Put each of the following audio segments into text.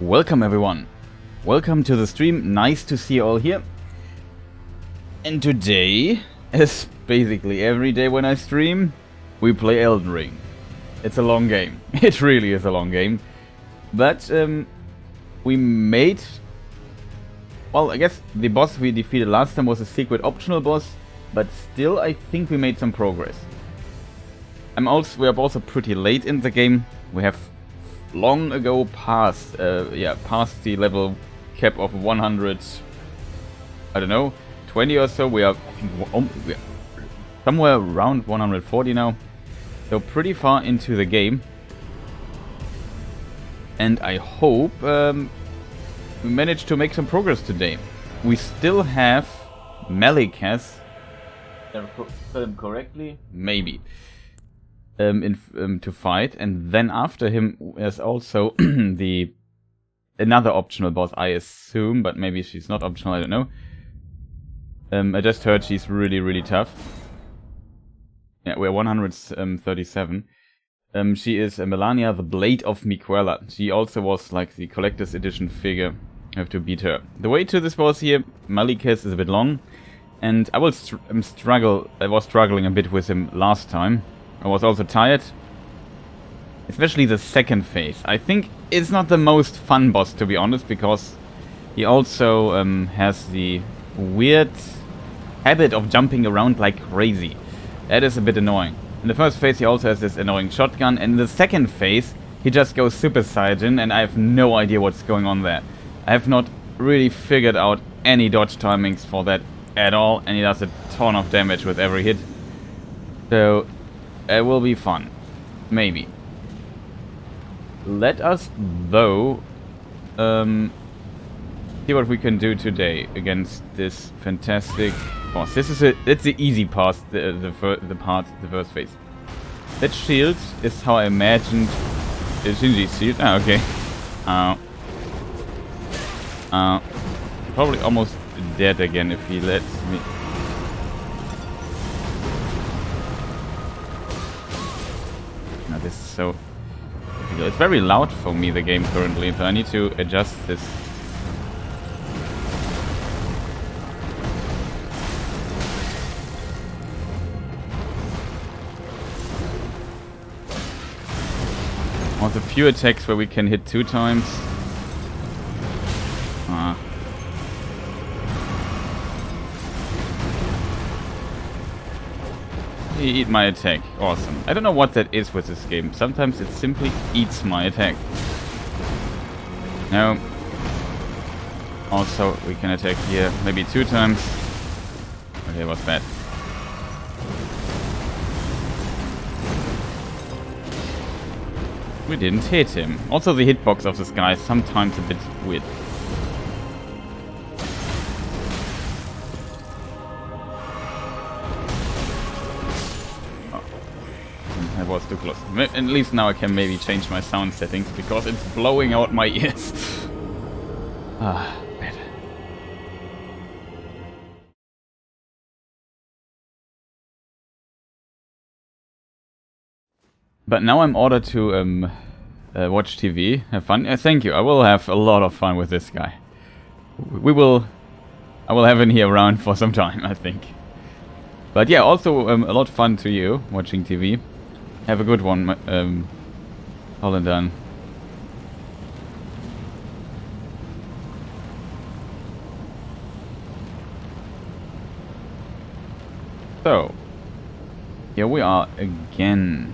Welcome everyone. Welcome to the stream. Nice to see you all here. And today, as basically every day when I stream, we play Elden Ring. It's a long game. It really is a long game. But we made... Well, I guess the boss we defeated last time was a secret optional boss, but still I think we made some progress. We are also pretty late in the game. We have long ago passed the level cap of 100, I don't know, 20 or so. We are, I think, we are somewhere around 140 now. So pretty far into the game. And I hope we managed to make some progress today. We still have Maliketh, if I spell him correctly, maybe, to fight, and then after him there's also another optional boss, I assume, but maybe she's not optional, I don't know. I just heard she's really tough. Yeah, we're 137. She is Melania, the Blade of Miquella. She also was like the collector's edition figure. I have to beat her. The way to this boss here, Maliketh, is a bit long, and I was struggling a bit with him last time. I was also tired. Especially the second phase. I think it's not the most fun boss, to be honest, because he also has the weird habit of jumping around like crazy. That is a bit annoying. In the first phase he also has this annoying shotgun, and in the second phase he just goes Super Saiyan, and I have no idea what's going on there. I have not really figured out any dodge timings for that at all, and he does a ton of damage with every hit. So it will be fun. Maybe. Let us, though, see what we can do today against this fantastic boss. It's the easy part, the first phase. That shield is how I imagined Shinji's shield. Ah, okay. Probably almost dead again if he lets me. Now this is so difficult. It's very loud for me, the game currently, so I need to adjust this. Also, few attacks where we can hit 2 times. He eat my attack. Awesome. I don't know what that is with this game. Sometimes it simply eats my attack. No. Also, we can attack here maybe 2 times. Okay, what's bad? We didn't hit him. Also, the hitbox of this guy is sometimes a bit weird. Oh. That was too close. At least now I can maybe change my sound settings, because it's blowing out my ears. Ah, bad. But now I'm ordered to watch TV, have fun. Thank you. I will have a lot of fun with this guy. I will have him here around for some time, I think. But yeah, also a lot of fun to you watching TV. Have a good one, all and done. So, here we are again.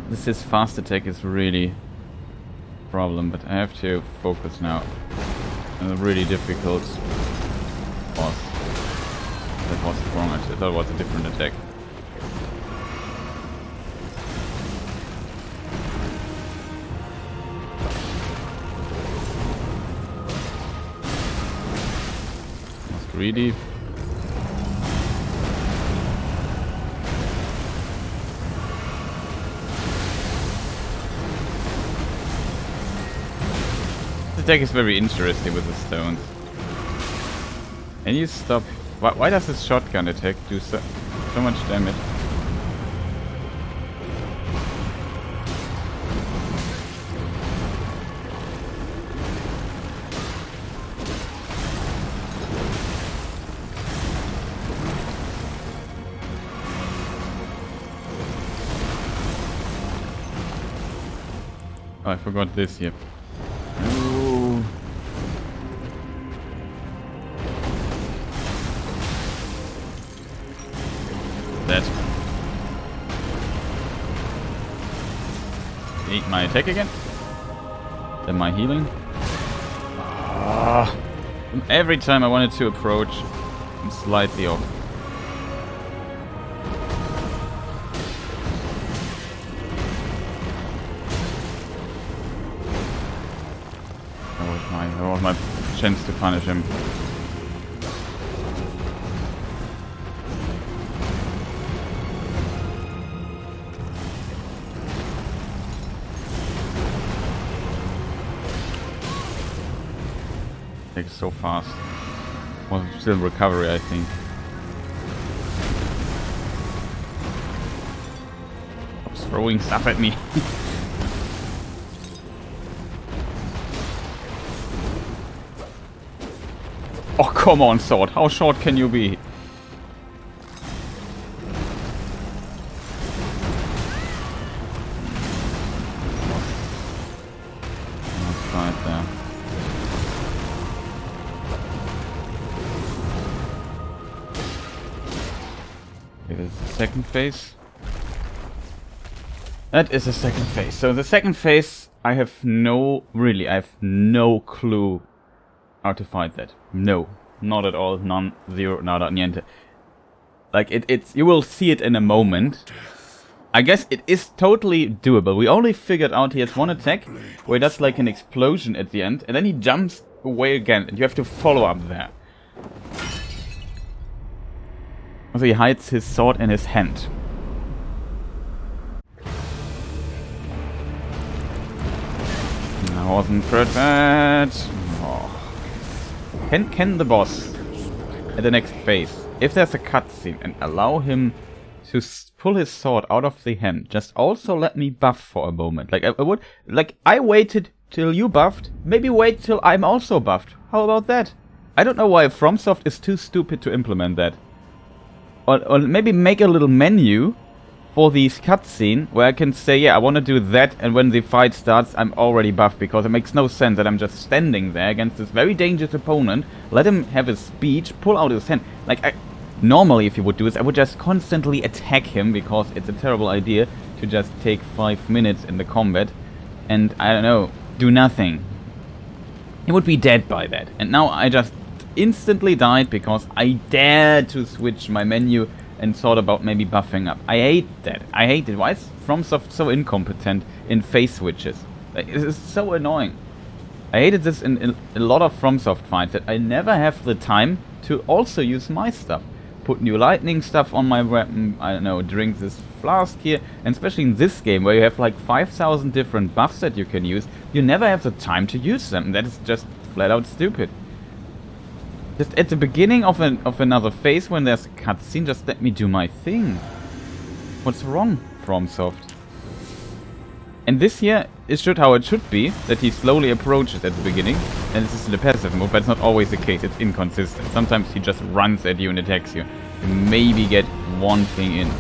This fast attack is really a problem, but I have to focus now. A really difficult boss. That was wrong. I thought it was a different attack. Was greedy. This deck is very interesting with the stones. Can you stop? Why does this shotgun attack do so much damage? Oh, I forgot this here. Ooh. That. Eat my attack again. Then my healing. Every time I wanted to approach, I'm slightly off. That was my chance to punish him. Takes so fast. Well, still recovery, I think. Stop throwing stuff at me. Oh, come on, sword. How short can you be? Let's try it there. Okay, this is the second phase. That is the second phase. So the second phase, I have no clue how to fight that. No, not at all. None, zero, nada, niente. Like it's you will see it in a moment. I guess it is totally doable. We only figured out he has one attack where he does like an explosion at the end, and then he jumps away again, and you have to follow up there. So he hides his sword in his hand. I wasn't prepared. Can the boss at the next phase, if there's a cutscene, and allow him to pull his sword out of the hand, just also let me buff for a moment? Like I waited till you buffed, maybe wait till I'm also buffed. How about that? I don't know why FromSoft is too stupid to implement that. Or maybe make a little menu for these cutscene where I can say, yeah, I want to do that, and when the fight starts, I'm already buffed, because it makes no sense that I'm just standing there against this very dangerous opponent, let him have his speech, pull out his hand. Like, normally if you would do this, I would just constantly attack him, because it's a terrible idea to just take 5 minutes in the combat and, I don't know, do nothing. He would be dead by that. And now I just instantly died because I dared to switch my menu and thought about maybe buffing up. I hate that. I hate it. Why is FromSoft so incompetent in phase switches? Like, it is so annoying. I hated this in a lot of FromSoft fights, that I never have the time to also use my stuff. Put new lightning stuff on my weapon, I don't know, drink this flask here, and especially in this game where you have like 5,000 different buffs that you can use, you never have the time to use them. That is just flat out stupid. Just at the beginning of another phase, when there's a cutscene, just let me do my thing. What's wrong, FromSoft? And this here is how it should be, that he slowly approaches at the beginning, and this is in the passive mode, but it's not always the case, it's inconsistent. Sometimes he just runs at you and attacks you. You maybe get one thing in.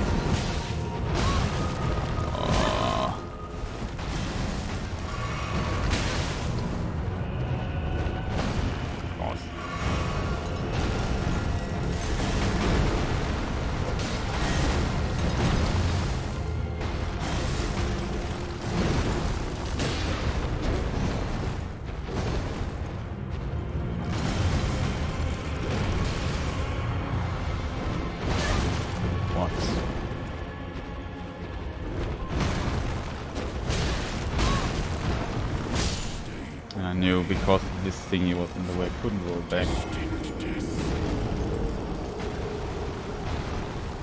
I knew, because this thingy was in the way, I couldn't roll back.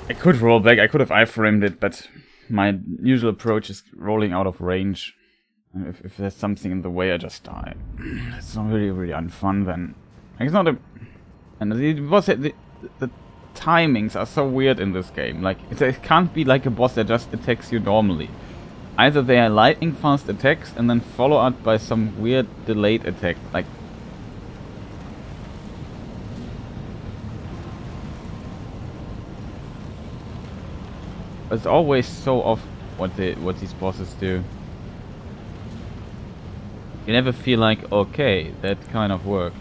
I could roll back, I could have iframed it, but my usual approach is rolling out of range. If there's something in the way, I just die. It's not really unfun then. Like, it's not a... And the timings are so weird in this game. Like, it can't be like a boss that just attacks you normally. Either they are lightning fast attacks and then follow up by some weird delayed attack. Like, it's always so off what these bosses do. You never feel like, okay, that kind of worked.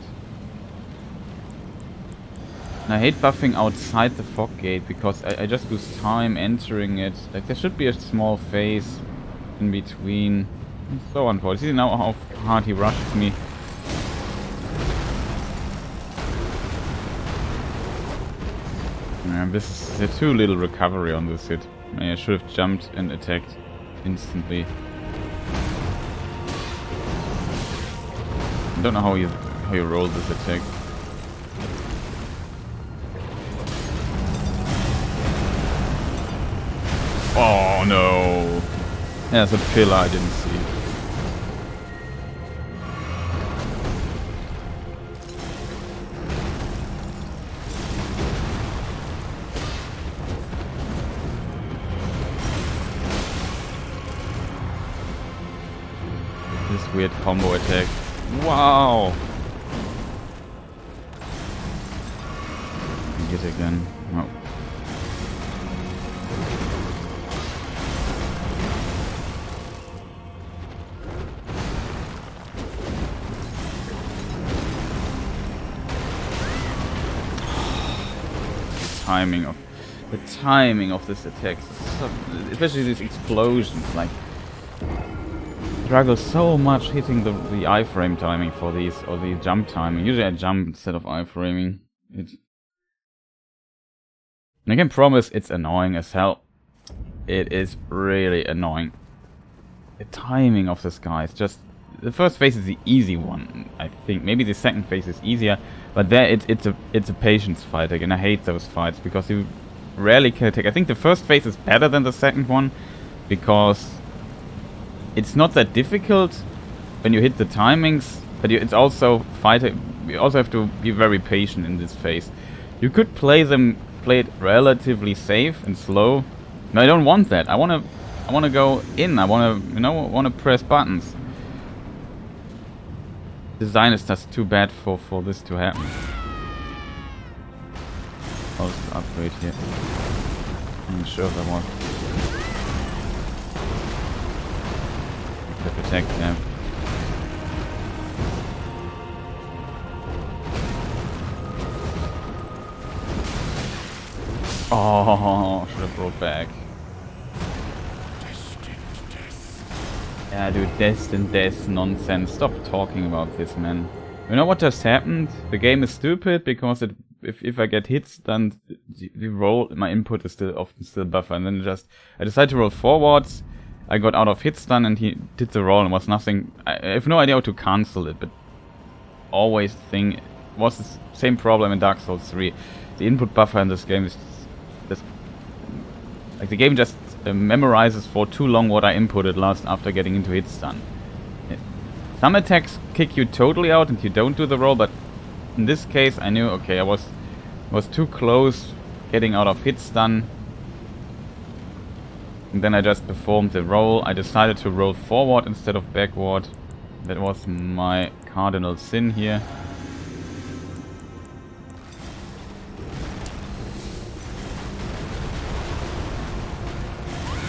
And I hate buffing outside the fog gate because I just lose time entering it. Like, there should be a small phase in between. It's so unfortunate. See now how hard he rushes me. Yeah, this is too little recovery on this hit. I should have jumped and attacked instantly. I don't know how you roll this attack. Oh no! There's a pillar I didn't see. This weird combo attack. Wow! Get again. Oh. The timing of this attack, so, especially these explosions, like struggle so much hitting the iframe timing for these, or the jump timing. Usually I jump instead of iframing. I can promise it's annoying as hell. It is really annoying. The timing of this guy is just... The first phase is the easy one, I think. Maybe the second phase is easier, but there it's a patience fight again. I hate those fights because you rarely can attack. I think the first phase is better than the second one because it's not that difficult when you hit the timings, but it's also fighting. You also have to be very patient in this phase. You could play it relatively safe and slow. No, I don't want that. I wanna go in. I wanna press buttons. Design is just too bad for this to happen. I'll just upgrade here. I'm sure that one. Protect them. Oh, should have brought back. Yeah, dude, death nonsense. Stop talking about this, man. You know what just happened? The game is stupid because if I get hits, then the roll, my input is often buffer, and then I decided to roll forwards. I got out of hit stun and he did the roll and was nothing. I have no idea how to cancel it, but always think it was the same problem in Dark Souls 3. The input buffer in this game is just like the game just memorizes for too long what I inputted last after getting into hit stun. Some attacks kick you totally out and you don't do the roll, but in this case I knew, okay, I was too close getting out of hit stun. And then I just performed the roll. I decided to roll forward instead of backward. That was my cardinal sin here.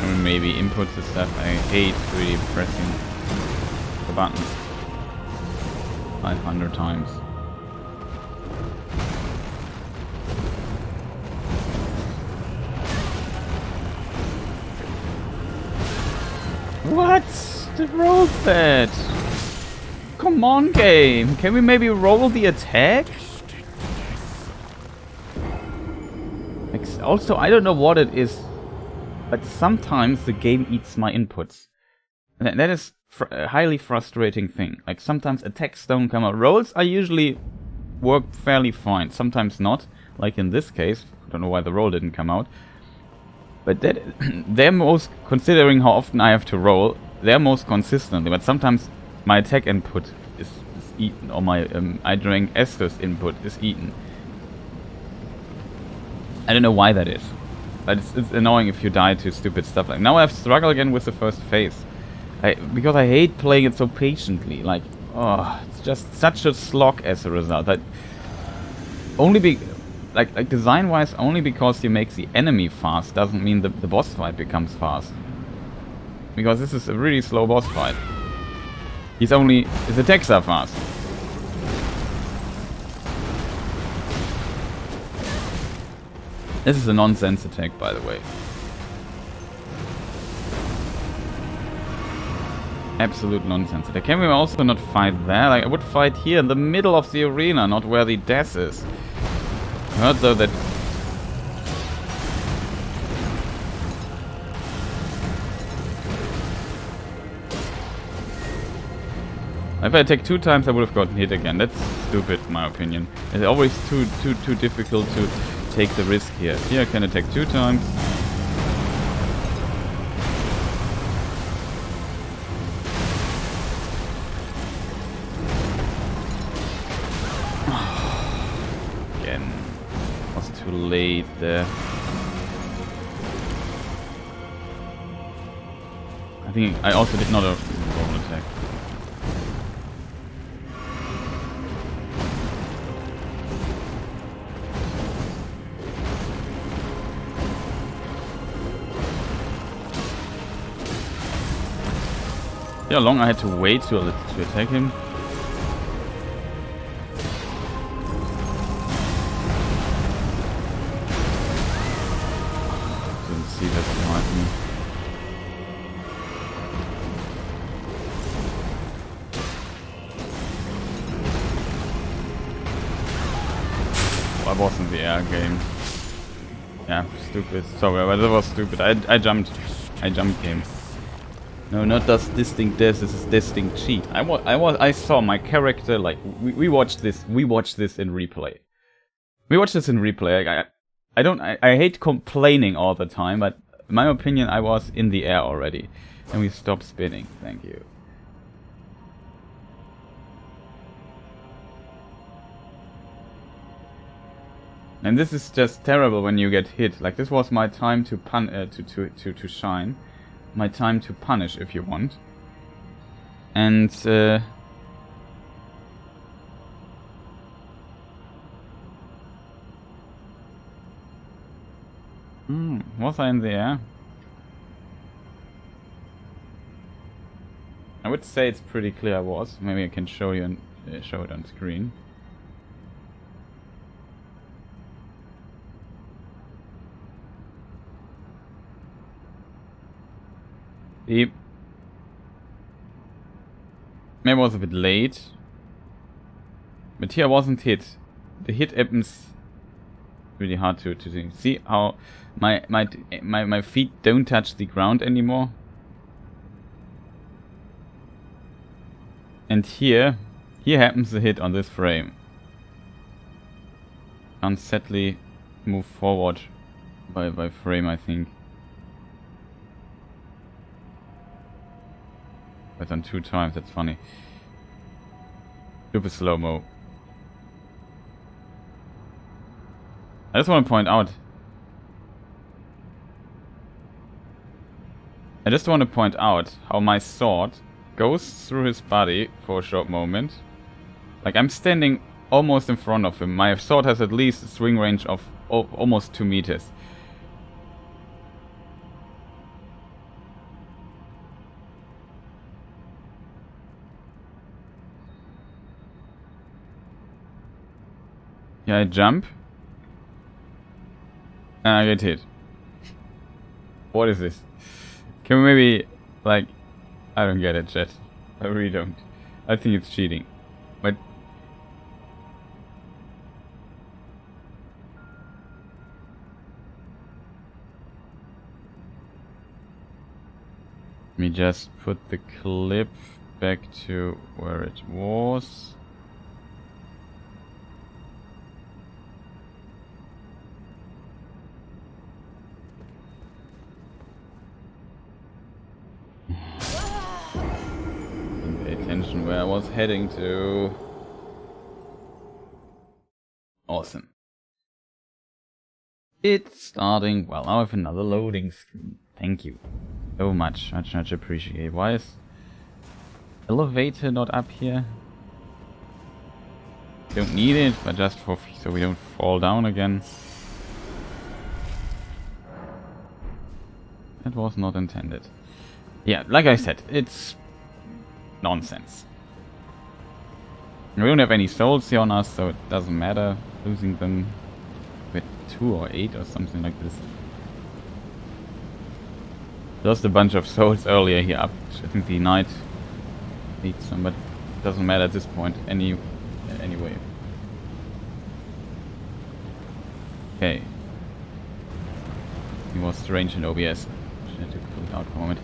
And maybe input the stuff. I hate really pressing the buttons 500 times. What? The roll that? Come on, game. Can we maybe roll the attack? Also, I don't know what it is, but sometimes the game eats my inputs. And that is a highly frustrating thing. Like, sometimes attacks don't come out. Rolls are usually work fairly fine. Sometimes not. Like in this case. I don't know why the roll didn't come out. But they're most, considering how often I have to roll, they're most consistently. But sometimes my attack input is eaten, or my I drank Estus input is eaten. I don't know why that is. But it's annoying if you die to stupid stuff. Like now I have struggled again with the first phase. Because I hate playing it so patiently. Like, oh, it's just such a slog as a result. Like design-wise, only because you make the enemy fast doesn't mean the boss fight becomes fast. Because this is a really slow boss fight. His attacks are fast. This is a nonsense attack, by the way. Absolute nonsense attack. Can we also not fight there? Like, I would fight here in the middle of the arena, not where the death is. I heard though that... If I attack 2 times, I would have gotten hit again. That's stupid, in my opinion. It's always too difficult to take the risk here. Here I can attack 2 times. Again. Was too late there. I think I also did not a roll attack. See how long I had to wait to attack him? Didn't see that behind me. I was in the air game. Yeah, stupid. Sorry, but that was stupid. I jumped. I jump game. No, not just distinct death. This is distinct cheat. I saw my character like we watched this. We watched this in replay. We watched this in replay. I hate complaining all the time, but in my opinion, I was in the air already, and we stopped spinning. Thank you. And this is just terrible when you get hit. Like this was my time to shine. My time to punish, if you want. And was I in the air? I would say it's pretty clear I was. Maybe I can show you and show it on screen. Maybe I was a bit late, but here I wasn't hit. The hit happens really hard to see how my feet don't touch the ground anymore. And here happens the hit on this frame. Can't sadly move forward by frame, I think. But on 2 times, that's funny. Super slow-mo. I just want to point out. How my sword goes through his body for a short moment. Like I'm standing almost in front of him. My sword has at least a swing range of almost 2 meters. Yeah, I jump. And I get hit. What is this? Can we maybe, like... I don't get it, chat. I really don't. I think it's cheating. But... let me just put the clip back to where it was. Where I was heading to. Awesome. It's starting. Well, now I have another loading screen. Thank you. So much. Much appreciate. Why is elevator not up here? Don't need it, but just for so we don't fall down again. That was not intended. Yeah, like I said, it's nonsense. We don't have any souls here on us, so it doesn't matter losing them with 2 or 8 or something like this. Lost a bunch of souls earlier here up. I think the knight needs some, but it doesn't matter at this point anyway. Okay. He was strange in OBS. I had to pull it out for a moment.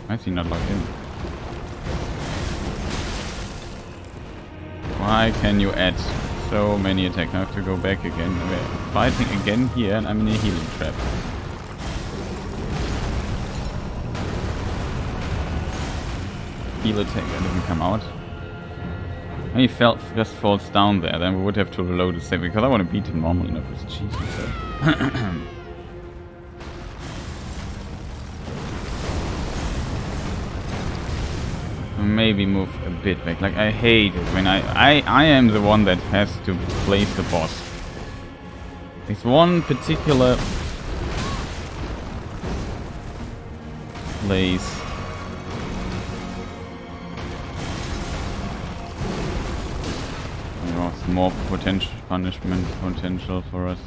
Why is he not logged in? Why can you add so many attacks? I have to go back again. We're fighting again here and I'm in a healing trap. Heal attack that doesn't come out. He just falls down there, then we would have to reload the save because I want to beat him normally, not with cheese. So. Maybe move a bit back. Like, I hate it when I am the one that has to place the boss. There's one particular place. There's more potential punishment potential for us.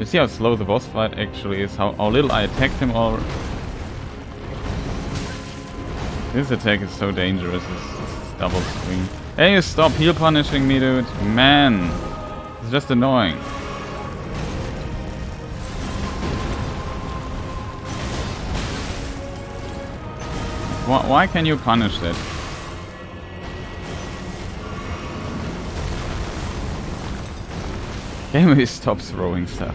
You see how slow the boss fight actually is, how little I attacked him all. This attack is so dangerous, it's double swing. Hey, stop heal punishing me, dude. Man, it's just annoying. Why can you punish that? Can we stop throwing stuff?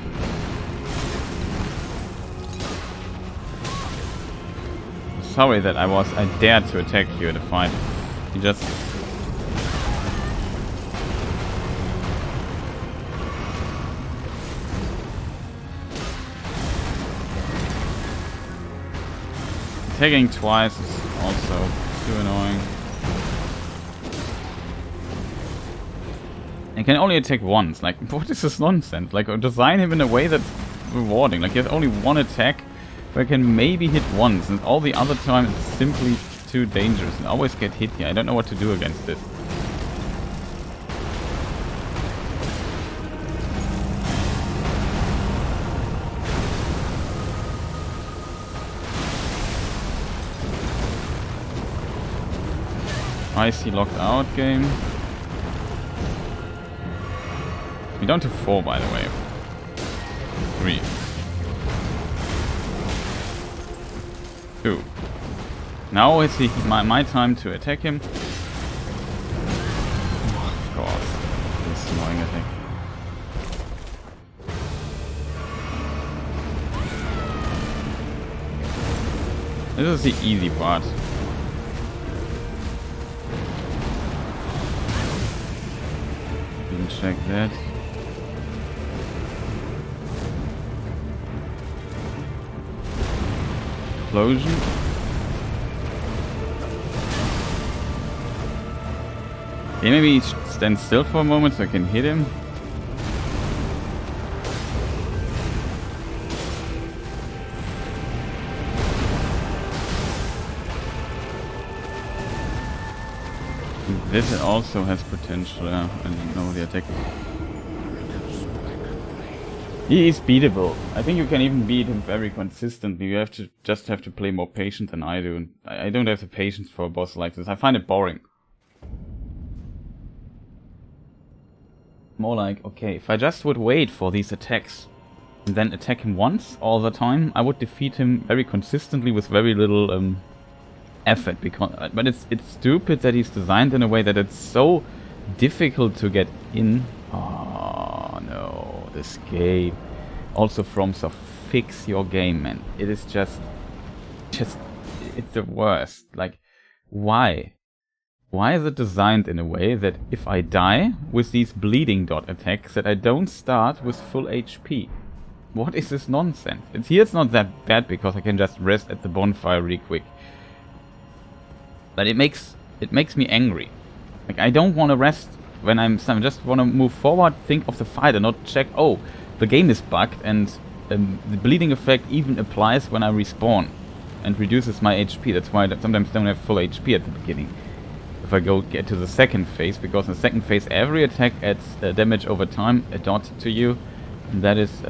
Sorry that I dared to attack you in the fight. You just... Attacking twice is also too annoying. I can only attack once. Like, what is this nonsense? Like, design him in a way that's rewarding. Like, you have only one attack where I can maybe hit once, and all the other time it's simply too dangerous. And I always get hit here. I don't know what to do against this. Why is he locked out, game? We're down to 4, by the way. 3. 2. Now is my time to attack him. Oh, of course. This annoying attack. This is the easy part. Didn't check that. Explosion. Okay, maybe stand still for a moment so I can hit him. This also has potential. I don't know the attack. He is beatable. I think you can even beat him very consistently. You have to play more patient than I do. And I don't have the patience for a boss like this. I find it boring. More like, okay, if I just would wait for these attacks and then attack him once all the time, I would defeat him very consistently with very little effort. But it's stupid that he's designed in a way that it's so difficult to get in. Oh no, this game. Also FromSoft, fix your game, man. It is just, it's the worst. Like, why? Why is it designed in a way that if I die with these bleeding dot attacks, that I don't start with full HP? What is this nonsense? It's not that bad because I can just rest at the bonfire real quick. But it makes me angry. Like, I don't want to rest when I just want to move forward, think of the fight and not check, oh, the game is bugged and the bleeding effect even applies when I respawn and reduces my HP. That's why I sometimes don't have full HP at the beginning. If I get to the second phase, because in the second phase every attack adds damage over time, a dot to you. And that is,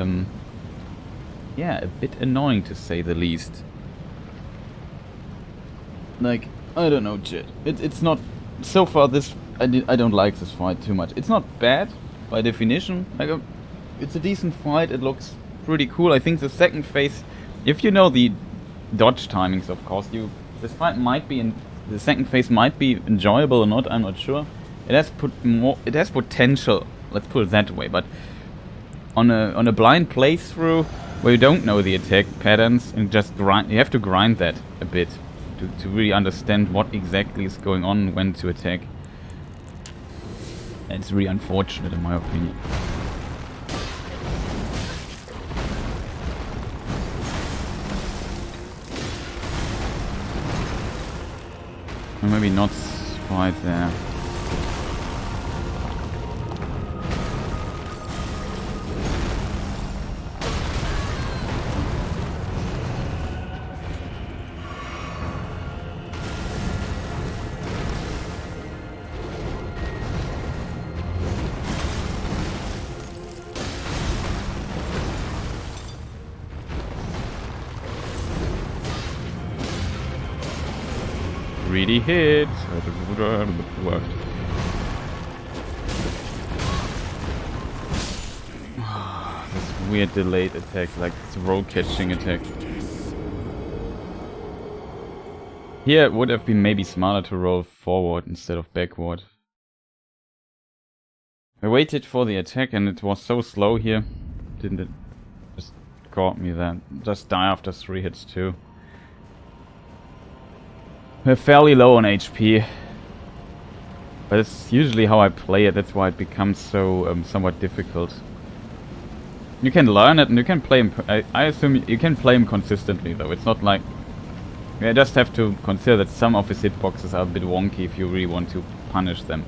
yeah, a bit annoying to say the least. Like, I don't know, chat. It's not... So far this... I don't like this fight too much. It's not bad, by definition. Like, it's a decent fight, it looks pretty cool. I think the second phase... If you know the dodge timings, of course, this fight might be... The second phase might be enjoyable or not, I'm not sure. It has potential, let's put it that way, but... On a blind playthrough, where you don't know the attack patterns, and just grind... You have to grind that a bit. To really understand what exactly is going on when to attack. It's really unfortunate in my opinion. Or maybe not quite there. Greedy hit. Worked. This weird delayed attack, like it's a roll catching attack. Here it would have been maybe smarter to roll forward instead of backward. I waited for the attack and it was so slow here. Didn't it just caught me then? Just die after 3 hits too. We're fairly low on HP, but it's usually how I play it, that's why it becomes so somewhat difficult. You can learn it and you can play him, I assume you can play him consistently though, it's not like... You just have to consider that some of his hitboxes are a bit wonky if you really want to punish them.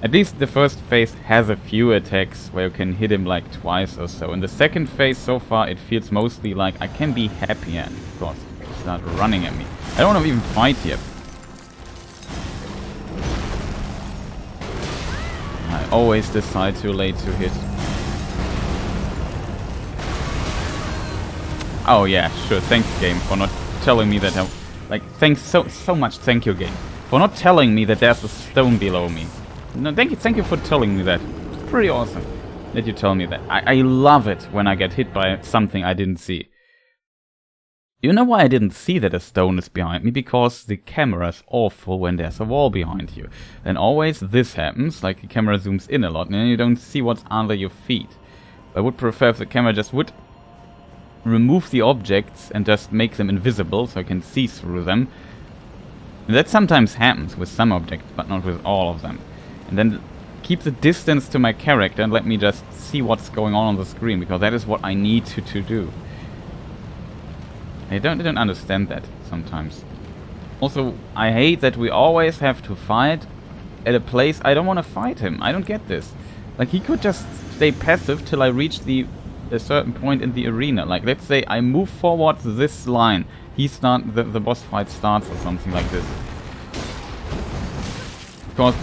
At least the first phase has a few attacks where you can hit him like twice or so. In the second phase so far it feels mostly like I can be happier because he start running at me. I don't want to even fight here. I always decide too late to hit. Oh yeah, sure, thanks game for not telling me that like thanks so much, thank you game. For not telling me that there's a stone below me. No, thank you for telling me that. It's pretty awesome that you tell me that. I love it when I get hit by something I didn't see. You know why I didn't see that a stone is behind me? Because the camera is awful when there's a wall behind you. And always this happens, like the camera zooms in a lot and you don't see what's under your feet. I would prefer if the camera just would remove the objects and just make them invisible so I can see through them. And that sometimes happens with some objects, but not with all of them. And then keep the distance to my character and let me just see what's going on the screen, because that is what I need to do. I don't understand that sometimes. Also, I hate that we always have to fight at a place I don't want to fight him. I don't get this. Like, he could just stay passive till I reach a certain point in the arena. Like, let's say I move forward this line. The boss fight starts or something like this. Of course,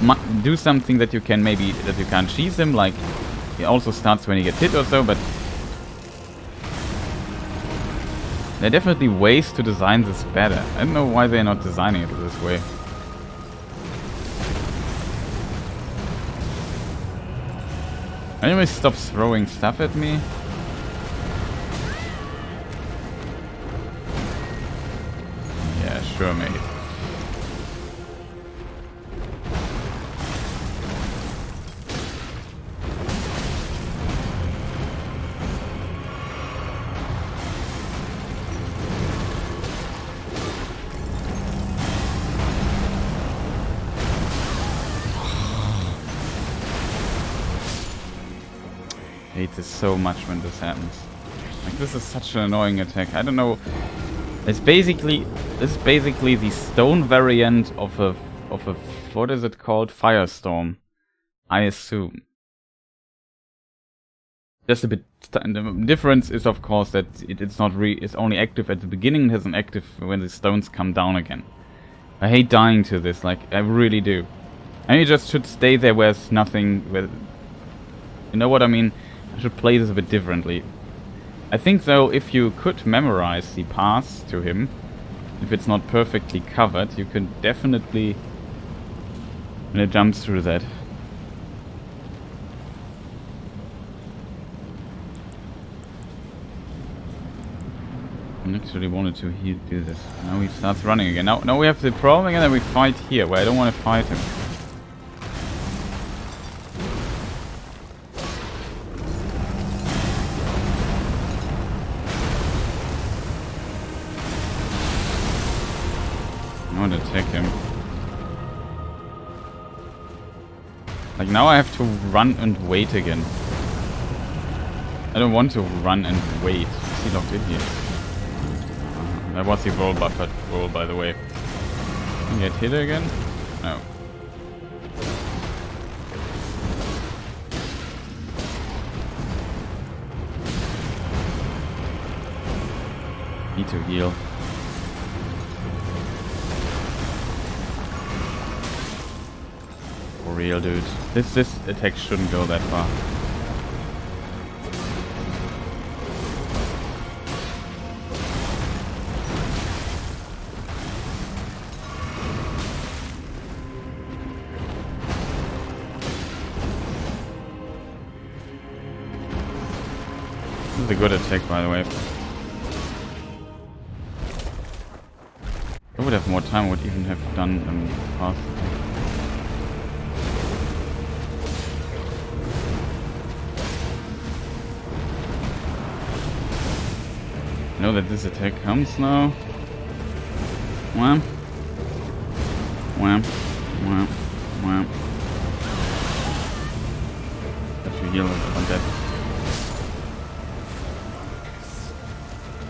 do something that you can that you can't cheese him. Like, he also starts when he gets hit or so, but there are definitely ways to design this better. I don't know why they're not designing it this way. Anyway, stop throwing stuff at me. Yeah, sure, mate. hate this so much when this happens. Like, this is such an annoying attack. I don't know. This is basically the stone variant of a what is it called? Firestorm, I assume. Just a bit. The difference is, of course, that it's not it's only active at the beginning. It has an active when the stones come down again. I hate dying to this. Like, I really do. And you just should stay there where there's nothing. Where, you know what I mean? I should play this a bit differently. I think, though, if you could memorize the paths to him, if it's not perfectly covered, you can definitely jump through that. I actually wanted to do this. Now he starts running again. Now we have the problem again, and we fight here, where I don't want to fight him. I want to attack him. Like, now I have to run and wait again. I don't want to run and wait. Is he locked in here? That was the roll buffered roll, by the way. Can you get hit again? No. Need to heal. For real, dude. This attack shouldn't go that far. This is a good attack, by the way. If I would have more time, I would even have done fast. Know that this attack comes now. Wham. Wham. Wham. Wham. Have to heal on that.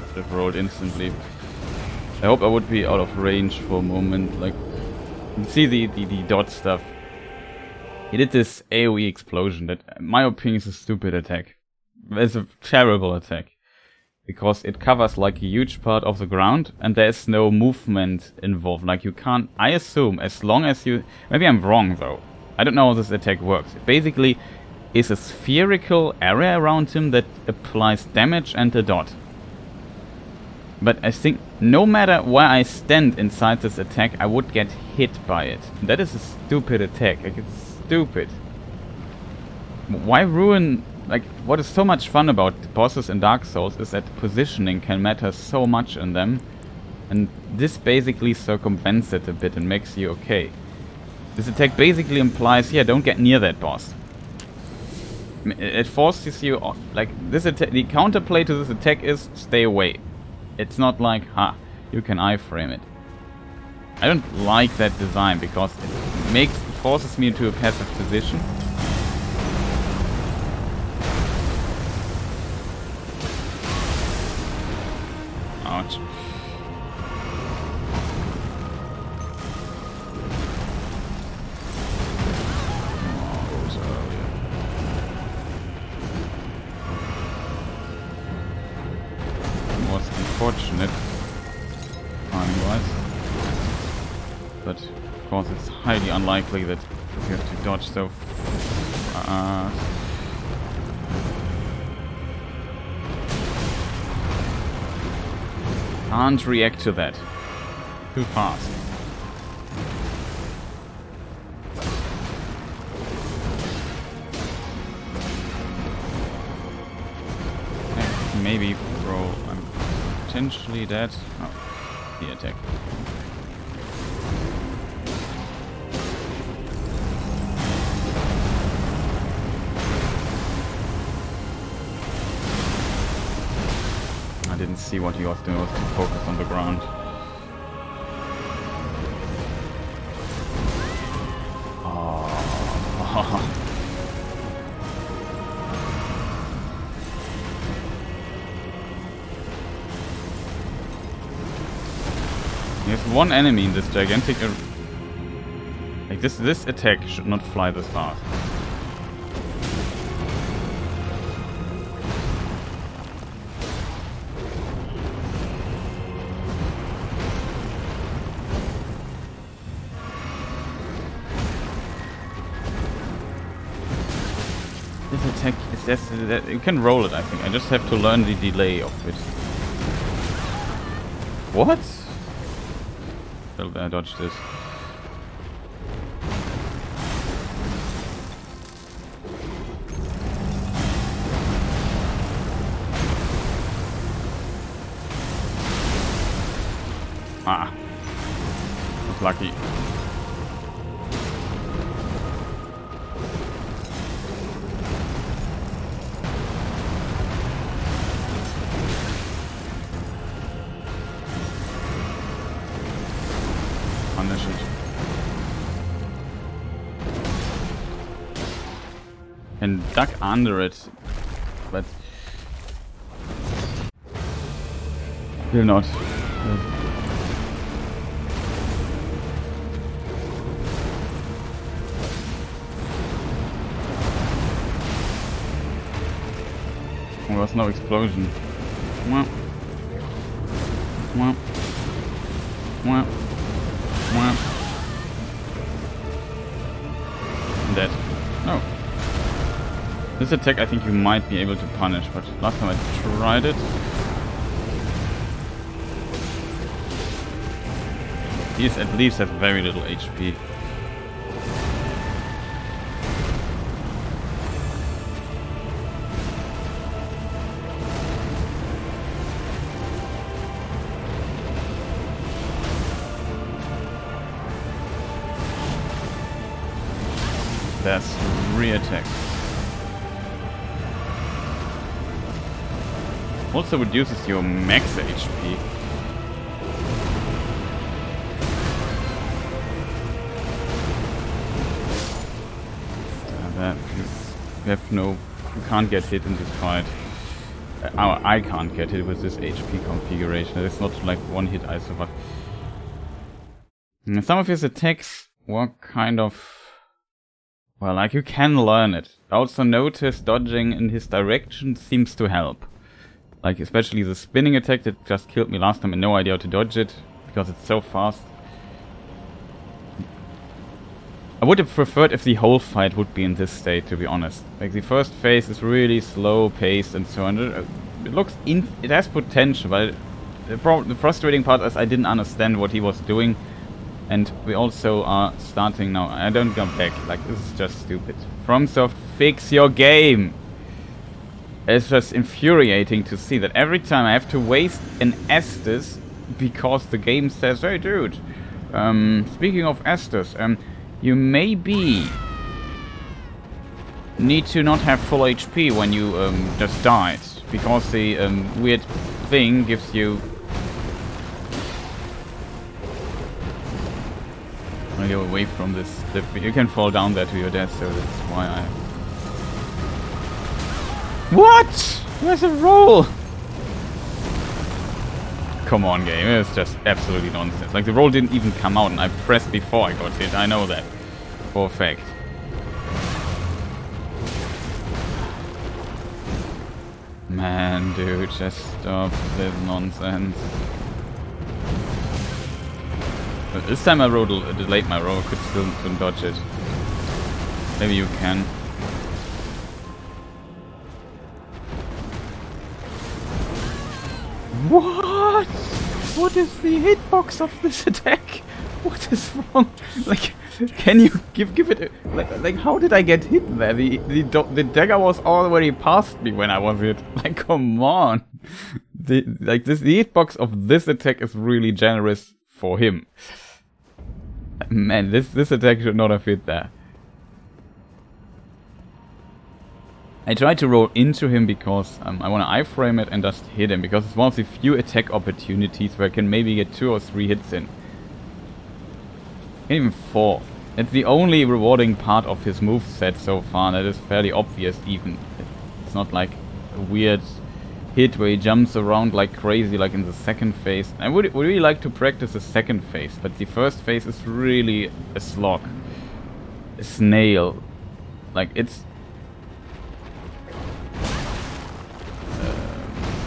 Should have rolled instantly. I hope I would be out of range for a moment. Like, you see the dot stuff. He did this AoE explosion that, in my opinion, is a stupid attack. It's a terrible attack. Because it covers like a huge part of the ground and there's no movement involved. Like, you can't, I assume, as long as you, maybe I'm wrong though. I don't know how this attack works. It basically is a spherical area around him that applies damage and a dot. But I think no matter where I stand inside this attack, I would get hit by it. And that is a stupid attack. Like, it's stupid. Why ruin... Like, what is so much fun about bosses in Dark Souls is that positioning can matter so much in them. And this basically circumvents it a bit and makes you okay. This attack basically implies, yeah, don't get near that boss. It forces you, like, this attack, the counterplay to this attack is stay away. It's not like, you can iframe it. I don't like that design because it forces me into a passive position. Ouch. Was unfortunate, timing-wise, but of course it's highly unlikely that you have to dodge so can't react to that too fast. Maybe roll. I'm potentially dead. Oh, the attack. I didn't see what he was doing. I was too focused on the ground. Oh. one enemy in this gigantic... Like, this attack should not fly this fast. This attack is just... You can roll it, I think. I just have to learn the delay of it. What? Well, I dodged this. Ah. Was lucky. Punish it. And duck under it, but will not. There was no explosion. Mwah. Mwah. Mwah. Mwah. Dead. No. This attack I think you might be able to punish, but last time I tried it... He at least has very little HP. That's re-attack. Also reduces your max HP. That is, you have no, you can't get hit in this fight. I can't get hit with this HP configuration. It's not like one hit I survive. And some of his attacks were kind of, well, like you can learn it. I also noticed dodging in his direction seems to help. Like especially the spinning attack that just killed me last time and no idea how to dodge it because it's so fast. I would have preferred if the whole fight would be in this state, to be honest. Like the first phase is really slow paced and so on. It looks it has potential, but the frustrating part is I didn't understand what he was doing. And we also are starting now. I don't go back. Like, this is just stupid. FromSoft, fix your game! It's just infuriating to see that every time I have to waste an Estus because the game says, hey dude, speaking of Estus, you maybe need to not have full HP when you just died. Because the weird thing gives you... Go away from this cliff. You can fall down there to your death, so that's why I... What? Where's a roll? Come on, game. It's just absolutely nonsense. Like, the roll didn't even come out, and I pressed before I got hit. I know that. For a fact. Man, dude, just stop this nonsense. But this time I delayed my roll, could still dodge it. Maybe you can. What? What is the hitbox of this attack? What is wrong? Like, can you give it a, like how did I get hit there? The dagger was already past me when I was hit. Like, come on. The hitbox of this attack is really generous for him. Man, this attack should not have hit there. I tried to roll into him because I want to iframe it and just hit him, because it's one of the few attack opportunities where I can maybe get 2 or 3 hits in. Even 4. It's the only rewarding part of his moveset so far that is fairly obvious even. It's not like a weird hit where he jumps around like crazy, like in the second phase. I would really like to practice the second phase, but the first phase is really a slog. A snail. Like, it's...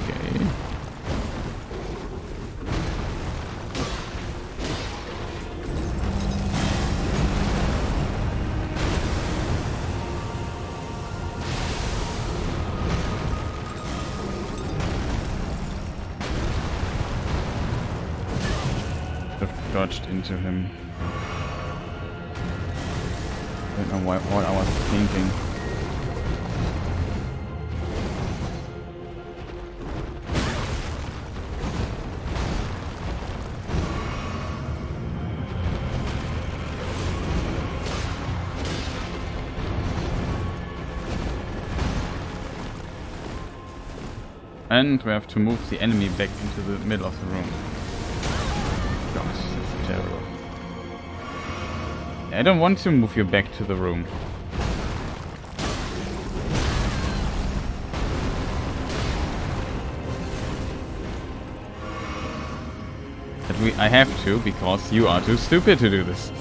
okay. I've dodged into him. I don't know what I was thinking. And we have to move the enemy back into the middle of the room. Gosh, this is terrible. I don't want to move you back to the room. But I have to, because you are too stupid to do this.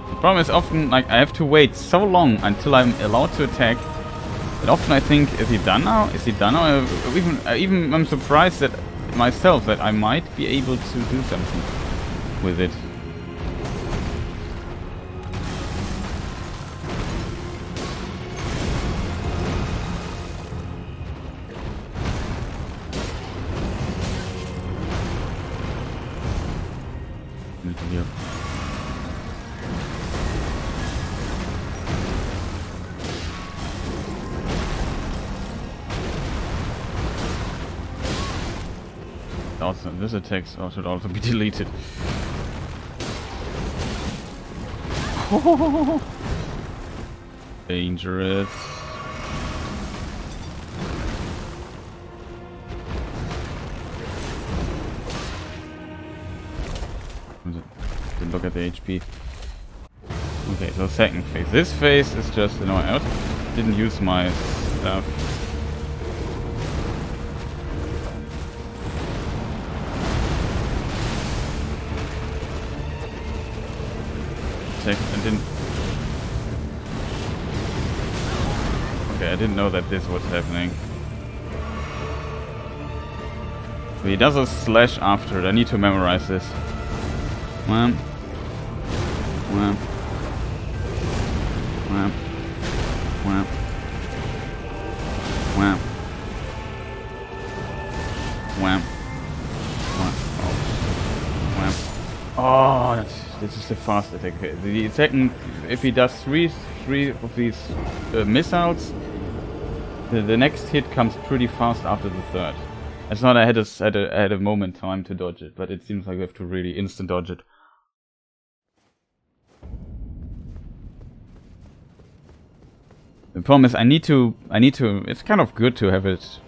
The problem is often, like, I have to wait so long until I'm allowed to attack. And often I think, is he done now? Is he done now? Even I'm surprised that myself that I might be able to do something with it. Also, this attack should also be deleted. Dangerous. Didn't look at the HP. Okay, so second phase. This phase is just annoying. I didn't use my stuff. I didn't. Okay, I didn't know that this was happening. So he does a slash after it. I need to memorize this. Wham. Wham. Wham. Wham. Wham. Wham. Wham. Oh. Wham. Oh, this is the fast attack. The second, if he does three of these missiles, the next hit comes pretty fast after the third. It's not I had a moment time to dodge it, but it seems like we have to really instant dodge it. The problem is I need to. It's kind of good to have it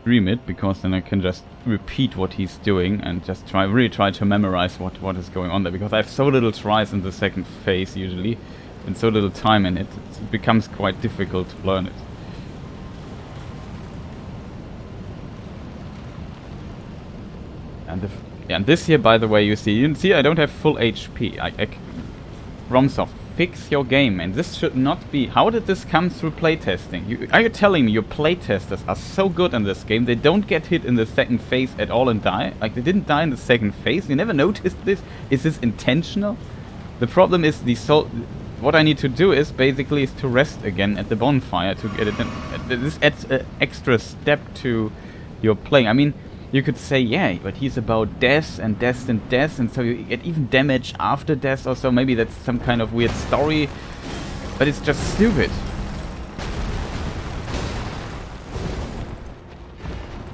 stream it, because then I can just repeat what he's doing and just really try to memorize what is going on there, because I have so little tries in the second phase usually and so little time in it, it becomes quite difficult to learn it. And this here, by the way, you see I don't have full HP. RomSoft, fix your game, and this should not be... How did this come through playtesting? Are you telling me your playtesters are so good in this game, they don't get hit in the second phase at all and die? Like, they didn't die in the second phase? You never noticed this? Is this intentional? The problem is what I need to do is basically to rest again at the bonfire to get it in. This adds an extra step to your playing. I mean, you could say, yeah, but he's about death and death and death, and so you get even damage after death or so. Maybe that's some kind of weird story, but it's just stupid.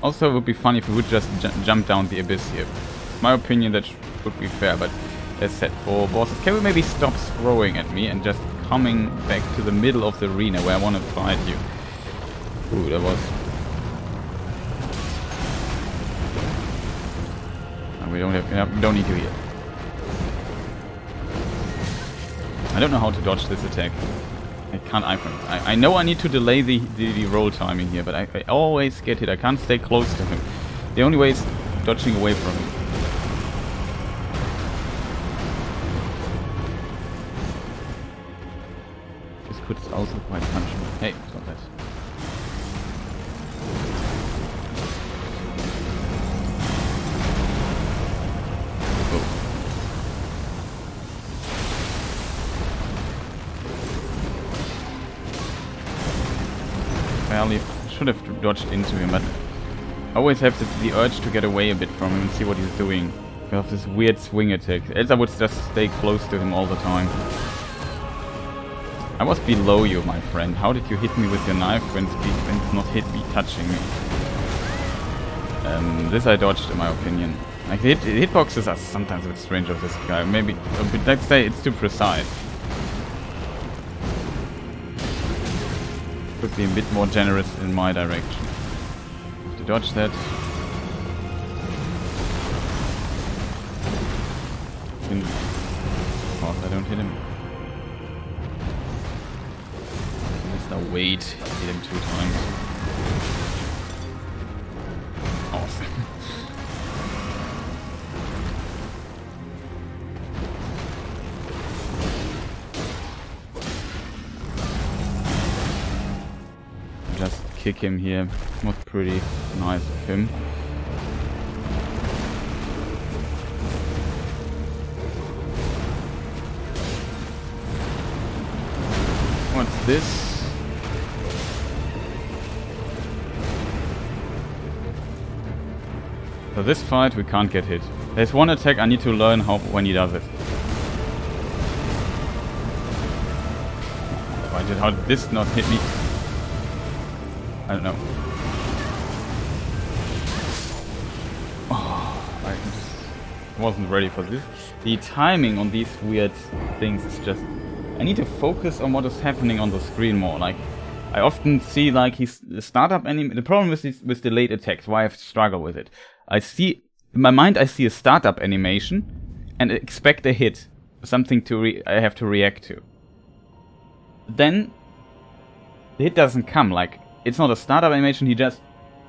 Also, it would be funny if we would just jump down the abyss here. My opinion, that would be fair, but as said, for bosses, can we maybe stop throwing at me and just coming back to the middle of the arena where I want to fight you? Ooh, that was... We don't need to heal. I don't know how to dodge this attack. I can't either. I know I need to delay the roll timing here, but I always get hit. I can't stay close to him. The only way is dodging away from him. This could also quite punch me. Hey, stop that. I should have dodged into him, but I always have the urge to get away a bit from him and see what he's doing. Because of this weird swing attack. Else I would just stay close to him all the time. I was below you, my friend. How did you hit me with your knife when it's not touching me? This I dodged, in my opinion. Like, the hitboxes are sometimes a bit strange of this guy. Maybe, let's say it's too precise. Could be a bit more generous in my direction. Have to dodge that. Oh, I don't hit him. Let's now wait. Hit him 2 times. Awesome. Just kick him here. Was pretty nice of him. What's this? So this fight we can't get hit. There's one attack I need to learn when he does it. How did this not hit me? I don't know. Oh, I just wasn't ready for this. The timing on these weird things is just... I need to focus on what is happening on the screen more. Like, I often see like the startup anime. The problem with delayed attacks, why I struggle with it. I see in my mind I see a startup animation and expect a hit, something I have to react to. Then the hit doesn't come. Like, it's not a startup animation. He just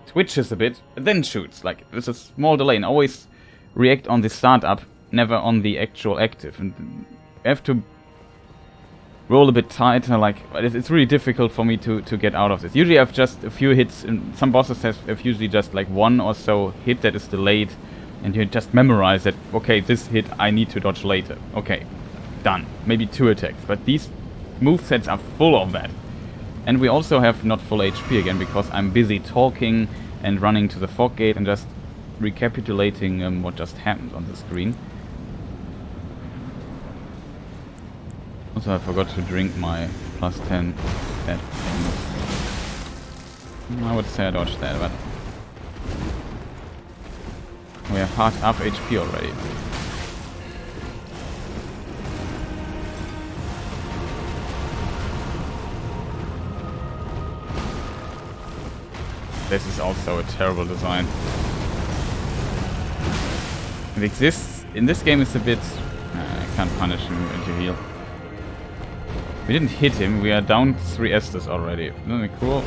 twitches a bit, then shoots. Like, there's a small delay, and always react on the startup, never on the actual active. And I have to roll a bit tighter. Like, it's really difficult for me to get out of this. Usually I have just a few hits, and some bosses have usually just like one or so hit that is delayed, and you just memorize that, okay, this hit I need to dodge later. Okay, done. Maybe 2 attacks, but these movesets are full of that. And we also have not full HP again, because I'm busy talking and running to the fog gate and just recapitulating what just happened on the screen. Also, I forgot to drink my +10 that thing. I would say I dodged that, but we have half HP already. This is also a terrible design. It exists in this game. Is a bit. I can't punish him into heal. We didn't hit him. We are down 3 Estus already. Isn't it cool?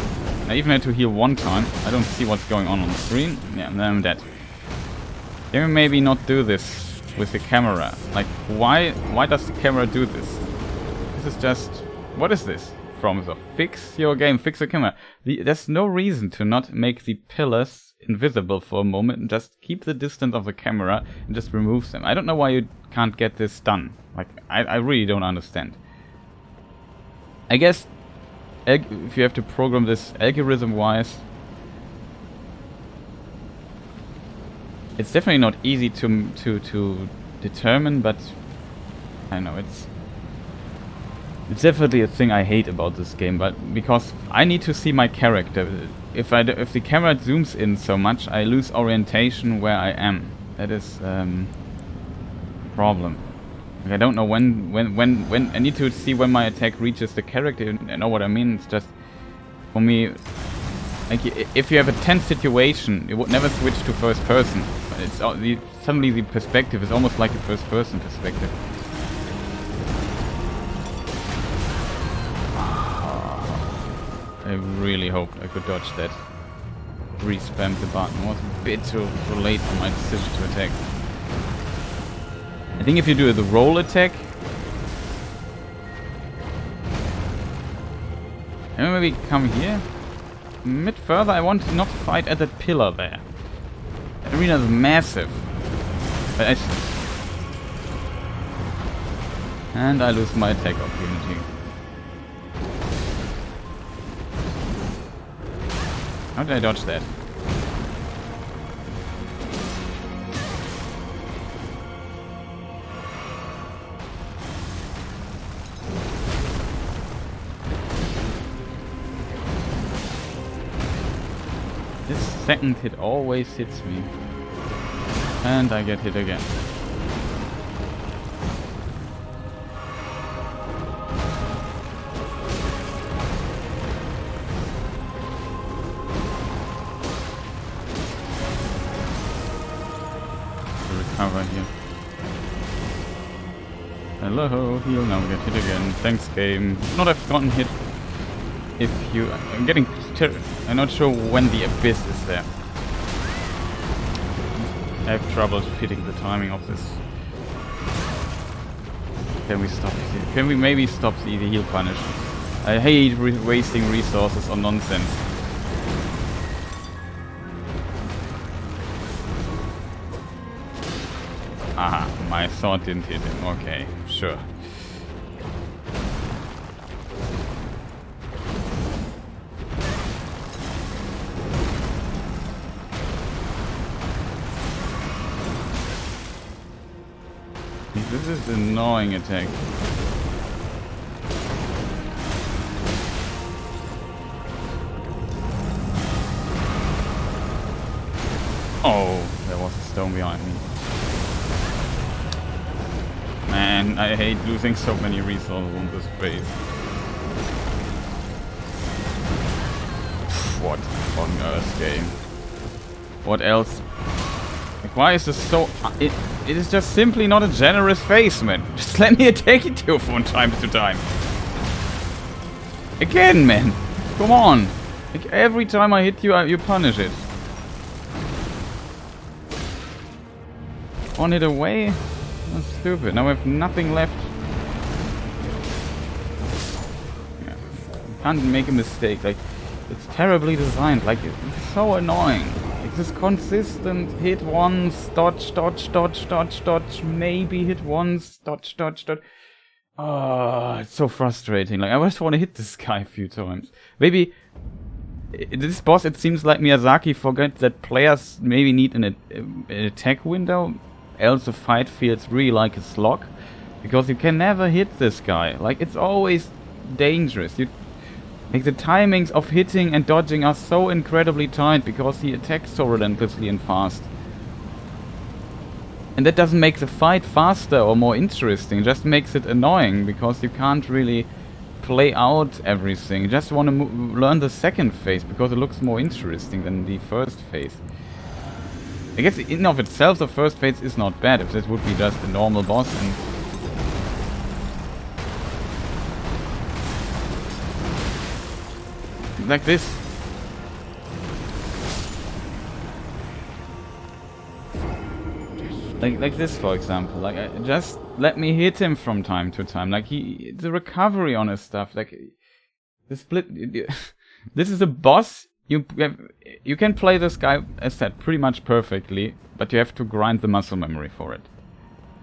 I even had to heal 1 time. I don't see what's going on the screen. Yeah, and then I'm dead. Can we maybe not do this with the camera? Like, why does the camera do this? This is just... What is this? From so fix your game, fix the camera. There's no reason to not make the pillars invisible for a moment and just keep the distance of the camera and just remove them. I don't know why you can't get this done. Like, I really don't understand. I guess if you have to program this algorithm-wise, it's definitely not easy to determine, but I know it's definitely a thing I hate about this game. But because I need to see my character, if the camera zooms in so much, I lose orientation where I am. That is a problem. I don't know when I need to see when my attack reaches the character. You know what I mean? It's just, for me, like, if you have a tense situation, you would never switch to first person. It's suddenly the perspective is almost like a first person perspective. I really hoped I could dodge that. Re-spam the button. It was a bit too late for my decision to attack. I think if you do the roll attack... And maybe come here? A bit further, I want to not fight at that pillar there. The arena is massive. But and I lose my attack opportunity. How did I dodge that? This second hit always hits me. And I get hit again. Recover here. Hello, heal now, get hit again. Thanks, game. Not have gotten hit if you... I'm getting... I'm not sure when the abyss is there. I have trouble fitting the timing of this. Can we stop it? Can we maybe stop the heal punish? I hate wasting resources on nonsense. Aha, my sword didn't hit him. Okay, sure. This is an annoying attack. Oh, there was a stone behind me. Man, I hate losing so many resources on this base. What on earth, game? What else? Like, why is this so... It is just simply not a generous face, man. Just let me attack it you from time to time. Again, man. Come on. Like, every time I hit you, you punish it. One hit away? That's stupid. Now we have nothing left. Yeah. You can't make a mistake. Like, it's terribly designed. Like, it's so annoying. Like, this consistent hit once, dodge, dodge, dodge, dodge, dodge, maybe hit once, dodge, dodge, dodge. Oh, it's so frustrating. Like, I just want to hit this guy a few times. Maybe this boss, it seems like Miyazaki forgot that players maybe need an attack window. Else the fight feels really like a slog, because you can never hit this guy. Like, it's always dangerous. Like, the timings of hitting and dodging are so incredibly tight because he attacks so relentlessly and fast. And that doesn't make the fight faster or more interesting, it just makes it annoying because you can't really play out everything. You just want to learn the second phase because it looks more interesting than the first phase. I guess in and of itself the first phase is not bad if this would be just a normal boss and... like this. Like this, for example. Like, just let me hit him from time to time. Like, the recovery on his stuff. Like, the split... This is a boss. You can play this guy, as said, pretty much perfectly, but you have to grind the muscle memory for it.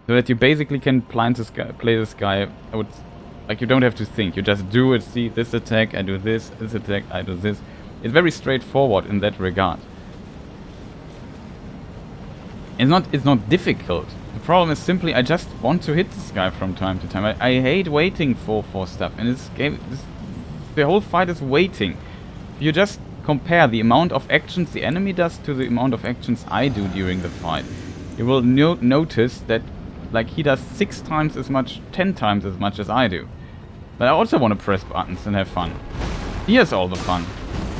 So that you basically can play this guy, like, you don't have to think, you just do it, see, this attack, I do this attack, I do this. It's very straightforward in that regard. It's not difficult. The problem is simply, I just want to hit this guy from time to time. I hate waiting for stuff, and this game, the whole fight is waiting. You just compare the amount of actions the enemy does to the amount of actions I do during the fight. You will notice that, like, he does 6 times as much, 10 times as much as I do. But I also want to press buttons and have fun. He has all the fun,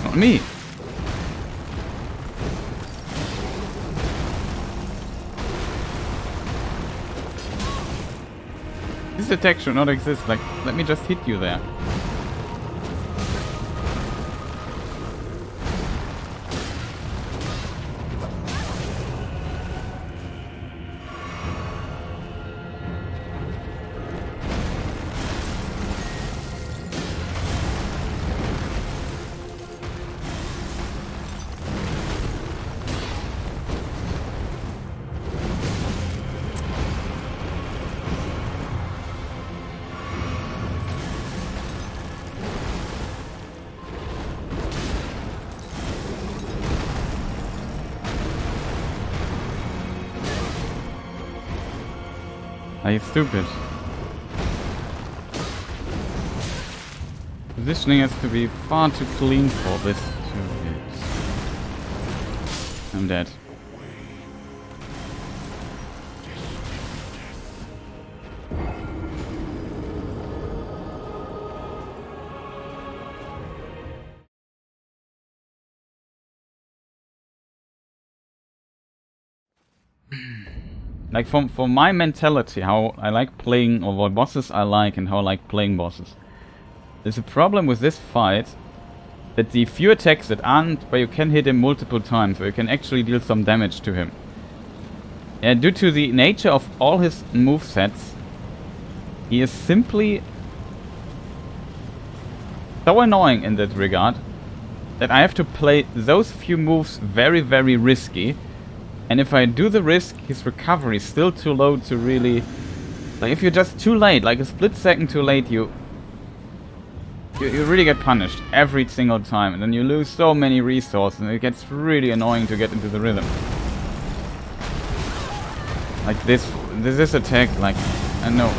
not me. This attack should not exist. Like, let me just hit you there. Like, it's stupid. Positioning has to be far too clean for this to hit. I'm dead. Like, for my mentality, how I like playing, or what bosses I like and how I like playing bosses. There's a problem with this fight, that the few attacks that aren't where you can hit him multiple times, where you can actually deal some damage to him. And due to the nature of all his movesets, he is simply so annoying in that regard, that I have to play those few moves very, very risky. And if I do the risk, his recovery is still too low to really... Like, if you're just too late, like a split second too late, you really get punished every single time. And then you lose so many resources, and it gets really annoying to get into the rhythm. Like this attack, like, I know.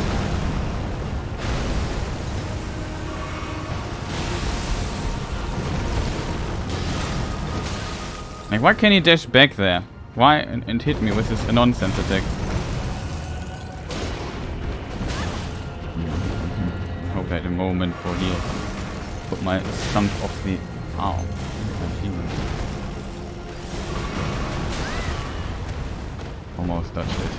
Like, why can't he dash back there? Why and hit me with this nonsense attack? I hope I had a moment for heal. Put my stump off the... Ow. Almost touched it.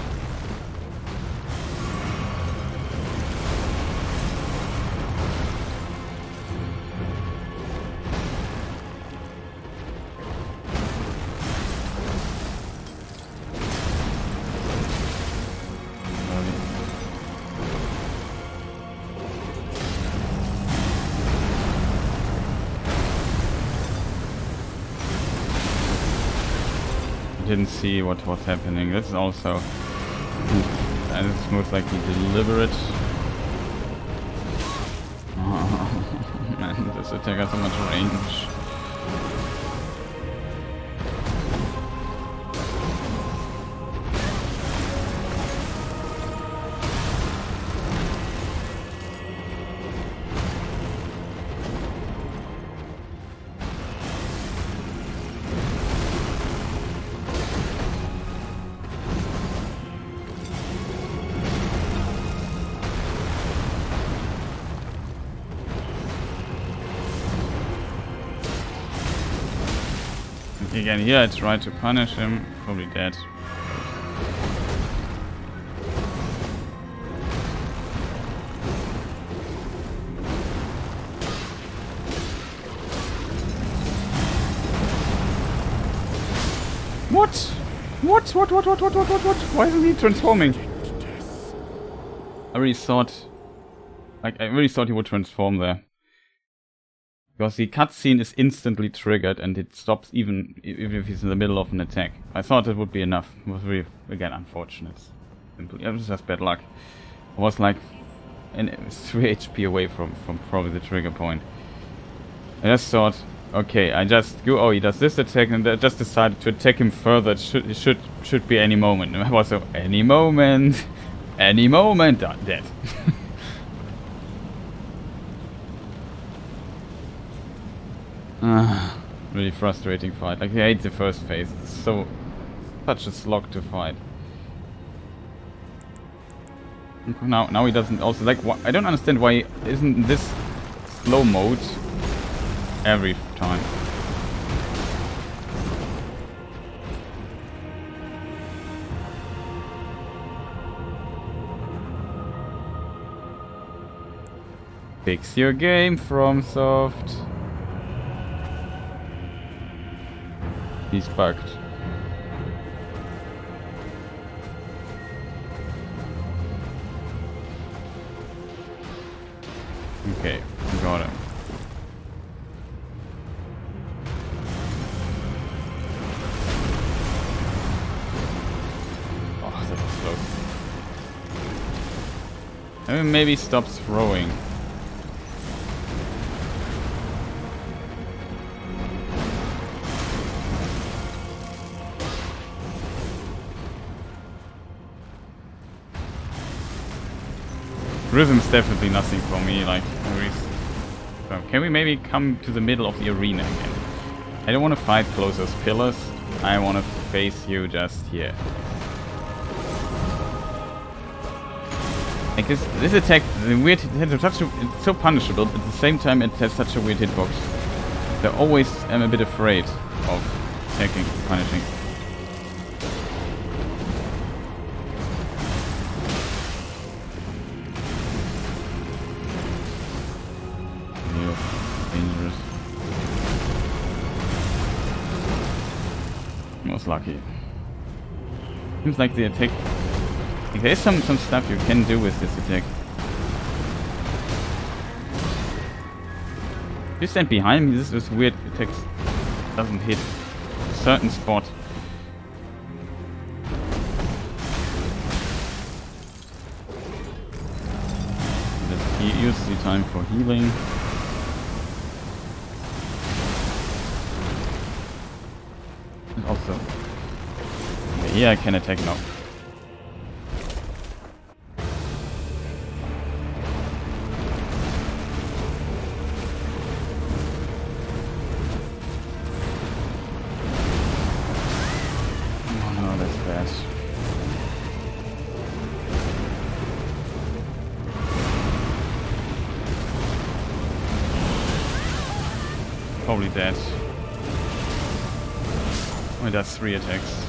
Didn't see what was happening. This is also it's most likely deliberate. Oh, man, this attack has so much range. Again, here I tried to punish him, probably dead. What? What? Why isn't he transforming? I really thought he would transform there. Because the cutscene is instantly triggered and it stops even if he's in the middle of an attack. I thought it would be enough. It was really, again, unfortunate. Simply, it was just bad luck. I was like 3 HP away from probably the trigger point. I just thought, okay, I just go. Oh, he does this attack, and I just decided to attack him further. It should be any moment. And I was so any moment, dead. Really frustrating fight. Like, I hate the first phase. It's such a slog to fight. Now he doesn't also like. I don't understand why isn't this slow mode every time. Fix your game, FromSoft. He's bugged. Okay, got him. Oh, that was close. I mean, maybe stop throwing. Rhythm's definitely nothing for me, like, can we maybe come to the middle of the arena again? I don't want to fight close those pillars, I want to face you just here. Like this attack, the weird, it's so punishable, but at the same time it has such a weird hitbox. I always am a bit afraid of attacking, punishing. Dangerous. Most lucky. Seems like the attack. Like there's some stuff you can do with this attack. If you stand behind me, this weird attack doesn't hit a certain spot. Let's use the time for healing. And also, here I can attack now. Probably dead. Oh, it does 3 attacks.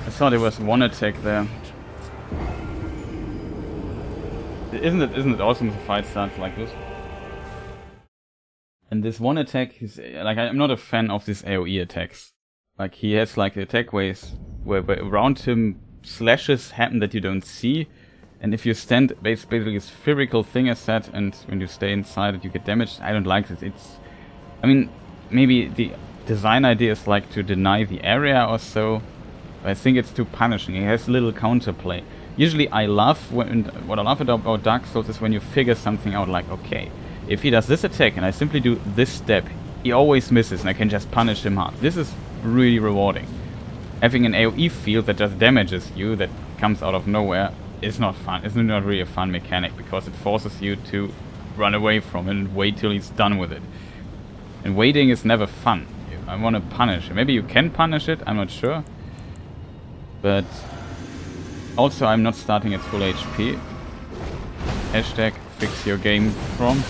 I thought there was 1 attack there. Isn't it awesome if the fight starts like this? And this 1 attack is like, I'm not a fan of these AoE attacks. Like he has like attack waves where around him slashes happen that you don't see. And if you stand, basically a spherical thing is set, and when you stay inside it you get damaged. I don't like this. I mean, maybe the design idea is like to deny the area or so. But I think it's too punishing. It has little counterplay. Usually what I love about Dark Souls is when you figure something out, like, okay, if he does this attack and I simply do this step, he always misses and I can just punish him hard. This is really rewarding. Having an AoE field that just damages you, that comes out of nowhere, is not fun. It's not really a fun mechanic, because it forces you to run away from it and wait till he's done with it. And waiting is never fun. I want to punish it. Maybe you can punish it, I'm not sure. But also I'm not starting at full HP. Hashtag fix your game from.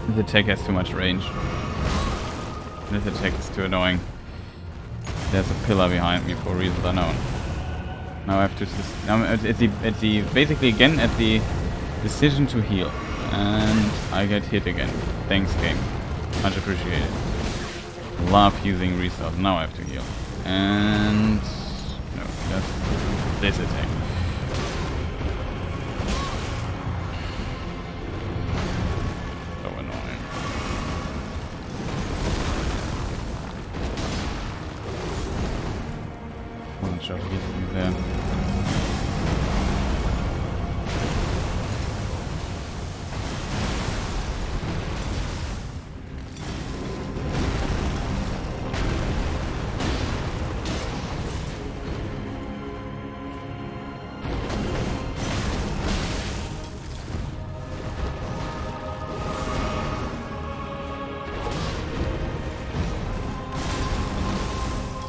This attack has too much range. This attack is too annoying. There's a pillar behind me for reasons unknown. Now I have to... basically again at the decision to heal. And I get hit again. Thanks, game. Much appreciated. Love using resource. Now I have to heal. And... no, that's this attack. Shot gets me there.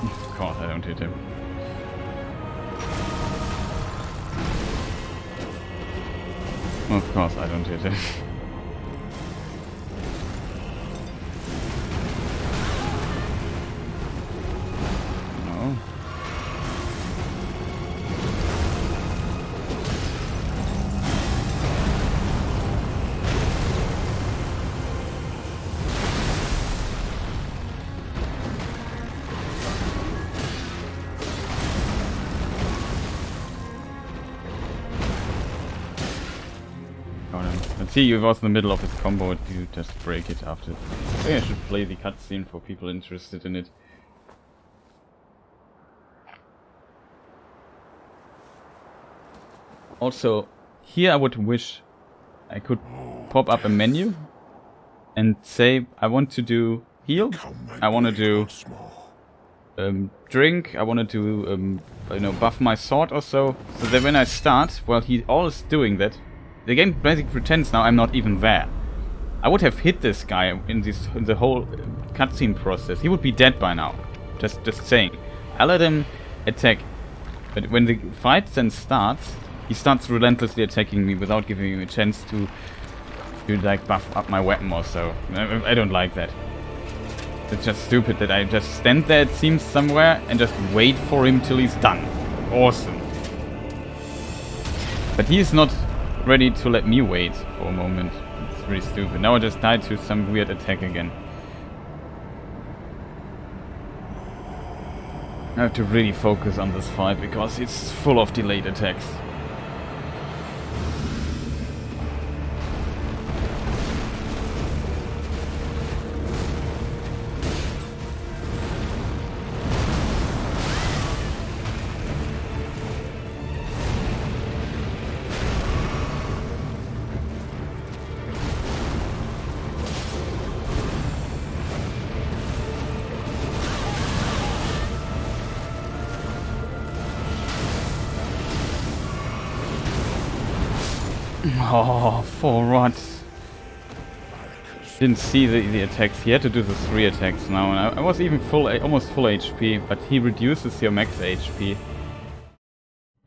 Of course I don't hit him. Of course I don't hit it. No. See, you was in the middle of his combo, you just break it after. I think I should play the cutscene for people interested in it. Also, here I would wish I could pop up a menu and say I want to do heal. I want to do drink. I want to do you know, buff my sword or so. So that when I start, while he all is doing that, the game basically pretends now I'm not even there. I would have hit this guy in the whole cutscene process. He would be dead by now. Just saying. I let him attack, but when the fight then starts, he starts relentlessly attacking me without giving me a chance to like buff up my weapon or so. I don't like that. It's just stupid that I just stand there, it seems, somewhere and just wait for him till he's done. Awesome. But he is not ready to let me wait for a moment. It's really stupid. Now I just died to some weird attack again. I have to really focus on this fight because it's full of delayed attacks. Oh, for what? Didn't see the attacks. He had to do the 3 attacks now, and I was even almost full HP, but he reduces your max HP.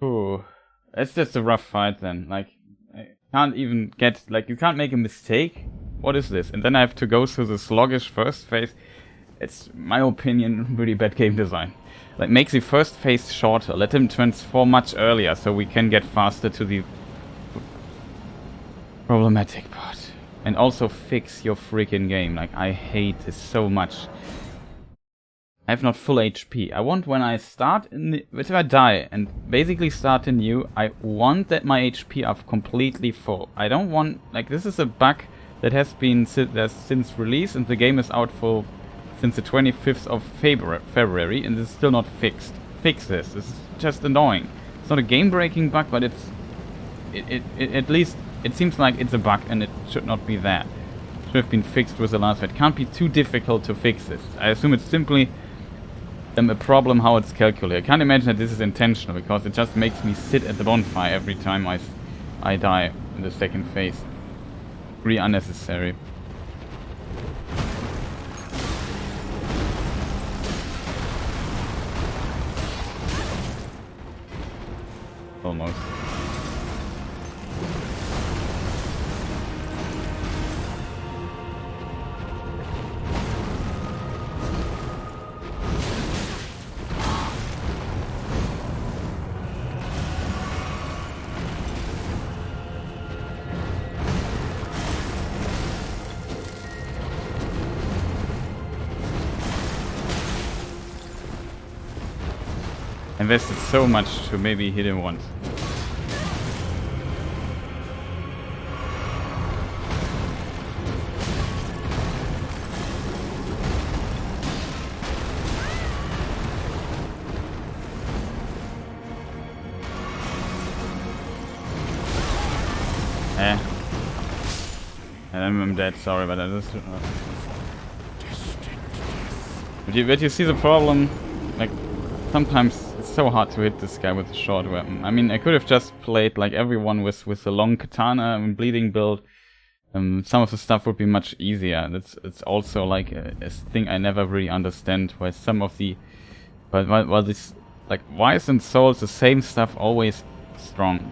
Ooh, it's just a rough fight then. Like, I can't even get, like, you can't make a mistake. What is this? And then I have to go through the sluggish first phase. It's, my opinion, really bad game design. Like, make the first phase shorter. Let him transform much earlier so we can get faster to the problematic part. And also fix your freaking game. Like, I hate this so much. I have not full HP. I want when I start if I die and basically start anew, I want that my HP are completely full. I don't want, like, this is a bug that has been since release, and the game is out for since the 25th of February, and it's still not fixed. Fix this. This is just annoying. It's not a game-breaking bug, but it's at least it seems like it's a bug, and it should not be there. It should have been fixed with the last one. It can't be too difficult to fix this. I assume it's simply a problem how it's calculated. I can't imagine that this is intentional, because it just makes me sit at the bonfire every time I die in the second phase. Really unnecessary. Almost. Invested so much to maybe hit him once. I'm dead, sorry, but I just... But you see the problem? Like, sometimes it's so hard to hit this guy with a short weapon. I mean, I could have just played like everyone with a long katana and bleeding build. Some of the stuff would be much easier. It's also like a thing I never really understand. Why some of the... But while this... Like, why isn't Souls the same stuff always strong?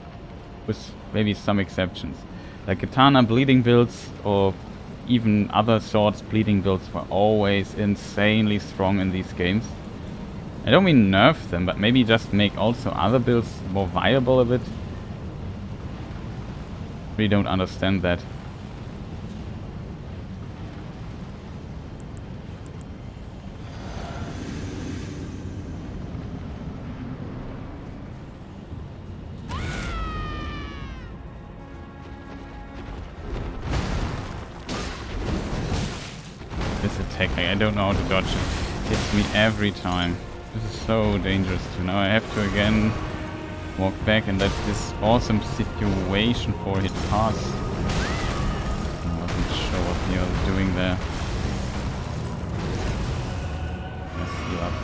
With maybe some exceptions. Like katana bleeding builds or even other swords bleeding builds were always insanely strong in these games. I don't mean nerf them, but maybe just make also other builds more viable a bit. Really don't understand that. This attack, I don't know how to dodge it. Hits me every time. This is so dangerous too. Now I have to again walk back and let this awesome situation for it pass. I wasn't sure what he was doing there.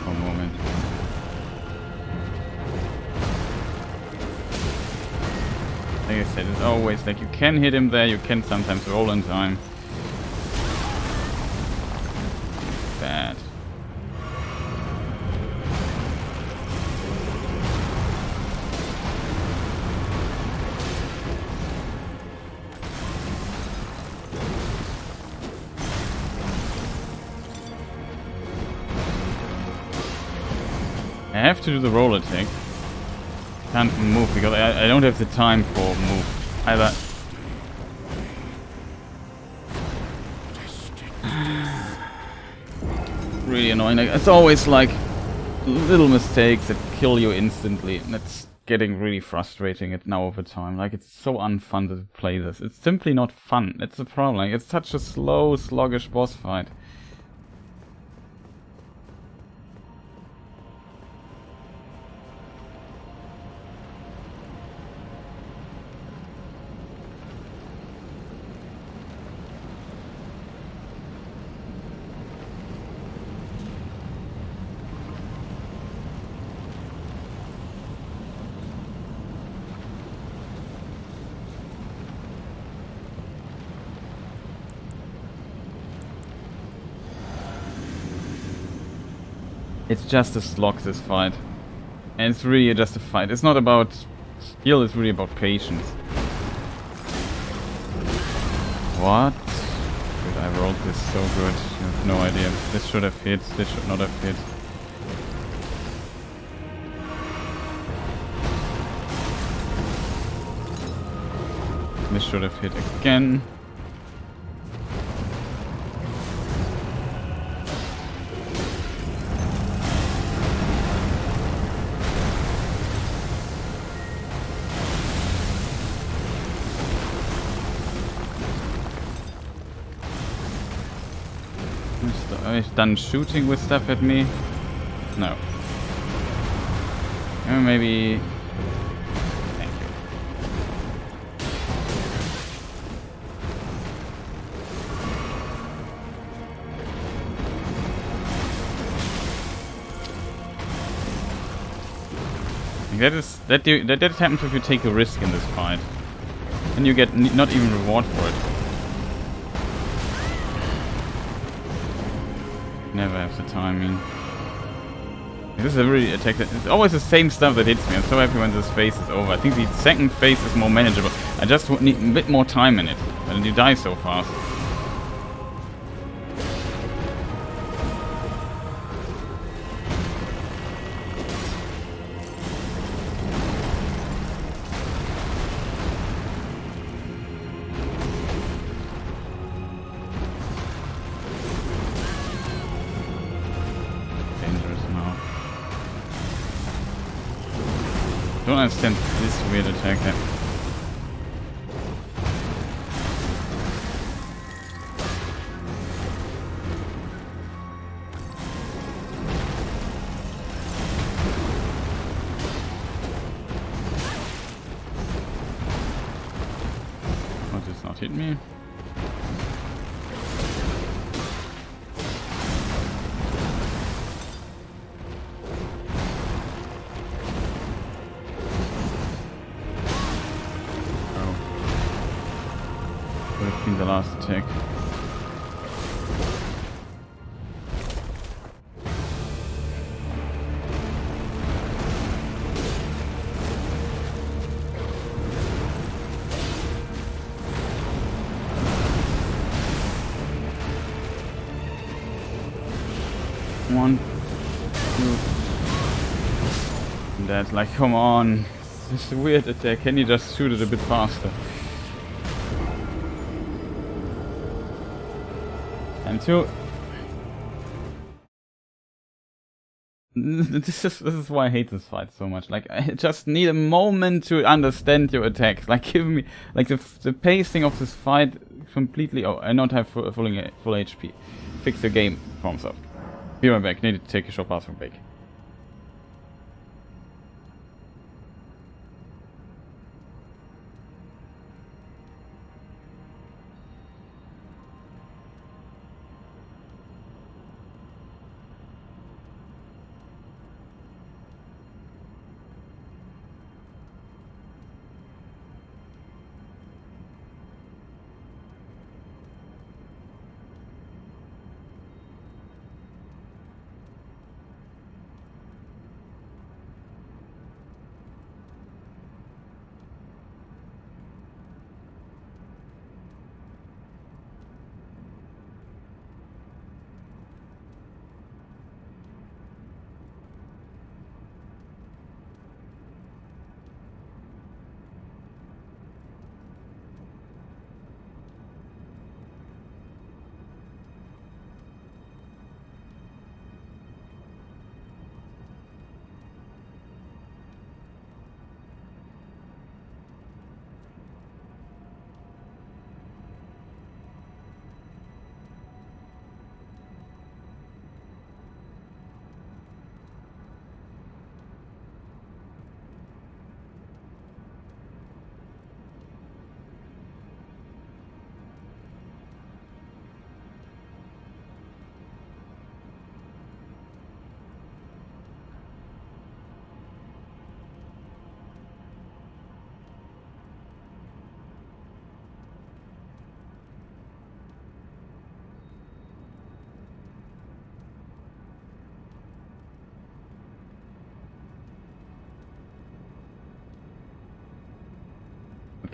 for a moment. Like I said, it's always like you can hit him there, you can sometimes roll in time. Bad. I have to do the roll attack. Can't move because I don't have the time for move either. Really annoying. Like, it's always like little mistakes that kill you instantly, and it's getting really frustrating now over time. Like, it's so unfun to play this. It's simply not fun. That's the problem. Like, it's such a slow, sluggish boss fight. It's just a slog, this fight. And it's really just a fight. It's not about skill, it's really about patience. What? Dude, I rolled this so good. You have no idea. This should have hit, this should not have hit. This should have hit again. I've done shooting with stuff at me. No. Maybe. Thank you. That happens if you take a risk in this fight, and you get not even reward for it. Never have the timing. This is a really attack that it's always the same stuff that hits me. I'm so happy when this phase is over. I think the second phase is more manageable. I just need a bit more time in it. But you die so fast. I don't understand this weird attack here. Oh, does not hit me. The last attack. One, two. And that's like, come on. This is a weird attack. Can you just shoot it a bit faster? And two. This is why I hate this fight so much. Like, I just need a moment to understand your attacks. Like, give me, like, the pacing of this fight completely. Oh, I not have full HP. Fix the game, FromSoft. Be right back. Need to take a short bathroom break.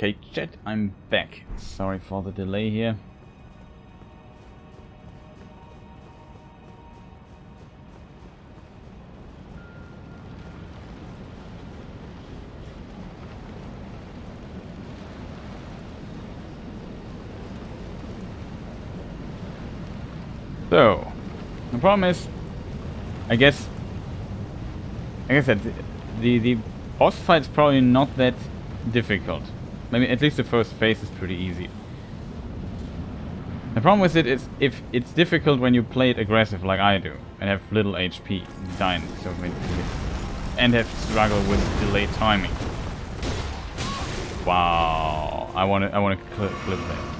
Okay, chat, I'm back. Sorry for the delay here. So, the problem is, I guess, like I said, the boss fight is probably not that difficult. Maybe at least the first phase is pretty easy. The problem with it is if it's difficult when you play it aggressive like I do and have little HP, dying, so and have to struggle with delayed timing. Wow, I want to clip that.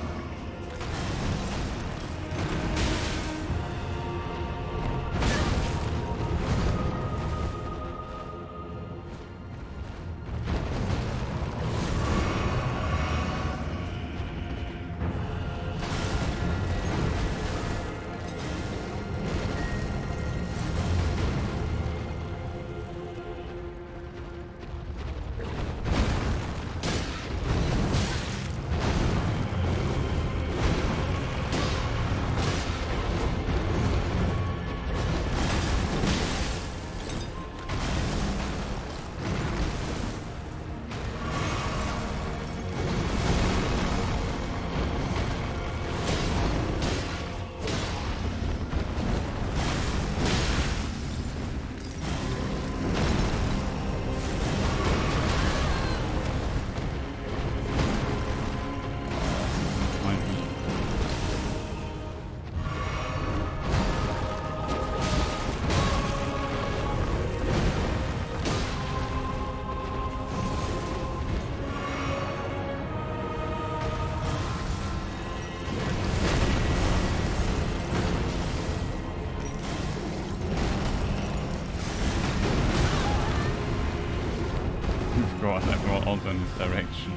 Of course, I go also in this direction.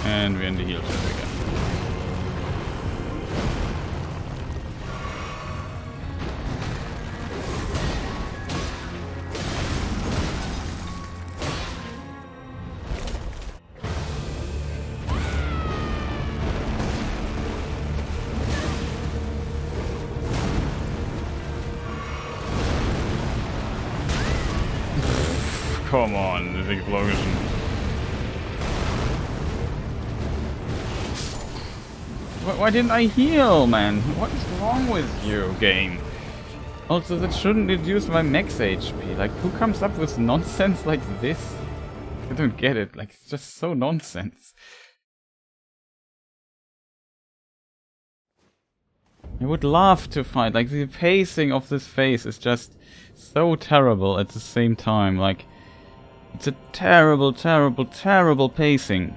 And we're in the heel trap again. Come on, this explosion. Why didn't I heal, man? What is wrong with you, game? Also, that shouldn't reduce my max HP. Like, who comes up with nonsense like this? I don't get it. Like, it's just so nonsense. I would love to fight. Like, the pacing of this phase is just so terrible at the same time. Like, it's a terrible, terrible, terrible pacing.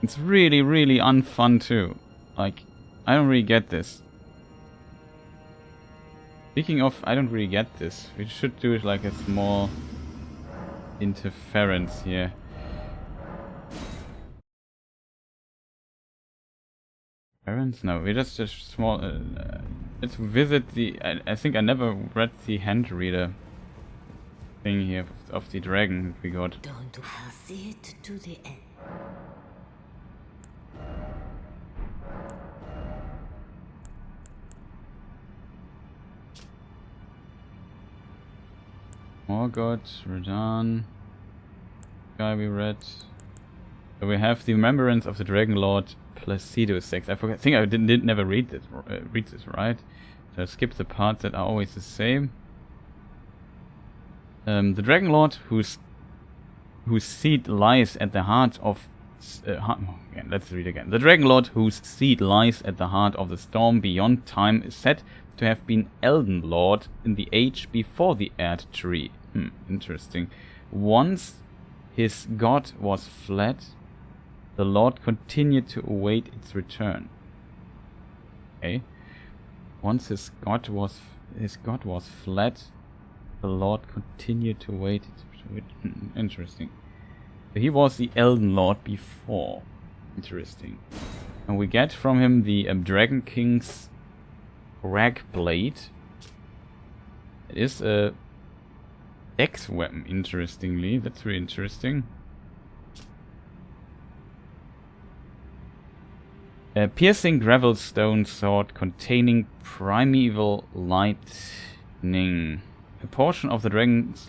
It's really, really unfun too. Like, I don't really get this. Speaking of, I don't really get this. We should do it like a small interference here. Interference? No, we just small. Let's visit the. I think I never read the hand reader thing here of the dragon we got. Don't see it to the end. Morgoth, Redan, guy we read. So we have the remembrance of the Dragon Lord Placido 6. I think I didn't never read this. Right? So I skip the parts that are always the same. The Dragon Lord whose seat lies at the heart of. Let's read again. The Dragon Lord whose seat lies at the heart of the storm beyond time is said to have been Elden Lord in the age before the Erdtree. Interesting. Once his god was fled, the Lord continued to await its return. Okay. Once his god was fled, the Lord continued to wait its return. Interesting. So he was the Elden Lord before. Interesting. And we get from him the Dragon King's Rag Blade. It is a X weapon, interestingly. That's really interesting. A piercing gravel stone sword containing primeval lightning. A portion of the dragon's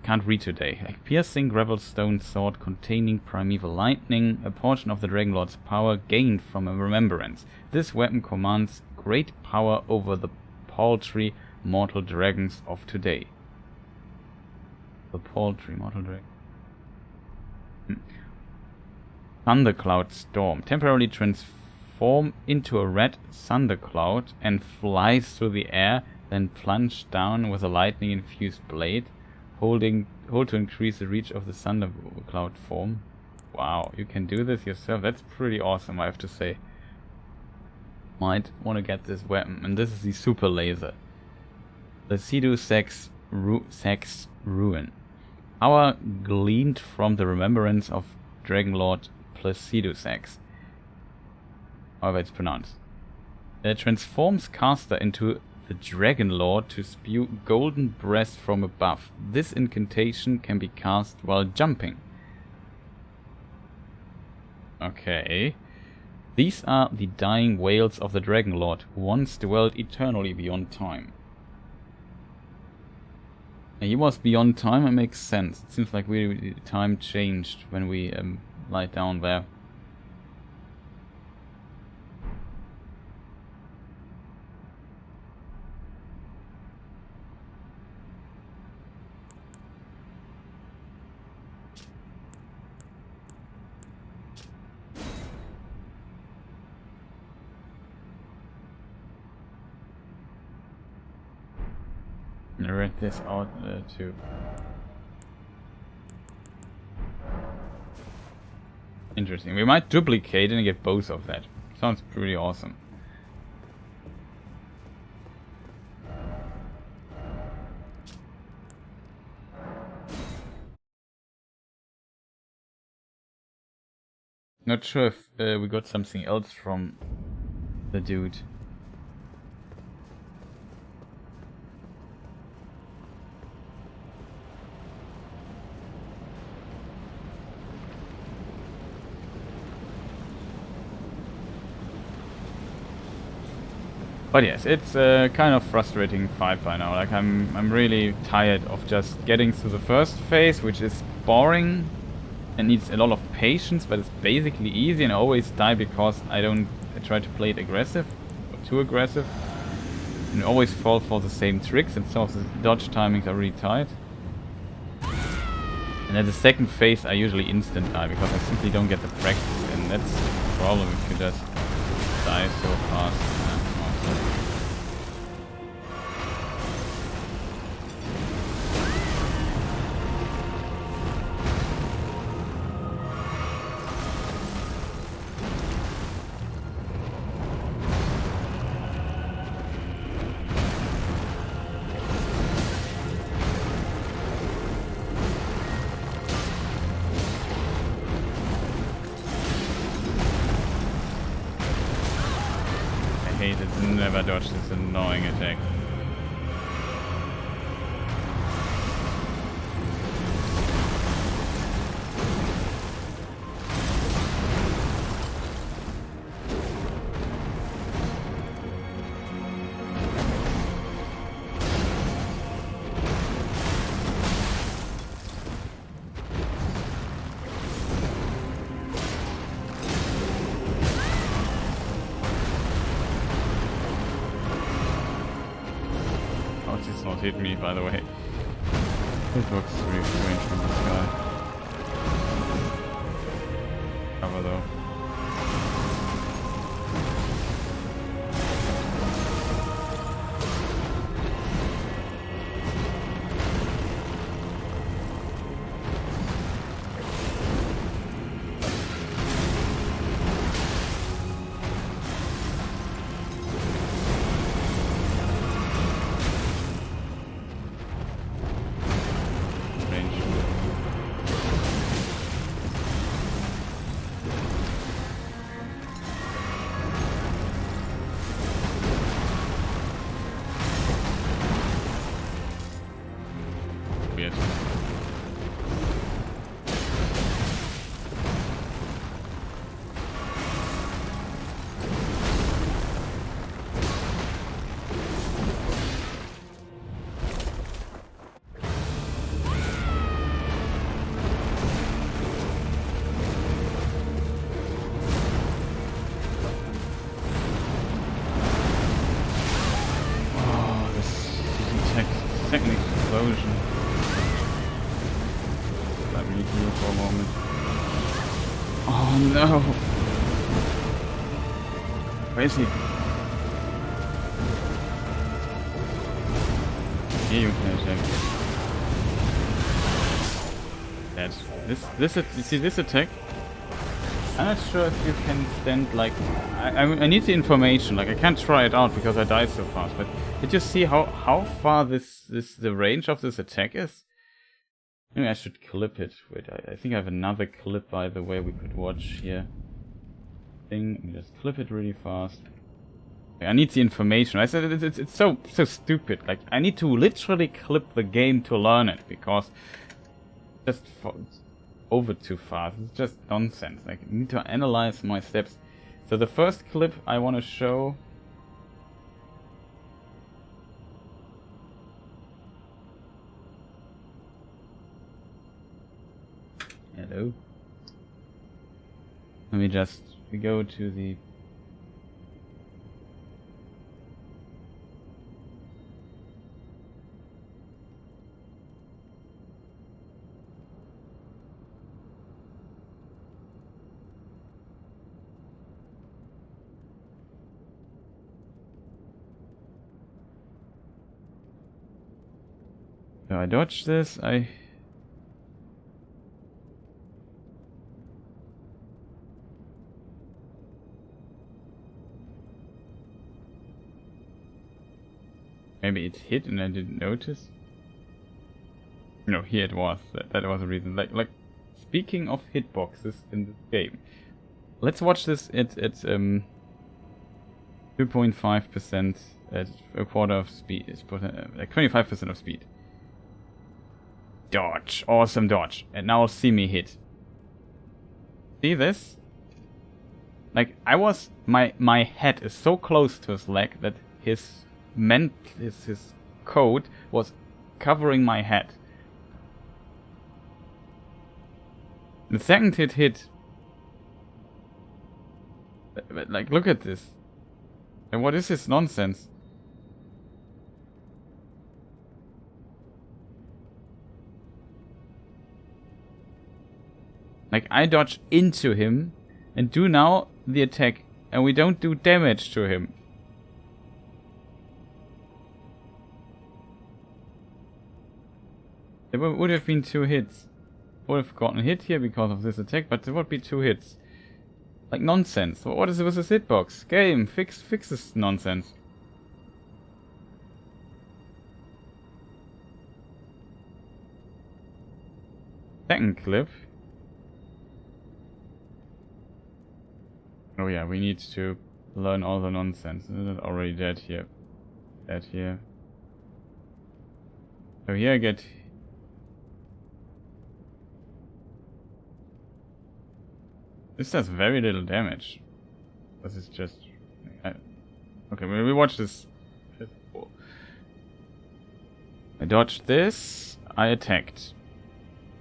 can't read today. A piercing gravel stone sword containing primeval lightning. A portion of the Dragon Lord's power gained from a remembrance. This weapon commands great power over the paltry mortal dragons of today. The paltry mortal dragon. Thundercloud Storm. Temporarily transform into a red thundercloud and fly through the air, then plunge down with a lightning infused blade. Hold to increase the reach of the thundercloud form. Wow, you can do this yourself. That's pretty awesome, I have to say. Might want to get this weapon. And this is the super laser. The Sex Ruin. Power gleaned from the remembrance of Dragon Lord Placidusax. However it's pronounced. It transforms caster into the Dragon Lord to spew golden breath from above. This incantation can be cast while jumping. Okay. These are the dying wails of the Dragon Lord, who once dwelled eternally beyond time. He was beyond time, it makes sense. It seems like time changed when we lie down there. I read this out too. Interesting. We might duplicate and get both of that. Sounds pretty awesome. Not sure if we got something else from the dude. But yes, it's a kind of frustrating fight by now. Like I'm really tired of just getting through the first phase, which is boring and needs a lot of patience, but it's basically easy, and I always die because I try to play it aggressive or too aggressive, and I always fall for the same tricks, and some of the dodge timings are really tight. And at the second phase I usually instant die because I simply don't get the practice, and that's the problem if you just die so fast. Never dodge this annoying attack. Hit me, by the way. It looks really strange from the sky. Cover though. Oh no! Where is he? Here you can attack. That's you see this attack? I'm not sure if you can stand like I need the information. Like I can't try it out because I died so fast. But did you see how far the range of this attack is? Maybe I should clip it. Wait, I think I have another clip by the way we could watch here. Let me just clip it really fast. I need the information. I said it's so stupid. Like I need to literally clip the game to learn it because just over too fast. It's just nonsense. Like I need to analyze my steps. So the first clip I want to show. Hello. Let me just go to the. So I dodged this. Maybe it hit and I didn't notice. No, here it was. That was the reason. Like speaking of hitboxes in this game, let's watch this at 2.5% at a quarter of speed. It's like 25% of speed. Dodge, awesome dodge, and now see me hit. See this? Like my head is so close to his leg that his coat was covering my head. The second hit. But like, look at this. And what is this nonsense? Like, I dodge into him and do now the attack, and we don't do damage to him. There would have been 2 hits. Would have gotten hit here because of this attack, but there would be 2 hits. Like nonsense. What is it with this hitbox? Game, fix this nonsense. Second clip. Oh yeah, we need to learn all the nonsense. Isn't it already dead here? Dead here. So here I get. This does very little damage. This is just. Okay, we watch this. I dodged this. I attacked.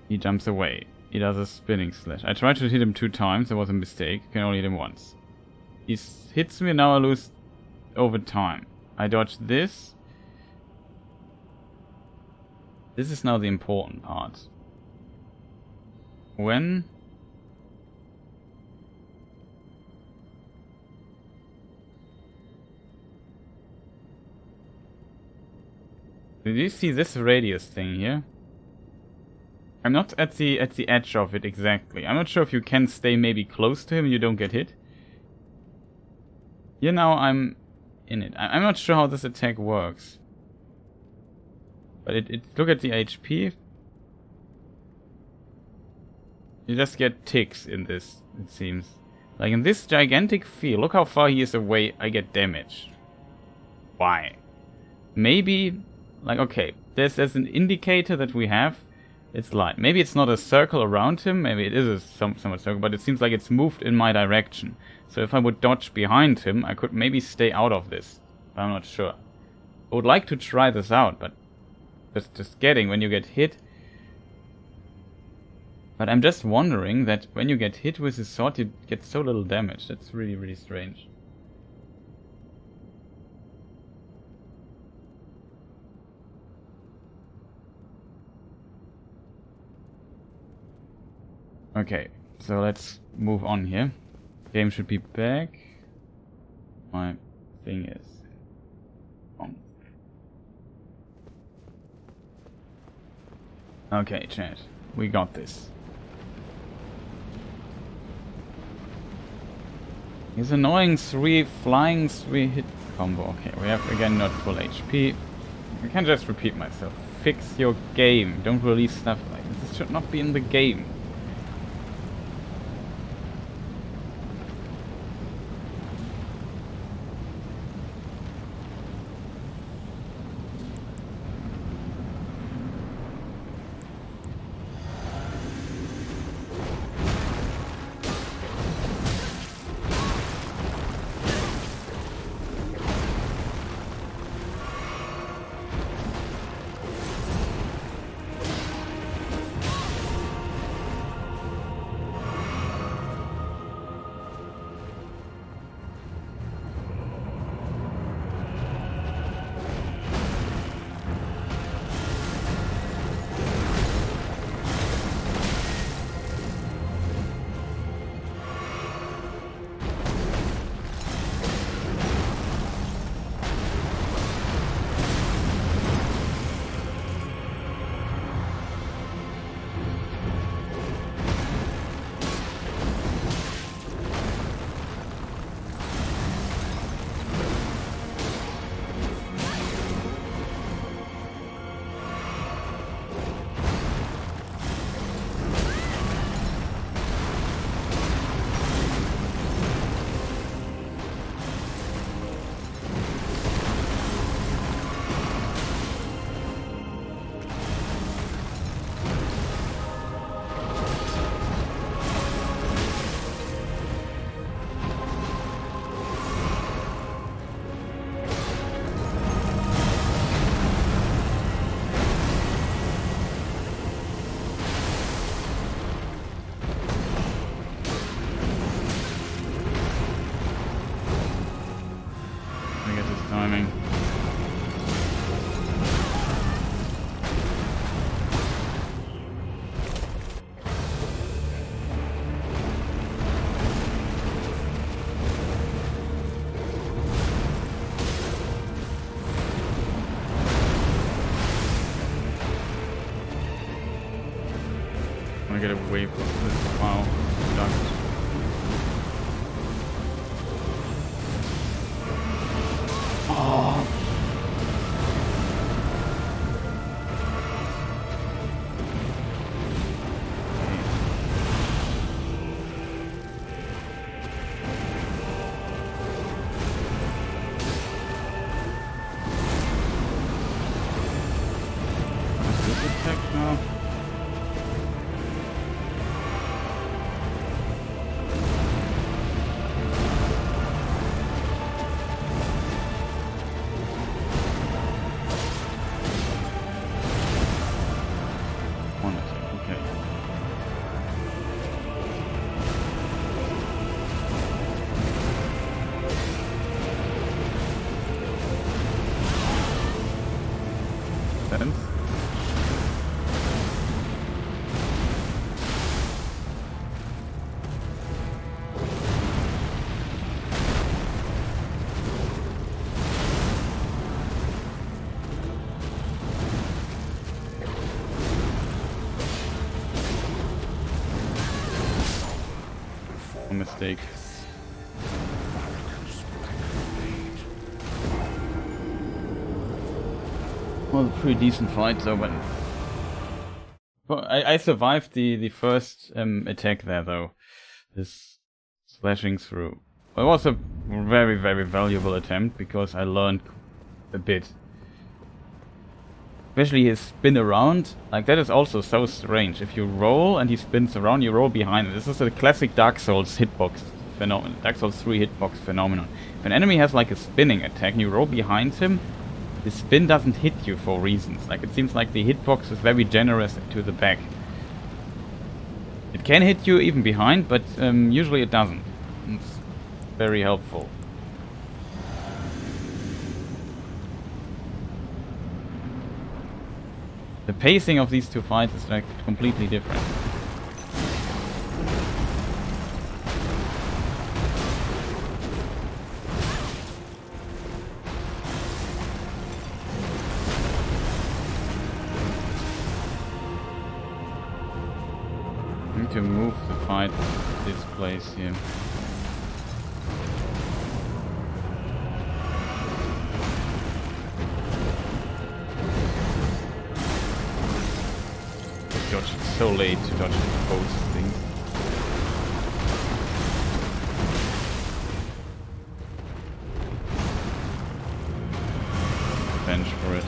He jumps away. He does a spinning slash. I tried to hit him 2 times. There was a mistake. You can only hit him once. He hits me, now I lose over time. I dodged this. This is now the important part. When... Did you see this radius thing here? I'm not at the edge of it exactly. I'm not sure if you can stay maybe close to him and you don't get hit. Here now I'm in it. I'm not sure how this attack works. But look at the HP. You just get ticks in this, it seems. Like in this gigantic field, look how far he is away, I get damage. Why? Maybe, like, okay, there's an indicator that we have. It's light. Maybe it's not a circle around him, maybe it is a somewhat circle, but it seems like it's moved in my direction. So if I would dodge behind him, I could maybe stay out of this. But I'm not sure. I would like to try this out, but just getting when you get hit. But I'm just wondering that when you get hit with his sword, you get so little damage. That's really, really strange. Okay, So let's move on here. Game should be back. My thing is on. Okay, chat. We got this. He's annoying 3 flying 3 hit combo. Okay, we have again not full HP. I can just repeat myself. Fix your game. Don't release stuff like this. This should not be in the game. Get away from this. Wow, ducked. Oh. Is this attack now? Mistake. Well, a pretty decent fight though, but well, I survived the first attack there though. This slashing through. It was a very, very valuable attempt because I learned a bit. Especially his spin around, like that is also so strange. If you roll and he spins around, you roll behind him. This is a classic Dark Souls hitbox phenomenon, Dark Souls 3 hitbox phenomenon. If an enemy has like a spinning attack and you roll behind him, the spin doesn't hit you for reasons. Like it seems like the hitbox is very generous to the back. It can hit you even behind, but usually it doesn't. It's very helpful. The pacing of these two fights is like completely different. to move the fight to this place here. Dodge it so late to dodge the post thing. Bench for it.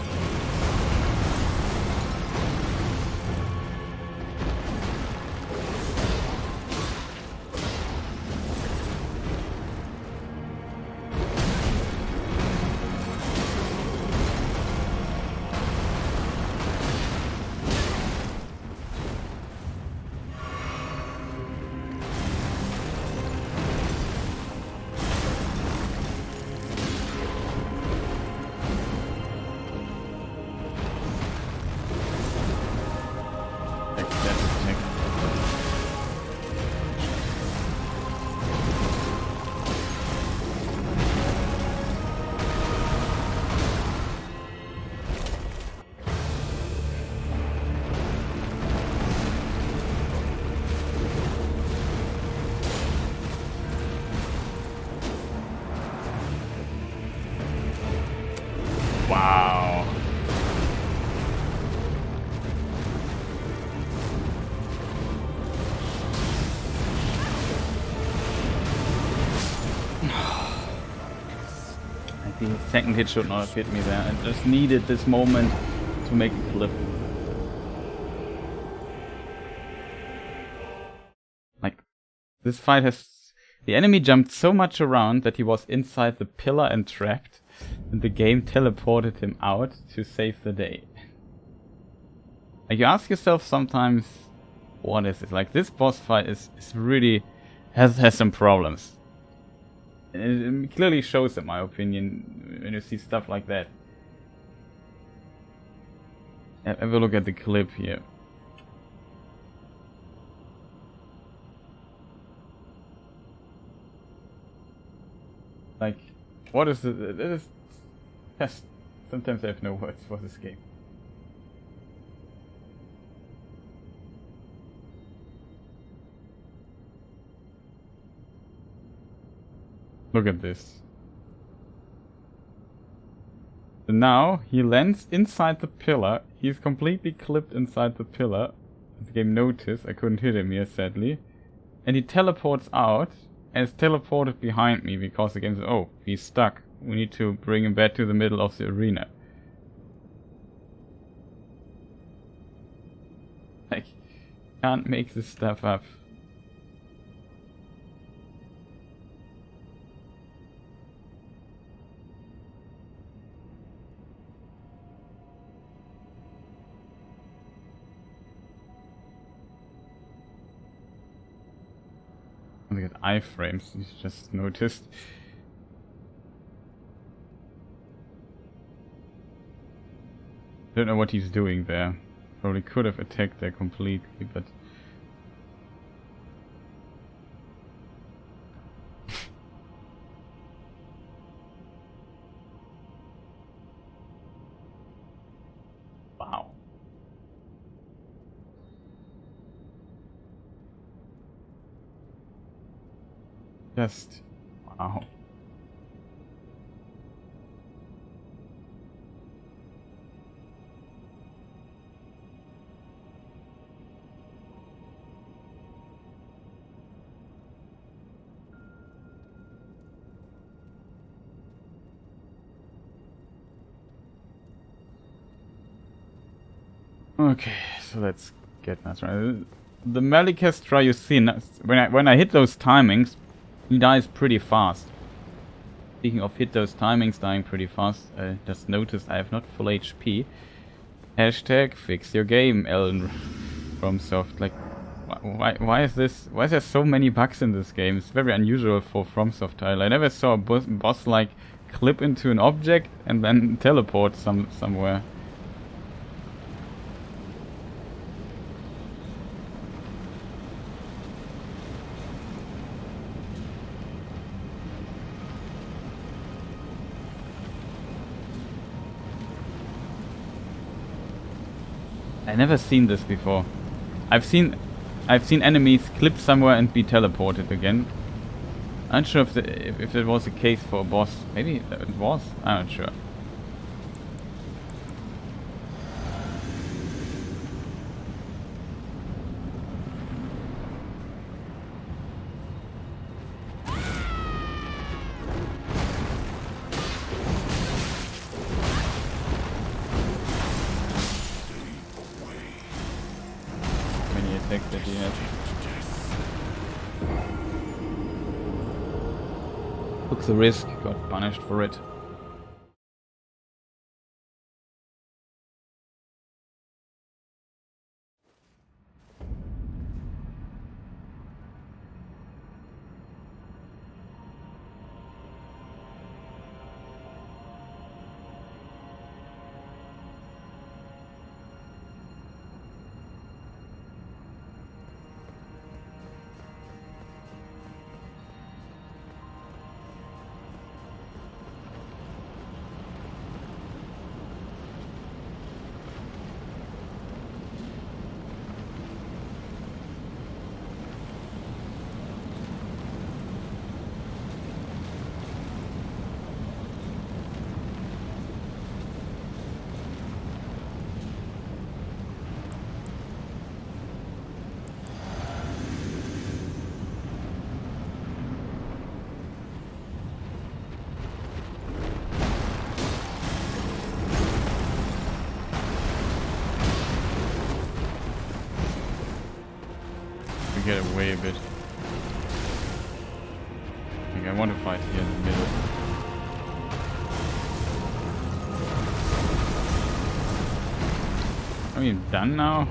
Wow. The second hit should not have hit me there. I just needed this moment to make a clip. Like, this fight has... The enemy jumped so much around that he was inside the pillar and trapped, and the game teleported him out to save the day. Like, you ask yourself sometimes, what is it? Like, this boss fight is really... has some problems. It clearly shows, in my opinion, when you see stuff like that. Have a look at the clip here. Like, what is it? It is just... Sometimes I have no words for this game. Look at this. So now he lands inside the pillar. He's completely clipped inside the pillar. The game noticed I couldn't hit him here, sadly. And he teleports out and is teleported behind me because the game says, oh, he's stuck. We need to bring him back to the middle of the arena. Like, can't make this stuff up. Look at iframes, you just noticed. Don't know what he's doing there. Probably could have attacked there completely, but... Wow. Just... wow. Okay, so let's get that right. The Maliketh try you see, when I hit those timings, he dies pretty fast. Speaking of hit those timings, dying pretty fast, I just noticed I have not full HP. Hashtag fix your game, Elden from Soft. Like, why is this? Why is there so many bugs in this game? It's very unusual for FromSoft title. I never saw a boss like clip into an object and then teleport somewhere. I never seen this before. I've seen I've seen enemies clip somewhere and be teleported again. I'm not sure if it was the case for a boss. Maybe it was. I'm not sure. Many attacks that he has. Took the risk, got punished for it. Get away a bit. I think I want to fight here in the middle. Are we done now?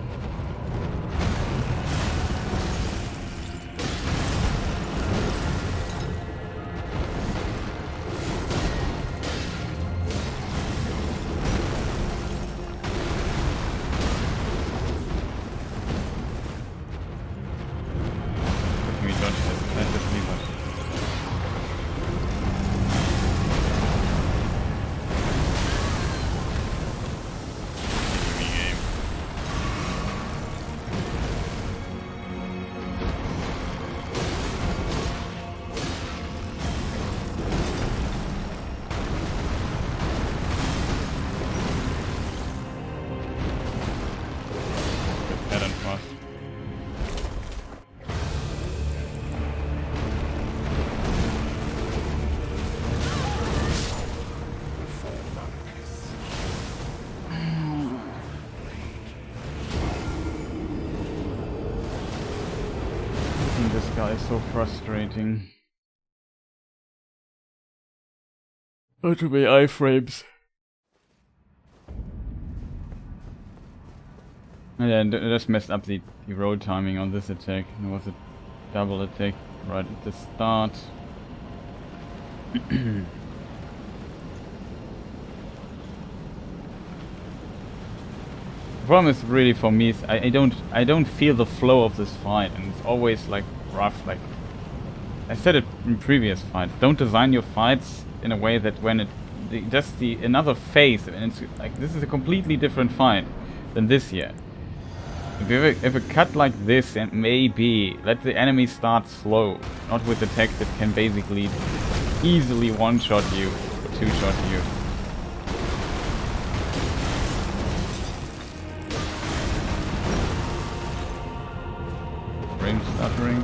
This guy is so frustrating. Oh, too many iframes. Yeah, I just messed up the roll timing on this attack. It was a double attack right at the start. The problem is really for me is I don't feel the flow of this fight, and it's always like rough. Like I said it in previous fights, don't design your fights in a way that when another phase, and it's like this is a completely different fight than this here. If a cut like this, and maybe let the enemy start slow, not with attacks that can basically easily one-shot you or two-shot you. Range stuttering.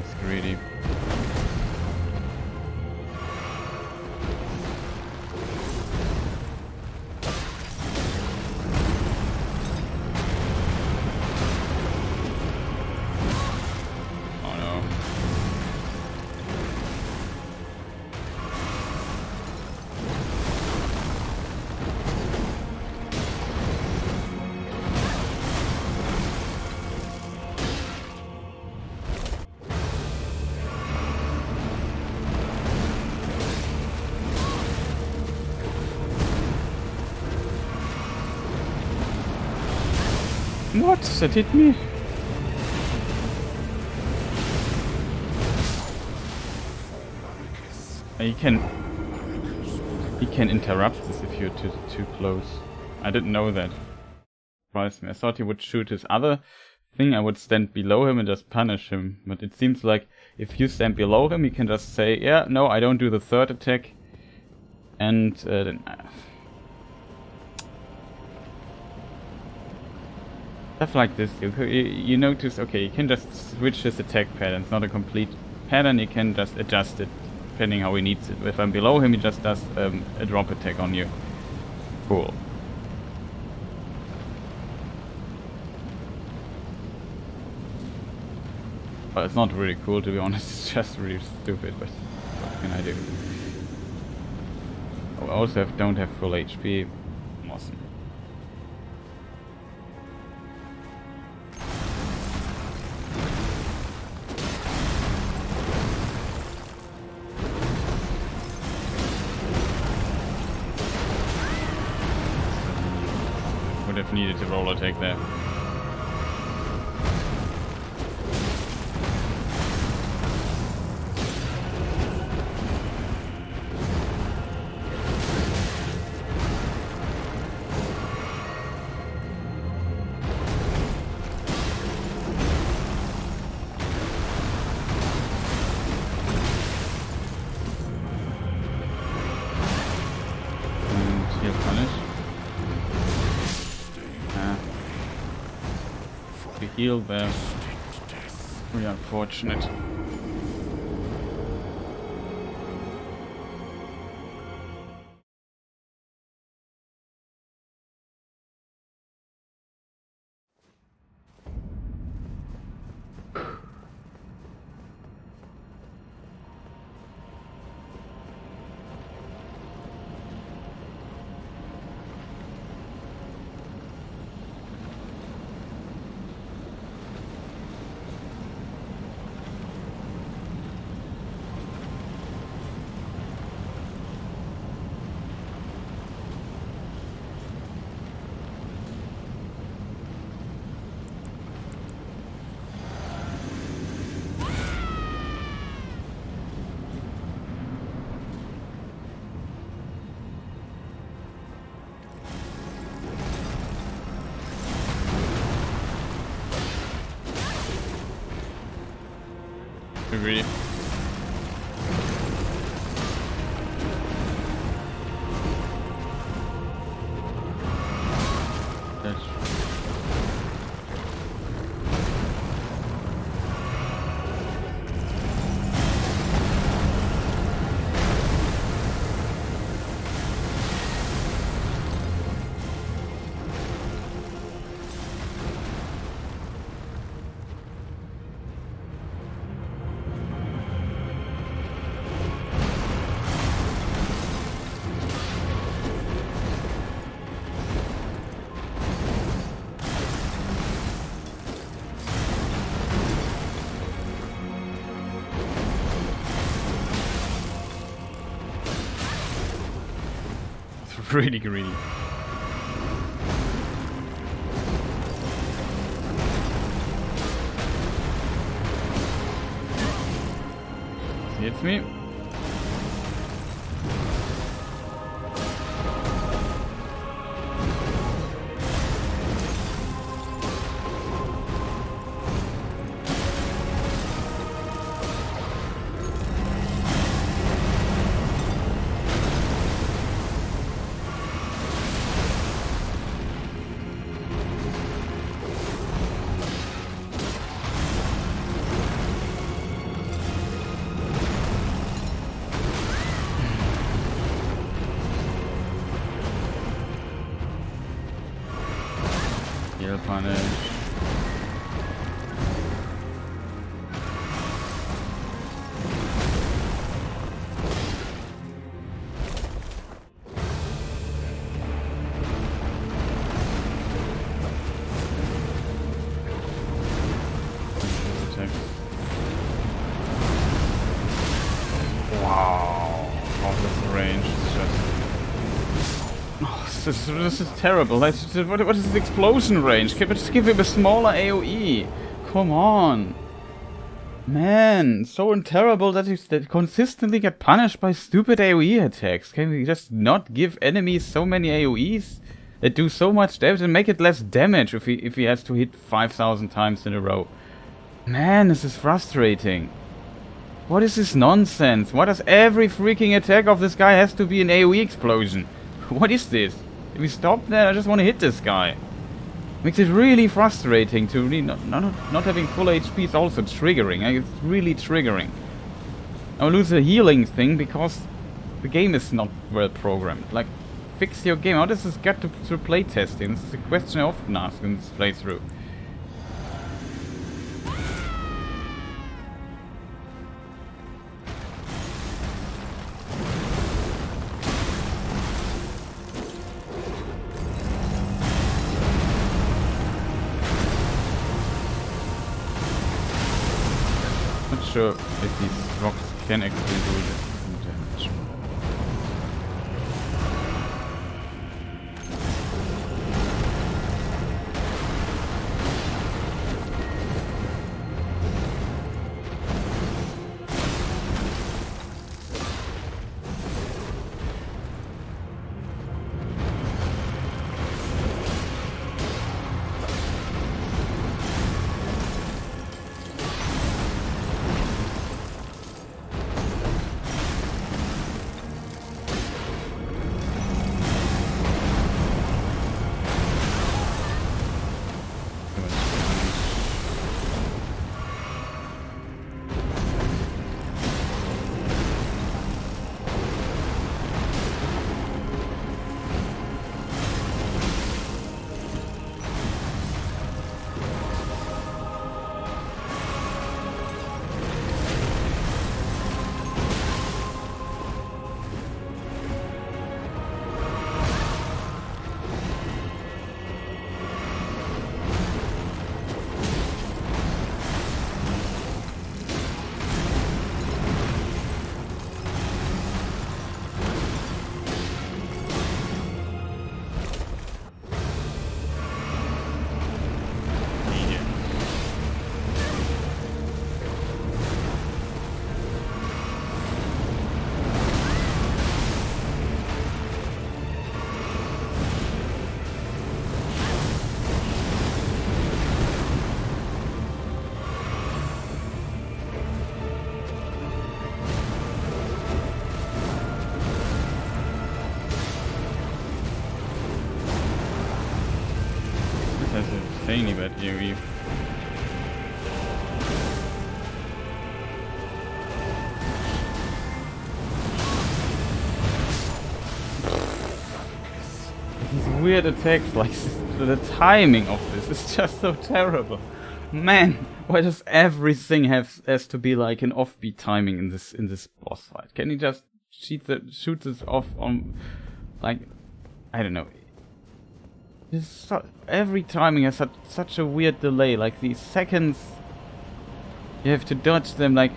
It's greedy. What? That hit me? He can interrupt this if you're too close. I didn't know that. Surprised me. I thought he would shoot his other thing. I would stand below him and just punish him. But it seems like if you stand below him, he can just say, yeah, no, I don't do the third attack. And then... stuff like this. You notice, okay, you can just switch his attack pattern. It's not a complete pattern. You can just adjust it depending how he needs it. If I'm below him, he just does a drop attack on you. Cool. Well, it's not really cool, to be honest. It's just really stupid, but what can I do? I also don't have full HP. Awesome. Would have needed to roll attack there. Heal there. Very unfortunate. Agree. Really greedy. He hits me. Heal punish. Wow, out of the range. It's just... This is terrible. What is this explosion range? Just give him a smaller AoE. Come on. Man, so terrible that you consistently get punished by stupid AoE attacks. Can we just not give enemies so many AoEs that do so much damage and make it less damage if he has to hit 5,000 times in a row? Man, this is frustrating. What is this nonsense? Why does every freaking attack of this guy has to be an AoE explosion? What is this? If we stop there, I just want to hit this guy. Makes it really frustrating to really not having full HP is also triggering. It's really triggering. I'll lose the healing thing because the game is not well programmed. Like, fix your game. How does this get to playtesting? This is a question I often ask in this playthrough. Sure if these rocks can actually do this damage. Insanely bad AoE. These weird attacks, like the timing of this is just so terrible. Man, why does everything has to be like an offbeat timing in this boss fight? Can you just shoot this off on, like, I don't know. Every timing has such a weird delay, like these seconds you have to dodge them. Like,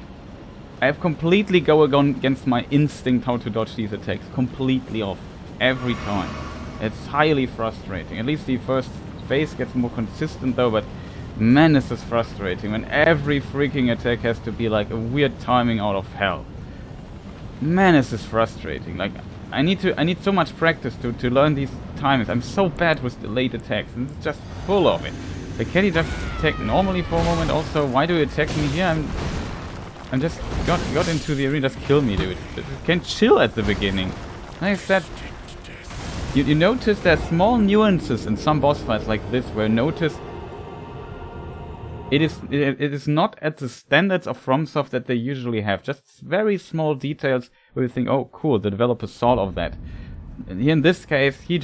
I have completely go against my instinct how to dodge these attacks, completely off every time. It's highly frustrating. At least the first phase gets more consistent though, but man, this is frustrating when every freaking attack has to be like a weird timing out of hell. Man, this is frustrating. Like, I need so much practice to learn these timings. I'm so bad with delayed attacks, and it's just full of it. Like, can you just attack normally for a moment? Also, why do you attack me here? I'm just got into the arena. Just kill me, dude. You can chill at the beginning. Like I said, you notice there's small nuances in some boss fights like this, where notice it is not at the standards of FromSoft that they usually have. Just very small details where you think, oh cool, the developer saw all of that. And here in this case, you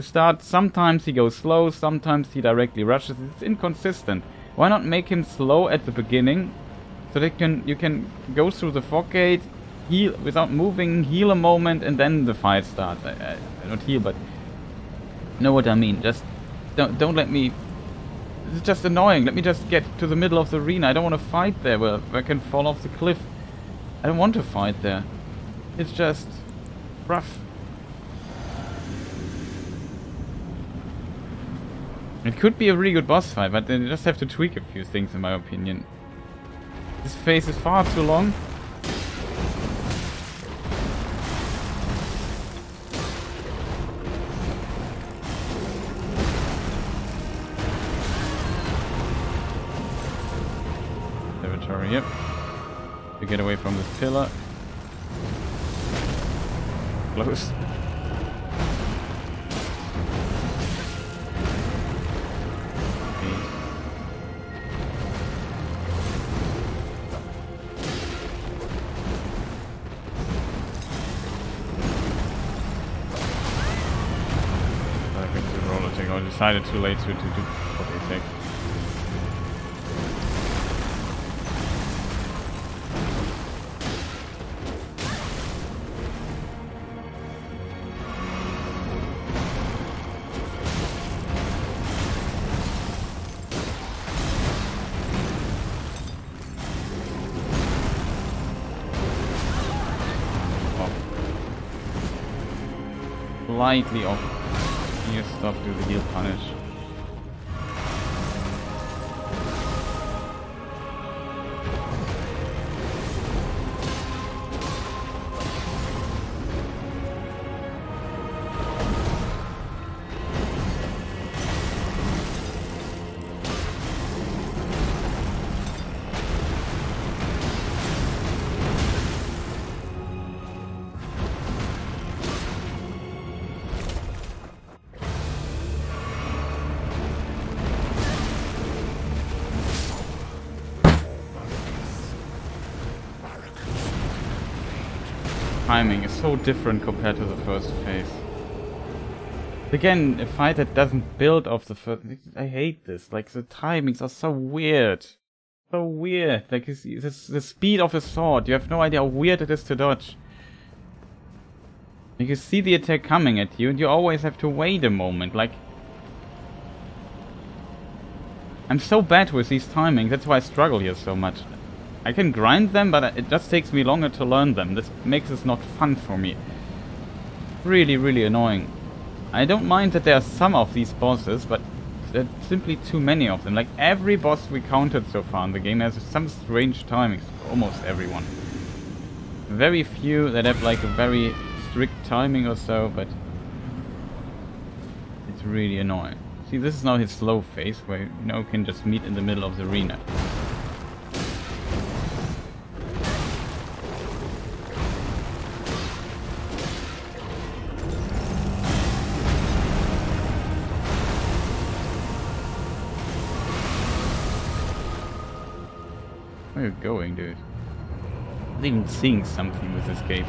start, sometimes he goes slow, sometimes he directly rushes. It's inconsistent. Why not make him slow at the beginning, so that you can go through the fog gate, heal without moving, heal a moment, and then the fight starts. I not heal, but you know what I mean. Just don't let me. It's just annoying. Let me just get to the middle of the arena. I don't want to fight there where I can fall off the cliff. I don't want to fight there. It's just rough. It could be a really good boss fight, but they just have to tweak a few things in my opinion. This phase is far too long. Territory, yep. To get away from this pillar. Close. I decided too late to do what they say. Slightly off. Here, stop, do the heal punish. Timing is so different compared to the first phase. Again, a fight that doesn't build off the first... I hate this. Like, the timings are so weird. So weird. Like, the speed of a sword. You have no idea how weird it is to dodge. You see the attack coming at you, and you always have to wait a moment. Like... I'm so bad with these timings. That's why I struggle here so much. I can grind them, but it just takes me longer to learn them. This makes this not fun for me. Really, really annoying. I don't mind that there are some of these bosses, but there are simply too many of them. Like, every boss we counted so far in the game has some strange timings. Almost everyone. Very few that have like a very strict timing or so, but it's really annoying. See, this is now his slow phase, where you know can just meet in the middle of the arena. Where are you going, dude? I'm even seeing something with this gate.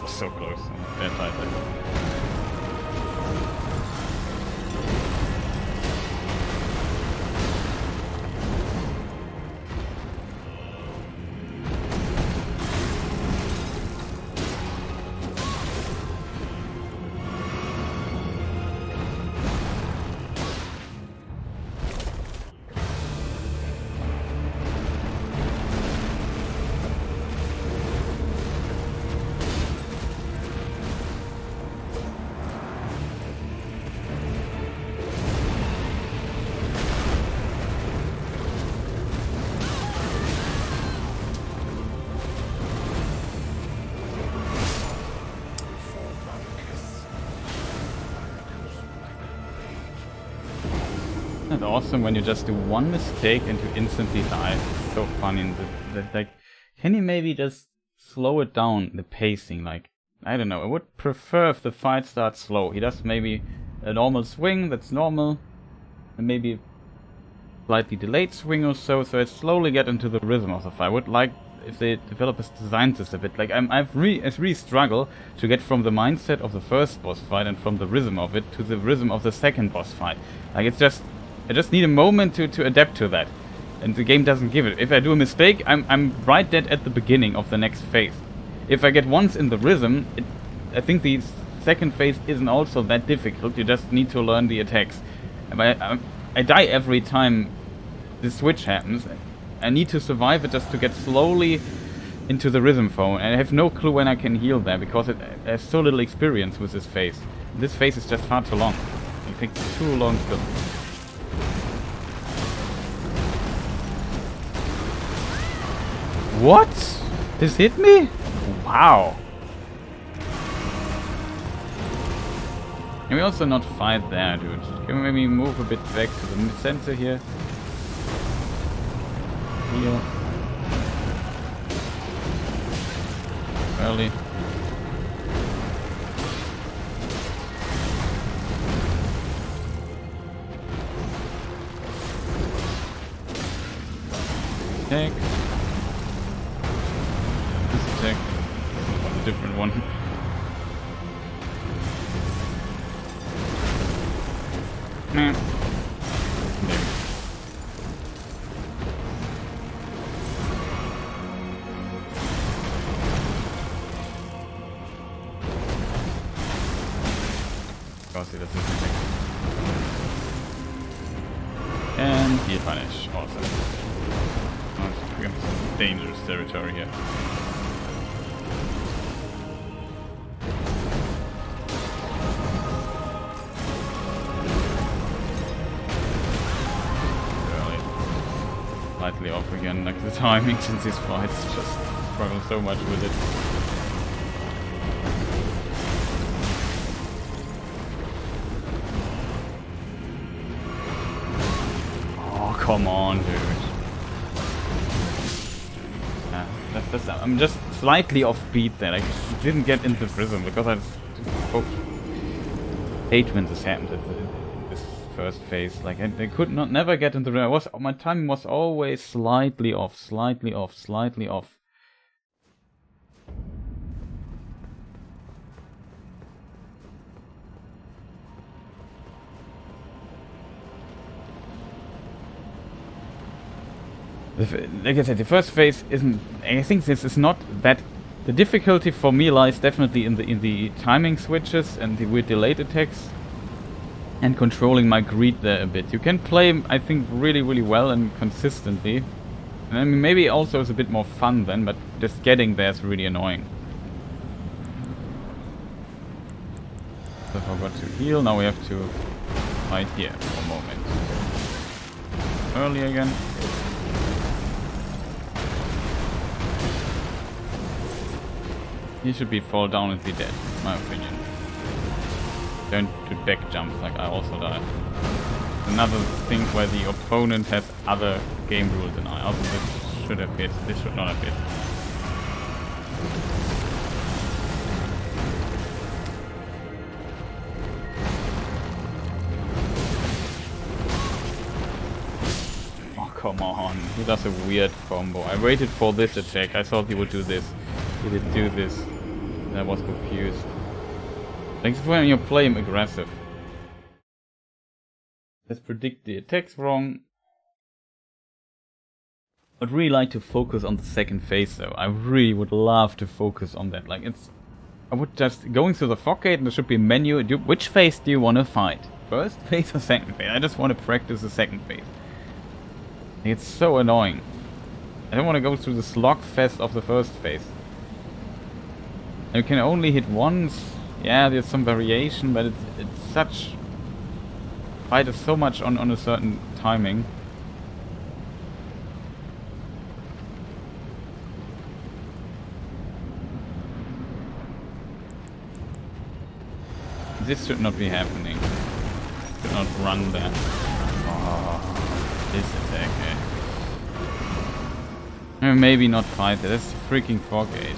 So close. Dead tight. It's awesome when you just do one mistake and you instantly die. It's so funny. Like, can you maybe just slow it down, the pacing. Like, I don't know, I would prefer if the fight starts slow. He does maybe a normal swing, that's normal, and maybe a slightly delayed swing or so, so I slowly get into the rhythm of the fight. I would like if the developers designed this a bit. Like, I really struggle to get from the mindset of the first boss fight and from the rhythm of it to the rhythm of the second boss fight. Like, it's just, I just need a moment to adapt to that. And the game doesn't give it. If I do a mistake, I'm right dead at the beginning of the next phase. If I get once in the rhythm, I think the second phase isn't also that difficult. You just need to learn the attacks. I die every time the switch happens. I need to survive it just to get slowly into the rhythm phone. And I have no clue when I can heal there, because I have so little experience with this phase. This phase is just far too long. It takes too long to... What? This hit me? Wow. Can we also not fight there, dude? Can we maybe move a bit back to the center here? Heal. Early. Attack. Attack. That's a different one. Nah. There. Because he doesn't attack. And he'll punish. Awesome. We're in some dangerous territory here. Slightly off again, like the timing since these fights just struggle so much with it. Oh, come on, dude. I'm just slightly off beat there. Like, I didn't get into the rhythm because I hate when this happens at this first phase. Like, I could never get into the rhythm. My timing was always slightly off, slightly off, slightly off. Like I said, the first phase isn't... I think this is not that... The difficulty for me lies definitely in the timing switches and the weird delayed attacks. And controlling my greed there a bit. You can play, I think, really, really well and consistently. And I mean, maybe also it's a bit more fun then, but just getting there is really annoying. So I forgot to heal, now we have to fight here for a moment. Early again. He should be fall down and be dead, in my opinion. Don't do back jumps like I also die. Another thing where the opponent has other game rules than I. Also, this should have hit. This should not have hit. Oh, come on. He does a weird combo. I waited for this attack. I thought he would do this. He didn't do this. I was confused. Thanks for when you play him aggressive. Let's predict the attacks wrong. I'd really like to focus on the second phase though. I really would love to focus on that. Like, it's... I would just... Going through the fog gate and there should be a menu. Which phase do you want to fight? First phase or second phase? I just want to practice the second phase. It's so annoying. I don't want to go through the slog fest of the first phase. You can only hit once. Yeah, there's some variation, but it's such... Fight is so much on a certain timing. This should not be happening. Should not run there. Oh, this attack, eh? Maybe not fight it. That's freaking fog gate.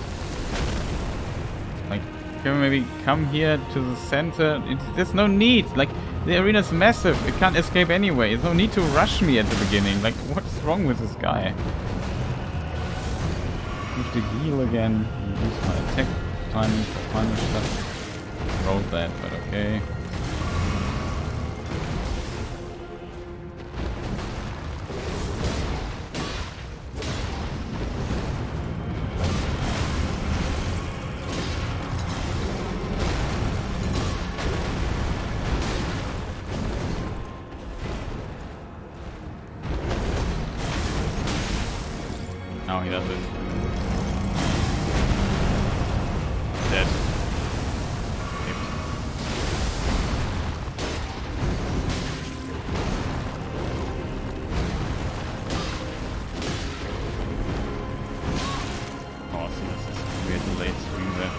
Can we maybe come here to the center? There's no need. Like, the arena's massive. It can't escape anyway. There's no need to rush me at the beginning. Like, what's wrong with this guy? I have to heal again. Use my attack timing for final stuff. Rolled that, but okay. Now he does it. Dead. Hit. Awesome, this is weird late stream there.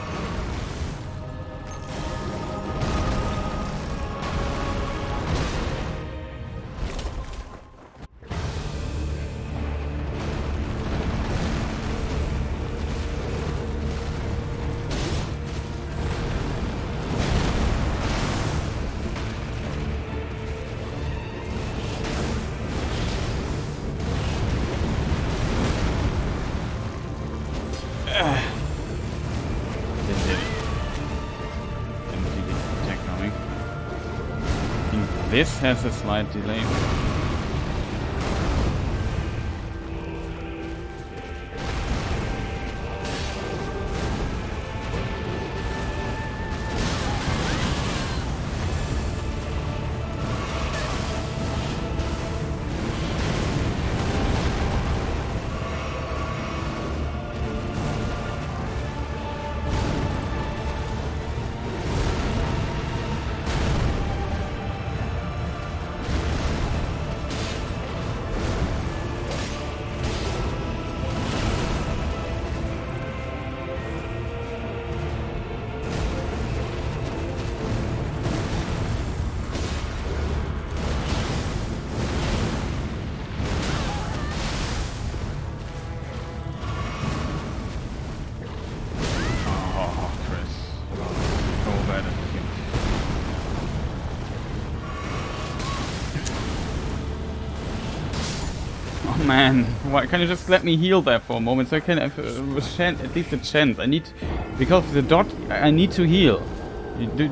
This has a slight delay. Man, why can't you just let me heal there for a moment so I can have at least a chance? Because of the dot, I need to heal.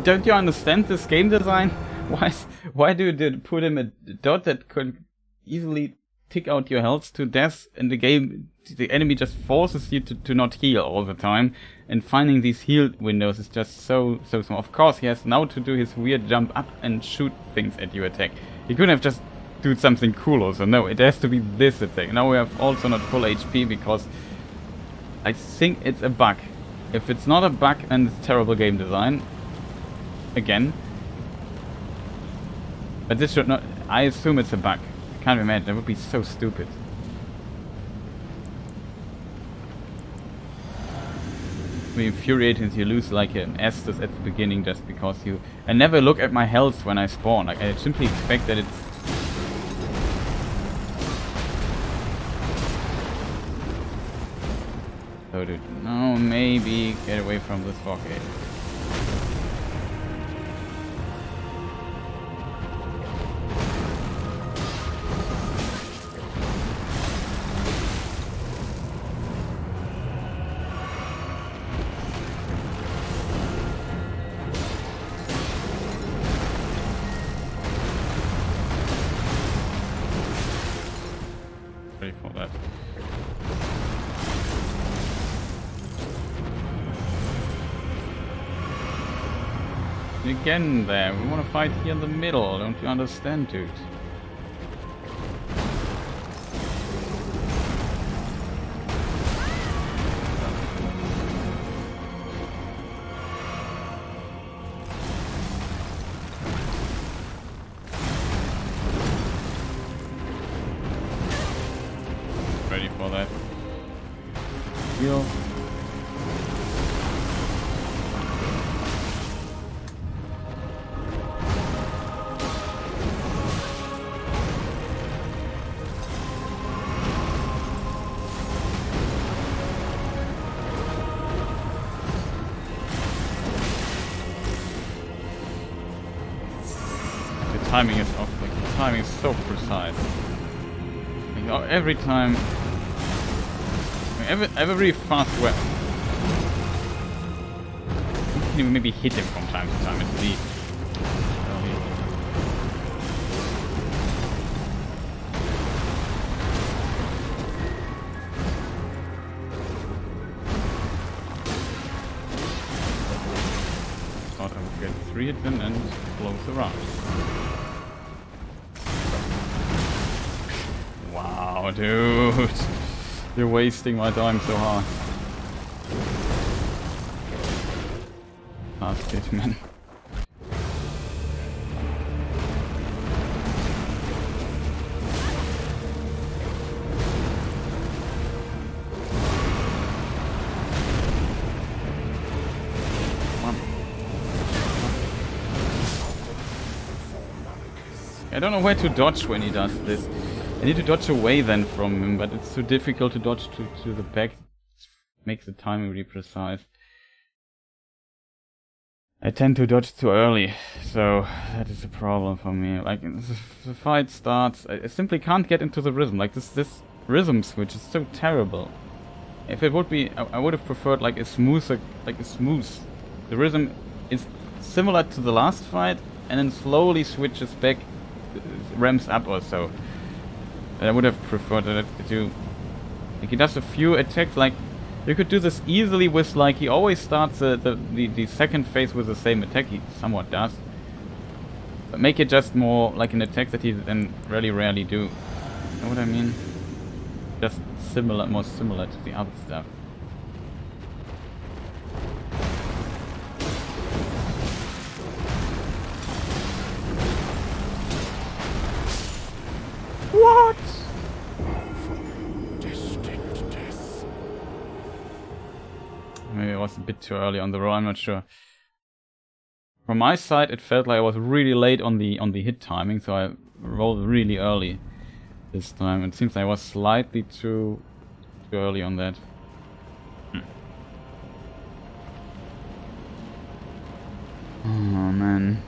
Don't you understand this game design? Why do you put him a dot that could easily tick out your health to death in the game? The enemy just forces you to not heal all the time, and finding these heal windows is just so small. Of course, he has now to do his weird jump up and shoot things at you attack. He couldn't have just do something cool also. No, it has to be this attack. Now we have also not full HP because I think it's a bug. If it's not a bug, then it's terrible game design. Again. But this should not... I assume it's a bug. I can't imagine. That would be so stupid. It would be infuriating if you lose like an Estus at the beginning just because you... I never look at my health when I spawn. Like, I simply expect that it's... So dude, no, maybe get away from this blockade. Ready for that. Again there, we want to fight here in the middle, don't you understand, dude? Ready for that. Heal. timing is off. Like, the timing is so precise. Like, every time... Every fast weapon. You can maybe hit him from time to time at least. Thought I would get 3 hits in and close around. Wow, dude. You're wasting my time so hard. Last hit, man. I don't know where to dodge when he does this. I need to dodge away then from him, but it's too difficult to dodge to the back. Makes the timing really precise. I tend to dodge too early, so that is a problem for me. Like, the fight starts, I simply can't get into the rhythm. Like, this rhythm switch is so terrible. If it would be, I would have preferred like a smoother, The rhythm is similar to the last fight, and then slowly switches back, ramps up or so. I would have preferred that to, like, he does a few attacks. Like, you could do this easily with, like, he always starts the second phase with the same attack. He somewhat does, but make it just more like an attack that he then really rarely do. You know what I mean? Just similar, more similar to the other stuff. What? Maybe I was a bit too early on the roll, I'm not sure. From my side it felt like I was really late on the hit timing, so I rolled really early this time. It seems like I was slightly too early on that. Oh man.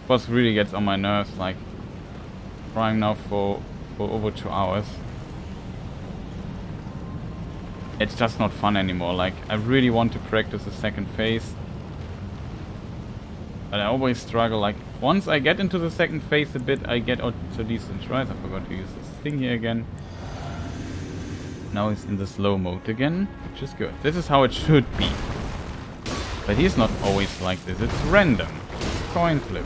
Boss really gets on my nerves, like trying now for over 2 hours. It's just not fun anymore. Like, I really want to practice the second phase, but I always struggle. Like, once I get into the second phase a bit, I get out to decent tries. I forgot to use this thing here again. Now he's in the slow mode again, which is good. This is how it should be. But he's not always like this. It's random. Coin flip.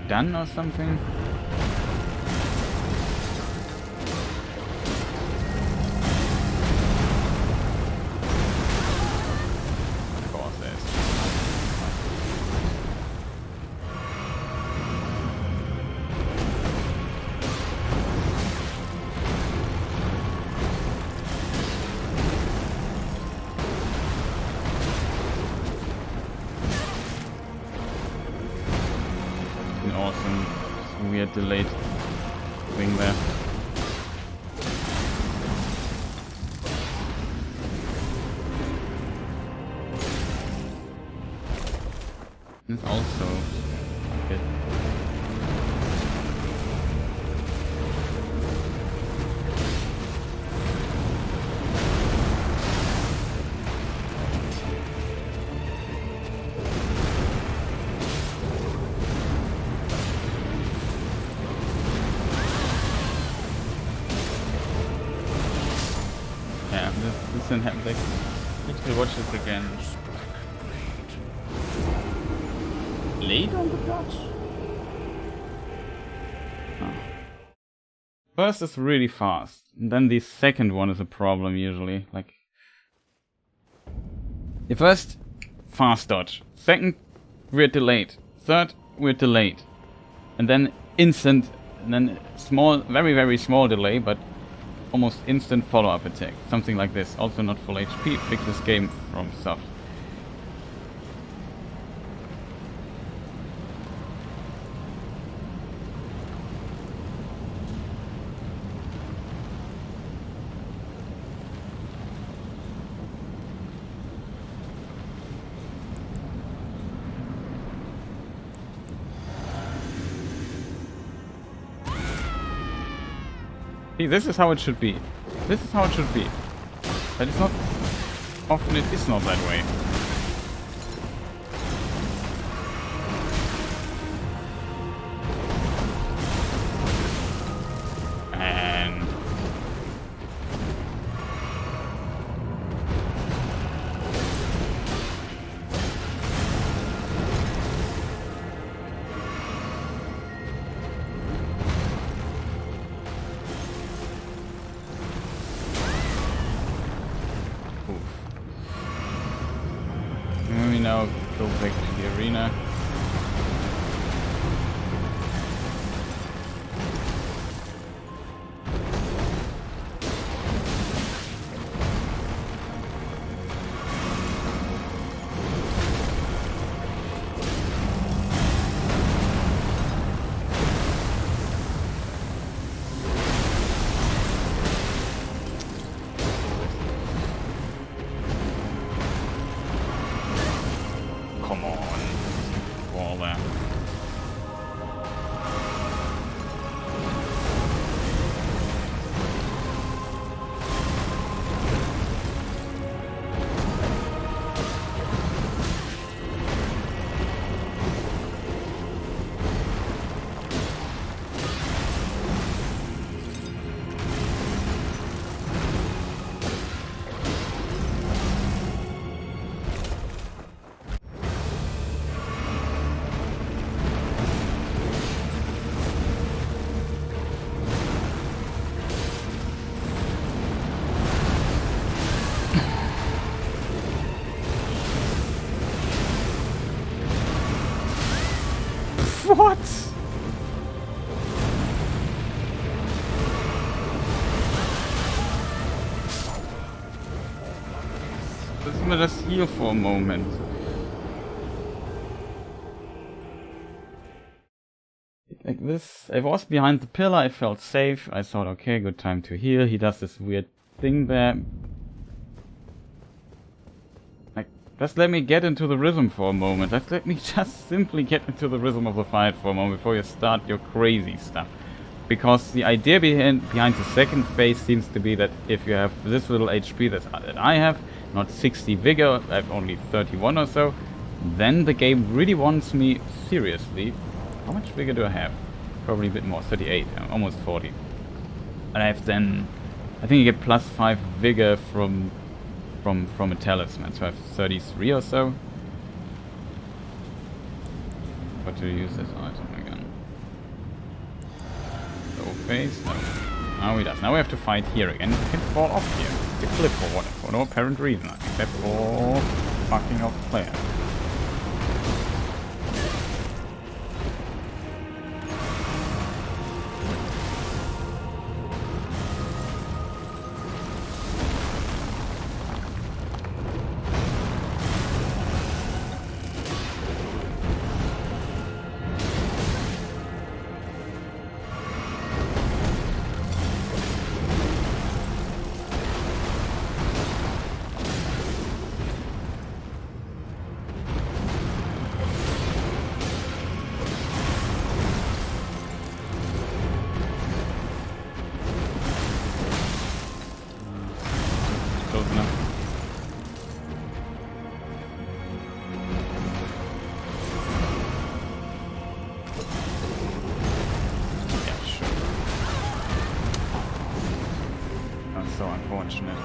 Done or something? Of course there's. Awesome, weird delayed thing there. It's also good. This didn't happen. Let's watch this again. Late on the dodge? Oh. First is really fast, and then the second one is a problem usually. Like, the first, fast dodge. Second, we're delayed. Third, we're delayed. And then instant, and then small, very, very small delay, but almost instant follow-up attack. Something like this. Also not full HP. Fix this game from soft. See, this is how it should be. This is how it should be. But it's not... Often it is not that way. And... Let me now go back to the arena. Come on. Wall there. What? Let's me just heal for a moment. Like this, I was behind the pillar, I felt safe, I thought, okay, good time to heal. He does this weird thing there. Like, just let me get into the rhythm for a moment. Let me just simply get into the rhythm of the fight for a moment before you start your crazy stuff. Because the idea behind the second phase seems to be that if you have this little HP that I have, not 60 vigor, I have only 31 or so, then the game really wants me seriously. How much vigor do I have? Probably a bit more, 38, almost 40. And I have then, I think you get plus 5 vigor from a talisman, so I have 33 or so. What to use this item again? Low phase? No. Now he does. Now we have to fight here again. He can fall off here. The cliff for no apparent reason, except for fucking off the player. So unfortunate.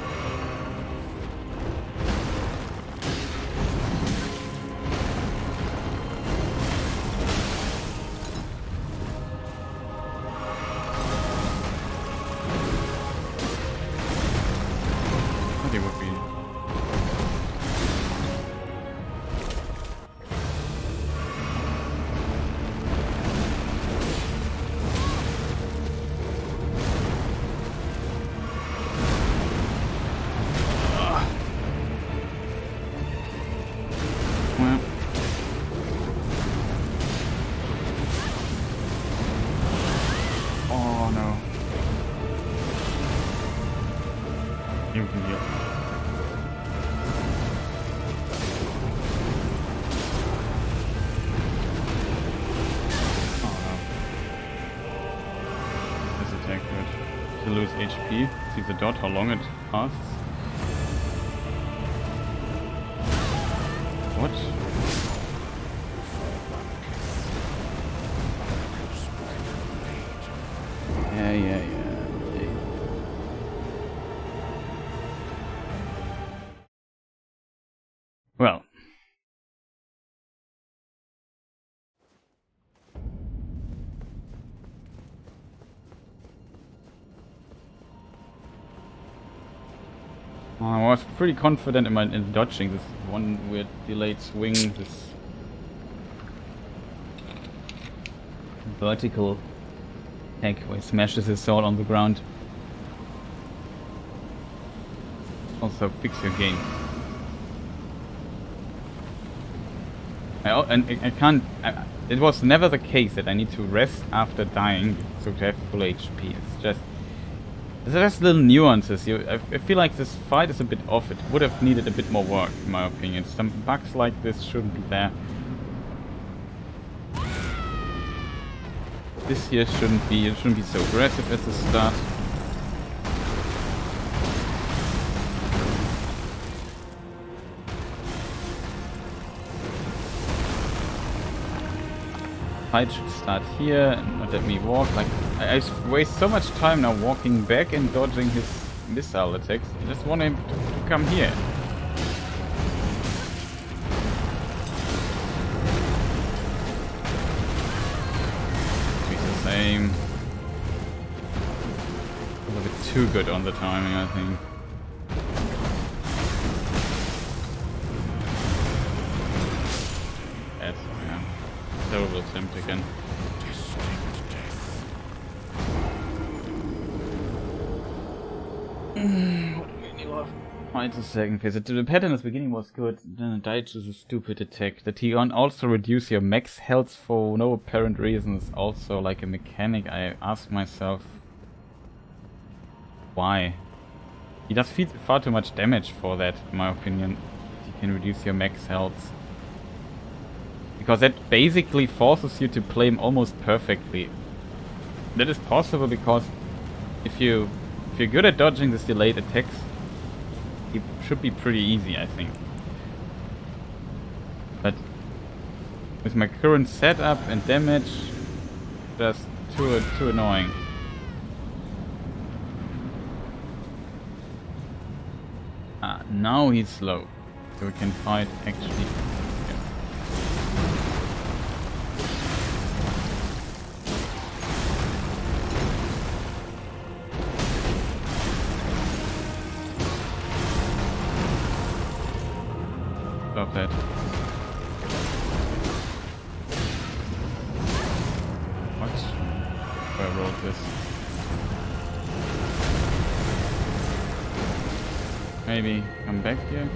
I think it would be. You can heal. Oh no. This attack good. Kill lose HP. See the dot, how long it lasts. What? Yeah. Well. I was pretty confident in dodging this one weird delayed swing, this vertical attack where he smashes his sword on the ground. Also, fix your game. I can't. It was never the case that I need to rest after dying to have full HP. It's just. There's just little nuances. I feel like this fight is a bit off. It would have needed a bit more work, in my opinion. Some bugs like this shouldn't be there. This here shouldn't be. It shouldn't be so aggressive at the start. Fight should start here and not let me walk. Like I waste so much time now walking back and dodging his missile attacks. I just want him to come here. He's the same. A little bit too good on the timing, I think. Yes, yeah. Terrible attempt again. Wait a second phase. The pattern at the beginning was good, then it died to the stupid attack. That he also reduce your max health for no apparent reason is also like a mechanic. I ask myself why. He does far too much damage for that, in my opinion. You can reduce your max health. Because that basically forces you to play him almost perfectly. That is possible because if you're good at dodging these delayed attacks, it should be pretty easy, I think. But with my current setup and damage, just too annoying. Ah, now he's slow, so we can fight actually. Stop that. What? Where I rolled this? Maybe come back here?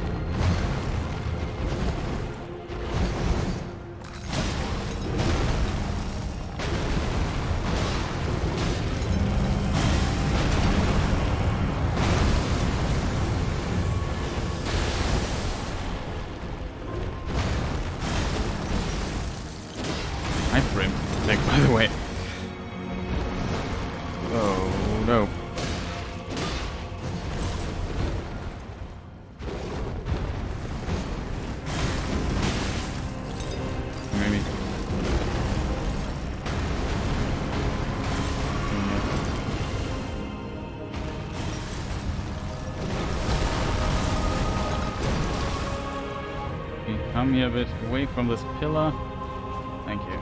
By the way. Oh no. Maybe. Okay, come here a bit away from this pillar. Thank you.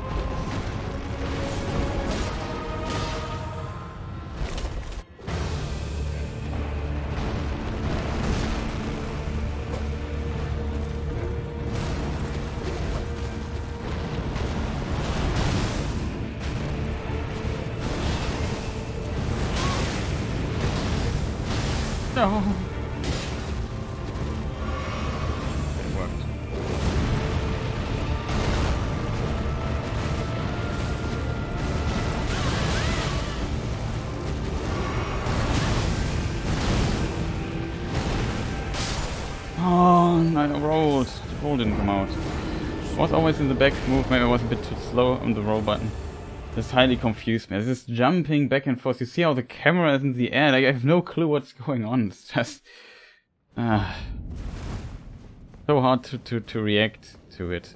No. It worked. Oh, I rolled. The roll didn't come out. I was always in the back move, maybe I was a bit too slow on the roll button. This highly confused me. This is jumping back and forth. You see how the camera is in the air. Like, I have no clue what's going on. It's just so hard to react to it.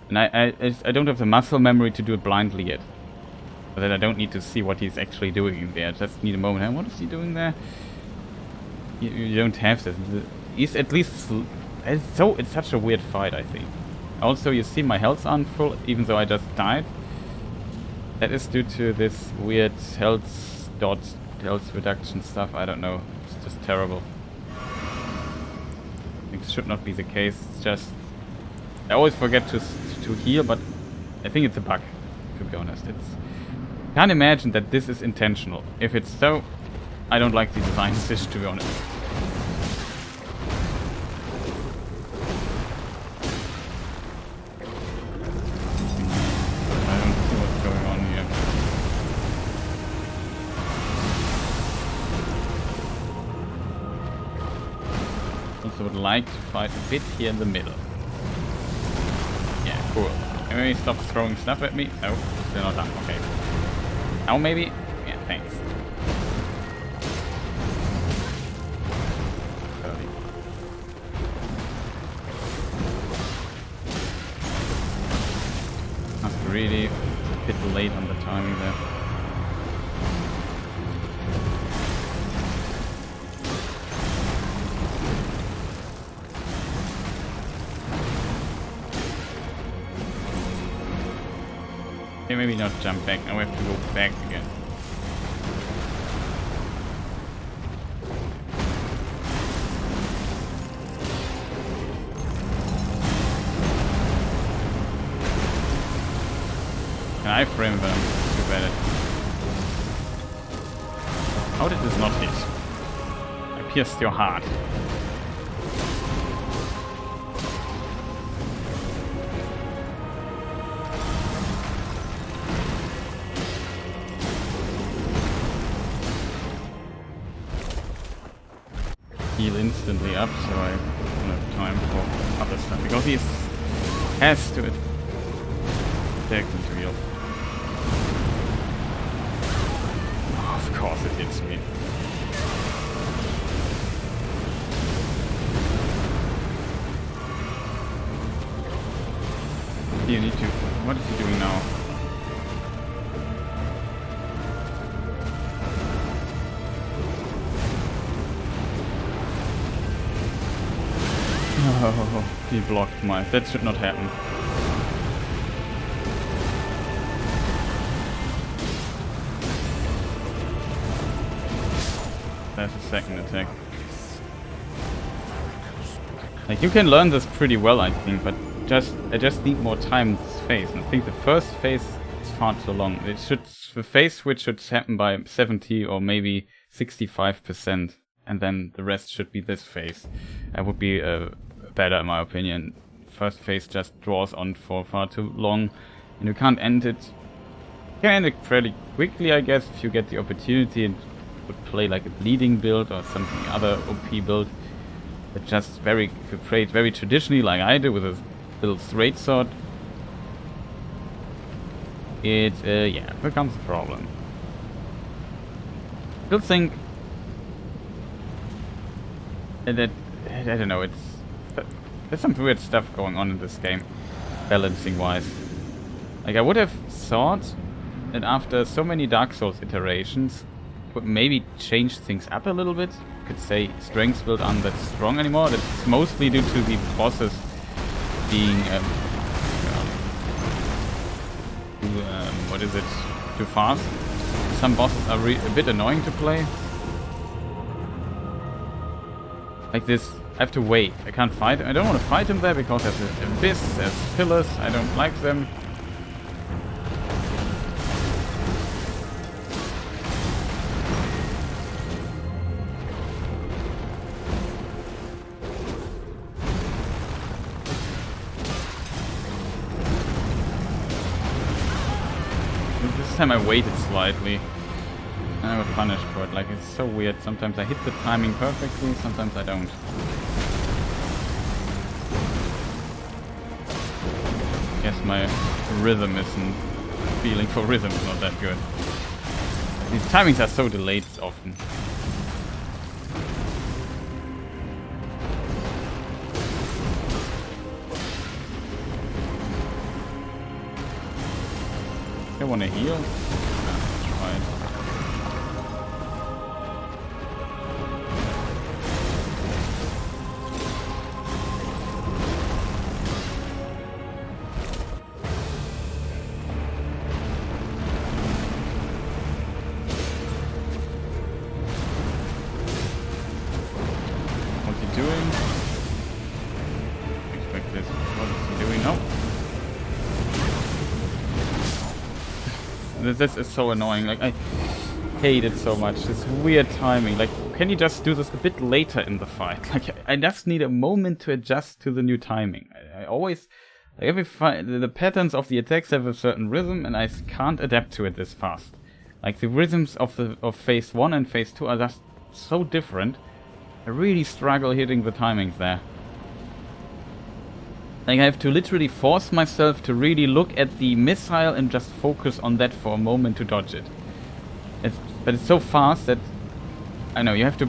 And I don't have the muscle memory to do it blindly yet. But then I don't need to see what he's actually doing in there. I just need a moment. Hey, what is he doing there? You don't have this. He's at least... It's such a weird fight, I think. Also, you see my health aren't full, even though I just died. That is due to this weird health reduction stuff. I don't know. It's just terrible. I think it should not be the case. It's just... I always forget to heal, but I think it's a bug, to be honest. I can't imagine that this is intentional. If it's so, I don't like the design decision, to be honest. I don't see what's going on here. Also would like to fight a bit here in the middle. Yeah, cool. Can we stop throwing stuff at me? No, still not done. Okay. Now maybe? Yeah, thanks. That's really a bit late on the timing there. Okay, maybe not jump back. Now we have to go back again. Can I frame them? Too bad. How did this not hit? I pierced your heart. Heal instantly up, so I don't have time for other stuff because he has to attack and heal. Oh, of course it hits me. You need to. What is he doing now? Oh, he blocked my... That should not happen. That's a second attack. Like, you can learn this pretty well, I think, but I just need more time in this phase. And I think the first phase is far too long. The phase switch should happen by 70 or maybe 65%, and then the rest should be this phase. That would be better, in my opinion. First phase just draws on for far too long, and you can't end it. You can end it fairly quickly, I guess, if you get the opportunity and would play like a bleeding build or something other OP build. But just if you play it very traditionally, like I do, with a little straight sword, it yeah, becomes a problem. Still think that I don't know. There's some weird stuff going on in this game, balancing wise. Like, I would have thought that after so many Dark Souls iterations, would maybe change things up a little bit. You could say strength build aren't that strong anymore. That's mostly due to the bosses being what is it? Too fast. Some bosses are a bit annoying to play. Like this, I have to wait. I can't fight him. I don't want to fight him there because there's an abyss, there's pillars. I don't like them. This time I waited slightly and I got punished for it. Like, it's so weird. Sometimes I hit the timing perfectly, sometimes I don't. I guess my rhythm isn't feeling for rhythm is not that good. These timings are so delayed often. I want to heal. Fine. What's he doing? Expect this. What is he doing? No. This is so annoying. Like, I hate it so much. This weird timing. Like, can you just do this a bit later in the fight? Like, I just need a moment to adjust to the new timing. I always... Like every fight, the patterns of the attacks have a certain rhythm, and I can't adapt to it this fast. Like, the rhythms of phase 1 and phase 2 are just so different. I really struggle hitting the timings there. Like, I have to literally force myself to really look at the missile and just focus on that for a moment to dodge it. But it's so fast that... I know, you have to...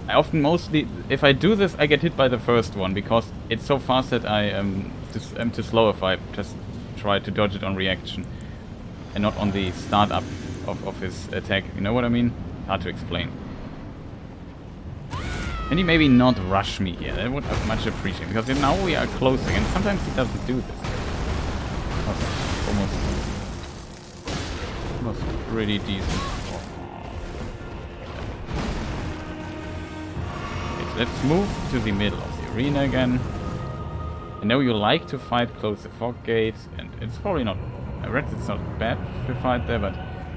I often mostly... If I do this, I get hit by the first one, because it's so fast that I am too slow if I just try to dodge it on reaction. And not on the start-up of his attack. You know what I mean? Hard to explain. Can he maybe not rush me here? That would have much appreciated, because now we are closing, and sometimes he doesn't do this. Almost pretty decent. Okay, so let's move to the middle of the arena again. I know you like to fight close the fog gate, and it's probably not... I read it's not bad to fight there, but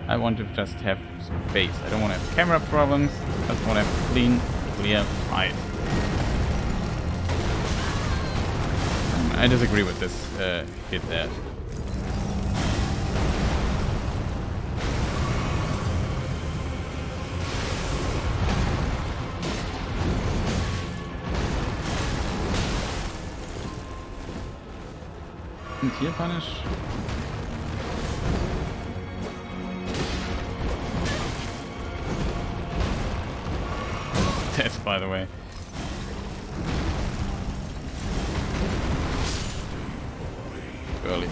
I want to just have some space. I don't want to have camera problems, I just want to have clear fight. I disagree with this hit there. And here punish. Dead, by the way. Early.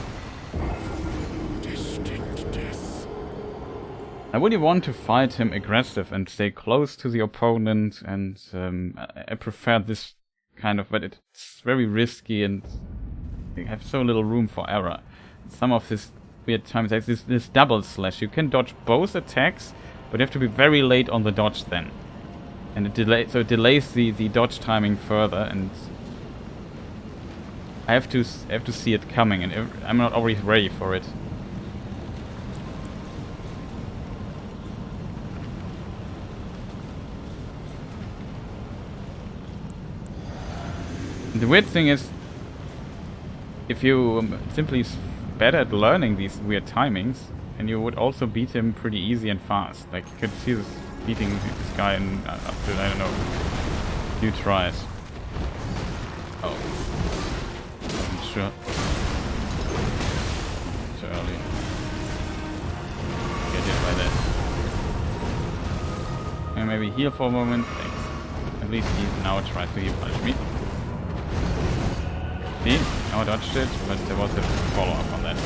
I really want to fight him aggressive and stay close to the opponent, and I prefer this kind of, but it's very risky and you have so little room for error. Some of this weird times, like this double slash, you can dodge both attacks, but you have to be very late on the dodge then. And it delays the dodge timing further, and I have to see it coming, and I'm not always ready for it. The weird thing is, if you simply better at learning these weird timings, and you would also beat him pretty easy and fast. Like, you could see this beating this guy in up to, I don't know, a few tries. Oh. I'm sure. Too early. Get hit by that. And maybe heal for a moment. Thanks. At least he now tries to heal punish me. See? Now I dodged it, but there was a follow-up on that.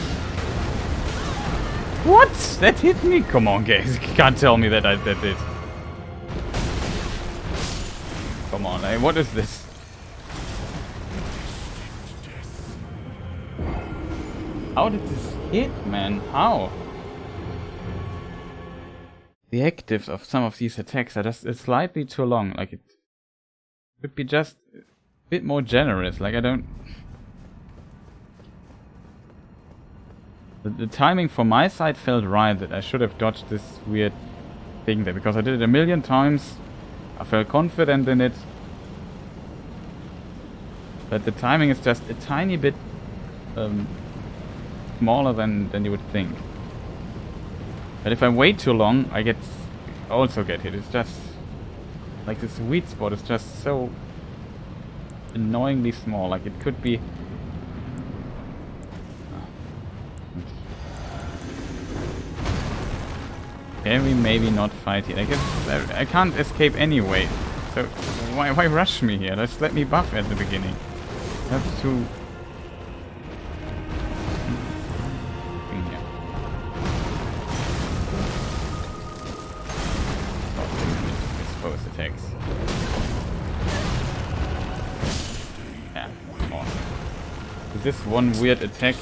What? That hit me? Come on, guys. You can't tell me that that did. Come on, hey, what is this? How did this hit, man? How? The actives of some of these attacks are just slightly too long. Like, it could be just a bit more generous. Like, I don't... The timing from my side felt right, that I should have dodged this weird thing there, because I did it a million times. I felt confident in it. But the timing is just a tiny bit smaller than you would think. But if I wait too long, I also get hit. It's just like this sweet spot is just so annoyingly small. Like, it could be... Can we maybe not fight here? I guess I can't escape anyway. So why rush me here? Just let me buff at the beginning. I have to... In here. Exposed attacks. Yeah, awesome. With this one weird attack.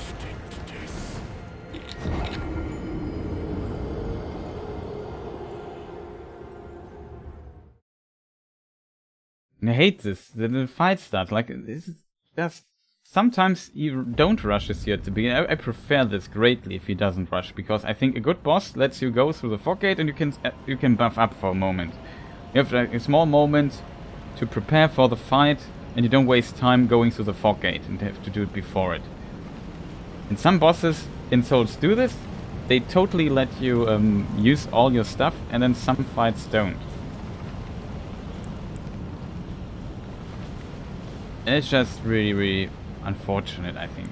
I hate this. The fight starts like this. Just sometimes you don't rush this here at the beginning. I prefer this greatly if he doesn't rush, because I think a good boss lets you go through the fog gate and you can buff up for a moment. You have like a small moment to prepare for the fight, and you don't waste time going through the fog gate and have to do it before it. And some bosses in Souls do this. They totally let you use all your stuff, and then some fights don't. And it's just really, really unfortunate, I think.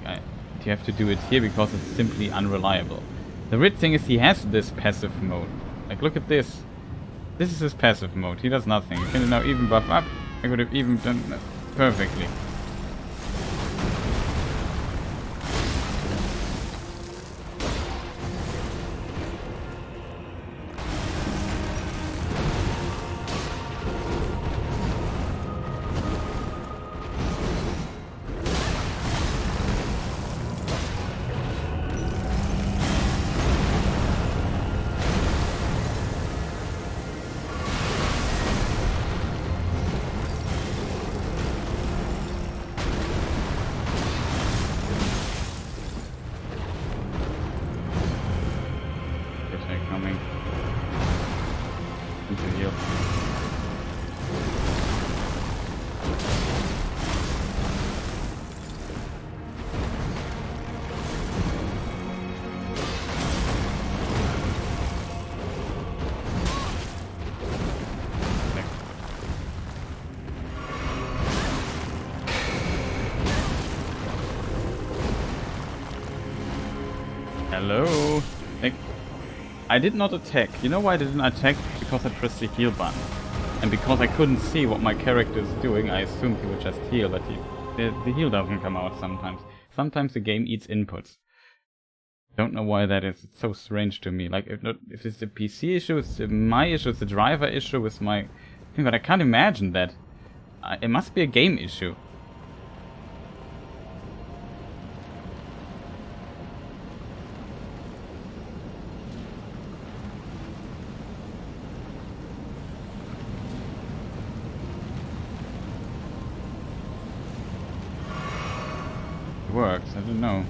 You have to do it here because it's simply unreliable. The weird thing is he has this passive mode. Like, look at this. This is his passive mode. He does nothing. You can now even buff up. I could have even done that perfectly. Hello? Like, I did not attack. You know why I didn't attack? Because I pressed the heal button. And because I couldn't see what my character is doing, I assumed he would just heal, but the heal doesn't come out sometimes. Sometimes the game eats inputs. Don't know why that is. It's so strange to me. Like, if it's a PC issue, it's my issue, it's a driver issue with my thing, but I can't imagine that. It must be a game issue. Works, I don't know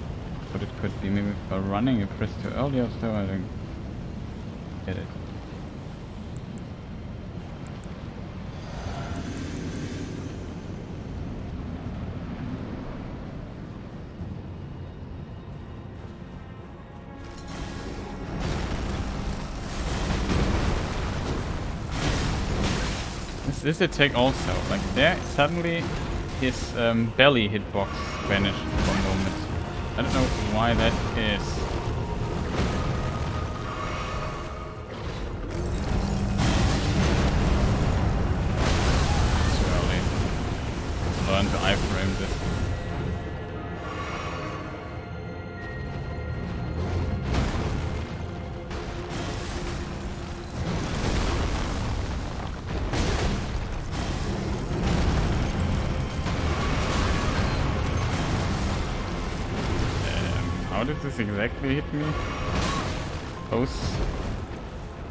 what it could be. Maybe by running you press too early or so, I don't get it. This attack also, like there suddenly his belly hitbox vanished for a moment. I don't know why that is. Too early. Learn to iframe this. How did this exactly hit me? Those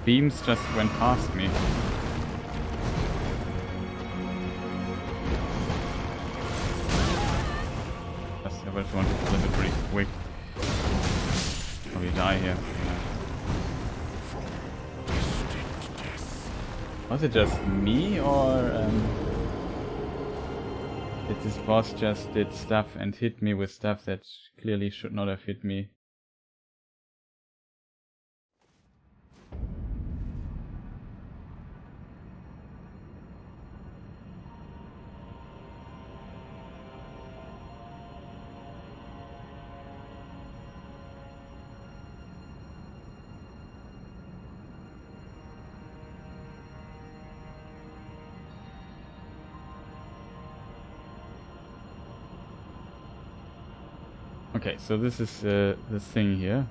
beams just went past me. I just want to kill it pretty quick. Probably die here. Was it just me, or did this boss just did stuff and hit me with stuff that clearly should not have hit me? Okay, so this is the thing here.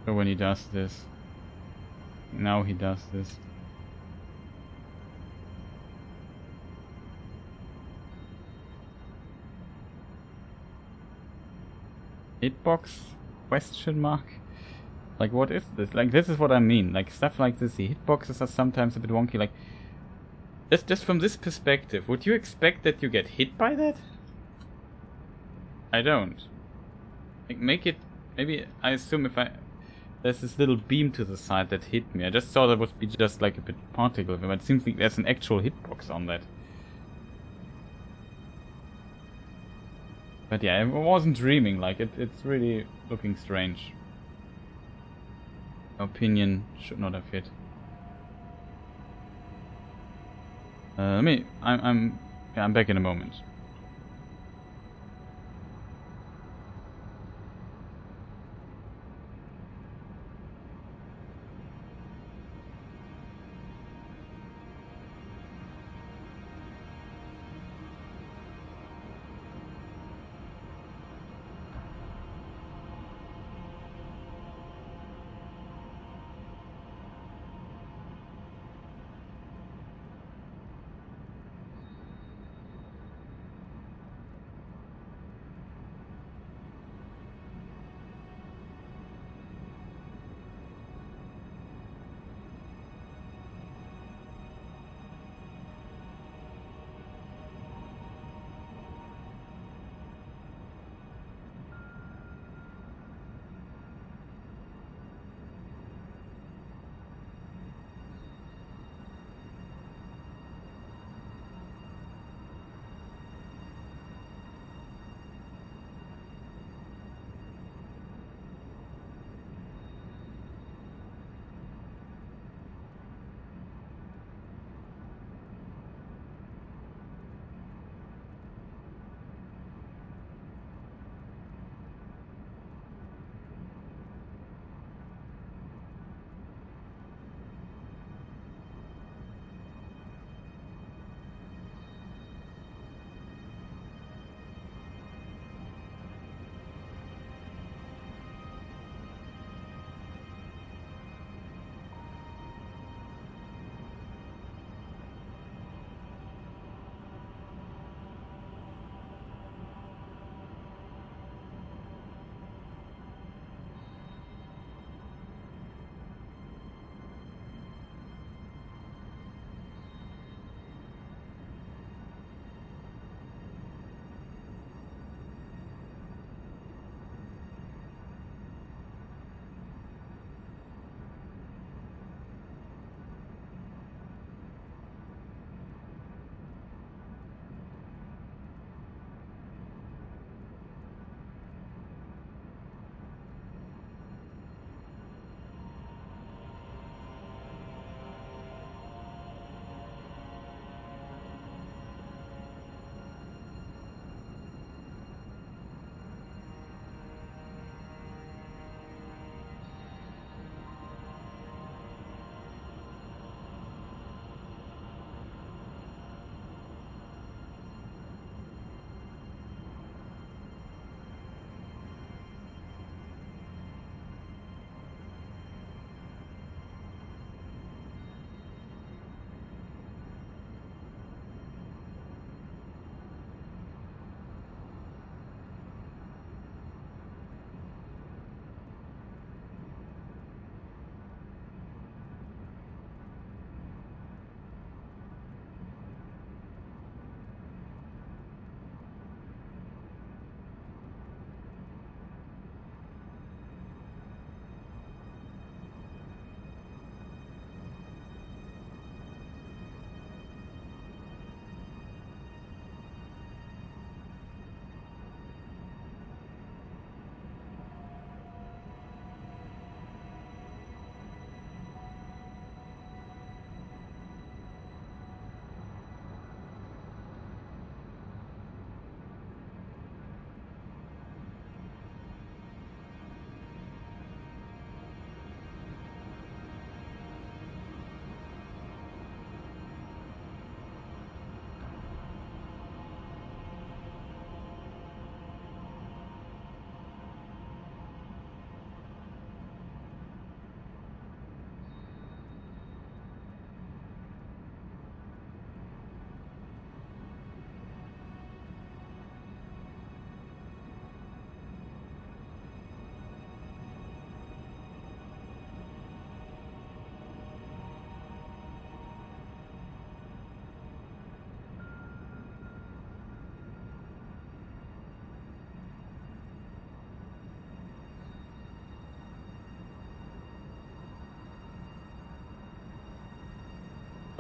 So when he does this. Now he does this. Hitbox? Question mark? Like, what is this? Like, this is what I mean. Like, stuff like this. The hitboxes are sometimes a bit wonky. Like, just from this perspective, would you expect that you get hit by that? I don't. Like, make it... Maybe, I assume if I... There's this little beam to the side that hit me. I just thought it would be just like a bit particle, but it seems like there's an actual hitbox on that. But yeah, I wasn't dreaming. Like, it's really looking strange. Opinion should not have hit. I'm back in a moment.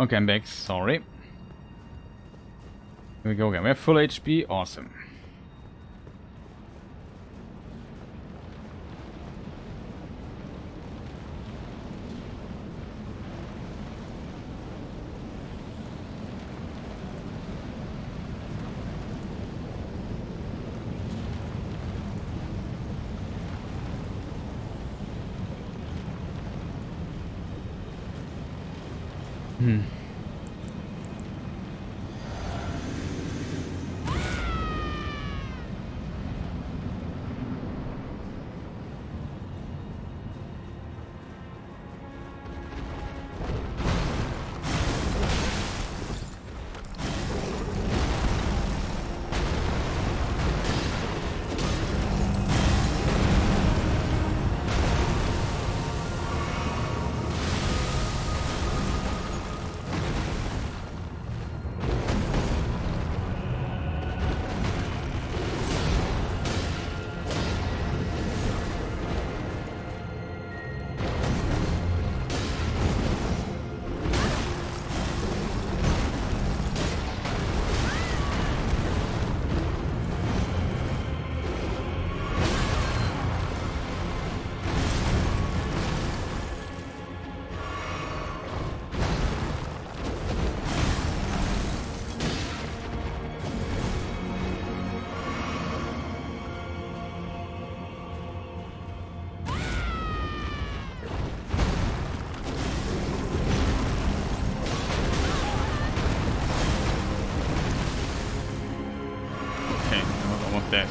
Okay, I'm back. Sorry. Here we go again. We have full HP. Awesome. Death.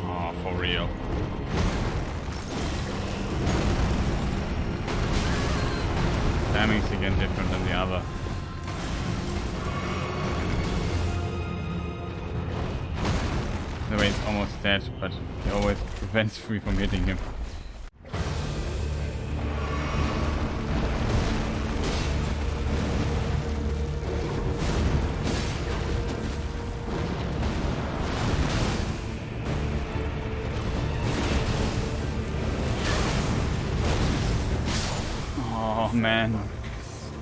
Oh, for real. Damage again different than the other. He's almost dead, but he always prevents me from hitting him. Oh man.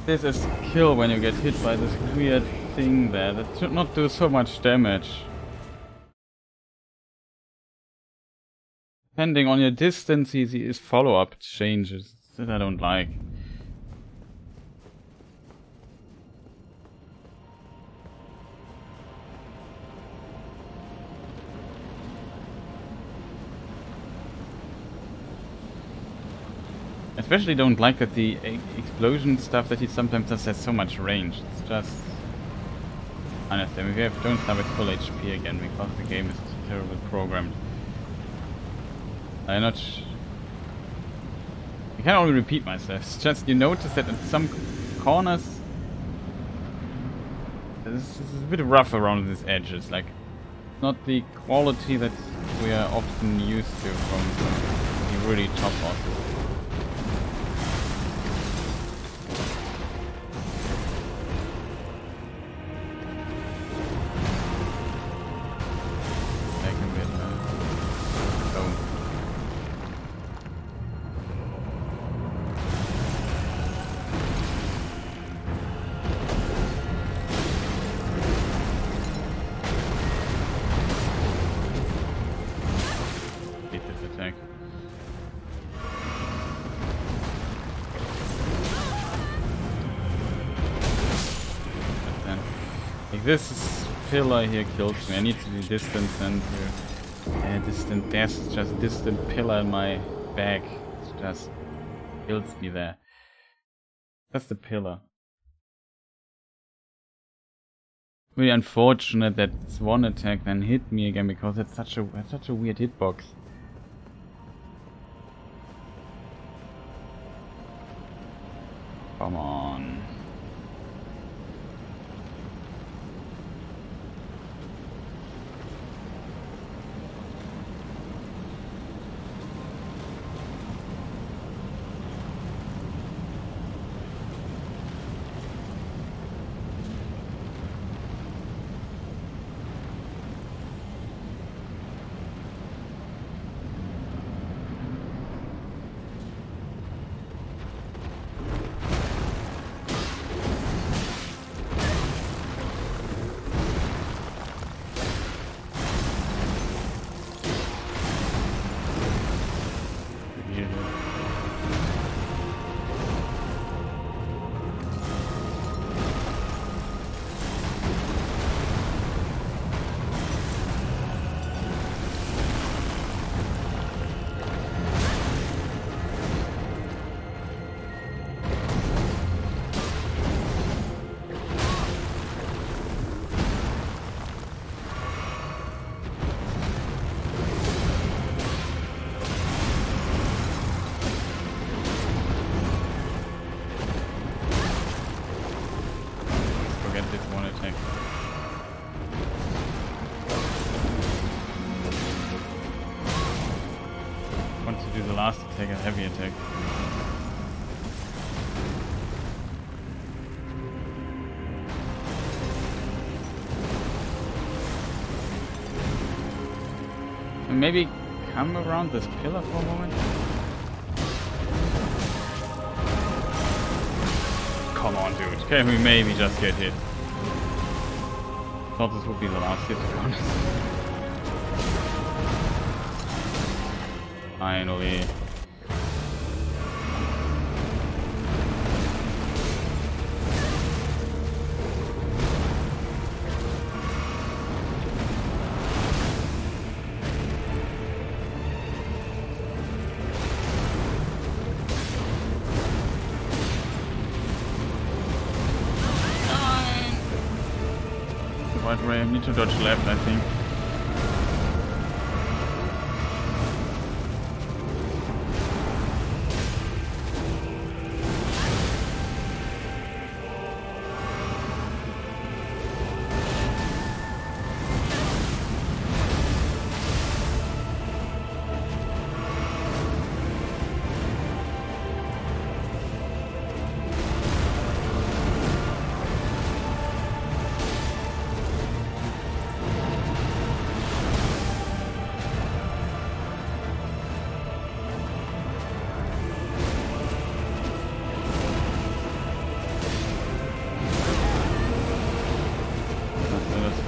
This is kill when you get hit by this weird thing there. That should not do so much damage. Depending on your distance, his follow-up changes that I don't like. Especially don't like that the explosion stuff that he sometimes does has so much range. It's just... honestly, we don't start with full HP again because the game is terribly programmed. I'm not... I can only repeat myself. It's just you notice that in some corners this is a bit rough around these edges, like not the quality that we are often used to from the really top bosses. This pillar here kills me. I need to be distant and distant. There's just a distant pillar in my back. It just kills me there. That's the pillar. Really unfortunate that this one attack then hit me again because it's such a weird hitbox. Come on. want to do the last attack, a heavy attack. And maybe come around this pillar for a moment. Come on, dude. Can we maybe just get hit? Thought this would be the last hit, to be honest. Finally. Right way, I need to dodge left, I think.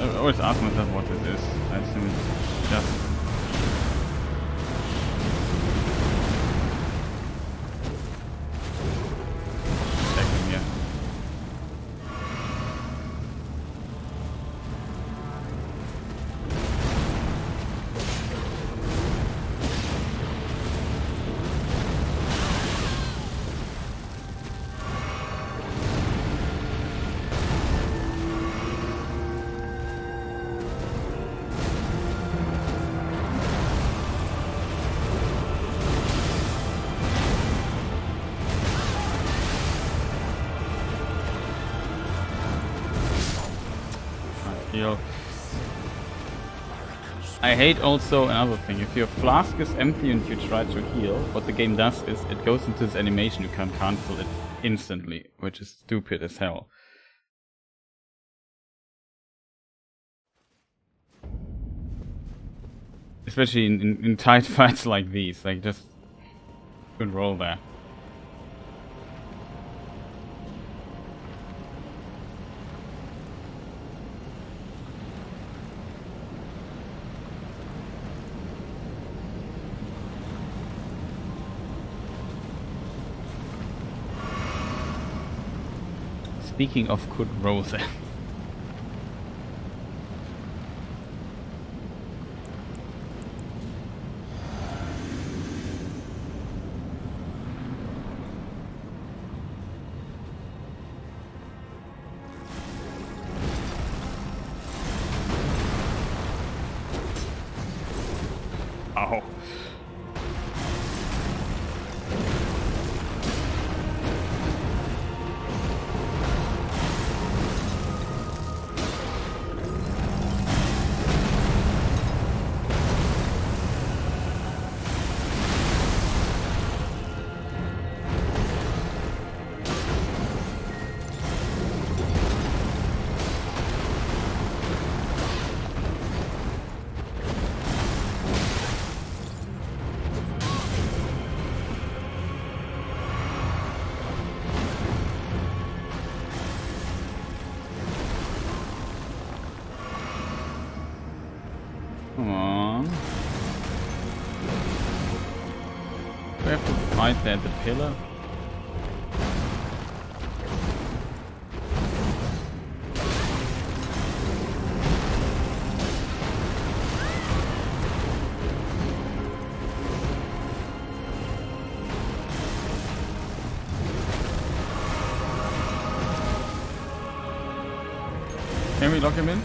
I always ask myself what this is. I assume it's just... attacking, yeah. Heal. I hate also another thing. If your flask is empty and you try to heal, what the game does is it goes into this animation, you can cancel it instantly, which is stupid as hell. Especially in tight fights like these, like just good roll there. Speaking of good rolls. Ow. Come on. Do we have to fight there at the pillar? Can we lock him in?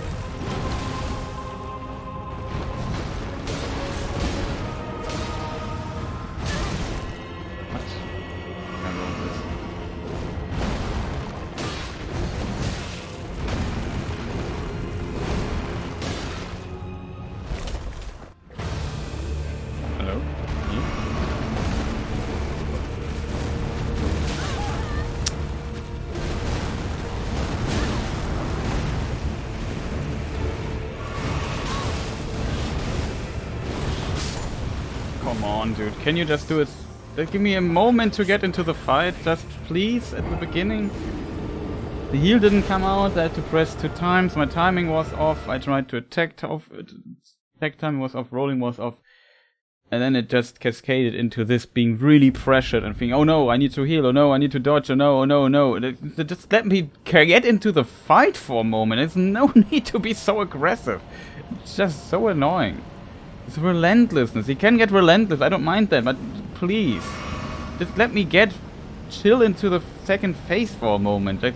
Hello? on, dude. Can you just do it? Give me a moment to get into the fight, just please, at the beginning. The heal didn't come out, I had to press 2 times, my timing was off, I tried to attack timing was off, rolling was off. And then it just cascaded into this being really pressured and thinking, oh no, I need to heal, oh no, I need to dodge, oh no, oh no, oh no. Just let me get into the fight for a moment. There's no need to be so aggressive. It's just so annoying. It's relentlessness. He can get relentless, I don't mind that, but please. Just let me chill into the second phase for a moment. I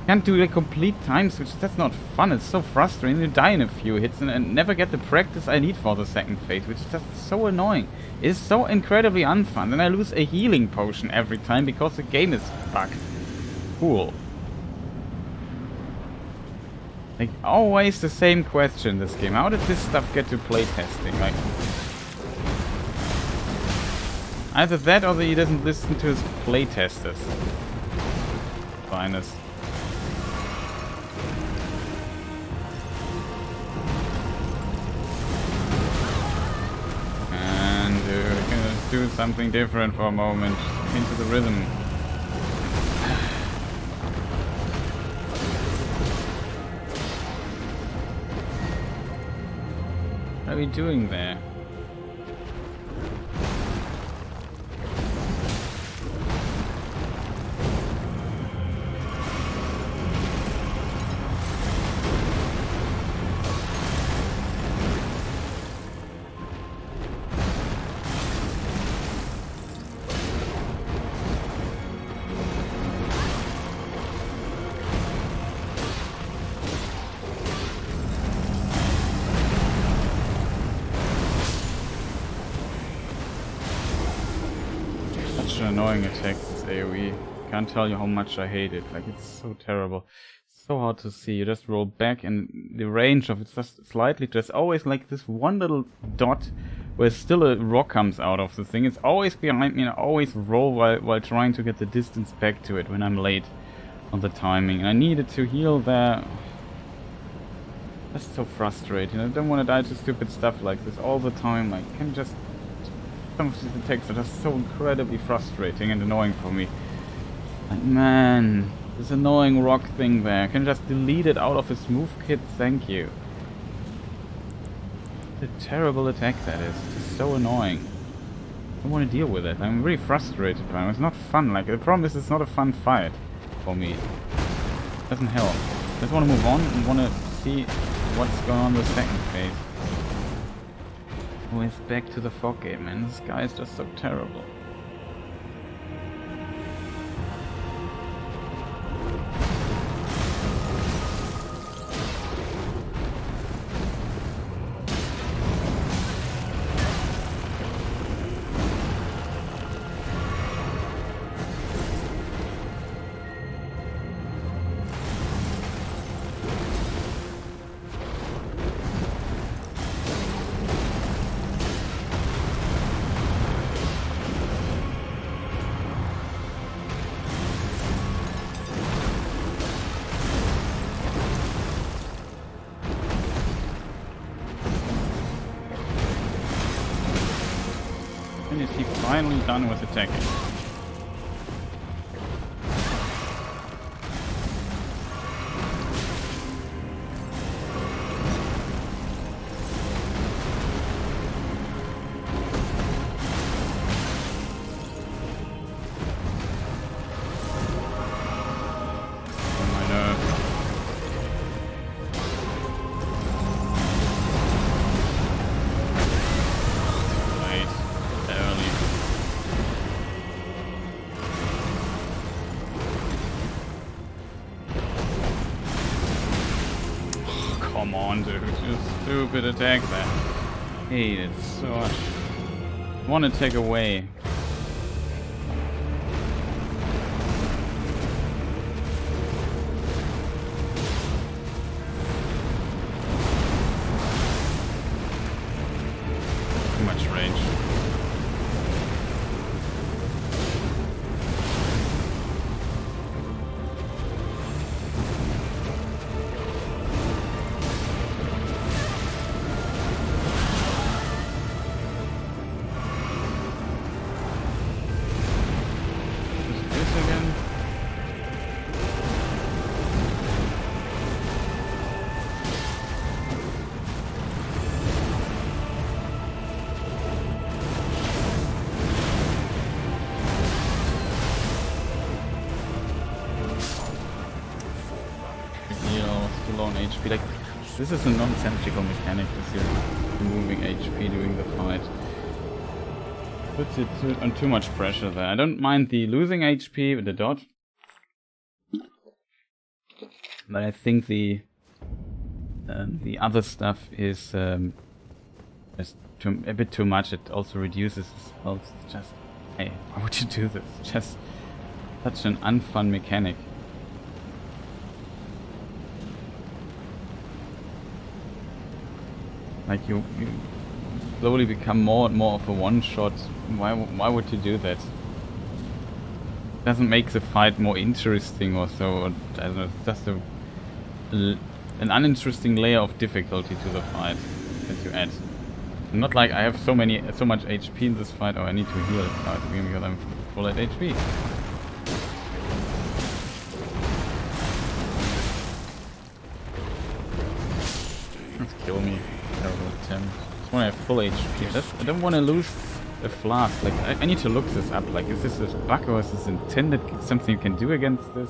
can't do a complete time switch, that's not fun, it's so frustrating. You die in a few hits and never get the practice I need for the second phase, which is just so annoying. It is so incredibly unfun. Then I lose a healing potion every time because the game is bugged. Cool. Like, always the same question this game. How did this stuff get to playtesting? Like, either that or he doesn't listen to his playtesters. Finest. Do something different for a moment. Into the rhythm. What are we doing there? Annoying attack, this AoE. Can't tell you how much I hate it. Like, it's so terrible. It's so hard to see. You just roll back and the range of it's just slightly, there's always like this one little dot where still a rock comes out of the thing. It's always behind me and I always roll while trying to get the distance back to it when I'm late on the timing. And I needed to heal there. That's so frustrating. I don't want to die to stupid stuff like this all the time. Like, can you just... Some of these attacks are just so incredibly frustrating and annoying for me. Like, man, this annoying rock thing there. Can you just delete it out of his move kit? Thank you. What a terrible attack that is. It's so annoying. I don't want to deal with it. I'm really frustrated by it. It's not fun. Like, the problem is it's not a fun fight for me. It doesn't help. I just want to move on and want to see what's going on in the second phase. Always back to the fog game, man. This guy is just so terrible. Is he finally done with attacking? Come on, dude. You stupid attack that. Hate it so much. Want to take away. Too much range. HP. Like, this is a nonsensical mechanic, this you're removing HP during the fight. Puts it on too much pressure there. I don't mind the losing HP with the dot. But I think the other stuff is a bit too much. It also reduces his health. It's just, hey, why would you do this? It's just such an unfun mechanic. Like you slowly become more and more of a one-shot. Why would you do that? Doesn't make the fight more interesting or so. Or, I don't know. It's just an uninteresting layer of difficulty to the fight that you add. Not like I have so much HP in this fight. Oh, I need to heal because I'm full at HP. Let's kill me. Terrible attempt. Just want to have full HP. I don't want to lose a flask. Like I need to look this up. Like, is this a bug or is this intended? Something you can do against this?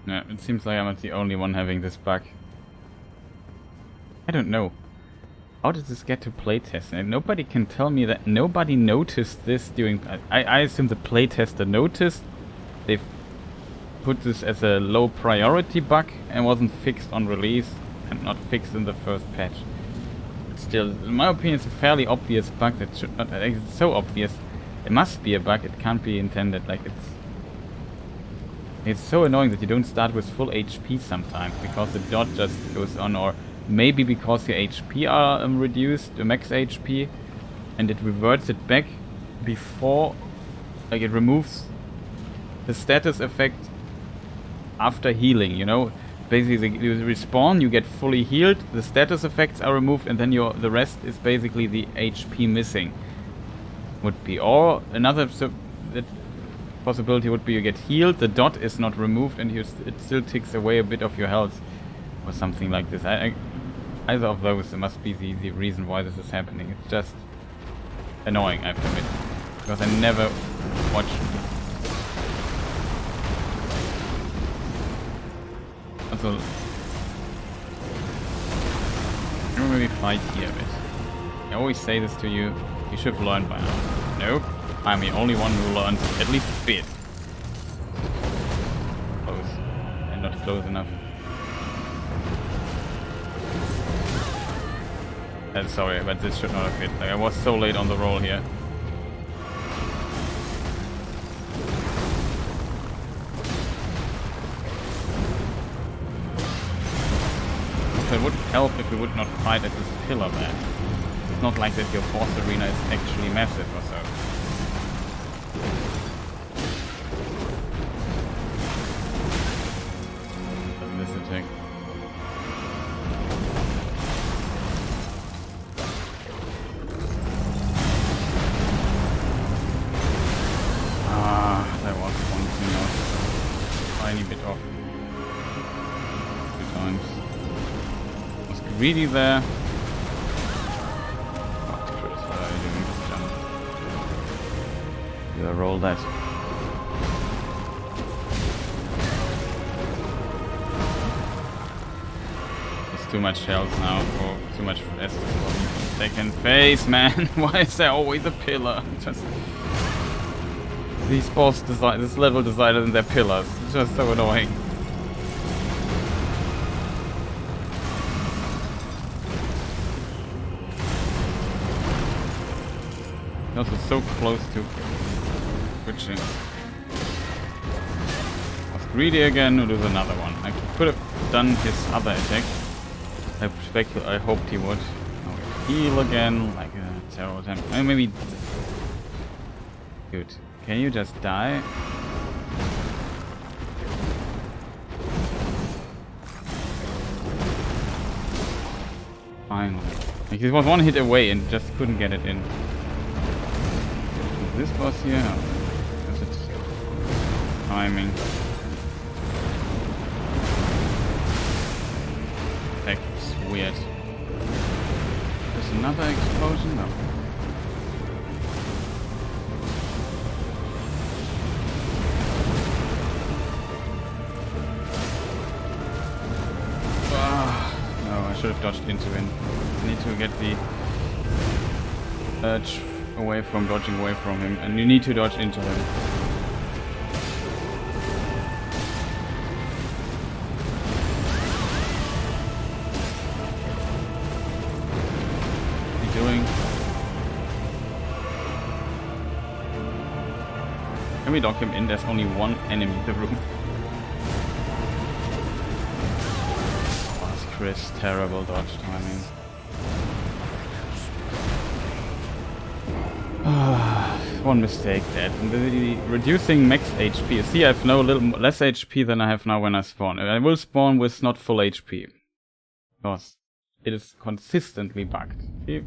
Yeah, it seems like I'm not the only one having this bug. I don't know. How did this get to playtest? And nobody can tell me that nobody noticed this during... I assume the playtester noticed. They've put this as a low priority bug and wasn't fixed on release and not fixed in the first patch. But still, in my opinion, it's a fairly obvious bug that should not... It's so obvious. It must be a bug. It can't be intended. Like, it's so annoying that you don't start with full HP sometimes, because the dot just goes on, or maybe because your HP are reduced, the max HP, and it reverts it back before, like it removes the status effect after healing, you know? Basically you respawn, you get fully healed, the status effects are removed, and then the rest is basically the HP missing. Would be, or another possibility would be you get healed, the dot is not removed, and it still takes away a bit of your health, or something like this. Either of those must be the reason why this is happening. It's just annoying, I have to admit, because I never watched. Also, maybe fight here a bit. I always say this to you. You should learn by now. Nope. I'm the only one who learned at least a bit. Close. And not close enough. Sorry, but this should not have hit. Like, I was so late on the roll here. It would help if we would not fight at this pillar there. It's not like that your boss arena is actually massive or so. This attack. That was one thing off. Tiny bit off. 2 times. Was greedy there. Roll that. It's too much health now, or too much Estus. Second phase, man. Why is there always a pillar? Just these boss design, this level decided in their pillars. It's just so annoying. Also so close to switching. Was greedy again, or lose another one. I could have done his other attack. I hoped he would. Now we heal again, like a terror attempt. Maybe Good. Can you just die? Finally. Like, this was one hit away and just couldn't get it in. Is this boss here? No. Is it timing? Heck, it's weird. There's another explosion? No. Should have dodged into him. I need to get the urge away from dodging away from him, and you need to dodge into him. What's he doing? Can we lock him in? There's only one enemy in the room. Chris, terrible dodge timing. One mistake dead. Reducing max HP. See, I have no little less HP than I have now when I spawn. I will spawn with not full HP. Because it is consistently bugged. See?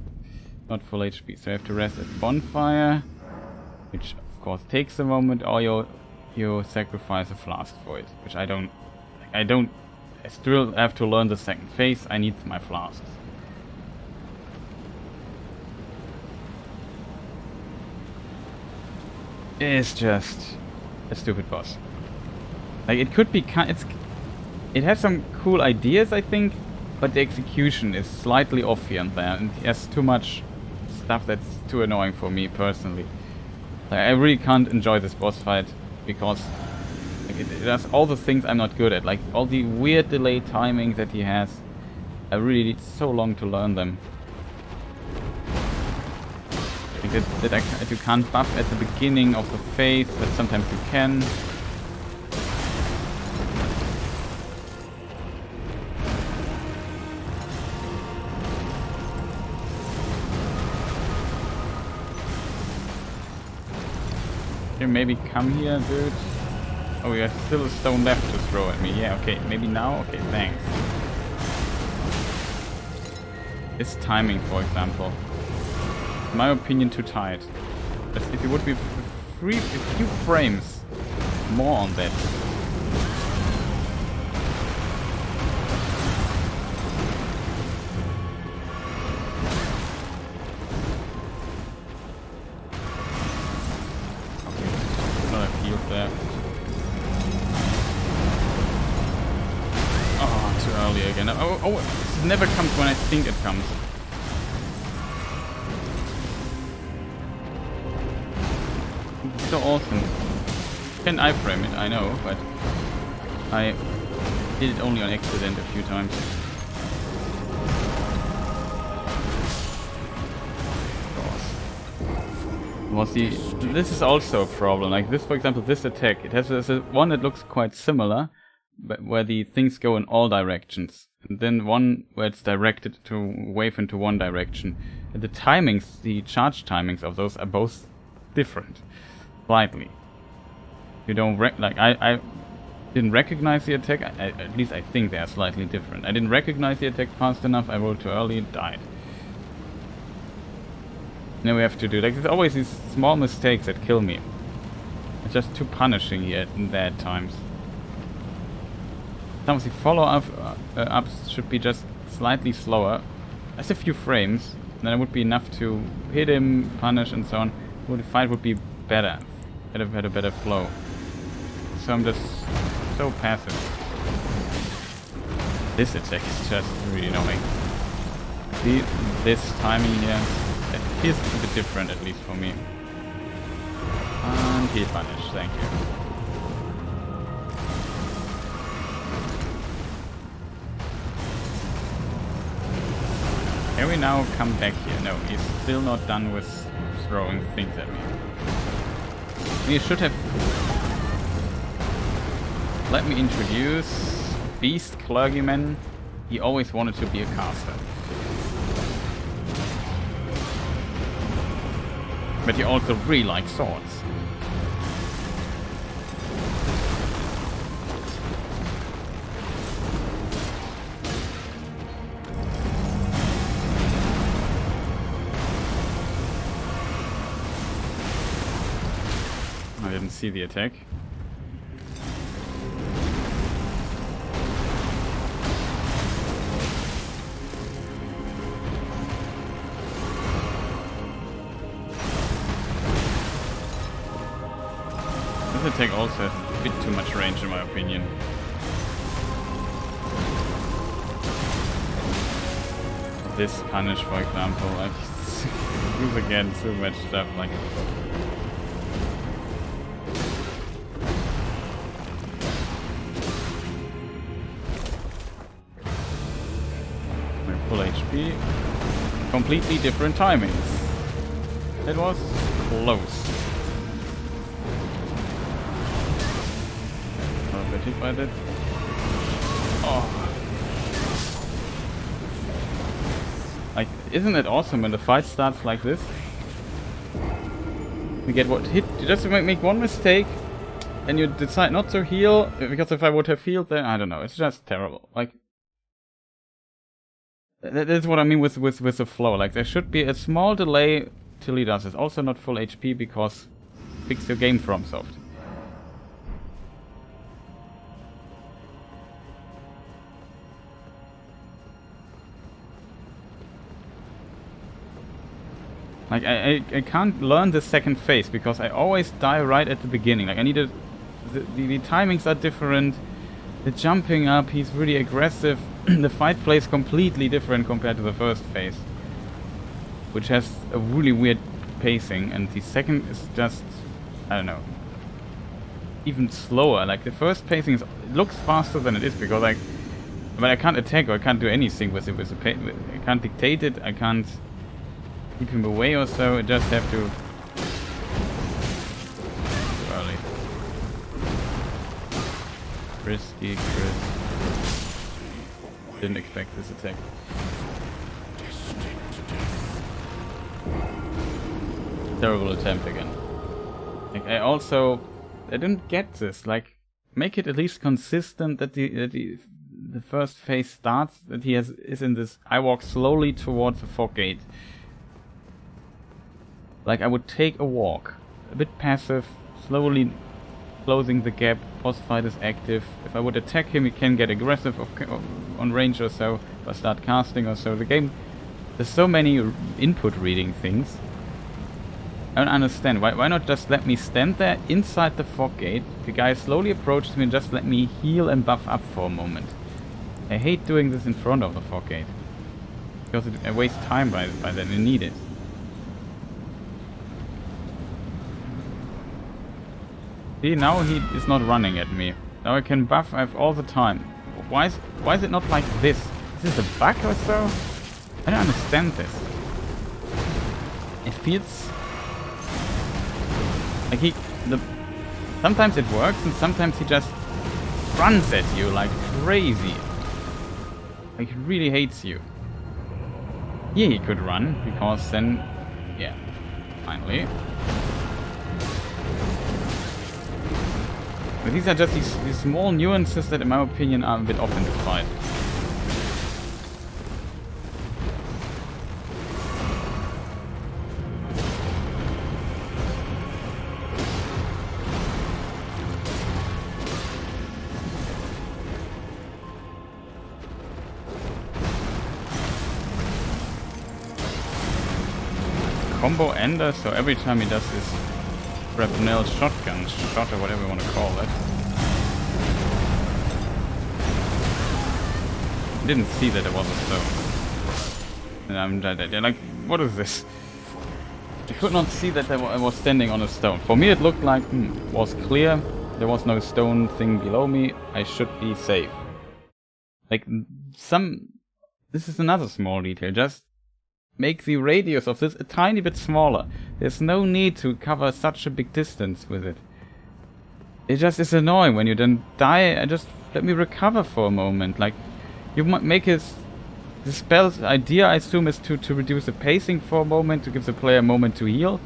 Not full HP. So I have to rest at bonfire. Which of course takes a moment, or you sacrifice a flask for it. Which I still have to learn the second phase. I need my flasks. It's just a stupid boss. Like, it could be it has some cool ideas, I think, but the execution is slightly off here and there, and it has too much stuff that's too annoying for me personally. Like, I really can't enjoy this boss fight because it does all the things I'm not good at, like all the weird delay timing that he has. I really need so long to learn them. Like that you can't buff at the beginning of the phase, but sometimes you can. Can you maybe come here, dude? Oh, you have still a stone left to throw at me. Yeah, okay. Maybe now? Okay, thanks. This timing, for example. In my opinion, too tight. If it would be a few frames more on that. Okay, not a field there. Early again. Oh, it never comes when I think it comes. It's so awesome. Can iframe it, I know, but I did it only on accident a few times. This is also a problem. Like this, for example, this attack, it has one that looks quite similar, but where the things go in all directions, and then one where it's directed to wave into one direction. And the timings, the charge timings of those are both different, slightly. You don't I didn't recognize the attack. At least I think they are slightly different. I didn't recognize the attack fast enough. I rolled too early, died. Now we have to do like there's always these small mistakes that kill me. It's just too punishing here in bad times. Some of the follow-ups should be just slightly slower. Just a few frames, then it would be enough to hit him, punish, and so on. The fight would be better. Had a better flow. So I'm just so passive. This attack is just really annoying. See, this timing here, it feels a bit different, at least for me. And heal punish, thank you. Can we now come back here? No, he's still not done with throwing things at me. We should have... Let me introduce Beast Clergyman. He always wanted to be a caster. But you also really like swords. I didn't see the attack. This attack also has a bit too much range in my opinion. This punish, for example, I use again so much stuff like full HP. Completely different timings. It was close. Not a bit hit by that. Oh. Like, isn't it awesome when the fight starts like this? You get what hit, you just make one mistake and you decide not to heal, because if I would have healed then, I don't know, it's just terrible. Like, that's what I mean with the flow. Like, there should be a small delay till he does this. Also not full HP because fix your game from soft. Like, I can't learn the second phase because I always die right at the beginning. Like, I need the timings are different. The jumping up, he's really aggressive. The fight plays completely different compared to the first phase, which has a really weird pacing, and the second is just, I don't know, even slower. Like, the first pacing it looks faster than it is because like, but I can't attack or I can't do anything with it. I can't dictate it. I can't keep him away or so. I just have to. Too early. Risky, Chris. Didn't expect this attack. Terrible attempt again. Like, I didn't get this. Like, make it at least consistent that the first phase starts, that he is in this. I walk slowly towards the fog gate. Like, I would take a walk, a bit passive, slowly closing the gap. Boss fight is active. If I would attack him, he can get aggressive on range or so. If I start casting or so, the game, there's so many input reading things. I don't understand. Why not just let me stand there inside the fog gate? The guy slowly approaches me and just let me heal and buff up for a moment. I hate doing this in front of the fog gate because I waste time by that. I need it. See, now he is not running at me. Now I can buff all the time. Why is it not like this? Is this a bug or so? I don't understand this. It feels like sometimes it works and sometimes he just runs at you like crazy. Like, he really hates you. Here he could run because then, yeah, finally. But these are just these small nuances that, in my opinion, are a bit off in the fight. Combo ender, so every time he does this Rapnel shotgun shot or whatever you want to call it. I didn't see that there was a stone. And I'm dead. Like, what is this? I could not see that I was standing on a stone. For me it looked like, was clear. There was no stone thing below me. I should be safe. Like, this is another small detail. Just make the radius of this a tiny bit smaller. There's no need to cover such a big distance with it. It just is annoying when you then die. Just let me recover for a moment. Like, you might make it. The spell's idea, I assume, is to reduce the pacing for a moment, to give the player a moment to heal.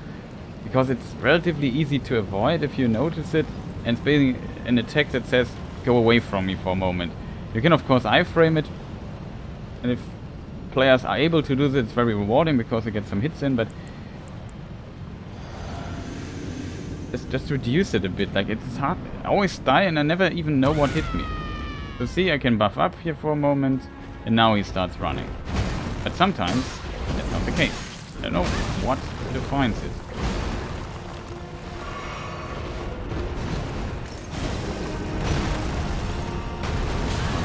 because it's relatively easy to avoid if you notice it, and it's basically an attack that says, go away from me for a moment. You can of course iframe it, and if players are able to do this, it's very rewarding because they get some hits in, but just reduce it a bit. Like, it's hard. I always die and I never even know what hit me. So see, I can buff up here for a moment, and now he starts running. But sometimes that's not the case. I don't know what defines it.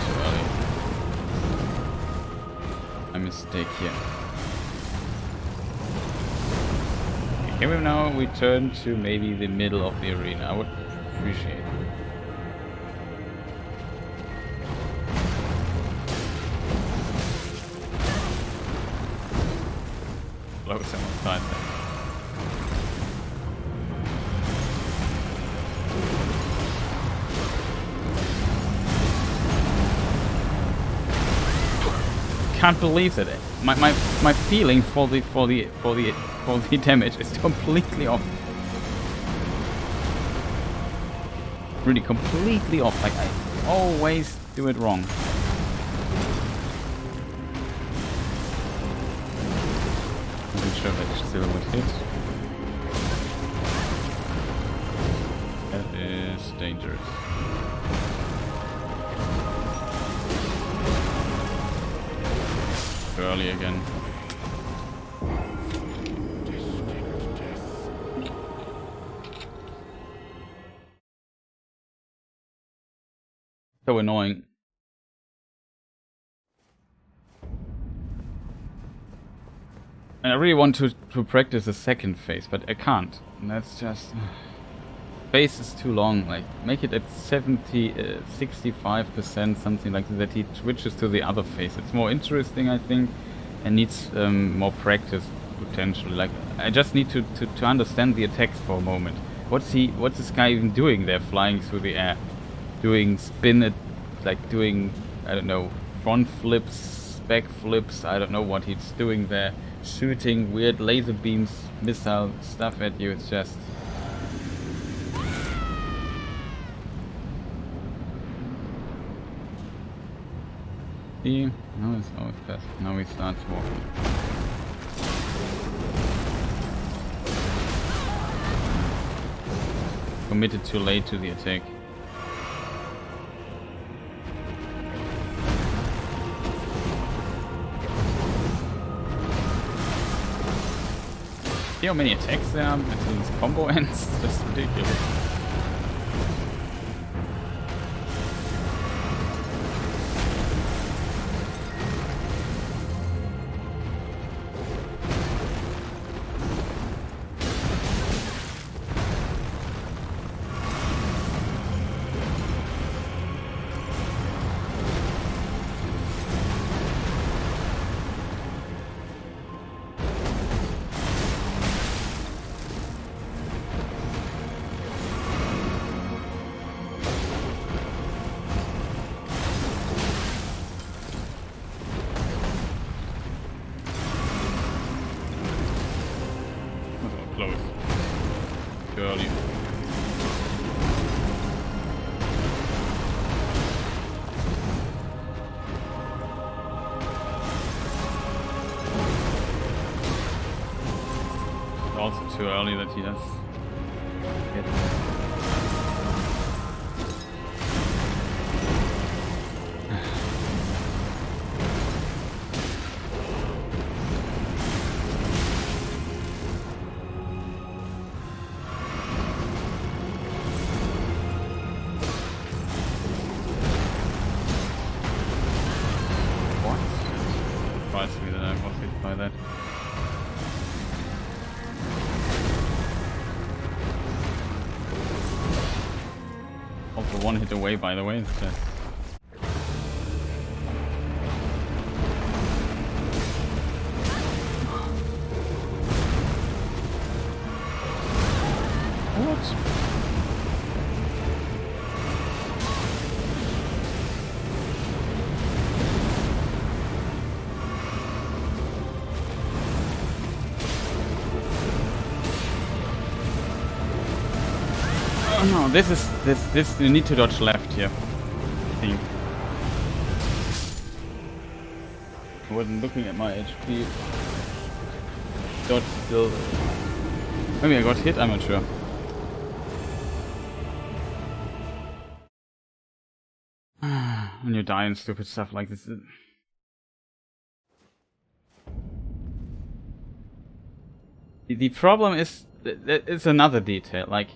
Too early. A mistake here. Can we now return to maybe the middle of the arena? I would appreciate it. Blow someone's side there. Can't believe it. My feeling for the damage is completely off. Really completely off. Like, I always do it wrong. I'm sure that still would hit. That is dangerous. Early again. So annoying. And I really want to practice a second phase, but I can't. And that's just... phase is too long. Like, make it at 65%, something like that. He switches to the other phase. It's more interesting, I think, and needs more practice, potentially. Like, I just need to understand the attacks for a moment. What's this guy even doing there, flying through the air? Doing doing, I don't know, front flips, back flips, I don't know what he's doing there. Shooting weird laser beams, missile stuff at you, it's just... See, now it's always fast. Now he starts walking. Committed too late to the attack. See how many attacks there are until this combo ends? It's just ridiculous. Early. Also too early that he does hit. Me that I was hit by that. Also one hit away, by the way. It's just... What? Oh, this you need to dodge left here, I think. I wasn't looking at my HP. Dodge still. Maybe I got hit, I'm not sure. When you die and stupid stuff like this. The problem is, it's another detail. Like,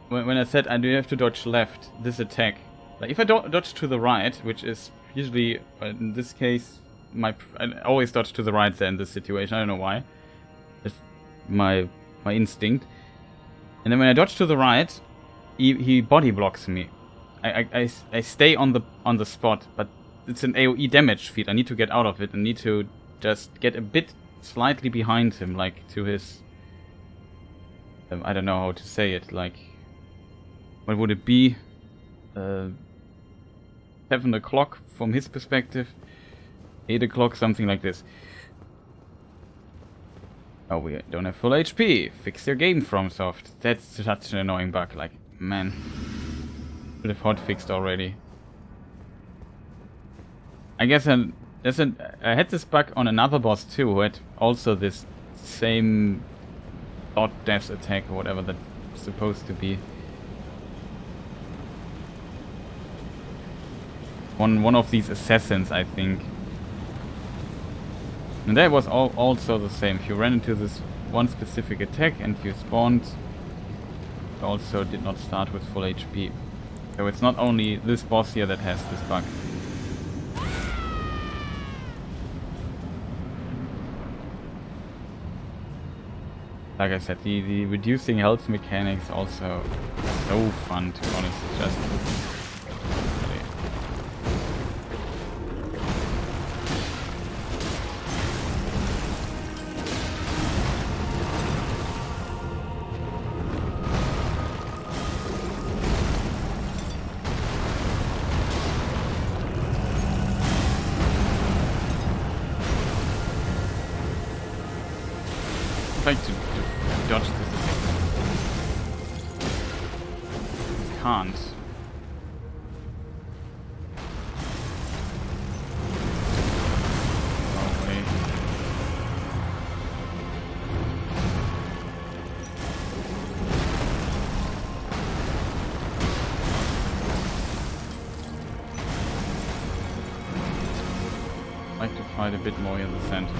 when I said I do have to dodge left, this attack. Like, if I dodge to the right, which is usually, in this case, I always dodge to the right there in this situation. I don't know why. It's my instinct. And then when I dodge to the right, he body blocks me. I stay on the spot, but it's an AoE damage feat. I need to get out of it. I need to just get a bit slightly behind him, like to his. I don't know how to say it. Like, what would it be? 7 o'clock from his perspective. 8 o'clock, something like this. Oh, we don't have full HP. Fix your game, FromSoft. That's such an annoying bug. Like, man. Should have hotfixed already. I guess I had this bug on another boss too, who had also this same dot dash attack or whatever that's supposed to be. One of these assassins, I think. And that was also the same. If you ran into this one specific attack and you spawned, you also did not start with full HP. So it's not only this boss here that has this bug. Like I said, the reducing health mechanics also so fun, to be honest. It's just trying to dodge this. Can't. No way. I'd like to fight a bit more in the center.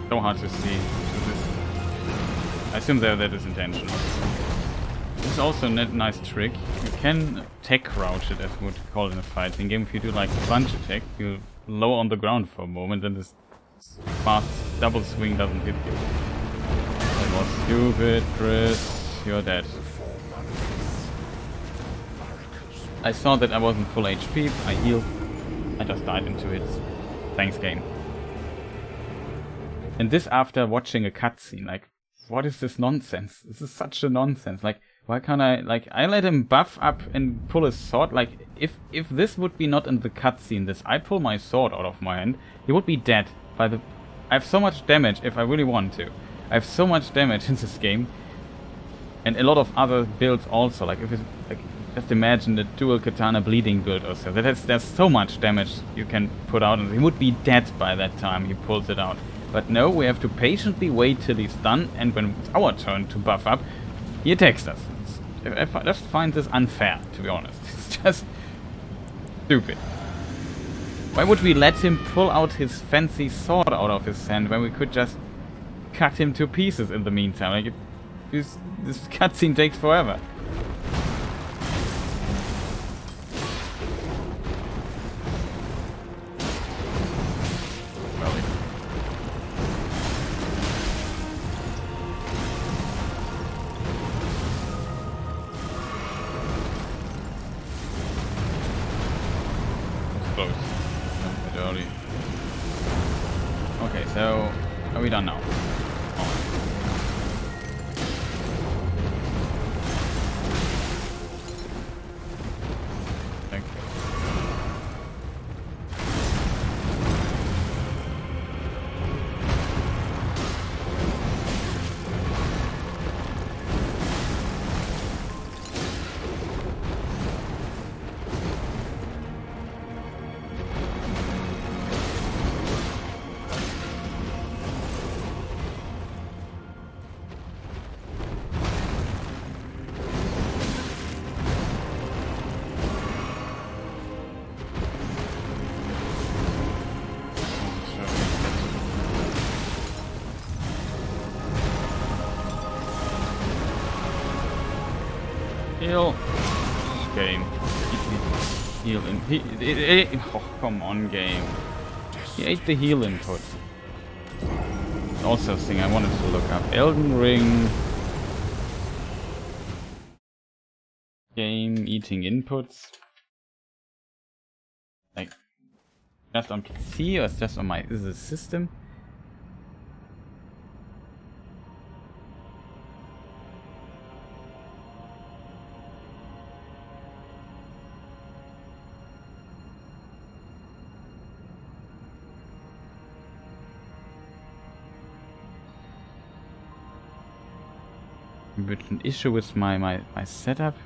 So hard to see. I assume that is intentional. This is also a nice trick. You can tech crouch it, as we would call it in a fighting game. If you do like a punch attack, you lower on the ground for a moment, and this fast double swing doesn't hit you. That was stupid, Chris. You're dead. I saw that I wasn't full HP. I healed. I just died into it. Thanks, game. And this after watching a cutscene, like, what is this nonsense? This is such a nonsense. Like, why can't I let him buff up and pull his sword? Like, if this would be not in the cutscene, I pull my sword out of my hand, he would be dead by the... I have so much damage if I really want to. I have so much damage in this game. And a lot of other builds also, like, if it's, like, just imagine the dual katana bleeding build or so. There's so much damage you can put out, and he would be dead by that time he pulls it out. But no, we have to patiently wait till he's done, and when it's our turn to buff up, he attacks us. I just find this unfair, to be honest. It's just stupid. Why would we let him pull out his fancy sword out of his hand when we could just cut him to pieces in the meantime? Like, this cutscene takes forever. done now? Thank you. Heal. Game. Heal in. Oh, come on, game. He ate the heal input. Also a thing I wanted to look up. Elden Ring. Game eating inputs. Like, just on PC or just on my. Is it a system? With an issue with my setup.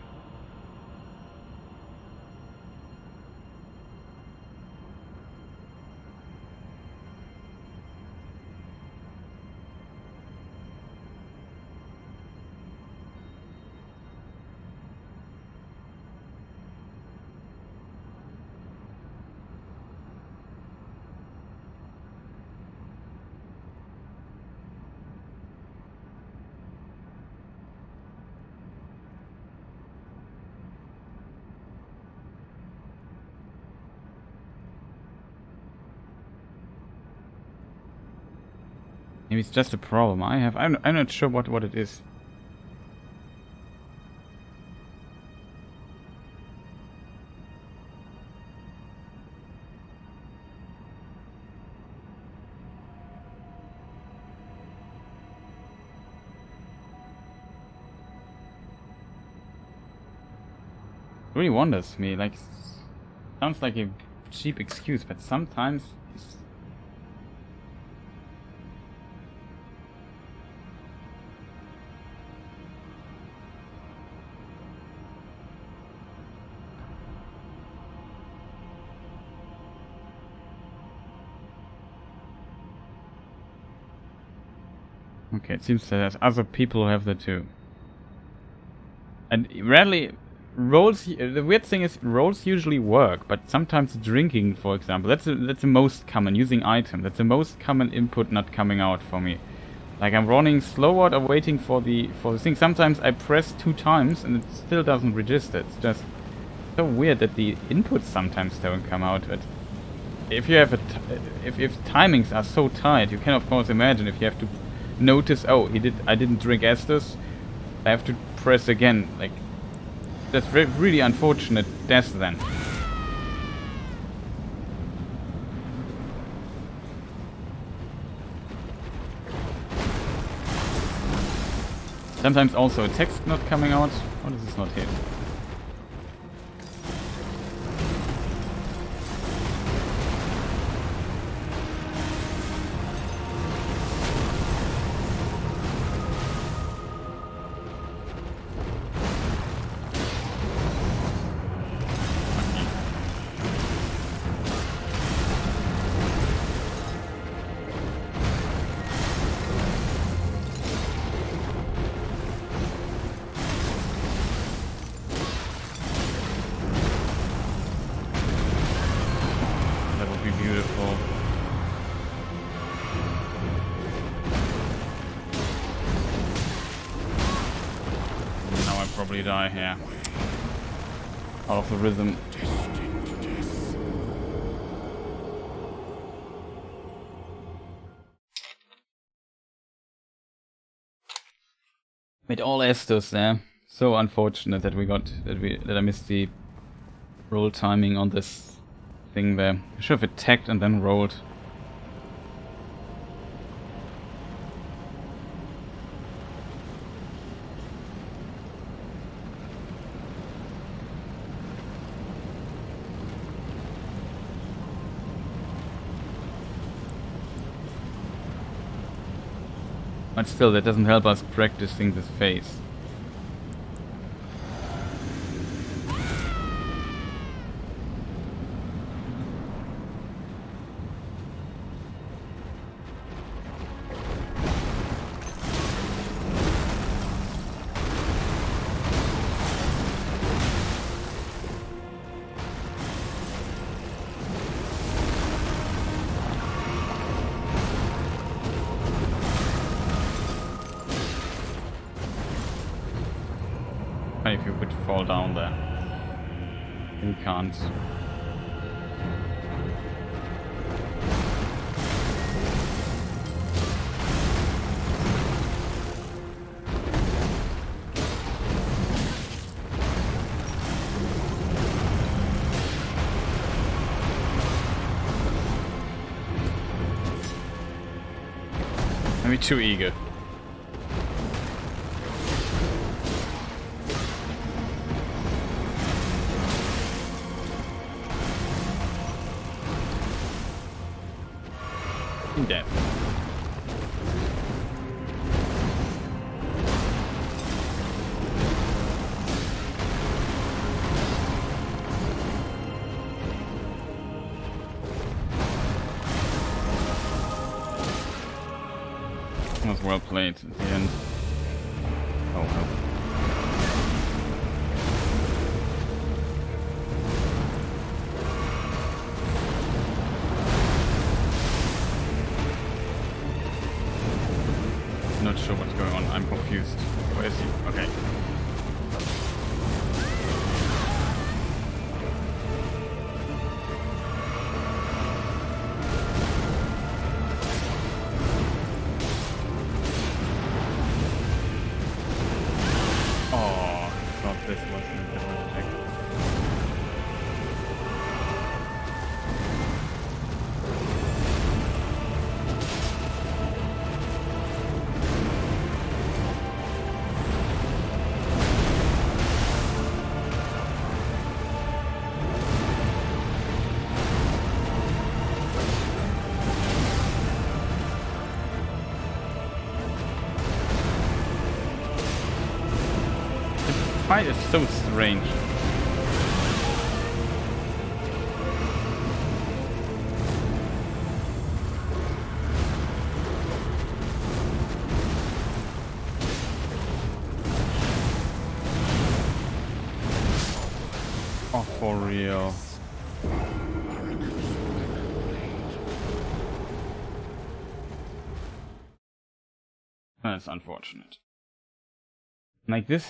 Maybe it's just a problem I have. I'm not sure what it is. It really wonders me. Like, sounds like a cheap excuse, but sometimes it's okay, it seems that there's other people who have that too. And rarely, rolls, the weird thing is, rolls usually work, but sometimes drinking, for example, that's the most common, using item, that's the most common input not coming out for me. Like, I'm running slowed or waiting for the thing. Sometimes I press 2 times and it still doesn't register. It's just so weird that the inputs sometimes don't come out. But if you have if timings are so tight, you can of course imagine if you have to notice, oh, I didn't drink Estus, I have to press again. Like, that's really unfortunate death then. Sometimes also a text not coming out. What is this not hit? Die here. Out of the rhythm. With all Estus there. So unfortunate that I missed the roll timing on this thing there. I should have attacked and then rolled. But still, that doesn't help us practicing this phase. If you would fall down there. You can't. Maybe too eager. Death. That was well played at the end. Oh well. Not sure what's going on. I'm confused. Where is he? Okay. Oh, I thought this was an invisible attack. Fight is so strange. Oh, for real. That's unfortunate. Like it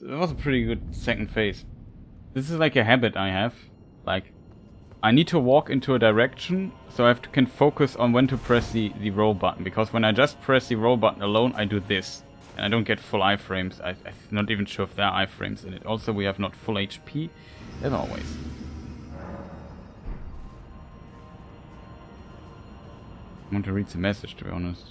was a pretty good second phase. This is like a habit I have. Like, I need to walk into a direction, so I can focus on when to press the roll button. Because when I just press the roll button alone, I do this. And I don't get full iframes. I'm not even sure if there are iframes in it. Also, we have not full HP, as always. I want to read the message, to be honest.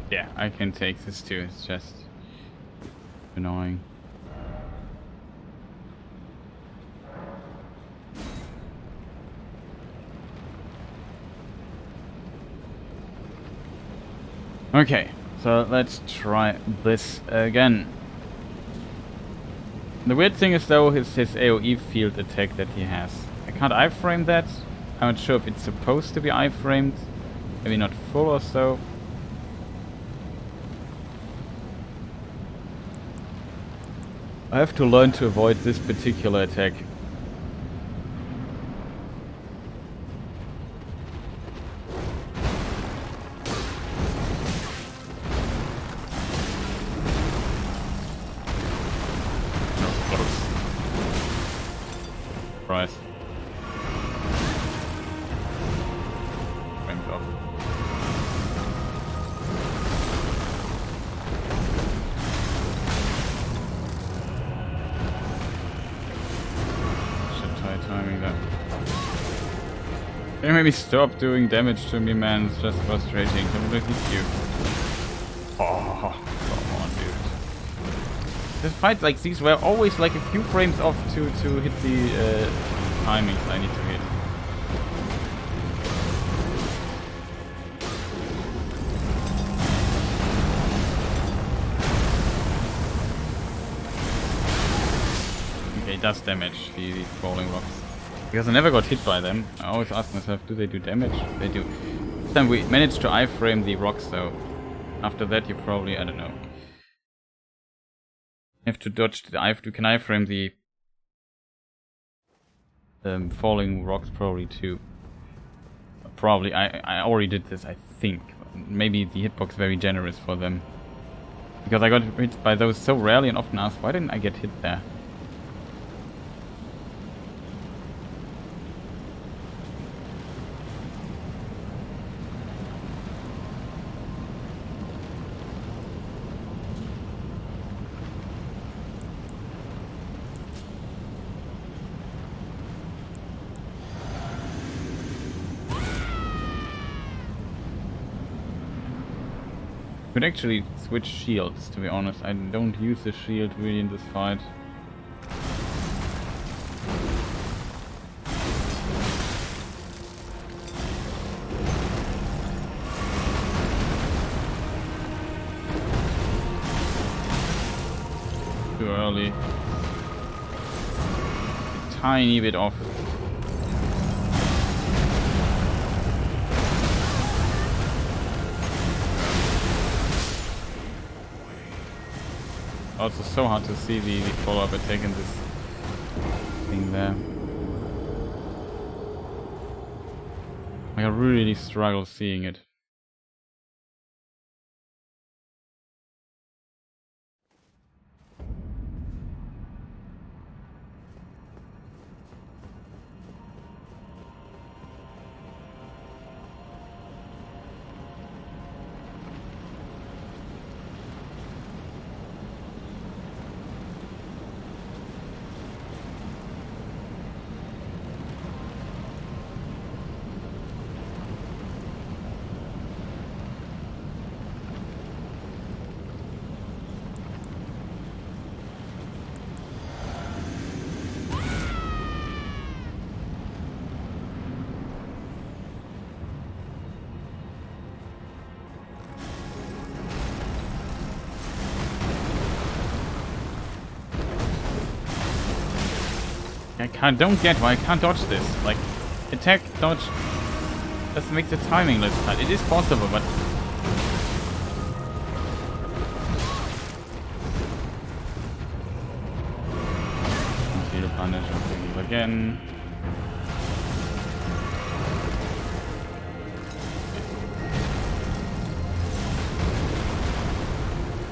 Yeah, I can take this too, it's just annoying. Okay, so let's try this again. The weird thing is though his AoE field attack that he has. I can't iframe that. I'm not sure if it's supposed to be iframed. Maybe not full or so. I have to learn to avoid this particular attack. Right. Frames off. Can you maybe stop doing damage to me, man? It's just frustrating. Can I hit you? Oh, come on, dude. The fights like these were always like a few frames off to hit the timings I need to hit. Okay, it does damage, the falling rocks. Because I never got hit by them. I always ask myself, do they do damage? They do. This time we managed to iframe the rocks though. After that you probably, I don't know. You have to dodge the you can iframe the falling rocks probably too. Probably, I already did this, I think. Maybe the hitbox very generous for them. Because I got hit by those so rarely and often asked, why didn't I get hit there? Could actually switch shields, to be honest. I don't use the shield really in this fight. Too early. Tiny bit off. Also so hard to see the follow-up attack in this thing there. Like I really struggle seeing it. Don't get why I can't dodge this. Like, attack, dodge, doesn't make the timing less tight. It is possible, but... See the punish and again.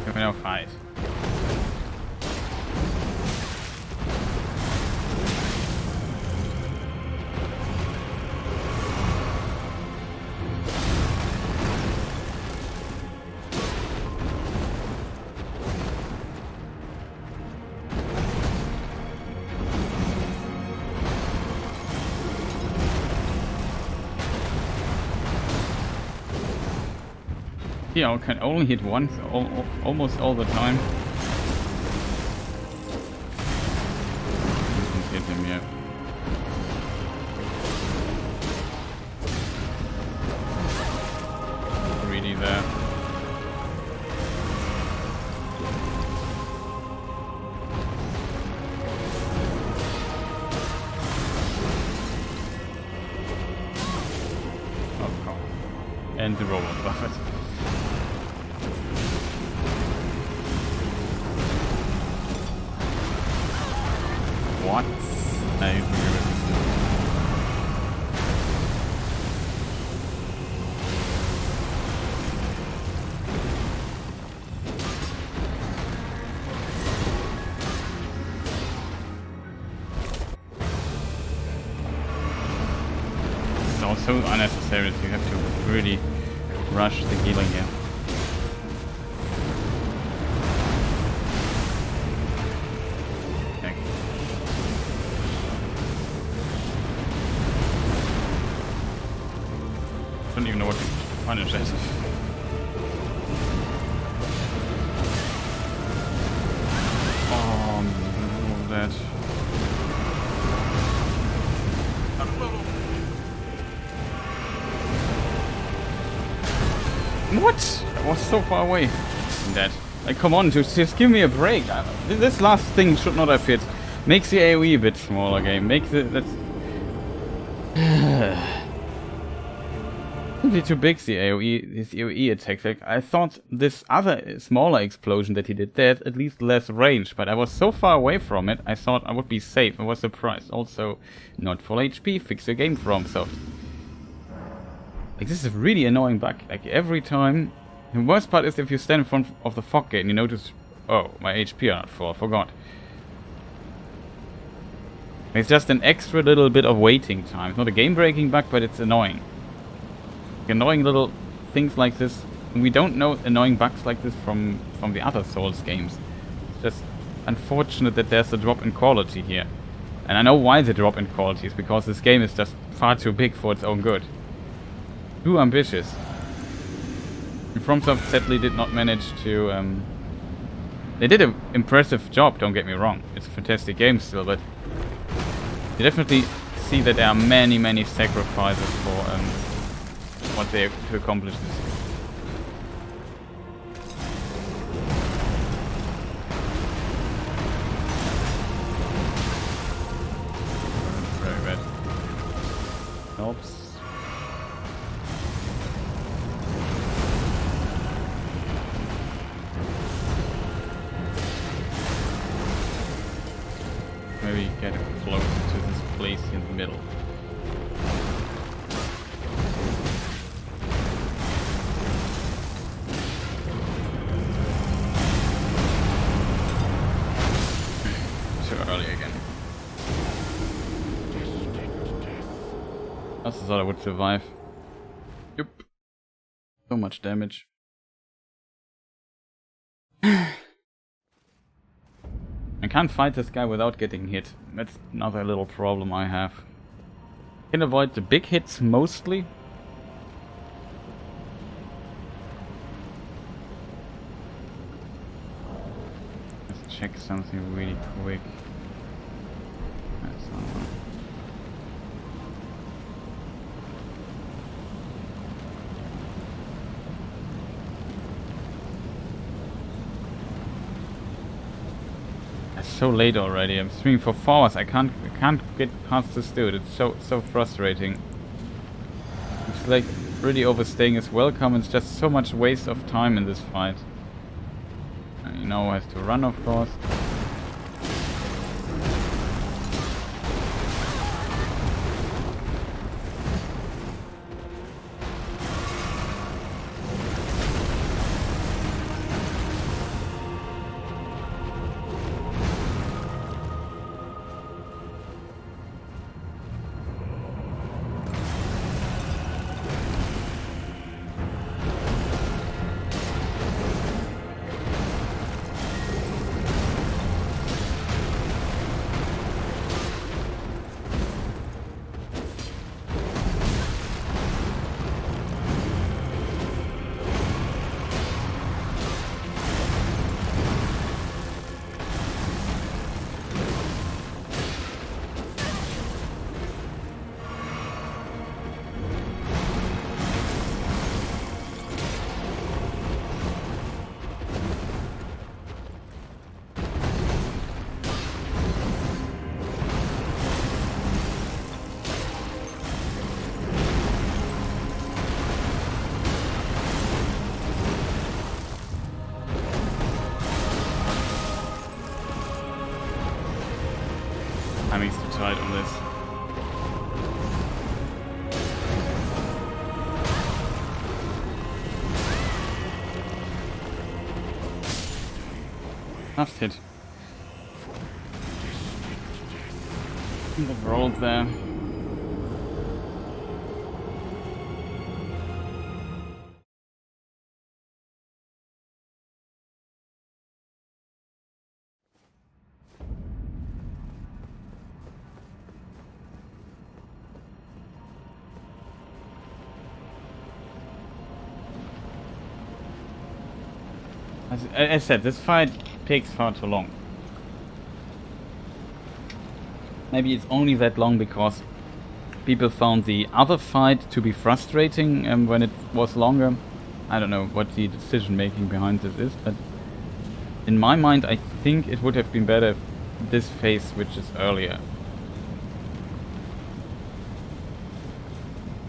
Can we now fight? Yeah, I can only hit once, almost all the time. Didn't hit him yet. Greedy there. Of course. And the robot buffet. What? I agree with It's also unnecessary that you have to really rush the healing here. Okay. don't even know what to punish as. Oh, no, that. What? I was so far away from that. Like, come on, just give me a break. This last thing should not have hit. Makes the AoE a bit smaller, game. Makes it... That's... Simply too big, the AoE, his AoE attack. Like, I thought this other smaller explosion that he did there had at least less range, but I was so far away from it, I thought I would be safe. I was surprised. Also, not full HP. Fix your game, FromSoft. Like, this is a really annoying bug. Like, every time... The worst part is if you stand in front of the fog gate and you notice, oh, my HP are not full, I forgot. It's just an extra little bit of waiting time. It's not a game-breaking bug, but it's annoying. Like, annoying little things like this. And we don't know annoying bugs like this from the other Souls games. It's just unfortunate that there's a drop in quality here. And I know why the drop in quality is because this game is just far too big for its own good. Too ambitious. And FromSoft sadly did not manage to... They did an impressive job, don't get me wrong. It's a fantastic game still, but... You definitely see that there are many, many sacrifices for what they to accomplish this. Very bad. Helps. Maybe get close to this place in the middle. Too early again. I also thought I would survive. Yep. So much damage. I can't fight this guy without getting hit. That's another little problem I have. I can avoid the big hits mostly. Let's check something really quick. That's not right. So late already. I'm streaming for 4 hours. I can't get past this dude. It's so frustrating. It's like really overstaying his welcome. It's just so much waste of time in this fight. And you know, I have to run, of course. Timing's too tight on this. Last hit. They've rolled there. As I said, this fight takes far too long. Maybe it's only that long because people found the other fight to be frustrating when it was longer. I don't know what the decision making behind this is, but in my mind I think it would have been better if this phase switches earlier.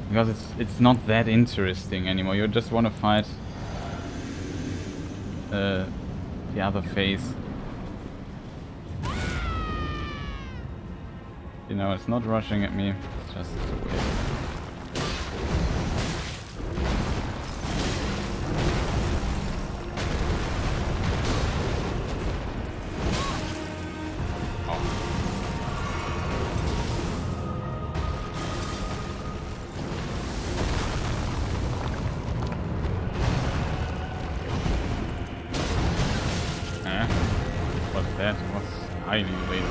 Because it's not that interesting anymore. You just want to fight the other phase. You know, it's not rushing at me, it's just weird. That was highly related.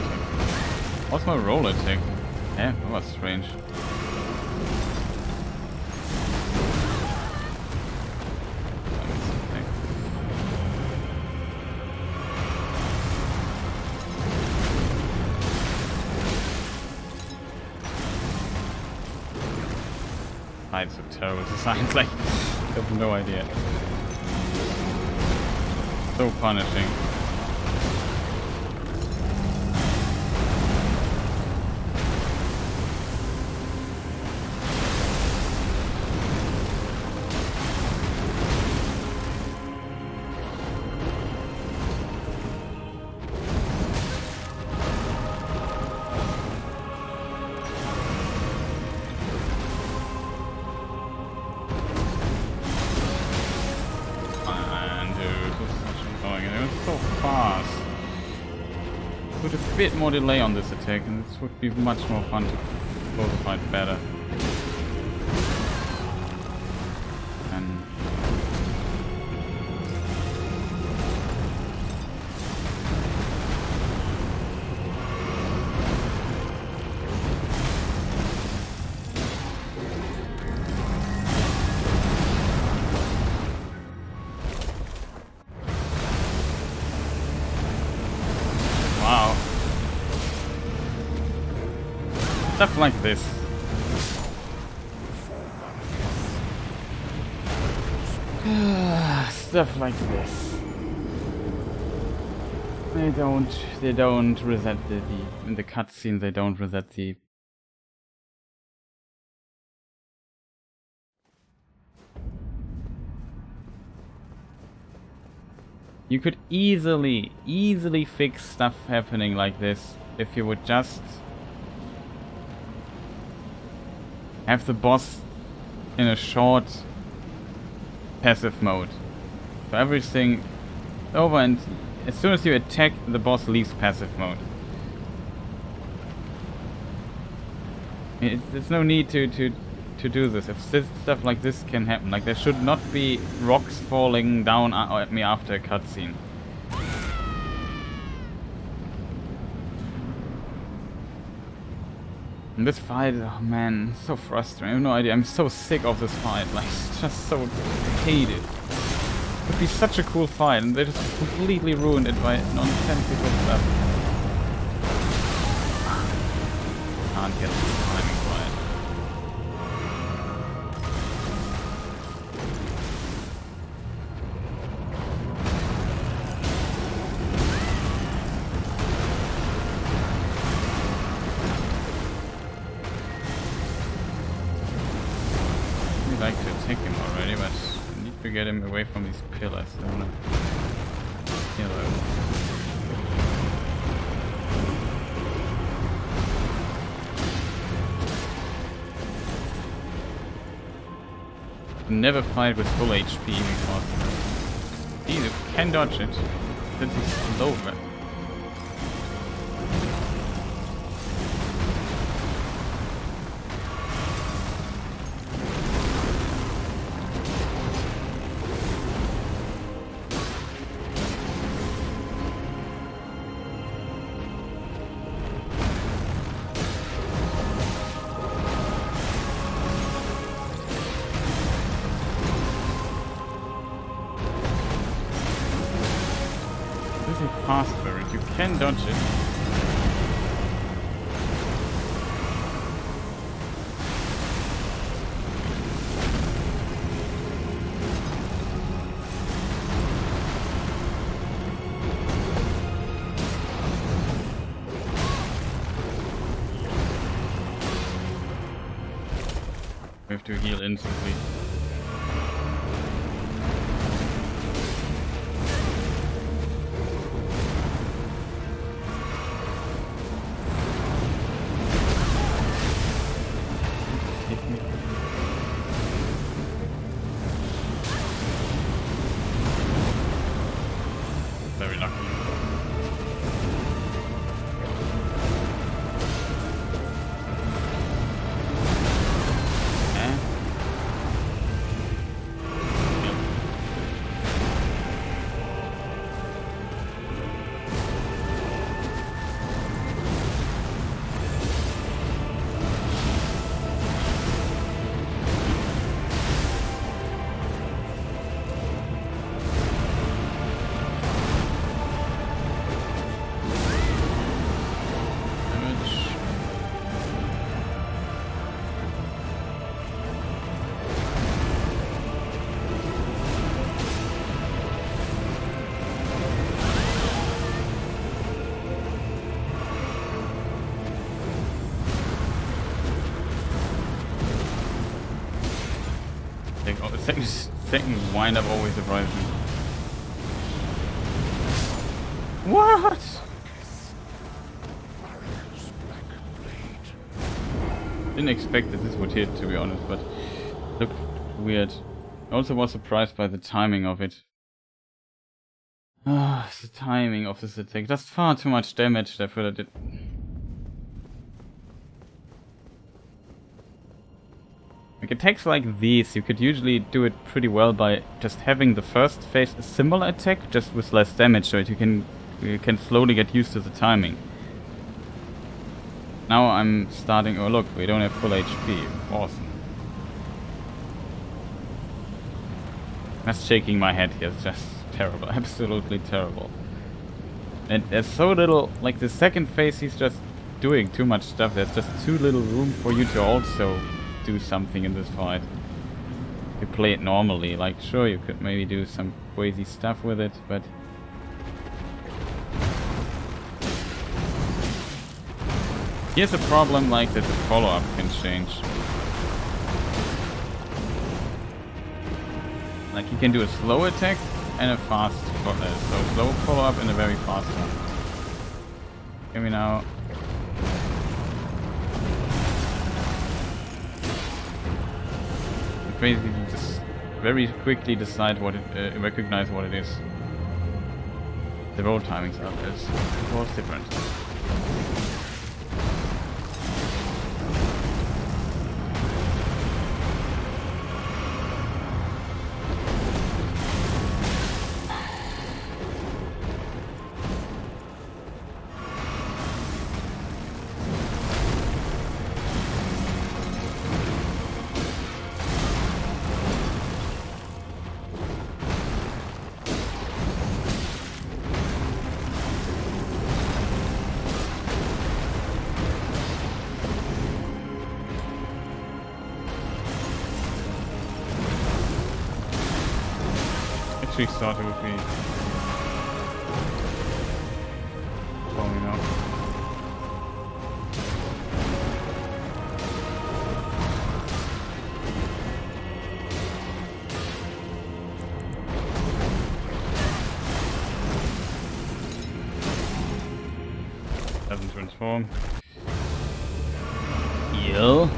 What's my roll attack? Yeah, that was strange. It's so terrible designs, like, I have no idea. So punishing. A bit more delay on this attack and this would be much more fun to close the fight better. And wow. Stuff like this. Stuff like this. They don't reset in the cutscene, they don't reset the... You could easily fix stuff happening like this if you would just have the boss in a short passive mode. So everything over, and as soon as you attack, the boss leaves passive mode. There's no need to do this. If stuff like this can happen, like there should not be rocks falling down at me after a cutscene. And this fight, oh man, so frustrating. I have no idea. I'm so sick of this fight. Like, it's just so hated. It would be such a cool fight, and they just completely ruined it by nonsensical stuff. Can't get the timing right. I'd like to attack him already, but I need to get him away from these pillars. I wanna kill him. Never fight with full HP because you can dodge it. Since he's slow, but is a fast bird. You can dodge it. We have to heal instantly. Very lucky. Second wind up always surprises me. What? Didn't expect that this would hit, to be honest, but looked weird. I also was surprised by the timing of it. Ah, the timing of this attack. That's far too much damage, therefore that it... Like attacks like these, you could usually do it pretty well by just having the first phase a similar attack, just with less damage, so that you can slowly get used to the timing. Now I'm starting... Oh look, we don't have full HP. Awesome. That's shaking my head here. It's just terrible. Absolutely terrible. And there's so little... Like the second phase, he's just doing too much stuff. There's just too little room for you to also do something in this fight. You play it normally, like sure you could maybe do some crazy stuff with it, but here's a problem like that the follow-up can change. Like you can do a slow attack and a fast so slow follow-up and a very fast one. Give me now. Basically just very quickly decide what it, recognize what it is. The roll timings are of course different. Actually thought it would be falling off. Doesn't transform. Heal.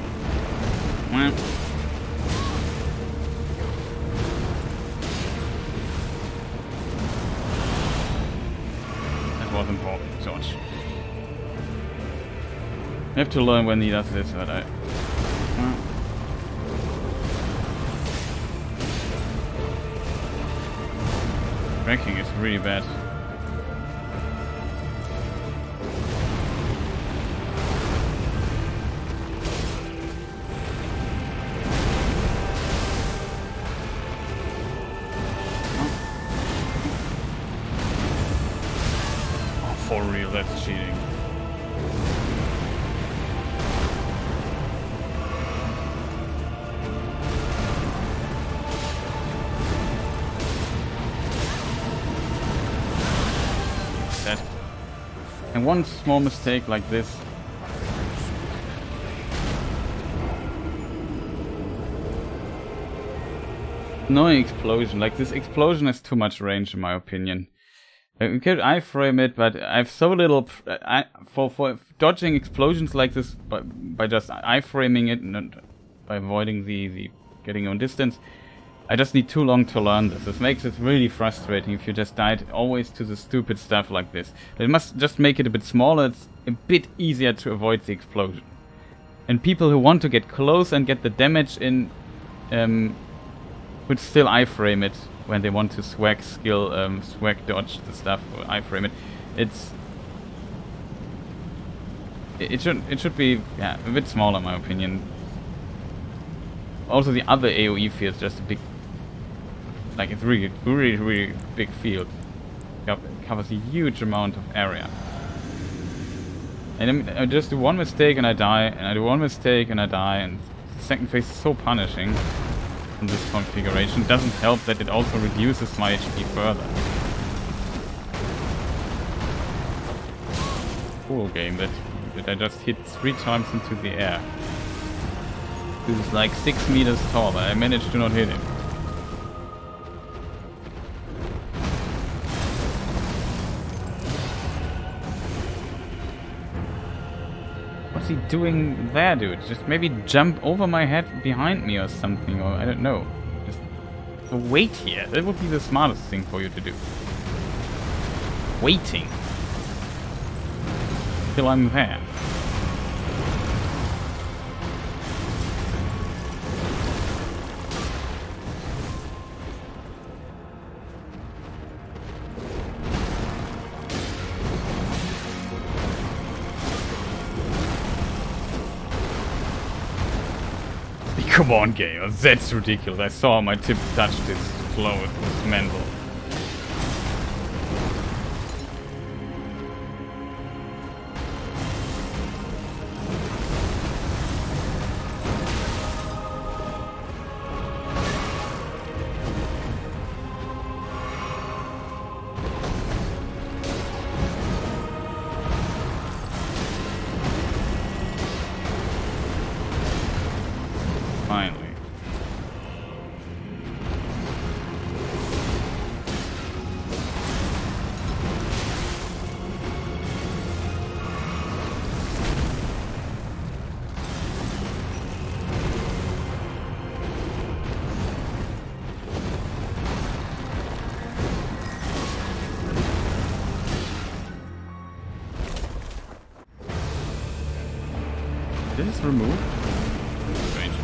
Was important, George. I have to learn when he does this, that I... Tracking is really bad. For real, that's cheating. That. And one small mistake like this. Annoying explosion. Like, this explosion has too much range in my opinion. You could iframe it, but I have so little for dodging explosions like this by just iframing it and by avoiding the getting on distance. I just need too long to learn this. This makes it really frustrating if you just died always to the stupid stuff like this. It must just make it a bit smaller. It's a bit easier to avoid the explosion. And people who want to get close and get the damage in would still iframe it when they want to swag skill, swag dodge the stuff, or iframe it. It should be, yeah, a bit smaller in my opinion. Also the other AoE field is just a big, like, it's really big field. It covers a huge amount of area. And then I just do one mistake and I die, and I do one mistake and I die, and the second phase is so punishing. In this configuration doesn't help that it also reduces my HP further. Cool game that I just hit 3 times into the air. This is like 6 meters tall, but I managed to not hit him. What's he doing there, dude? Just maybe jump over my head behind me or something, or I don't know. Just wait here. That would be the smartest thing for you to do. Waiting. Till I'm there. Come on, game. That's ridiculous. I saw my tip touch this flow. It was mental. Finally. This is removed? Strange.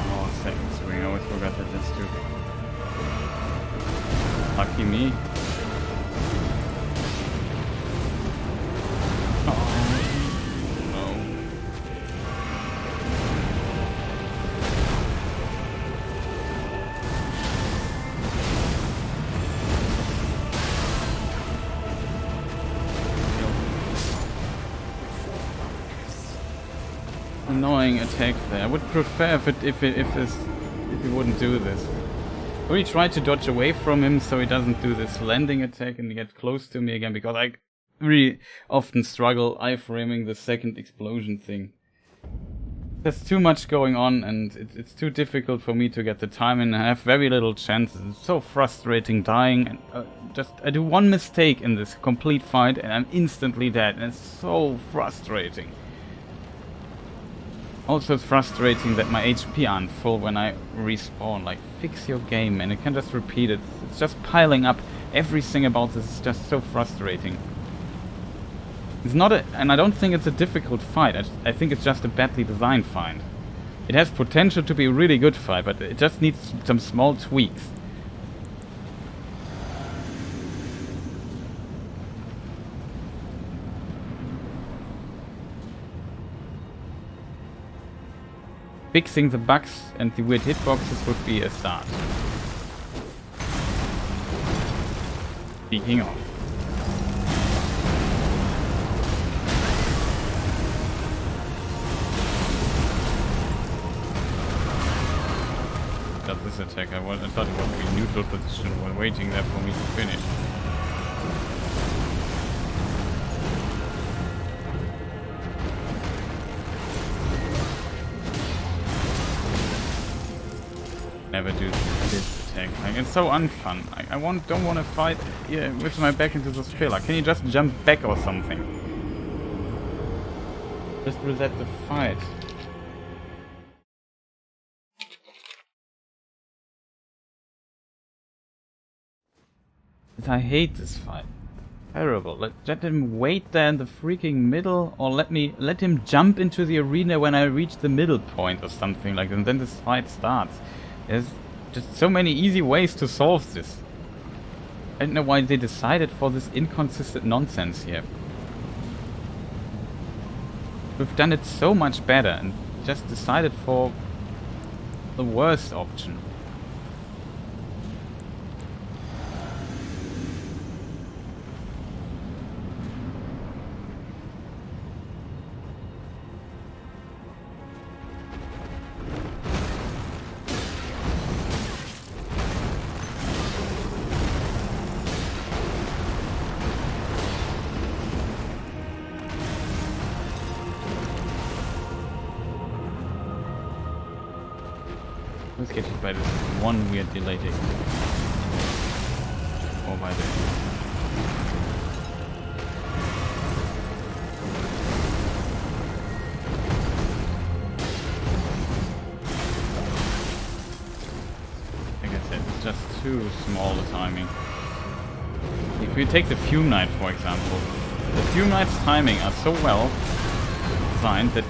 Oh, second swing. I always forgot that that's stupid. Lucky me. Annoying attack there. I would prefer if he wouldn't do this. I really tried to dodge away from him so he doesn't do this landing attack and get close to me again, because I really often struggle iframing the second explosion thing. There's too much going on and it's too difficult for me to get the time in. I have very little chances. It's so frustrating dying, and I do one mistake in this complete fight and I'm instantly dead, and it's so frustrating. Also, it's frustrating that my HP aren't full when I respawn. Like, fix your game, and you can just repeat it. It's just piling up. Everything about this is just so frustrating. It's not and I don't think it's a difficult fight. I think it's just a badly designed fight. It has potential to be a really good fight, but it just needs some small tweaks. fixing the bugs and the weird hitboxes would be a start. Speaking of. Got this attack. I thought it would be a neutral position while waiting there for me to finish. Never do this attack. Like, it's so unfun. I don't want to fight with my back into this pillar. Can you just jump back or something? Just reset the fight. I hate this fight. Terrible. Let him wait there in the freaking middle, or let him jump into the arena when I reach the middle point or something like that, and then this fight starts. There's just so many easy ways to solve this. I don't know why they decided for this inconsistent nonsense here. We've done it so much better and just decided for the worst option. Let's get hit by this one weird delay tick. Or by the... Like I said, it's just too small the timing. If we take the Fume Knight, for example, the Fume Knight's timing are so well designed that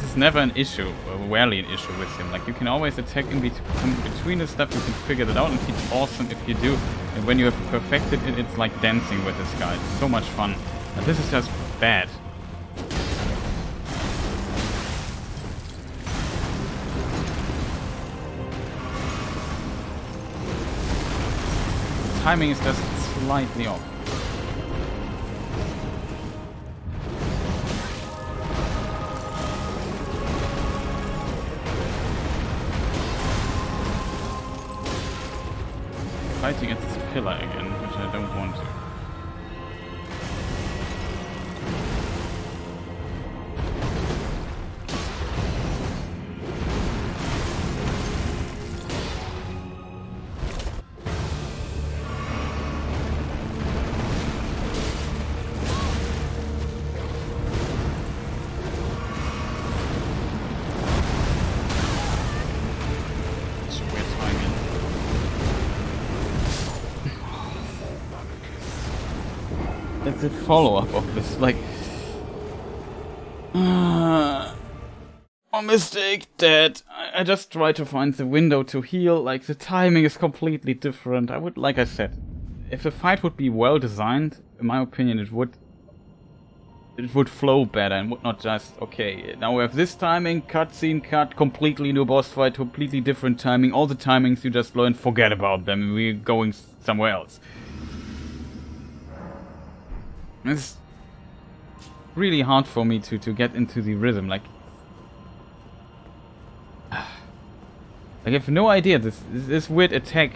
it's never an issue, or rarely an issue with him. Like, you can always attack in between the stuff, you can figure that out, and it's awesome if you do. And when you have perfected it, it's like dancing with this guy. It's so much fun. And this is just bad. The timing is just slightly off. Fighting against this pillar again, which I don't want to. It's a follow-up of this, like... oh, mistake, Dad. I just try to find the window to heal, like, the timing is completely different. Like I said, if the fight would be well designed, in my opinion, it would flow better and would not just, okay, now we have this timing, cutscene, cut, completely new boss fight, completely different timing, all the timings you just learned, forget about them, we're going somewhere else. It's really hard for me to get into the rhythm, like I have no idea, this weird attack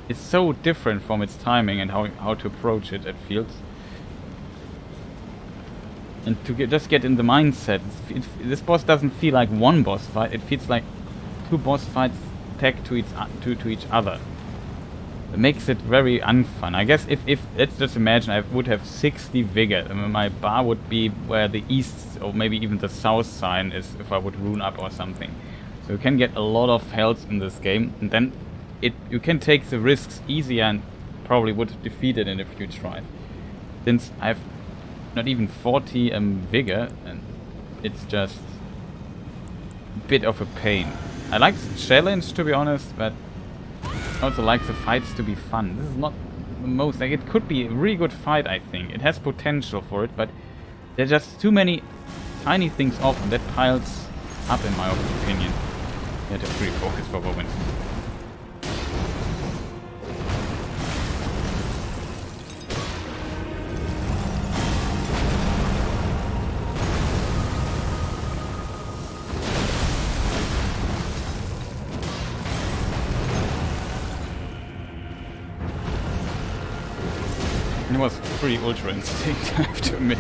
is so different from its timing and how to approach it, feels. And to just get in the mindset, this boss doesn't feel like one boss fight, it feels like two boss fights tagged to each other. It makes it very unfun. I guess if let's just imagine I would have 60 vigor, and my bar would be where the east or maybe even the south sign is if I would rune up or something. So you can get a lot of health in this game, and then you can take the risks easier and probably would defeat it in a few tries. Since I have not even 40 vigor, and it's just a bit of a pain. I like the challenge, to be honest, but I also like the fights to be fun. This is not the most, like, it could be a really good fight, I think. It has potential for it, but there are just too many tiny things off, and that piles up in my opinion. Yeah, just refocus for a moment. It was pretty ultra instinct, I have to admit.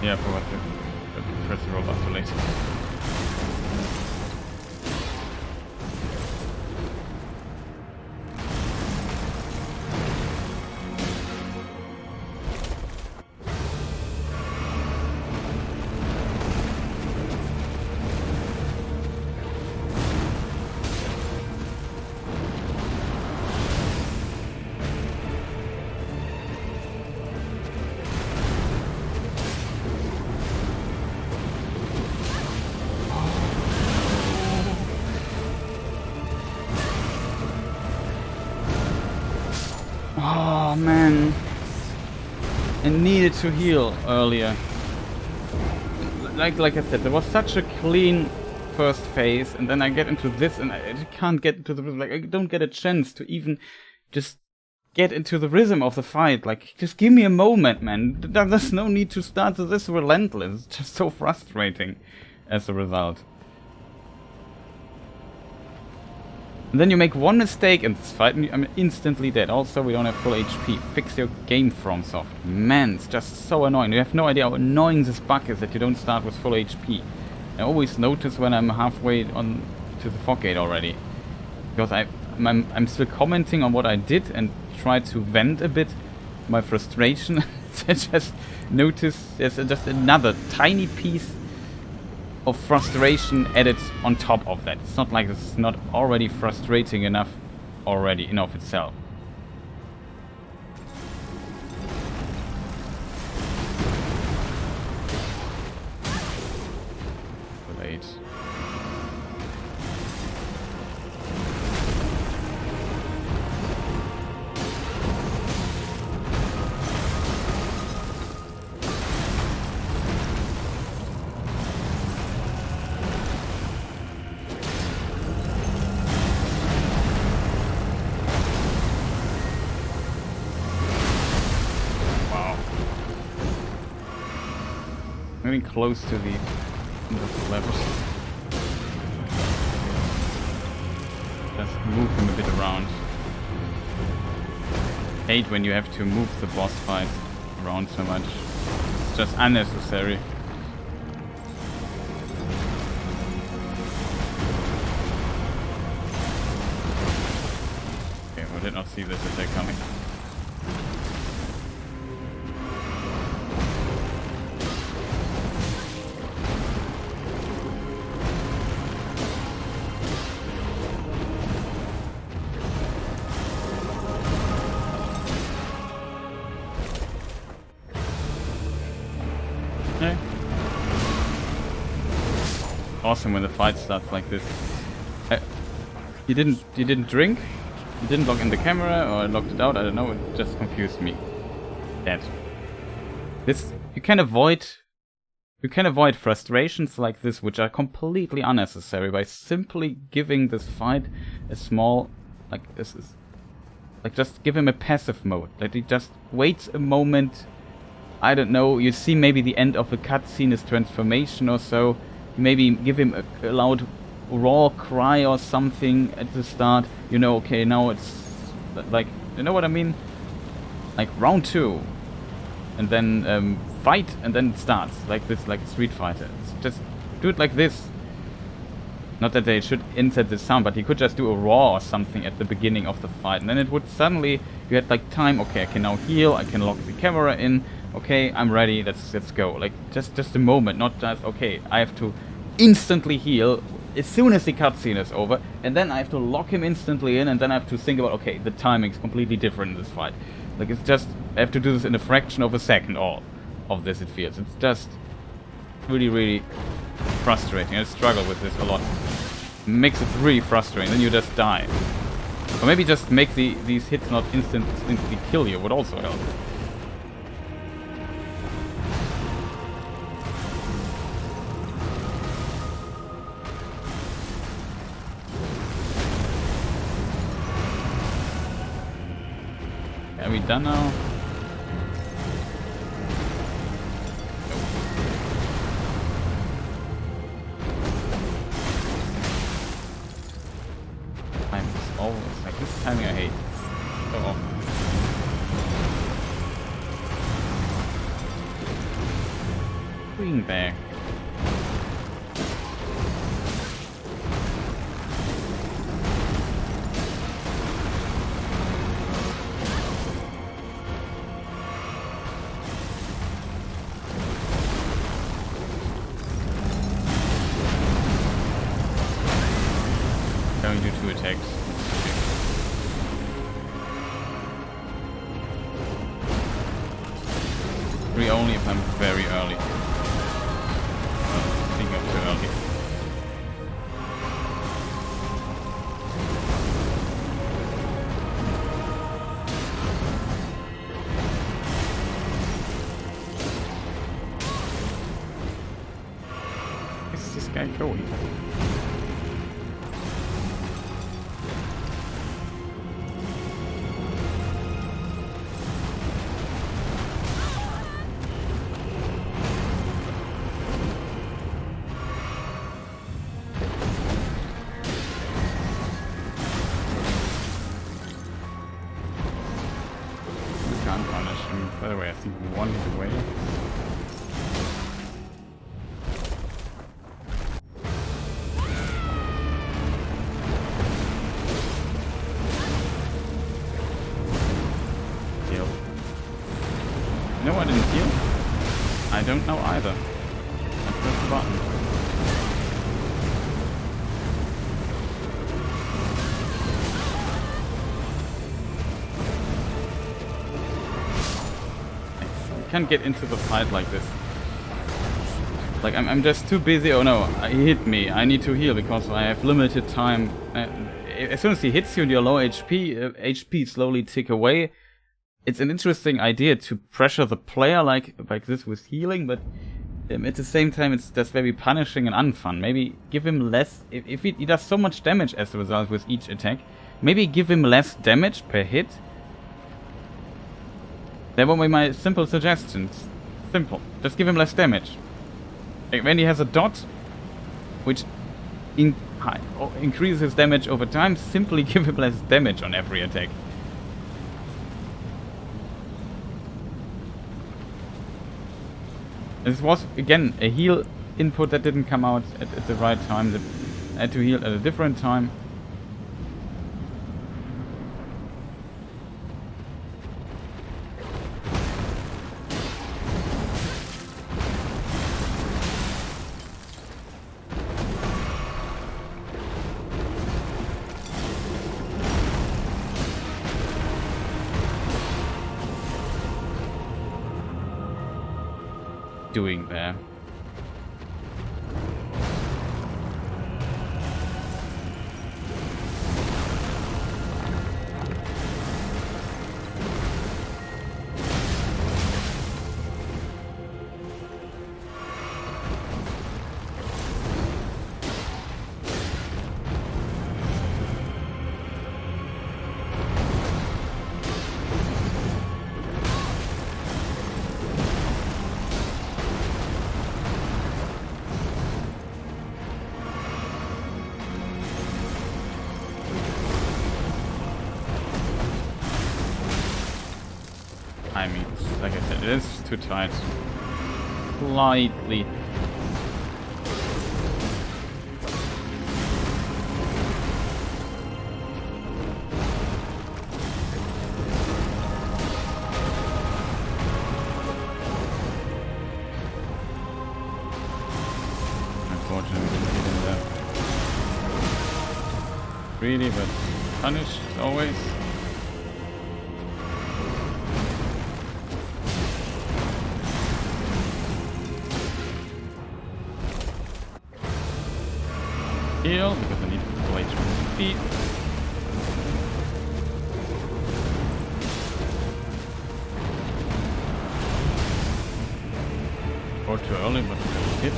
Yeah, I forgot to press the roll after later. Oh man, I needed to heal earlier. Like I said, there was such a clean first phase, and then I get into this, and I can't get into the rhythm. Like I don't get a chance to even just get into the rhythm of the fight. Like just give me a moment, man. There's no need to start this relentless. It's just so frustrating as a result. And then you make one mistake in this fight and I'm instantly dead. Also, we don't have full HP. Fix your game, FromSoft. Man, it's just so annoying. You have no idea how annoying this bug is that you don't start with full HP. I always notice when I'm halfway on to the fog gate already. Because I'm still commenting on what I did and try to vent a bit my frustration. I just notice there's just another tiny piece of frustration added on top of that. It's not like it's not already frustrating enough already in of itself. Late. Getting close to the levels. Just move him a bit around. Hate when you have to move the boss fight around so much. It's just unnecessary. Okay, I did not see this attack coming. Awesome when the fight starts like this. You didn't drink? You didn't log in the camera, or I logged it out? I don't know. It just confused me. That this you can avoid frustrations like this, which are completely unnecessary, by simply giving this fight a small just give him a passive mode. Like he just waits a moment. I don't know. You see maybe the end of a cutscene, his transformation or so. Maybe give him a loud raw cry or something at the start. You know, okay, now it's like, you know what I mean? Like round 2. And then fight, and then it starts. Like this, like a Street Fighter. It's just do it like this. Not that they should insert the sound, but he could just do a raw or something at the beginning of the fight. And then it would suddenly, you had like time, okay, I can now heal, I can lock the camera in. Okay, I'm ready, let's go. Like, just a moment, not just, okay, I have to instantly heal as soon as the cutscene is over, and then I have to lock him instantly in, and then I have to think about, okay, the timing is completely different in this fight. Like, it's just, I have to do this in a fraction of a second, all of this it feels. It's just really, really frustrating. I struggle with this a lot. Makes it really frustrating, then you just die. Or maybe just make these hits not instantly kill you would also help. Are we done now? Always like this timing I hate so often. Green back. Can we do 2 attacks? 3 only if I'm very early. I think I'm too early. Where's this guy going? By the way, I think 1 hit away. Heal. No, I didn't heal. I don't know either. I pressed the button. Can't get into the fight like this. Like I'm just too busy. Oh no, he hit me. I need to heal because I have limited time. As soon as he hits you and you're low HP, HP slowly tick away. It's an interesting idea to pressure the player like this with healing, but at the same time it's just very punishing and unfun. Maybe give him less. If he does so much damage as a result with each attack, maybe give him less damage per hit. That would be my simple suggestions. Simple. Just give him less damage. When he has a dot, which increases his damage over time, simply give him less damage on every attack. This was, again, a heal input that didn't come out at the right time. I had to heal at a different time. Doing there. I mean, like I said, it is too tight. Slightly. Unfortunately, we didn't hit him there. Really, but punished always. Heal, because I need to play 20 feet. Or too early, but it hit.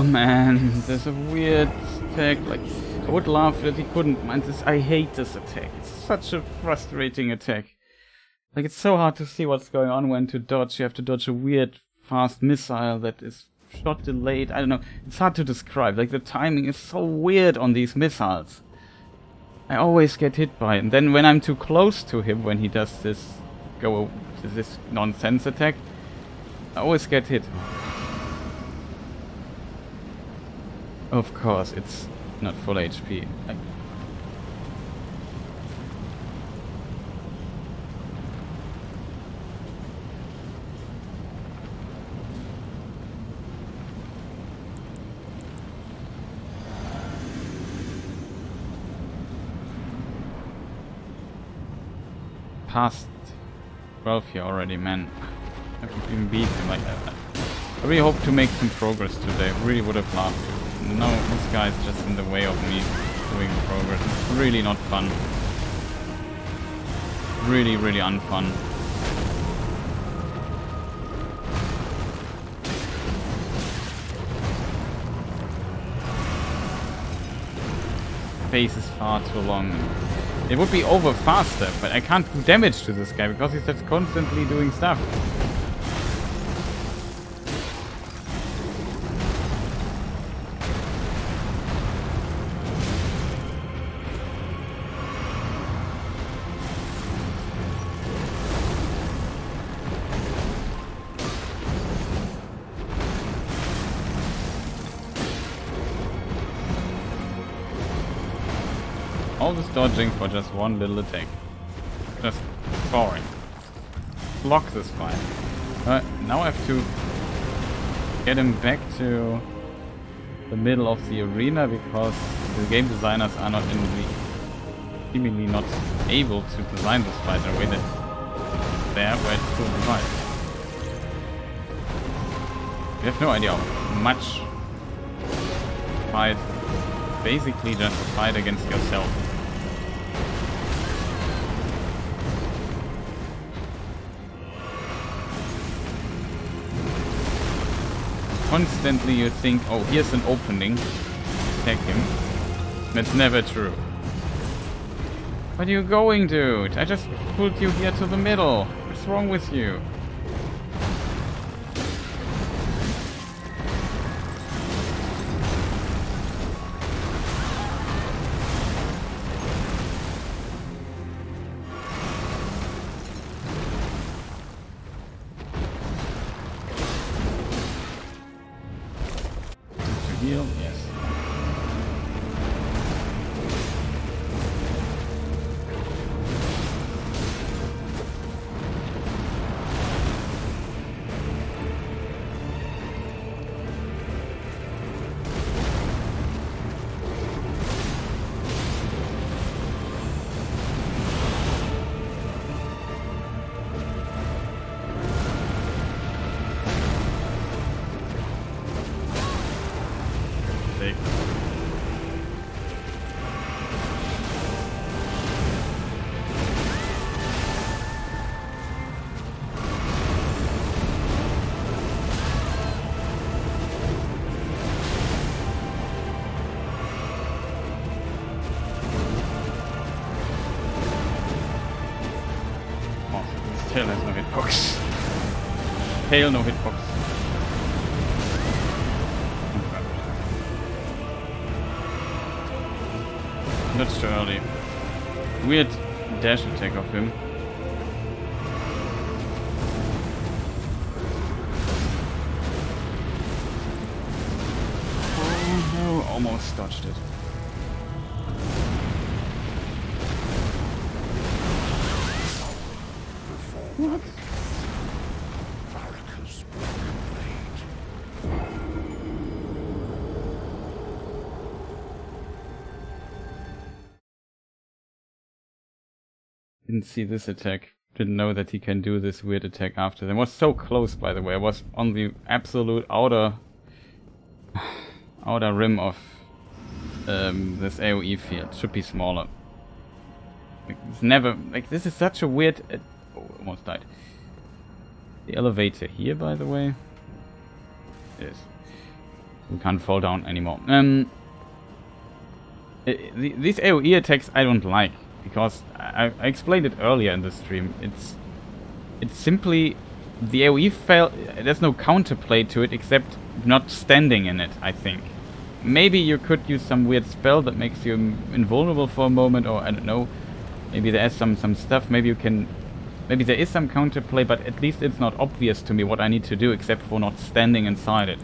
Man, there's a weird attack. Like, I would laugh that he couldn't mind this. I hate this attack. It's such a frustrating attack. Like, it's so hard to see what's going on when to dodge. You have to dodge a weird, fast missile that is shot delayed. I don't know. It's hard to describe. Like, the timing is so weird on these missiles. I always get hit by it. And then when I'm too close to him, when he does this nonsense attack, I always get hit. Of course, it's not full HP. Past 12 here already, man. I haven't even beat him. I really hope to make some progress today. Really would have loved to. No, this guy's just in the way of me doing progress. It's really not fun. Really, really unfun. Space is far too long. It would be over faster, but I can't do damage to this guy because he's just constantly doing stuff. All this dodging for just one little attack. Just boring. Block this fight. Now I have to get him back to the middle of the arena because the game designers are not seemingly not able to design this fight in a way that there where it's still right. You have no idea how much fight. Basically just a fight against yourself. Constantly you think, oh, here's an opening, attack him. That's never true. What are you going, dude? I just pulled you here to the middle. What's wrong with you? Heal? Yes. Tail has no hitbox. Tail, no hitbox. That's too early. Weird dash attack of him. Oh no, almost dodged it. What? Didn't see this attack. Didn't know that he can do this weird attack after. It was so close, by the way. I was on the absolute outer rim of this AoE field. Should be smaller. Like, it's never like this is such a weird. Oh, almost died. The elevator here, by the way. Yes. We can't fall down anymore. These AoE attacks I don't like. Because I explained it earlier in the stream. It's simply the AoE fail. There's no counterplay to it except not standing in it, I think. Maybe you could use some weird spell that makes you invulnerable for a moment, or I don't know. Maybe there is some stuff. Maybe there is some counterplay, but at least it's not obvious to me what I need to do except for not standing inside it.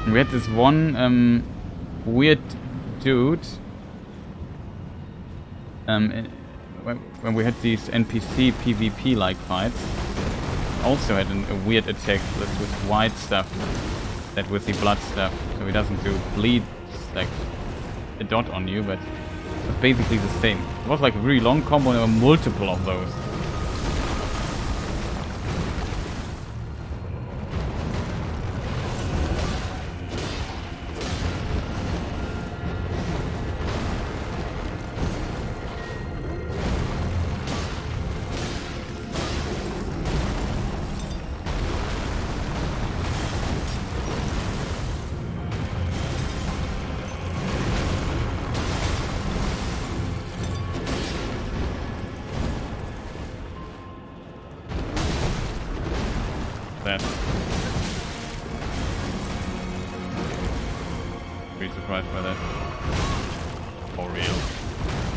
We had this one weird dude when we had these NPC PvP like fights, also had a weird attack that's with white stuff, that with the blood stuff, so he doesn't do bleed like a dot on you, but it's basically the same. It was like a really long combo and there were multiple of those. Pretty surprised by that. For real.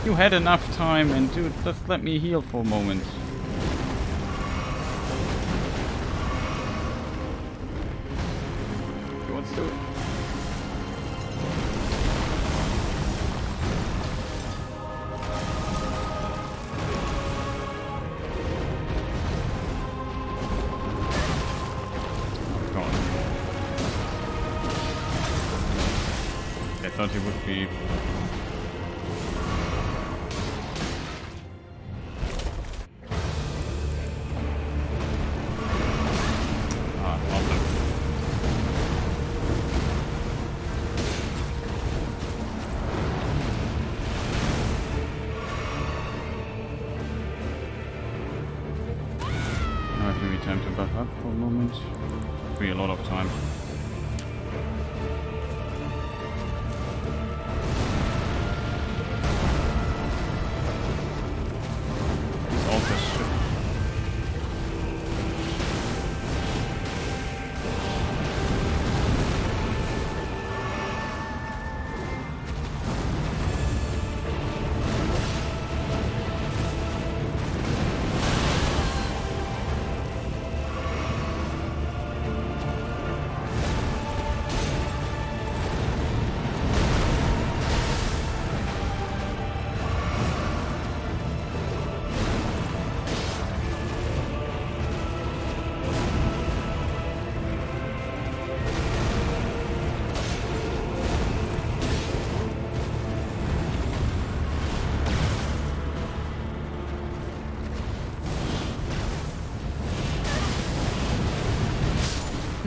You had enough time, and dude, just let me heal for a moment. Let's do it. I thought he would be. Problem. Now I have maybe time to buff up for a moment. Be a lot of time.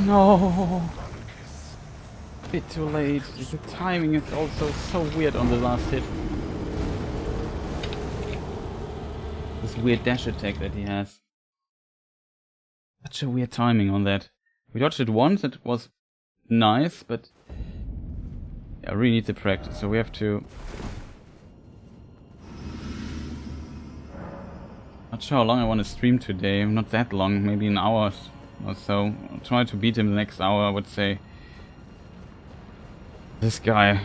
No, bit too late. The timing is also so weird on the last hit. This weird dash attack that he has. Such a weird timing on that. We dodged it once, it was nice, but I really need to practice, so we have to. Not sure how long I want to stream today. Not that long, maybe an hour or so. I'll try to beat him the next hour, I would say. This guy.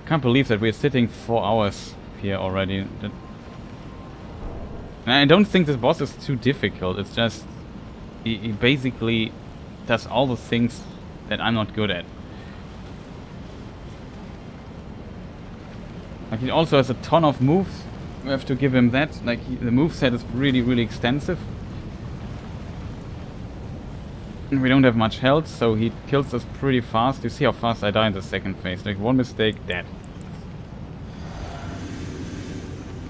Can't believe that we're sitting 4 hours here already. And I don't think this boss is too difficult. It's just he basically does all the things that I'm not good at. Like, he also has a ton of moves. We have to give him that. Like, the moveset is really, really extensive. And we don't have much health, so he kills us pretty fast. You see how fast I die in the second phase. Like, one mistake, dead.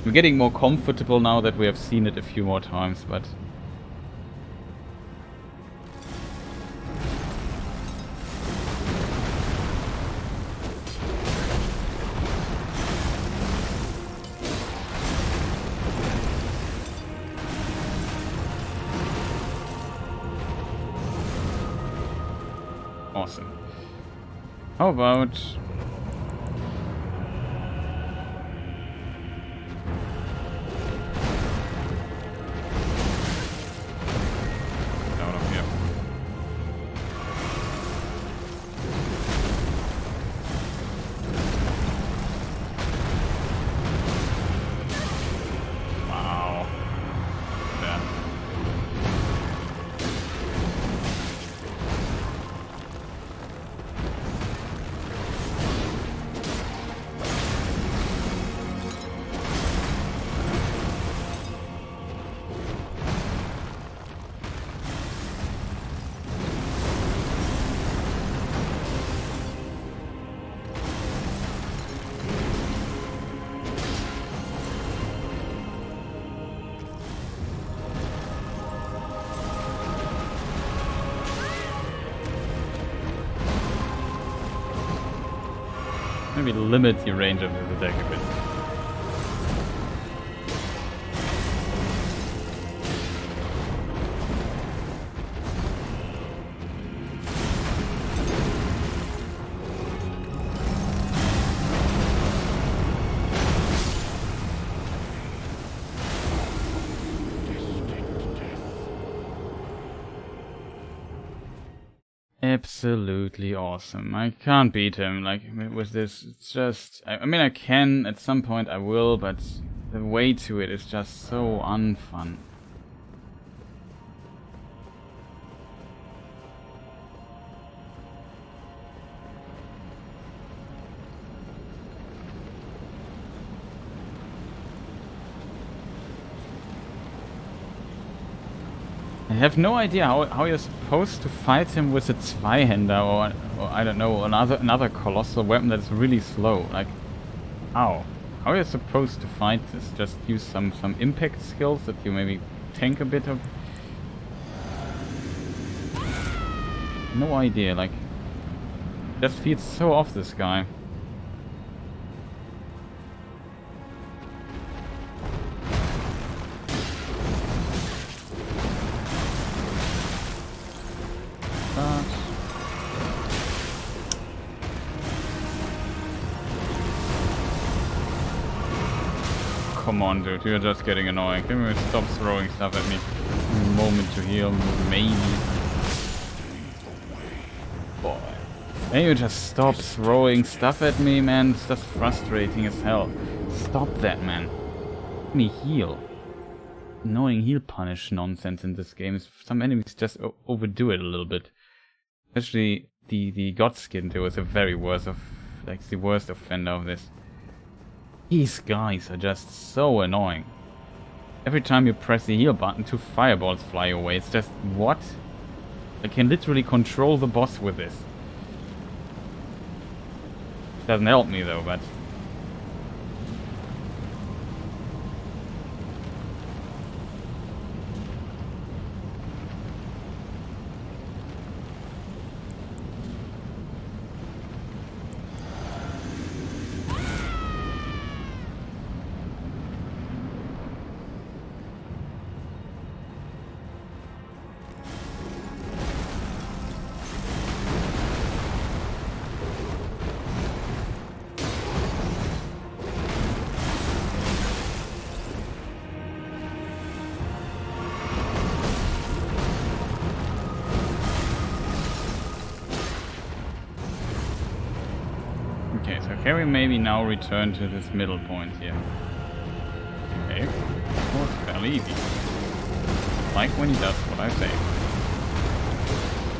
We're getting more comfortable now that we have seen it a few more times, but... Awesome. How about... out of here. Wow. Yeah. Maybe limit the range of this attack a bit. Absolutely awesome. I can't beat him, like, with this. It's just... I mean, I can, at some point I will, but the way to it is just so unfun. I have no idea how you're supposed to fight him with a Zweihänder or I don't know, another colossal weapon that's really slow. Like, how? How are you supposed to fight this? Just use some impact skills that you maybe tank a bit of? No idea, like, just feels so off, this guy. Come on, dude, you're just getting annoying. Can we stop throwing stuff at me? Moment to heal, maybe. Boy. Can you just stop throwing stuff at me, man? It's just frustrating as hell. Stop that, man. Let me heal. Annoying heal punish nonsense in this game. Some enemies just overdo it a little bit. Especially the Godskin dude was the very worst of, like, the worst offender of this. These guys are just so annoying. Every time you press the heal button, 2 fireballs fly away. It's just, what? I can literally control the boss with this. Doesn't help me though, but... Okay, so can we maybe now return to this middle point here? Okay, that was fairly easy. Like when he does what I say.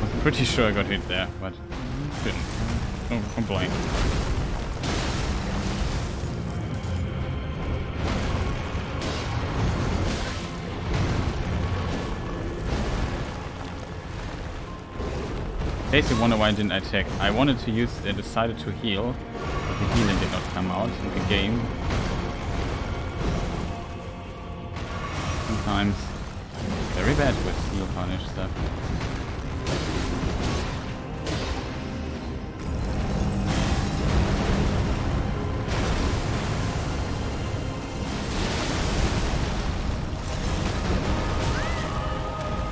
I'm pretty sure I got hit there, but didn't. Don't complain. In case you wonder why I didn't attack, I wanted to use, I decided to heal, but the healing did not come out in the game. sometimes. Very bad with heal punish stuff.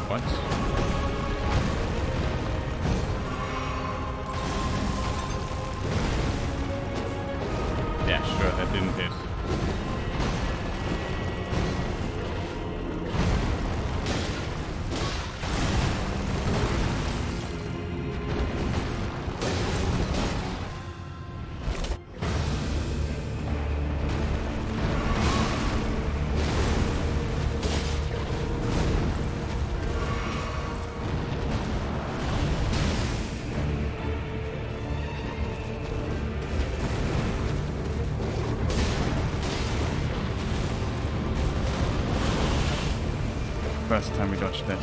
What? Yeah, sure, that didn't hit. First time we dodged that.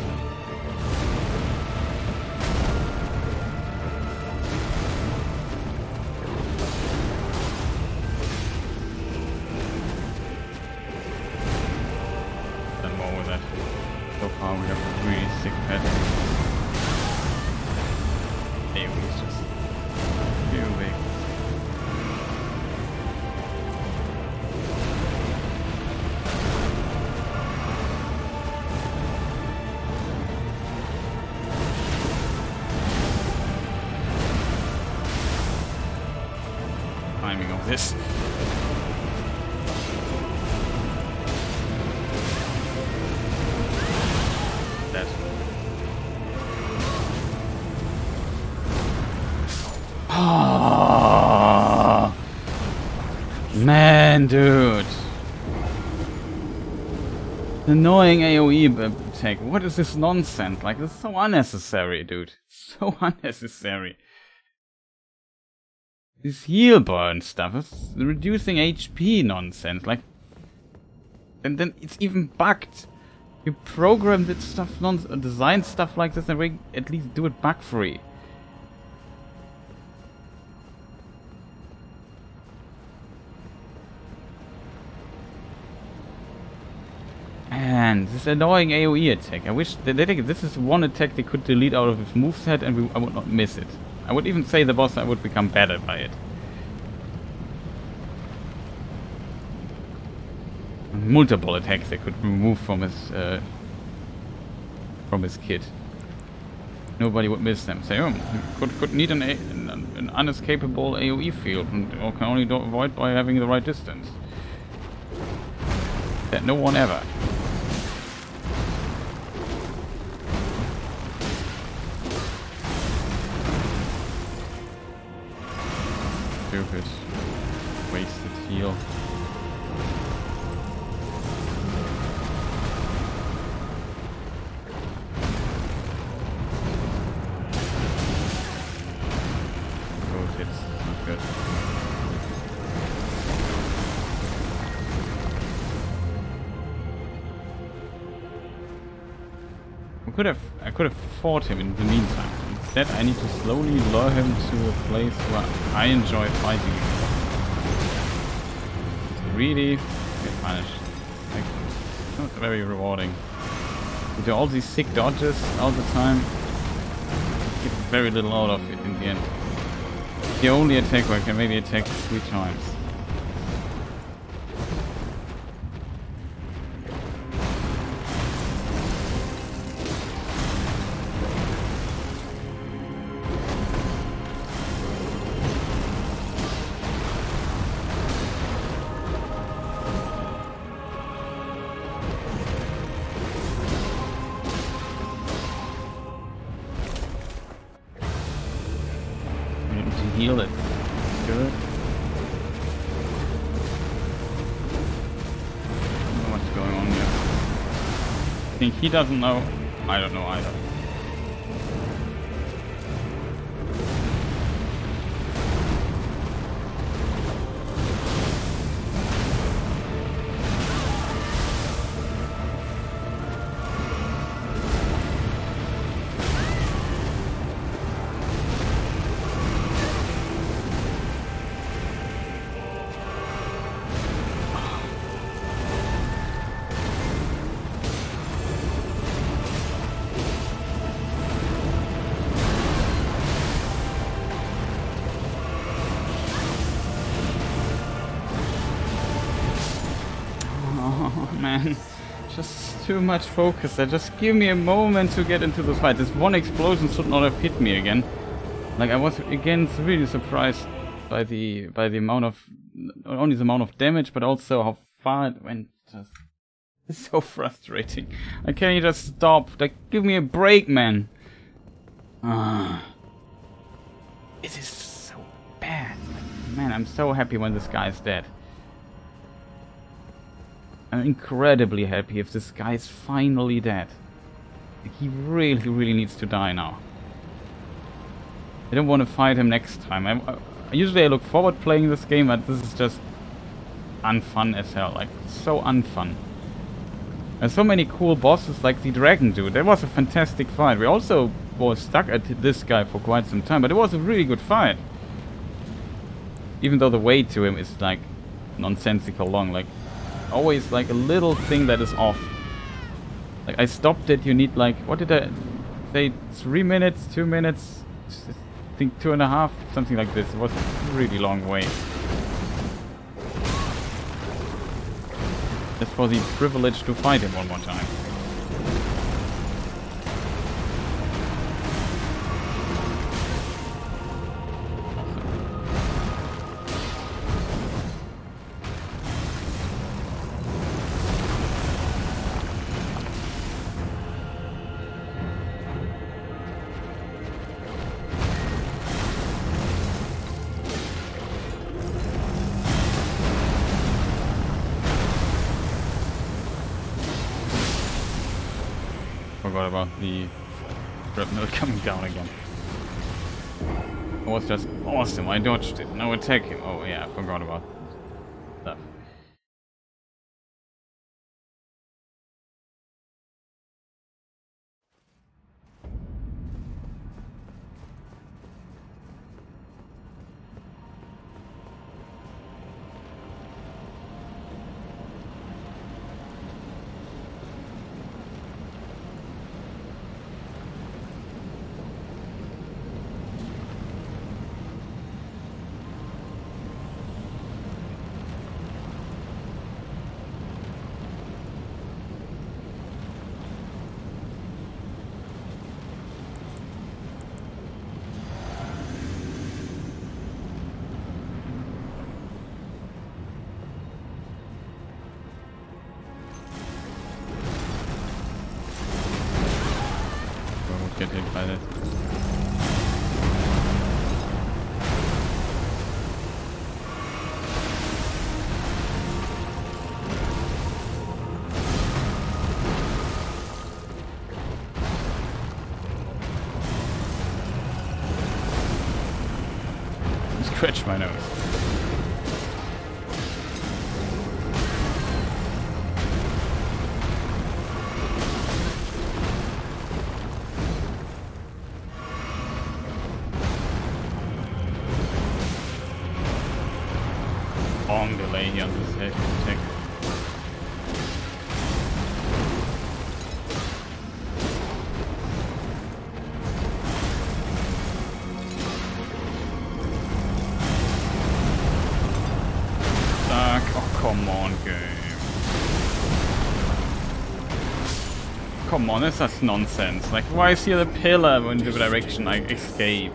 Done more with that. So far we have a really sick pet. AoE's just too big. Timing of this. That. Oh, man, dude. Annoying AoE attack. What is this nonsense? Like, this is so unnecessary, dude. So unnecessary. This heal burn stuff is reducing HP nonsense, like, and then it's even bugged. You programmed this stuff, design stuff like this, and we at least do it bug free. And this annoying AoE attack. I wish this is one attack they could delete out of his moveset, and I would not miss it. I would even say the boss would become better by it. Multiple attacks they could remove from his kit. Nobody would miss them. Say, oh, could need an unescapable AoE field, or can only avoid by having the right distance. That no one ever. Stupid. Wasted heal. Both hits. Not good. I could have fought him in the meantime. Instead, I need to slowly lure him to a place where I enjoy fighting him. Really get punished. Like, not very rewarding. You do all these sick dodges all the time. Get very little out of it in the end. The only attack where I can maybe attack 3 times. Heal it. Good. I don't know what's going on here. I think he doesn't know. I don't know either. man. Just too much focus there. Just give me a moment to get into the fight. This one explosion should not have hit me again. Like, I was again really surprised by the amount of, not only the amount of damage, but also how far it went. Just, it's so frustrating. Like, can you just stop? Like, give me a break, man. It is so bad. Like, man, I'm so happy when this guy is dead. I'm incredibly happy if this guy is finally dead. Like, he really, really needs to die now. I don't want to fight him next time. Usually I look forward playing this game, but this is just unfun as hell. Like, so unfun. There's so many cool bosses like the dragon dude. That was a fantastic fight. We also were stuck at this guy for quite some time, but it was a really good fight. Even though the way to him is like nonsensical long. Like, always like a little thing that is off. Like, I stopped it, you need like, what did I say, 3 minutes, 2 minutes, I think 2.5, something like this. It was a really long wait. Just for the privilege to fight him one more time. Forgot about the shrapnel coming down again. It was just awesome. I dodged it. Now attack him. Oh yeah, I forgot about that. Get hit by that. Scratch my nose. Long delay here on this attack. Oh, come on, game. Come on, this is nonsense. Like, why is here the pillar in the direction I escape?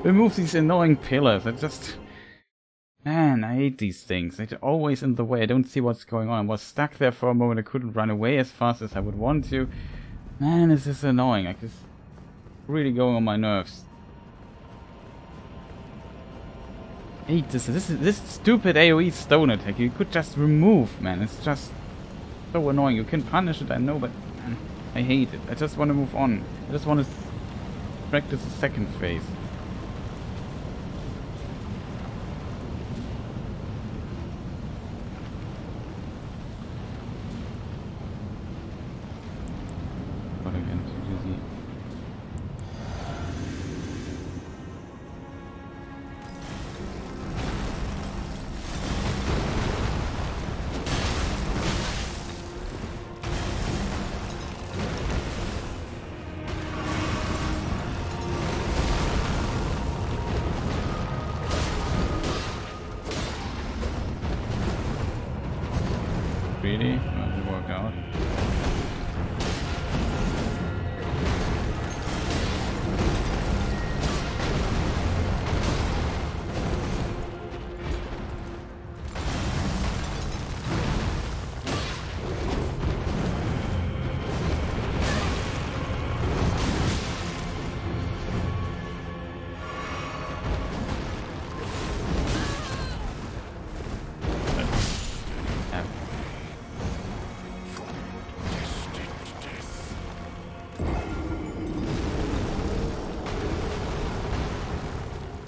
Remove these annoying pillars. I just... Man, I hate these things. They're always in the way. I don't see what's going on. I was stuck there for a moment. I couldn't run away as fast as I would want to. Man, this is annoying. Like, this is really going on my nerves. I hate this stupid AoE stone attack. You could just remove, man. It's just so annoying. You can punish it, I know, but man, I hate it. I just want to move on. I just want to practice the second phase. Really? Well, it Oh god.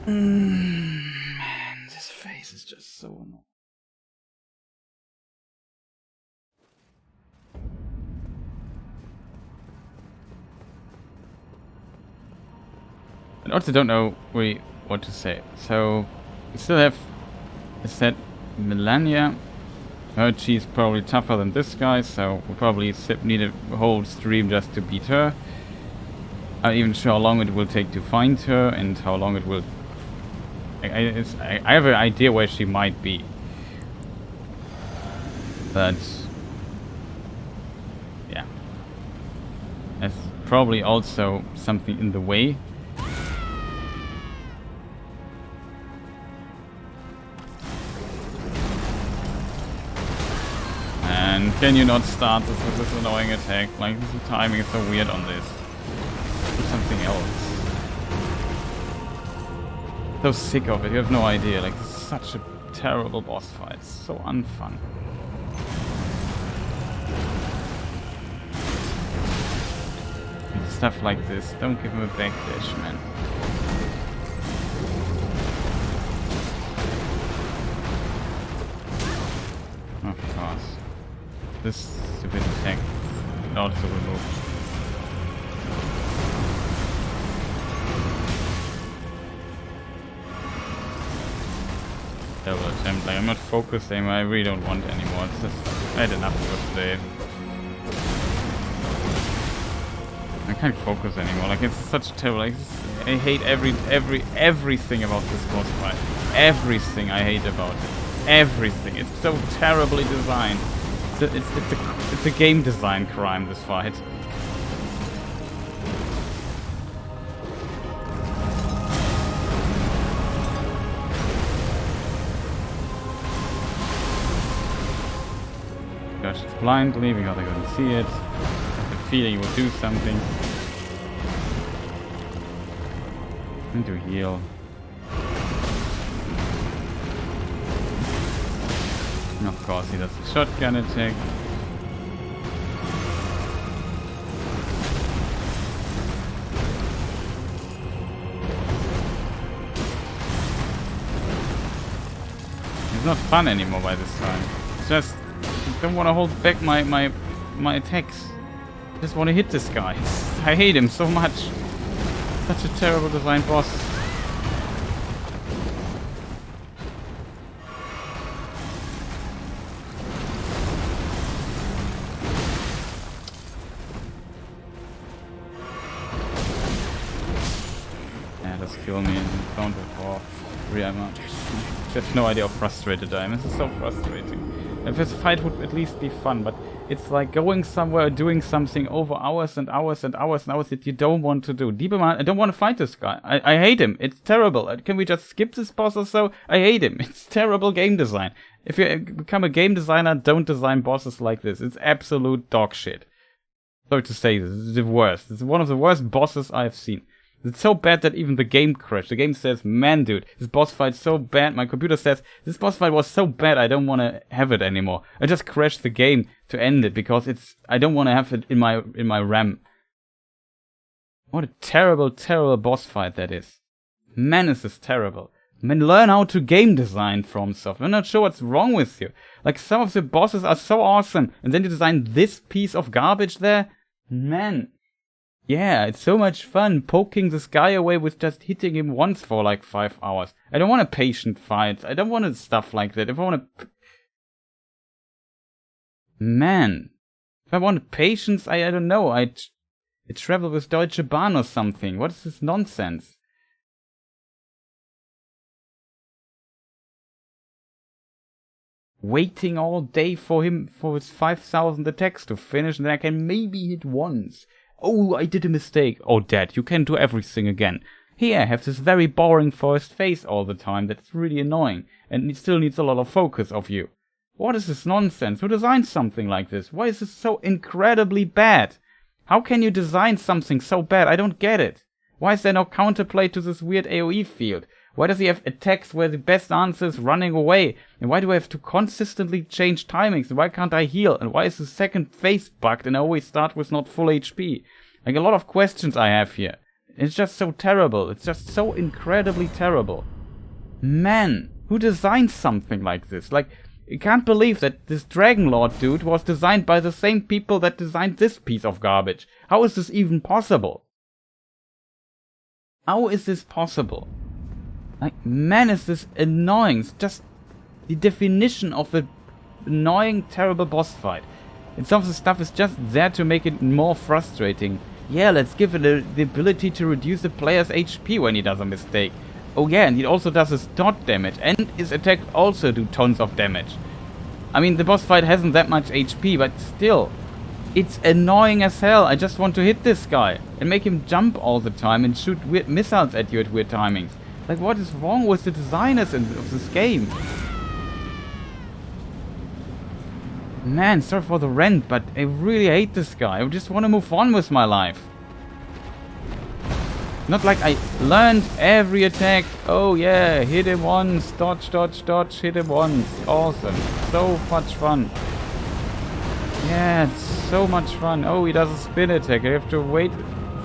Man, this face is just so annoying. I also don't know really what to say. So, we still have, I said, Melania. Heard she's probably tougher than this guy, so we'll probably need a whole stream just to beat her. I'm not even sure how long it will take to find her and how long it will... I have an idea where she might be. But... yeah. There's probably also something in the way. And can you not start this with this annoying attack? Like, the timing is so weird on this. Do something else. So sick of it, you have no idea. Like, this is such a terrible boss fight. It's so unfun. And stuff like this. Don't give him a backdash, man. Of course. This stupid attack also removed. Double attempt. Like, I'm not focusing. I really don't want anymore. It's just, I had enough for today. I can't focus anymore. Like, it's such terrible. Like, I hate everything about this boss fight. Everything I hate about it. Everything. It's so terribly designed. It's a game design crime, this fight. Gosh, it's blindly because I couldn't see it. I have the feeling it would do something. I need to heal. And of course he does the shotgun attack. It's not fun anymore by this time. It's just, I don't want to hold back my attacks. I just want to hit this guy. I hate him so much. Such a terrible designed boss. Kill me in front of war. Really, I have no idea how frustrated I am. This is so frustrating. If this fight would at least be fun, but it's like going somewhere, doing something over hours and hours and hours and hours that you don't want to do. Deep I don't want to fight this guy. I hate him. It's terrible. Can we just skip this boss or so? I hate him. It's terrible game design. If you become a game designer, don't design bosses like this. It's absolute dog shit. Sorry to say this. It's the worst. It's one of the worst bosses I've seen. It's so bad that even the game crashed. The game says, man dude, this boss fight's so bad. My computer says, this boss fight was so bad I don't want to have it anymore. I just crashed the game to end it because I don't want to have it in my RAM. What a terrible, terrible boss fight that is. Man, this is terrible. Man, learn how to game design from software. I'm not sure what's wrong with you. Like, some of the bosses are so awesome, and then you design this piece of garbage there? Man. Yeah, it's so much fun poking this guy away with just hitting him once for like 5 hours. I don't want a patient fight. I don't want stuff like that. If I want to... Man. If I wanted patience, I don't know. I'd travel with Deutsche Bahn or something. What is this nonsense? waiting all day for his 5,000 attacks to finish, and then I can maybe hit once. Oh, I did a mistake. Oh, Dad, you can do everything again. Here, I have this very boring first phase all the time that's really annoying, and it still needs a lot of focus of you. What is this nonsense? Who designed something like this? Why is this so incredibly bad? How can you design something so bad? I don't get it. Why is there no counterplay to this weird AoE field? Why does he have attacks where the best answer is running away? And why do I have to consistently change timings? And why can't I heal? And why is the second phase bugged and I always start with not full HP? Like, a lot of questions I have here. It's just so terrible. It's just so incredibly terrible. Man, who designed something like this? Like, I can't believe that this Dragon Lord dude was designed by the same people that designed this piece of garbage. How is this even possible? How is this possible? Like, man, is this annoying. It's just the definition of an annoying, terrible boss fight. And some of the stuff is just there to make it more frustrating. Yeah, let's give it the ability to reduce the player's HP when he does a mistake. Oh yeah, and he also does his dot damage, and his attack also do tons of damage. I mean, the boss fight hasn't that much HP, but still, it's annoying as hell. I just want to hit this guy and make him jump all the time and shoot weird missiles at you at weird timings. Like, what is wrong with the designers of this game? Man, sorry for the rant, but I really hate this guy. I just want to move on with my life. Not like I learned every attack. Oh yeah, hit him once, dodge, dodge, dodge, hit him once. Awesome. So much fun. Yeah, it's so much fun. Oh, he does a spin attack. I have to wait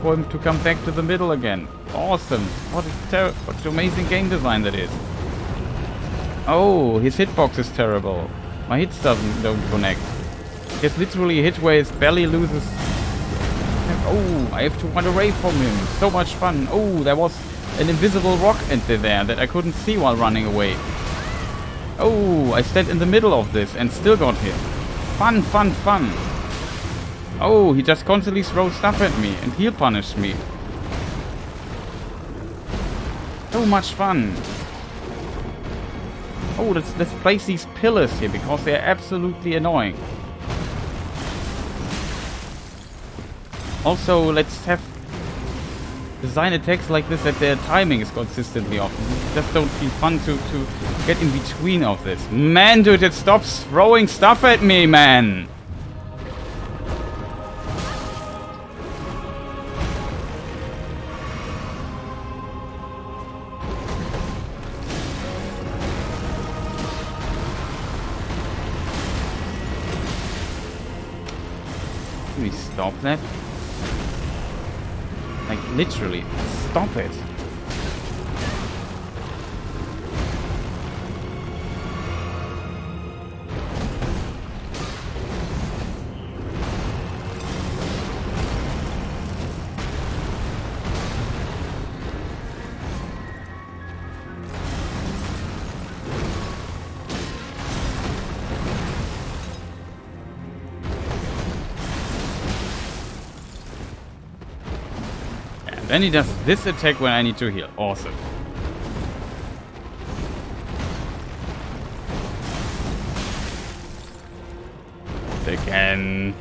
for him to come back to the middle again. Awesome. What an amazing game design that is. Oh, his hitbox is terrible. My hits don't connect. He gets literally a hit where his belly loses. Oh, I have to run away from him. So much fun. Oh, there was an invisible rock enter there that I couldn't see while running away. Oh, I stand in the middle of this and still got hit. Fun, fun, fun. Oh, he just constantly throws stuff at me and he'll punish me. So much fun. Oh, let's place these pillars here because they're absolutely annoying. Also, let's have design attacks like this that their timing is consistently off. It just don't feel fun to get in between of this. Man, dude, it stops throwing stuff at me, man! Can we stop that? Like, literally, stop it. Then he does this attack when I need to heal. Awesome. Again.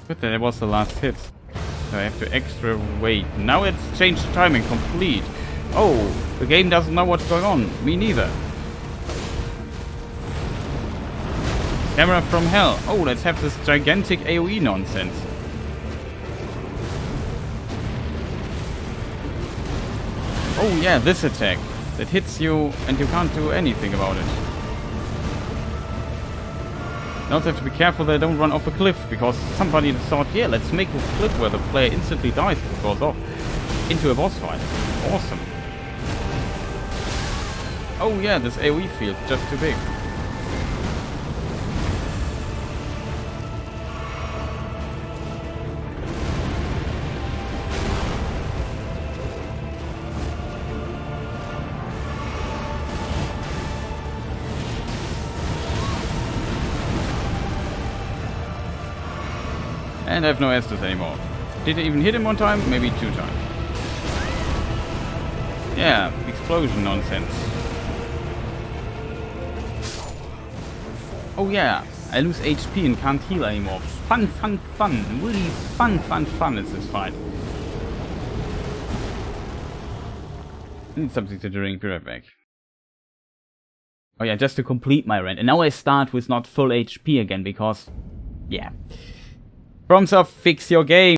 Good, that was the last hit. So I have to extra wait. Now it's changed timing complete. Oh, the game doesn't know what's going on. Me neither. Camera from hell. Oh, let's have this gigantic AoE nonsense. Oh yeah, this attack. That hits you and you can't do anything about it. You also have to be careful that I don't run off a cliff, because somebody thought, yeah, let's make this cliff where the player instantly dies if it goes off into a boss fight. Awesome. Oh yeah, this AoE field just too big. And I have no Estus anymore. Did it even hit him one time? Maybe 2 times. Yeah, explosion nonsense. Oh yeah, I lose HP and can't heal anymore. Fun, fun, fun. Really fun, fun, fun is this fight. I need something to drink, be right back. Oh yeah, just to complete my rant. And now I start with not full HP again, because... yeah. FromSoft, fix your game!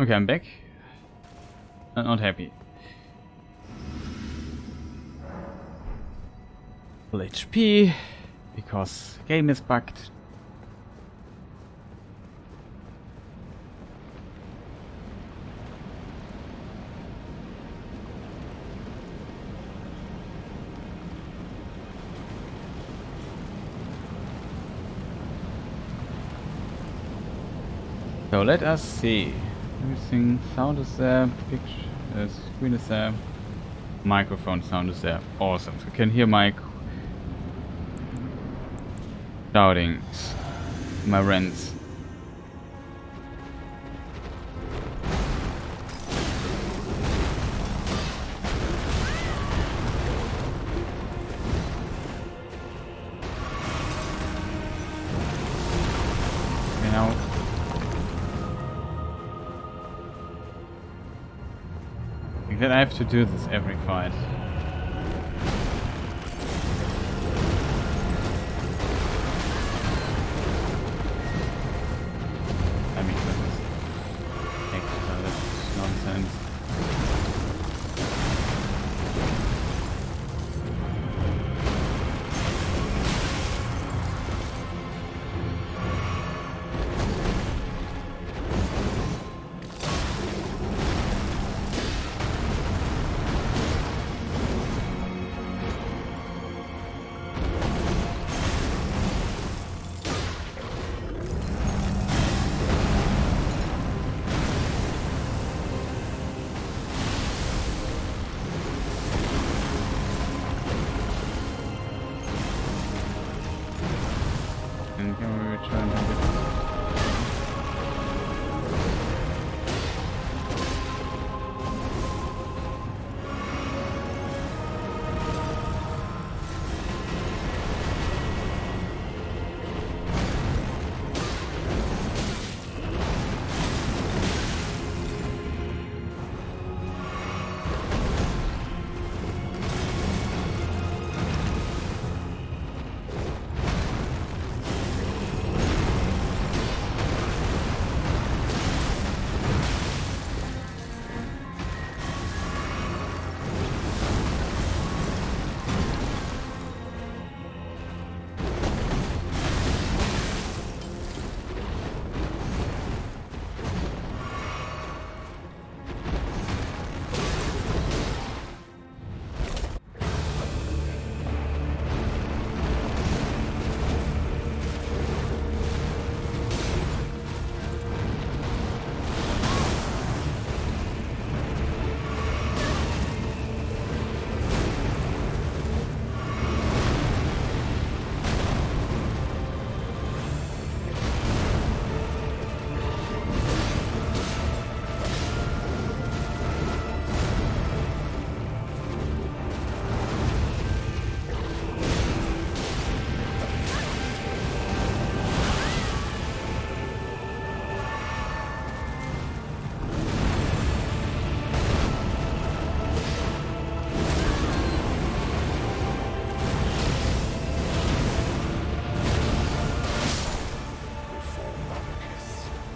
Okay, I'm back. Not happy. Full HP, because the game is bugged. So let us see. Everything, sound is there, picture, screen is there, microphone sound is there. Awesome. So you can hear my shouting, my rants. Okay, now. That I have to do this every fight. I mean, this is extra, that's nonsense. And can we return to the...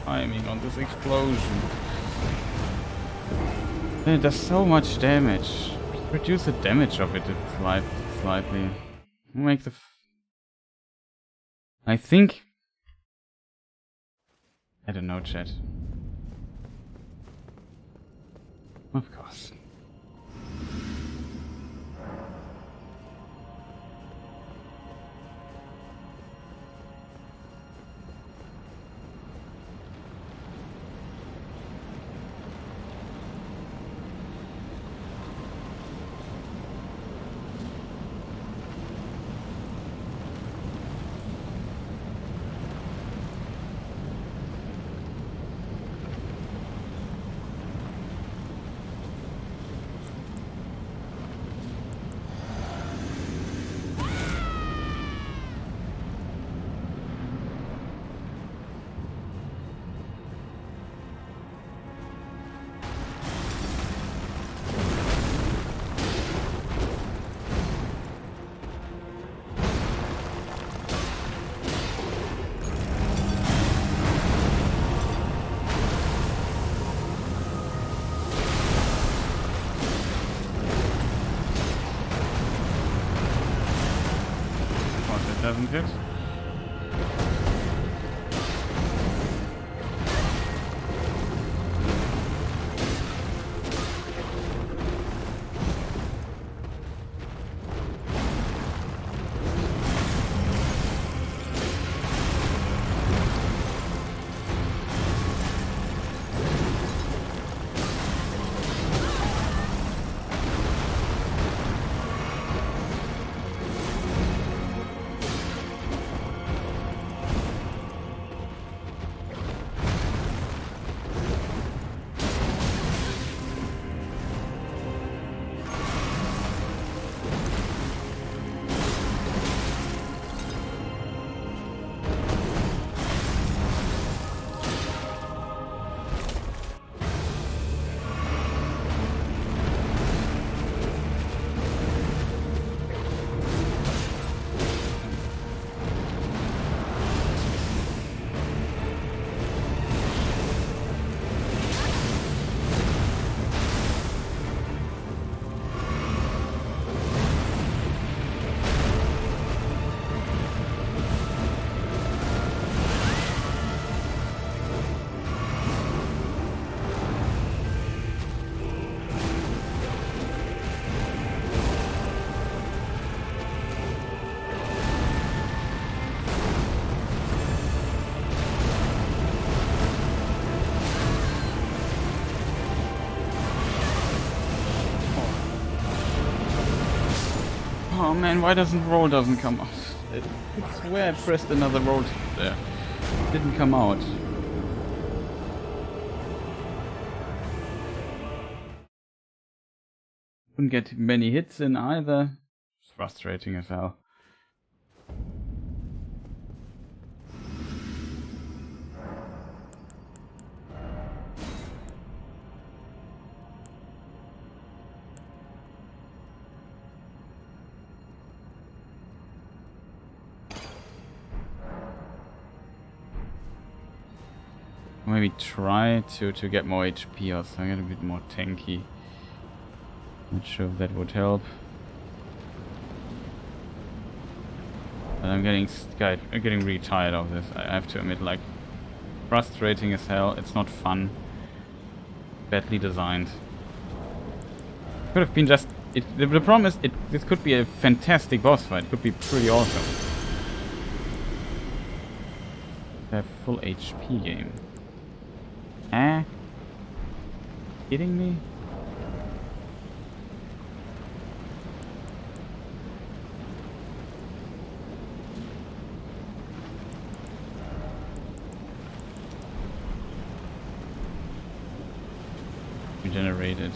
Timing on this explosion. And it does so much damage. Reduce the damage of it slightly. Make the... I think... I don't know, chat. Of course. doesn't it? Oh man, why doesn't roll come out? I swear I pressed another roll there. It didn't come out. Couldn't get many hits in either. It's frustrating as hell. Maybe try to get more HP or something, get a bit more tanky. Not sure if that would help. But I'm getting really tired of this. I have to admit, like, frustrating as hell. It's not fun. Badly designed. Could have been just. The problem is, this could be a fantastic boss fight. It could be pretty awesome. A full HP game. Kidding me? Regenerated.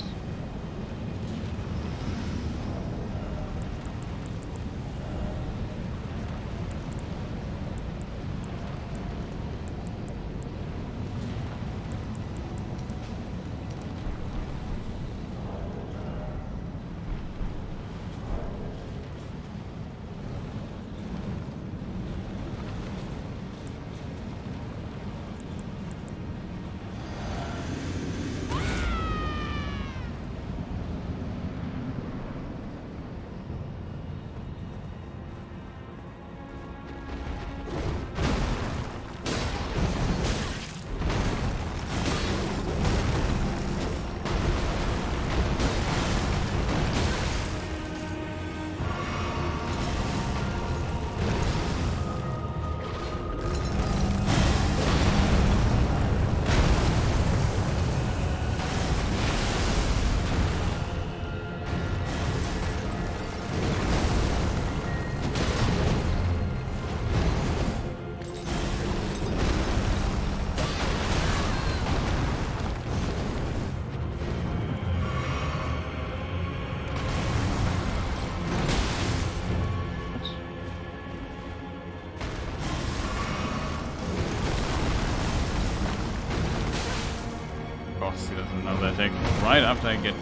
He doesn't know that attack right after I get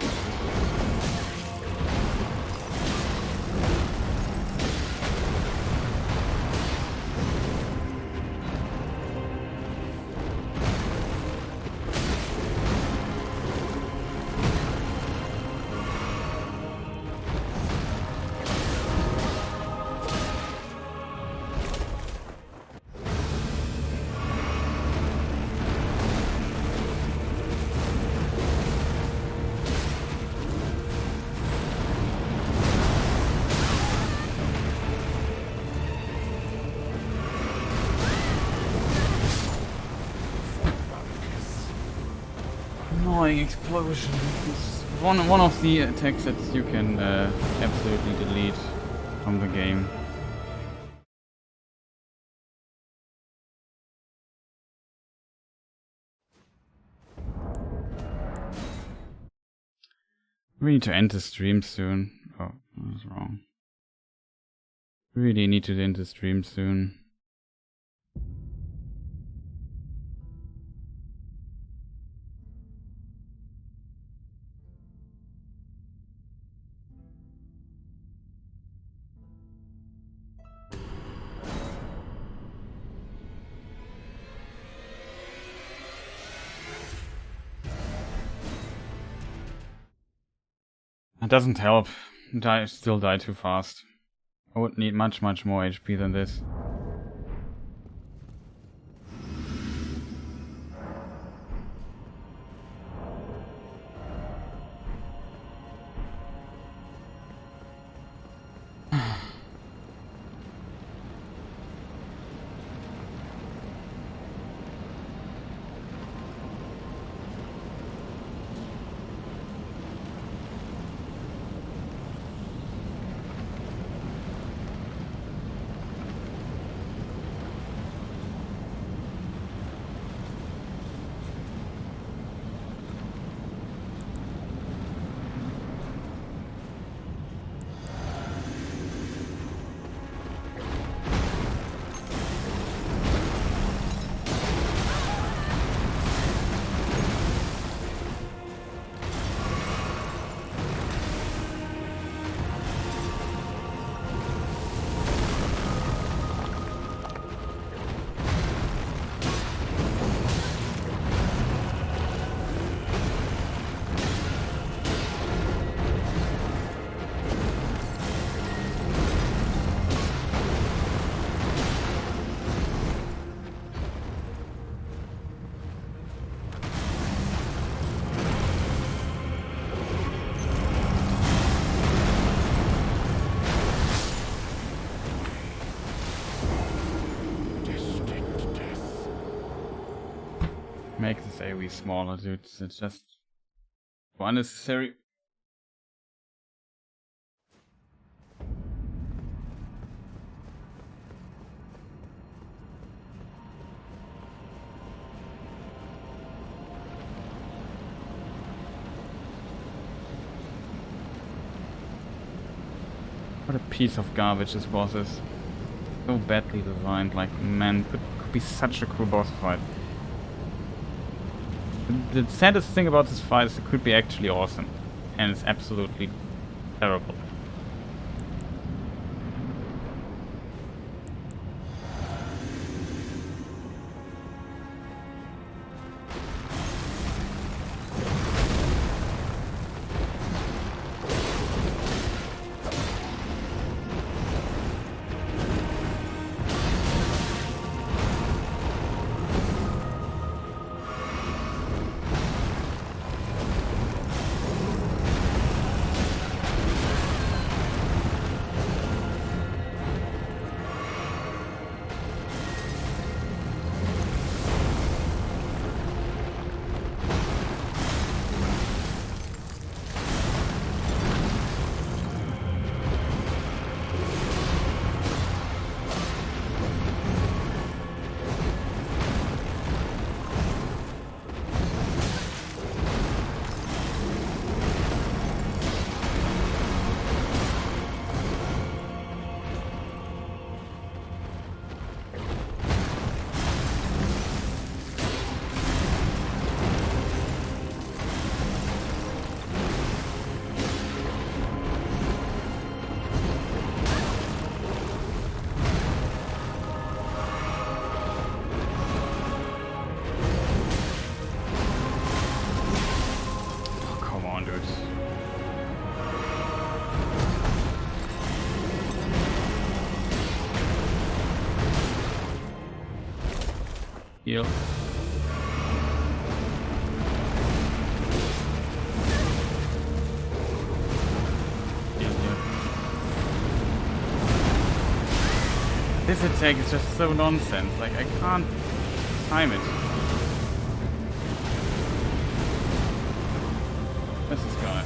annoying explosion. It's one of the attacks that you can absolutely delete from the game. We need to end the stream soon. Oh, I was wrong. Really need to end the stream soon. It doesn't help. Still die too fast. I would need much more HP than this. Make this AoE smaller, dude. It's just unnecessary. What a piece of garbage this boss is. So badly designed, like, man, could be such a cool boss fight. The saddest thing about this fight is it could be actually awesome. And it's absolutely terrible. Heal. This attack is just so nonsense, like I can't time it. Where's this guy?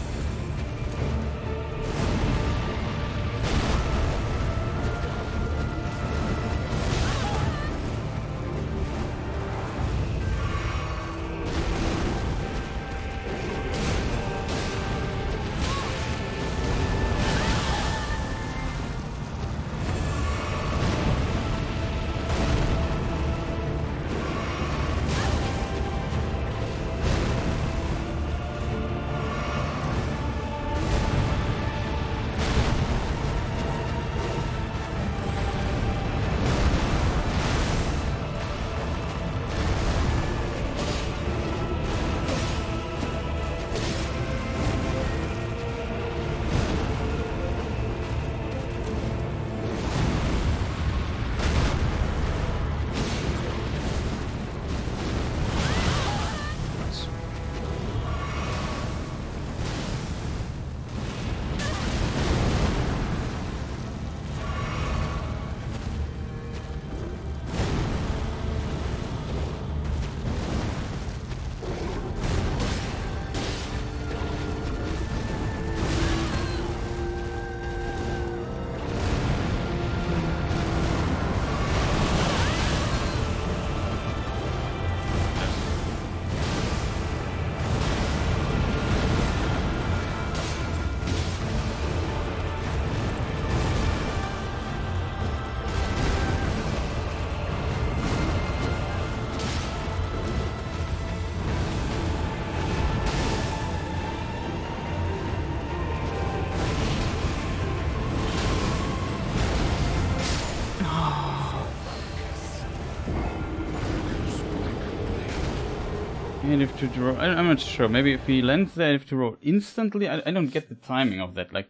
I have to draw. I'm not sure. Maybe if he lands there, I have to roll instantly. I don't get the timing of that. Like,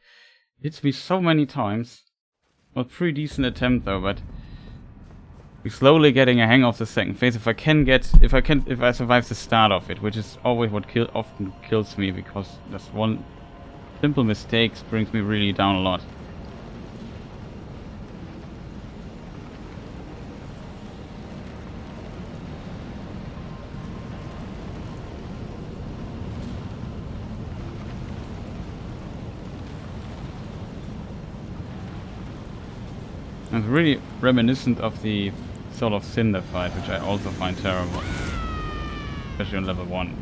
it hits me so many times. Well, pretty decent attempt though, but we're slowly getting a hang of the second phase. If I survive the start of it, which is always what often kills me, because just one simple mistake brings me really down a lot. It's really reminiscent of the Soul of Cinder fight, which I also find terrible, especially on level 1.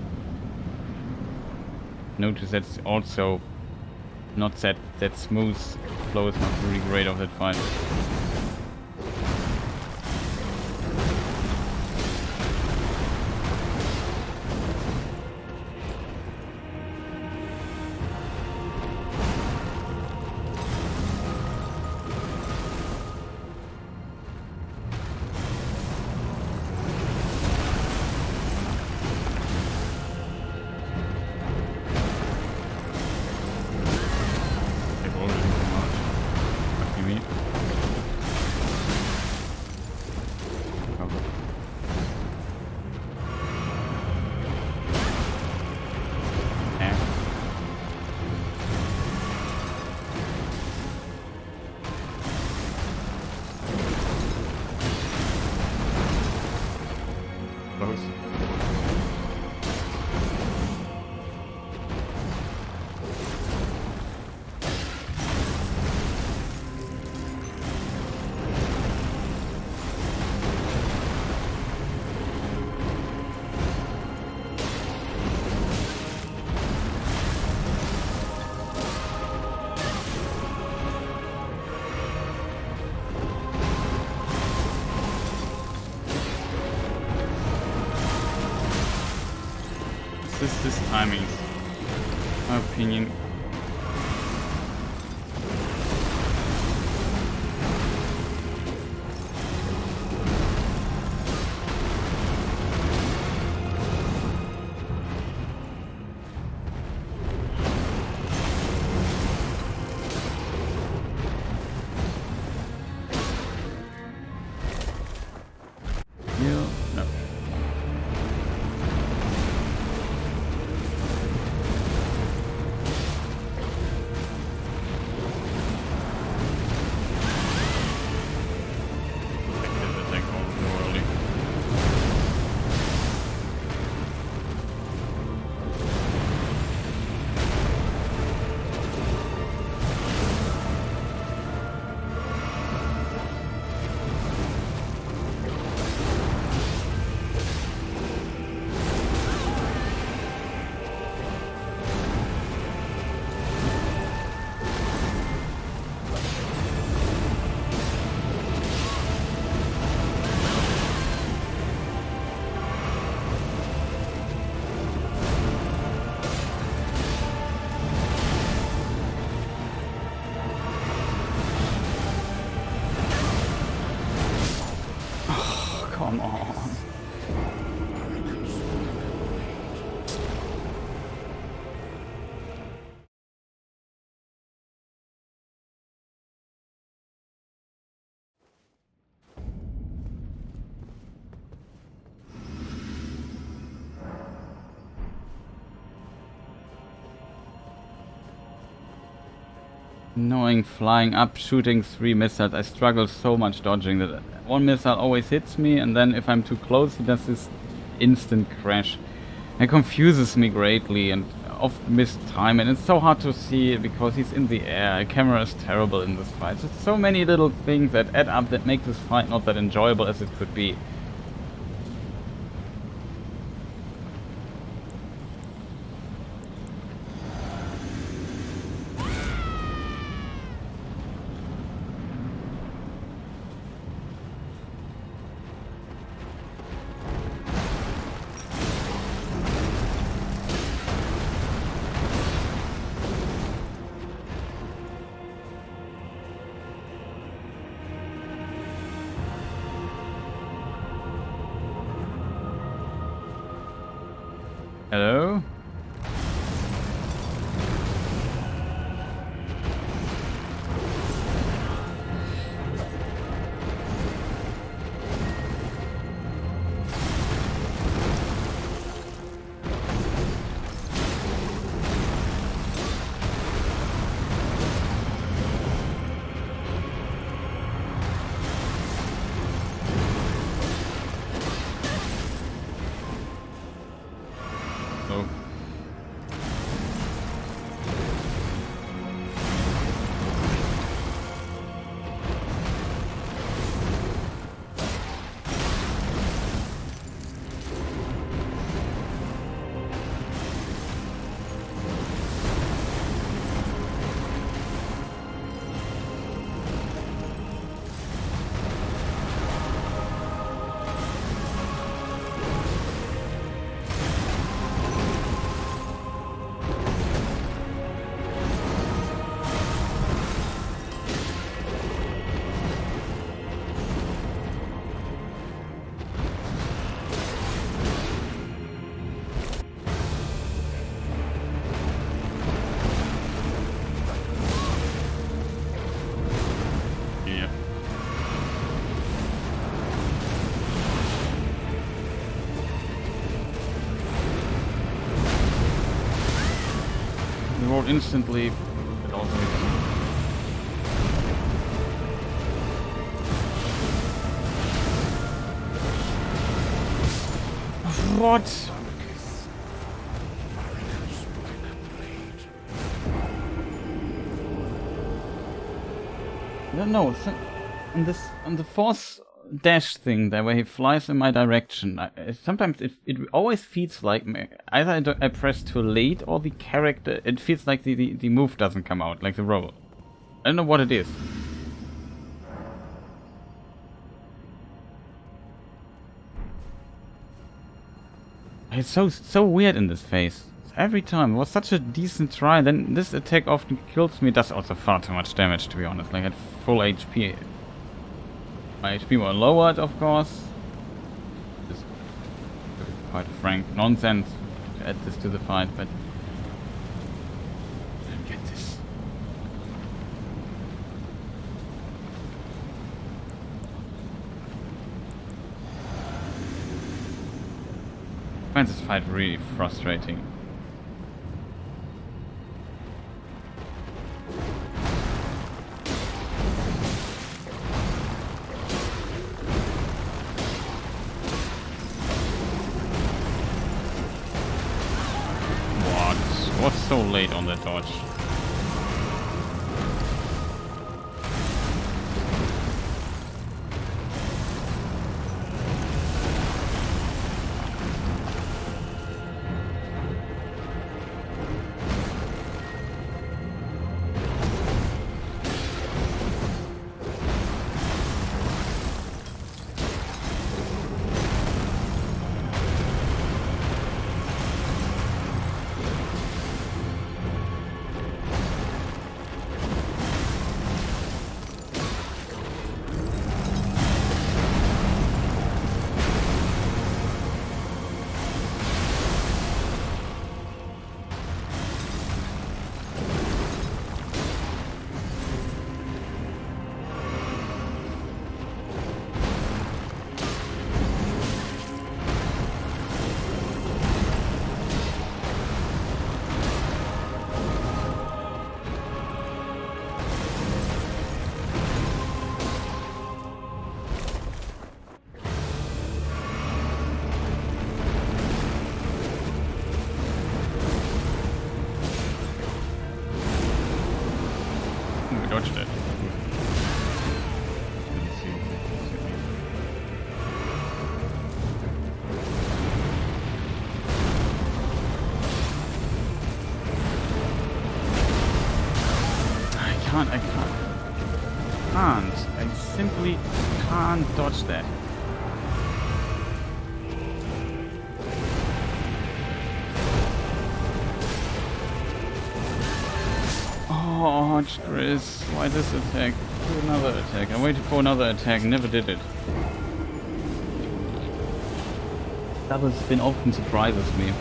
Notice that's also not that smooth. Flow is not really great of that fight. This timing is, in my opinion, come on. Annoying, flying up, shooting 3 missiles. I struggle so much dodging that one missile always hits me, and then if I'm too close he does this instant crash. It confuses me greatly and often miss time, and it's so hard to see because he's in the air. The camera is terrible in this fight. There's so many little things that add up that make this fight not that enjoyable as it could be. Hello? Oh. Instantly, but also what? I don't know. On the force dash thing there, where he flies in my direction. Sometimes it always feels like either I press too late or the character. It feels like the move doesn't come out, like the roll. I don't know what it is. It's so weird in this phase. Every time it was such a decent try, then this attack often kills me. Does also far too much damage, to be honest. Like at full HP. My HP were lowered, of course. Just quite frank nonsense to add this to the fight, but I don't get this. I find this fight really frustrating. What's so late on that dodge? can't. I simply can't dodge that. Oh, Chris, why this attack? Do another attack. I waited for another attack, never did it. Double spin often surprises me.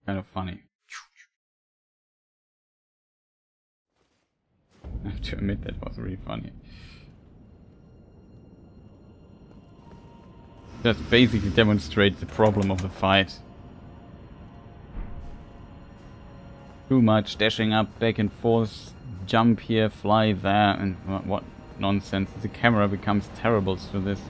Kind of funny. I have to admit that was really funny. Just basically demonstrates the problem of the fight. Too much dashing up, back and forth, jump here, fly there, and what nonsense. The camera becomes terrible through this.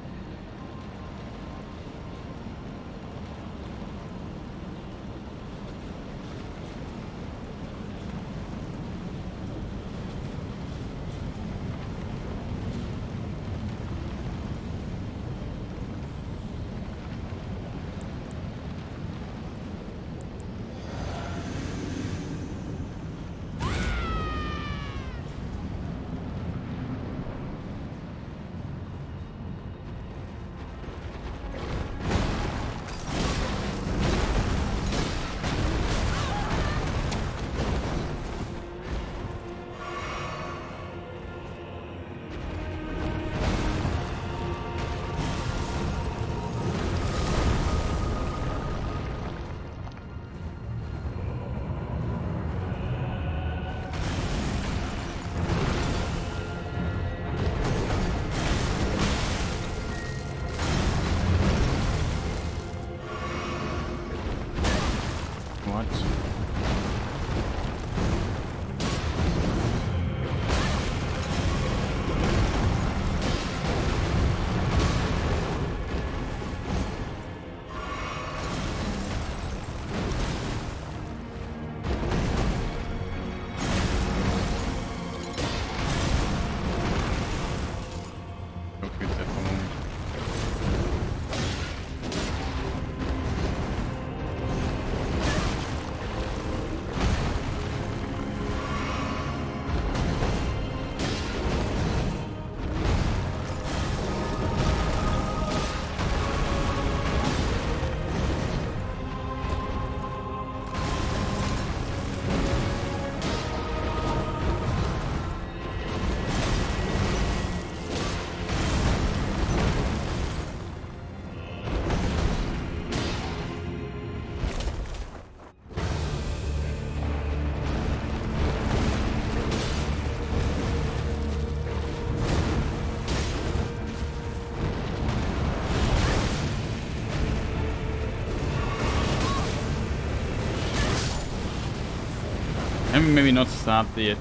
And maybe not start the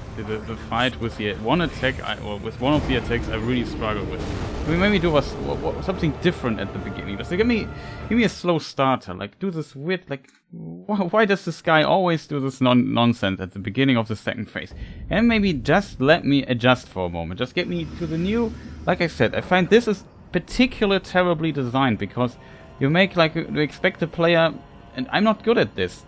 fight with the one attack, or with one of the attacks I really struggled with. I mean, maybe do something different at the beginning. Just like, give me a slow starter. Like, do this weird, like, why does this guy always do this nonsense at the beginning of the second phase? And maybe just let me adjust for a moment. Just get me to the new. Like I said, I find this is particularly terribly designed because you make like you expect a player, and I'm not good at this.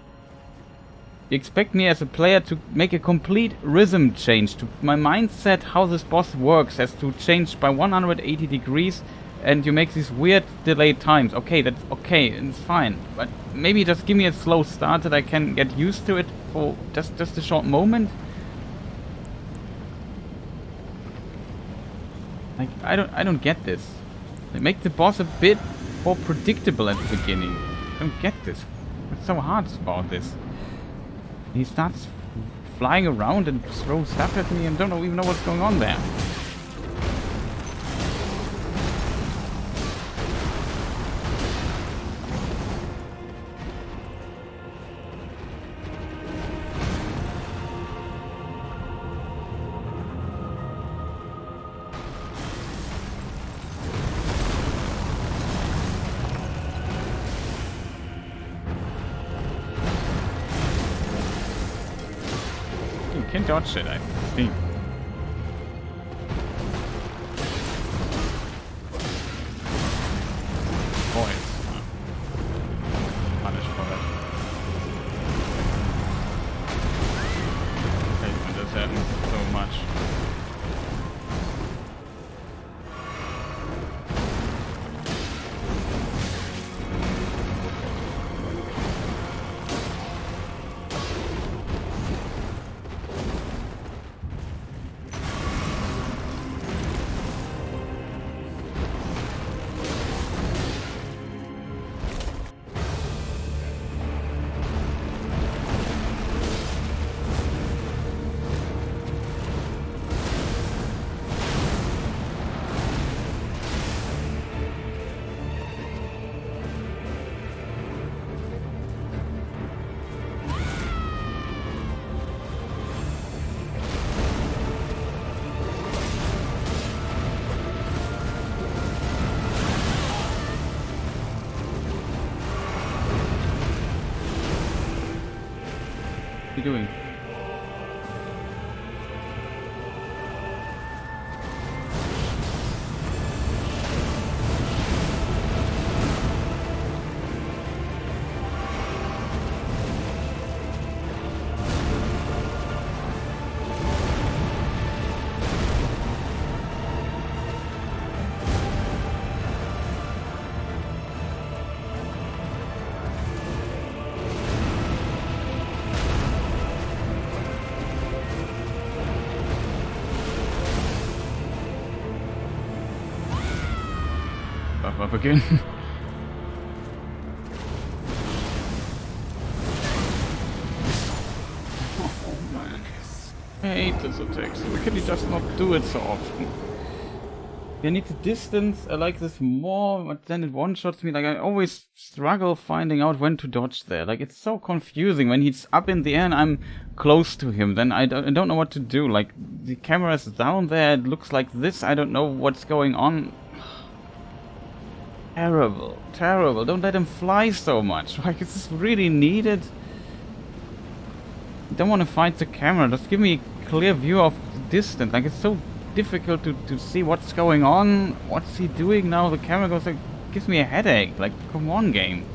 You expect me as a player to make a complete rhythm change. To my mindset, how this boss works, has to change by 180 degrees, and you make these weird delayed times. Okay, that's okay, it's fine. But maybe just give me a slow start that I can get used to it for just a short moment. Like, I don't get this. They make the boss a bit more predictable at the beginning. I don't get this. What's so hard about this? He starts flying around and throws stuff at me and don't even know what's going on there. Can dodge it, I think. Boys. Punished for that. Okay, when this happens so much. doing? Up again. Oh man. I hate this attack, so can you just not do it so often? I need to distance, I like this more, but then it one-shots me. Like, I always struggle finding out when to dodge there. Like, it's so confusing. When he's up in the air and I'm close to him, then I don't know what to do. Like, the camera's down there, it looks like this, I don't know what's going on. Terrible, terrible. Don't let him fly so much. Like, is this really needed? I don't want to fight the camera. Just give me a clear view of the distance. Like, it's so difficult to see what's going on. What's he doing now? The camera goes like, gives me a headache. Like, come on, game.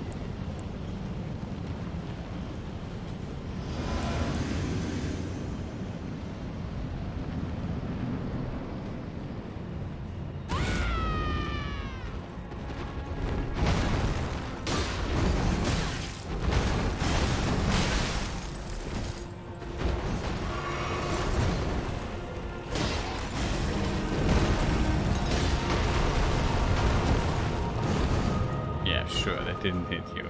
Sure, that didn't hit you.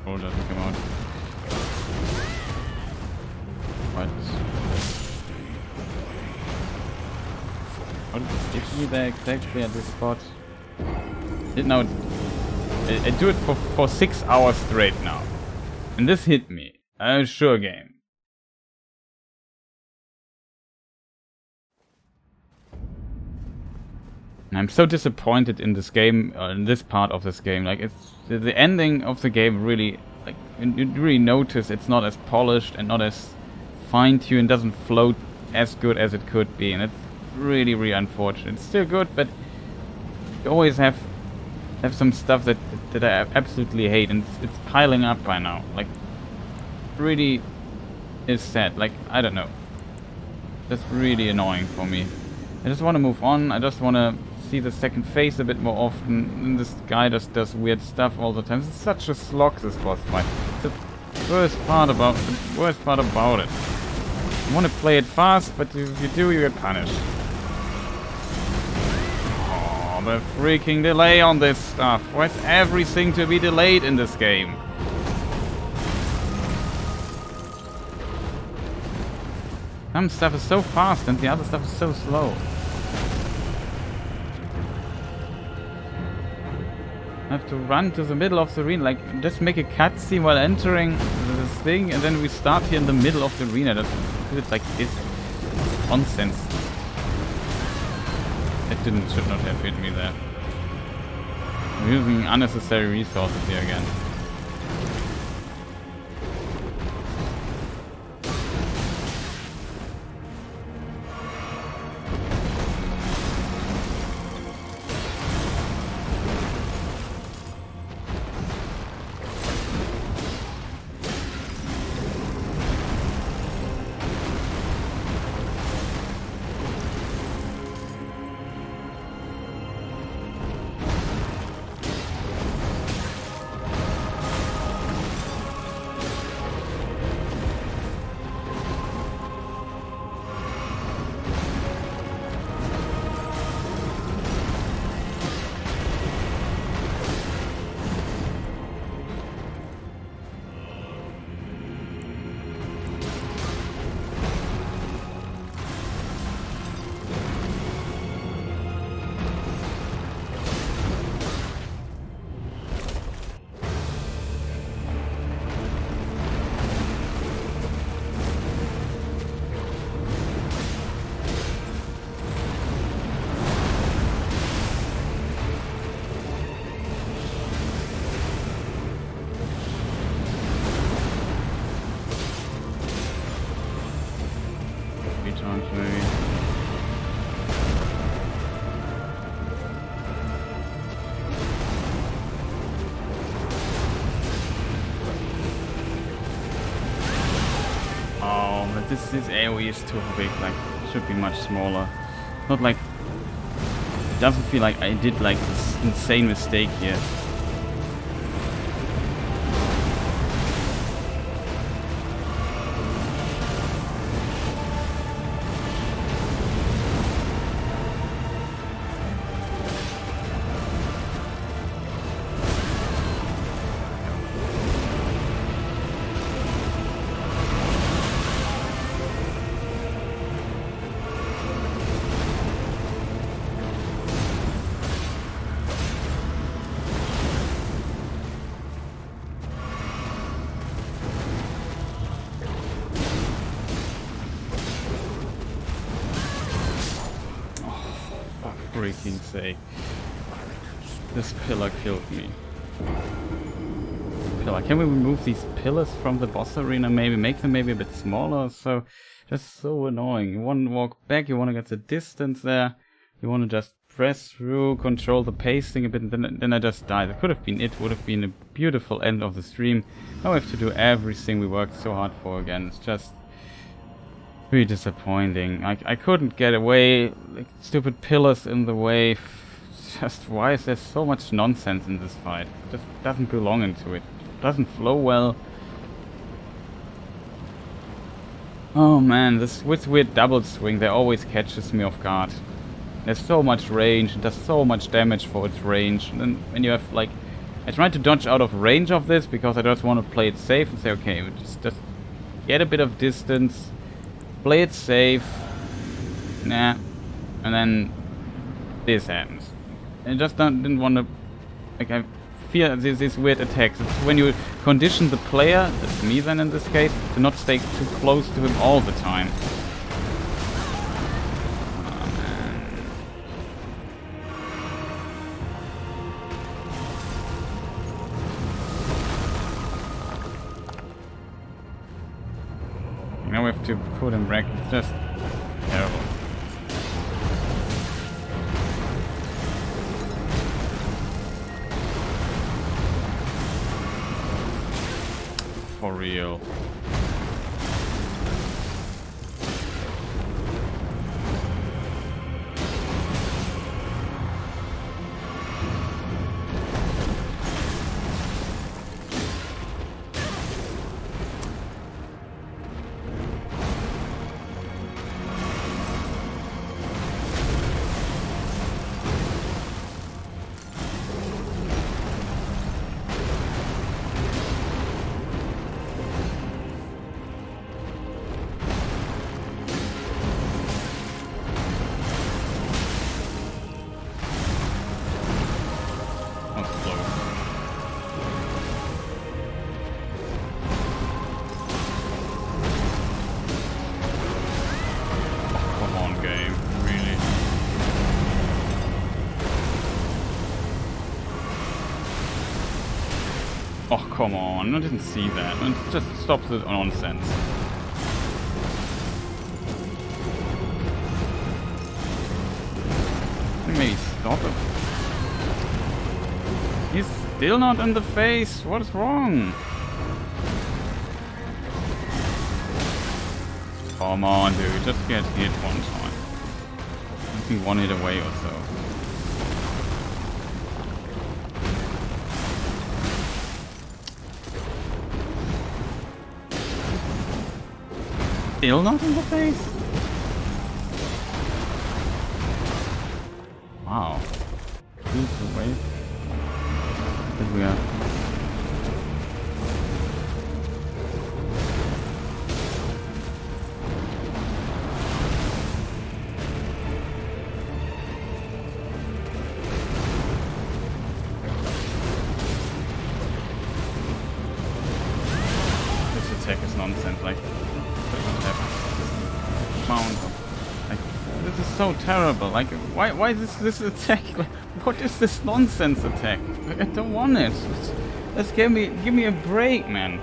Oh, doesn't come out. What? What hit me there exactly at this spot? No. I do it for 6 hours straight now. And this hit me. Sure game. I'm so disappointed in this game, in this part of this game. Like, it's the ending of the game really, like, you really notice it's not as polished and not as fine-tuned, doesn't float as good as it could be, and it's really, really unfortunate. It's still good, but you always have some stuff that I absolutely hate, and it's piling up by now. Like, really is sad. Like, I don't know. That's really annoying for me. I just want to move on. I just want to see the second phase a bit more often. And this guy just does weird stuff all the time. It's such a slog, this boss fight. It's the worst part about it. You want to play it fast, but if you do, you get punished. The freaking delay on this stuff. Why's everything to be delayed in this game? Some stuff is so fast and the other stuff is so slow. I have to run to the middle of the arena, like, just make a cutscene while entering this thing, and then we start here in the middle of the arena. Just do it like this. Nonsense. That should not have hit me there. I'm using unnecessary resources here again. this AoE is too big, like, it should be much smaller. Not like, it doesn't feel like I did like this insane mistake here. Freaking sake. This pillar killed me. Pillar. Can we remove these pillars from the boss arena maybe? Make them maybe a bit smaller? So, just so annoying. You want to walk back, you want to get the distance there. You want to just press through, control the pacing a bit, and then I just died. That could have been it. Would have been a beautiful end of the stream. Now we have to do everything we worked so hard for again. It's just really disappointing. I couldn't get away, like stupid pillars in the way. Just why is there so much nonsense in this fight? It just doesn't belong into it. It doesn't flow well. Oh man, this with weird double swing, that always catches me off guard. There's so much range, it does so much damage for its range. And then when you have like, I tried to dodge out of range of this because I just want to play it safe and say, okay, just get a bit of distance. Play it safe. Nah. And then this happens. I just didn't want to... Like, I fear these weird attacks. It's when you condition the player, that's me then in this case, to not stay too close to him all the time. Oh, man. Now we have to put him back. It's just terrible. For real. Oh, come on. I didn't see that. Just stop the nonsense. Maybe stop it. He's still not in the face. What's wrong? Come on, dude. Just get hit one time. I think one hit away or so. Still not in the face? Wow. He's away. Did we This attack is nonsense, like like, this is so terrible. Like, why is this attack? Like, what is this nonsense attack? Like, I don't want it. Just give me a break, man.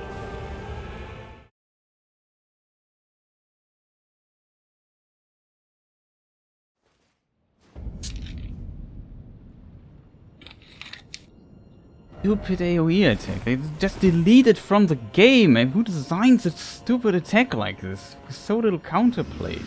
Stupid AoE attack. They just delete it from the game. And who designs a stupid attack like this? With so little counterplay.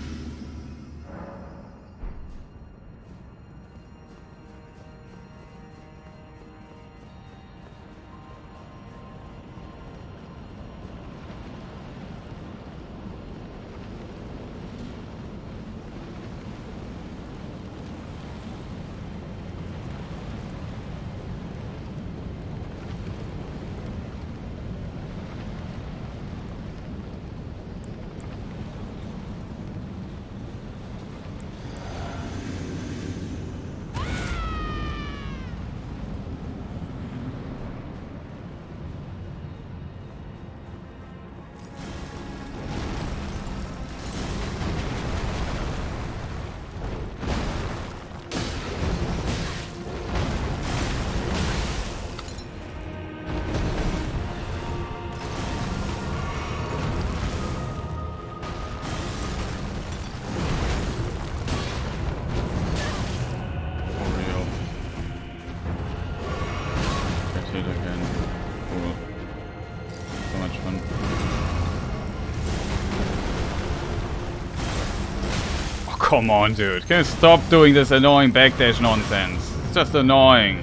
Come on, dude. Can you stop doing this annoying backdash nonsense? It's just annoying.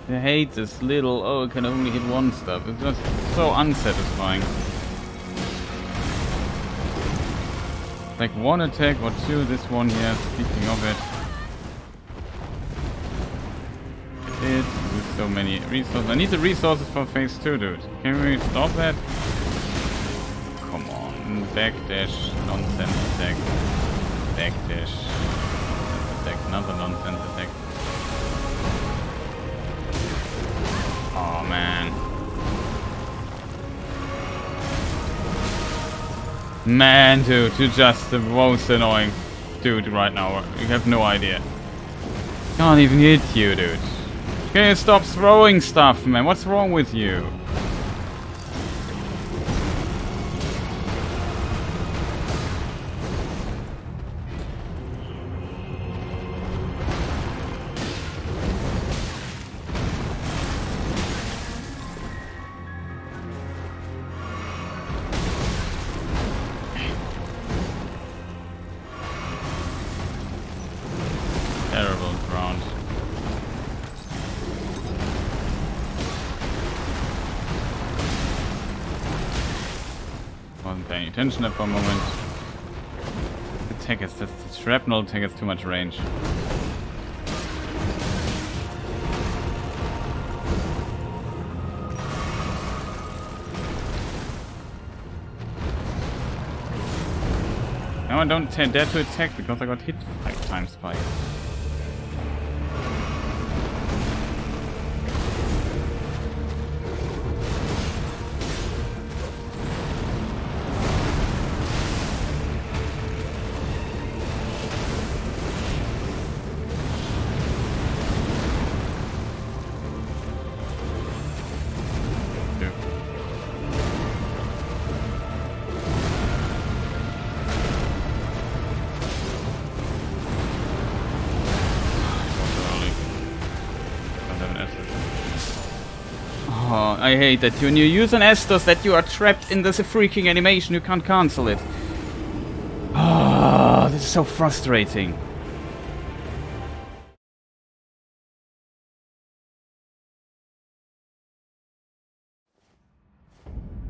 I hate this little, oh, I can only hit one stuff. It's just so unsatisfying. Like one attack or two, this one here, speaking of it. It with so many resources. I need the resources for phase 2, dude. Can we stop that? Come on. Backdash, nonsense attack. Backdash. Nonsense attack. Another nonsense attack. Oh man. Man, dude, you're just the most annoying dude right now. You have no idea. Can't even hit you, dude. Okay, stop throwing stuff, man. What's wrong with you? Terrible ground. Wasn't paying attention there for a moment. Attack is just the shrapnel attack has too much range. Now I don't dare to attack because I got hit 5 times by it. Oh, I hate that when you use an Estus that you are trapped in this freaking animation, you can't cancel it. Oh, this is so frustrating.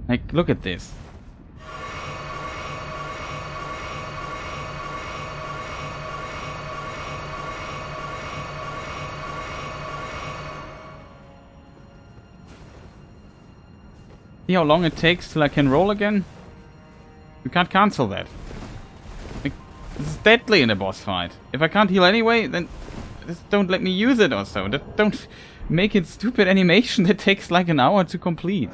Like, look at this. See how long it takes till I can roll again? You can't cancel that. Like, this is deadly in a boss fight. If I can't heal anyway, then just don't let me use it or so. Don't make it stupid animation that takes like an hour to complete.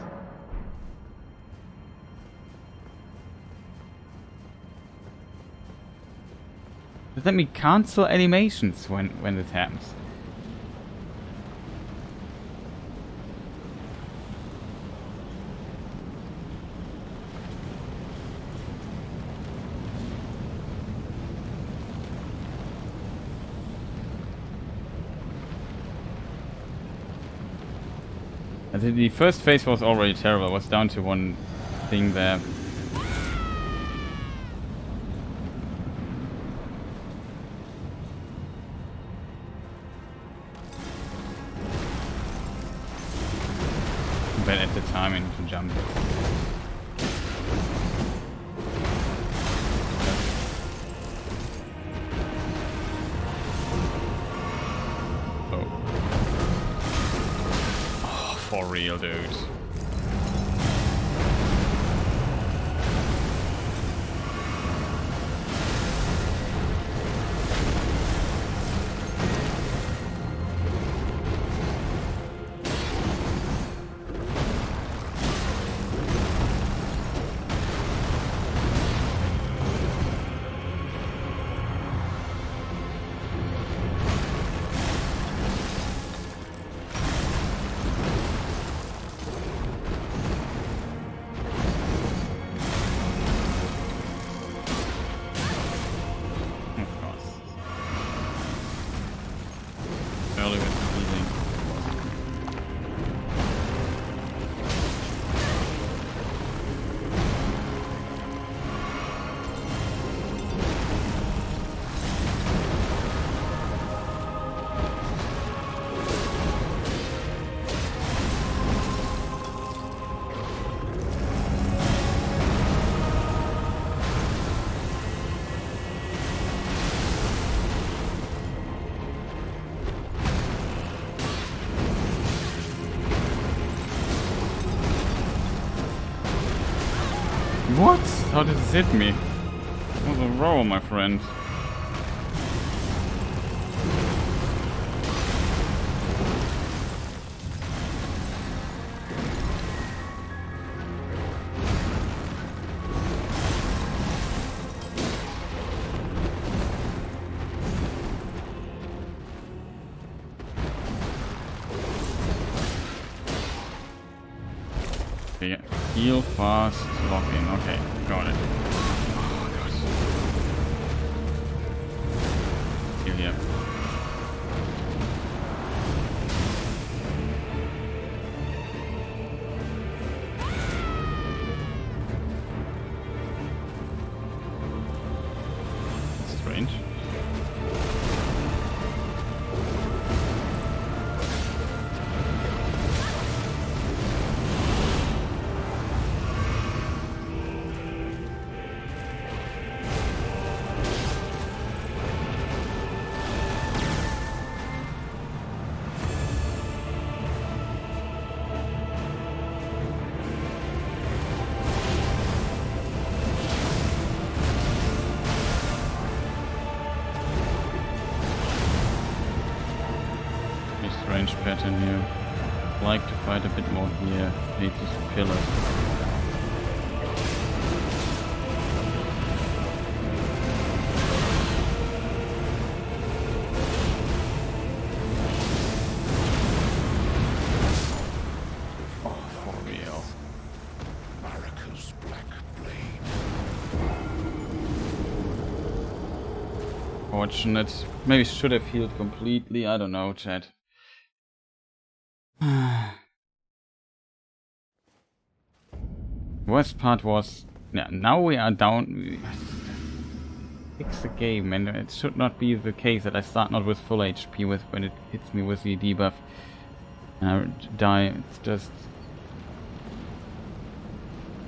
Just let me cancel animations when it happens. The first phase was already terrible. I was down to one thing there. But at the time I need to jump. Oh, for real, dude. What? How did this hit me? It was a roll, my friend. Okay, heal fast, lock in. Okay, got it. Oh god. Heal here. Strange. Strange pattern here. Like to fight a bit more here. Hate these pillars. Oh, for real. Marika's black blade. Fortunate. Maybe should have healed completely. I don't know, chat. Worst part was, yeah, now we are down. We fix the game, and it should not be the case that I start not with full HP with when it hits me with the debuff and I die. It's just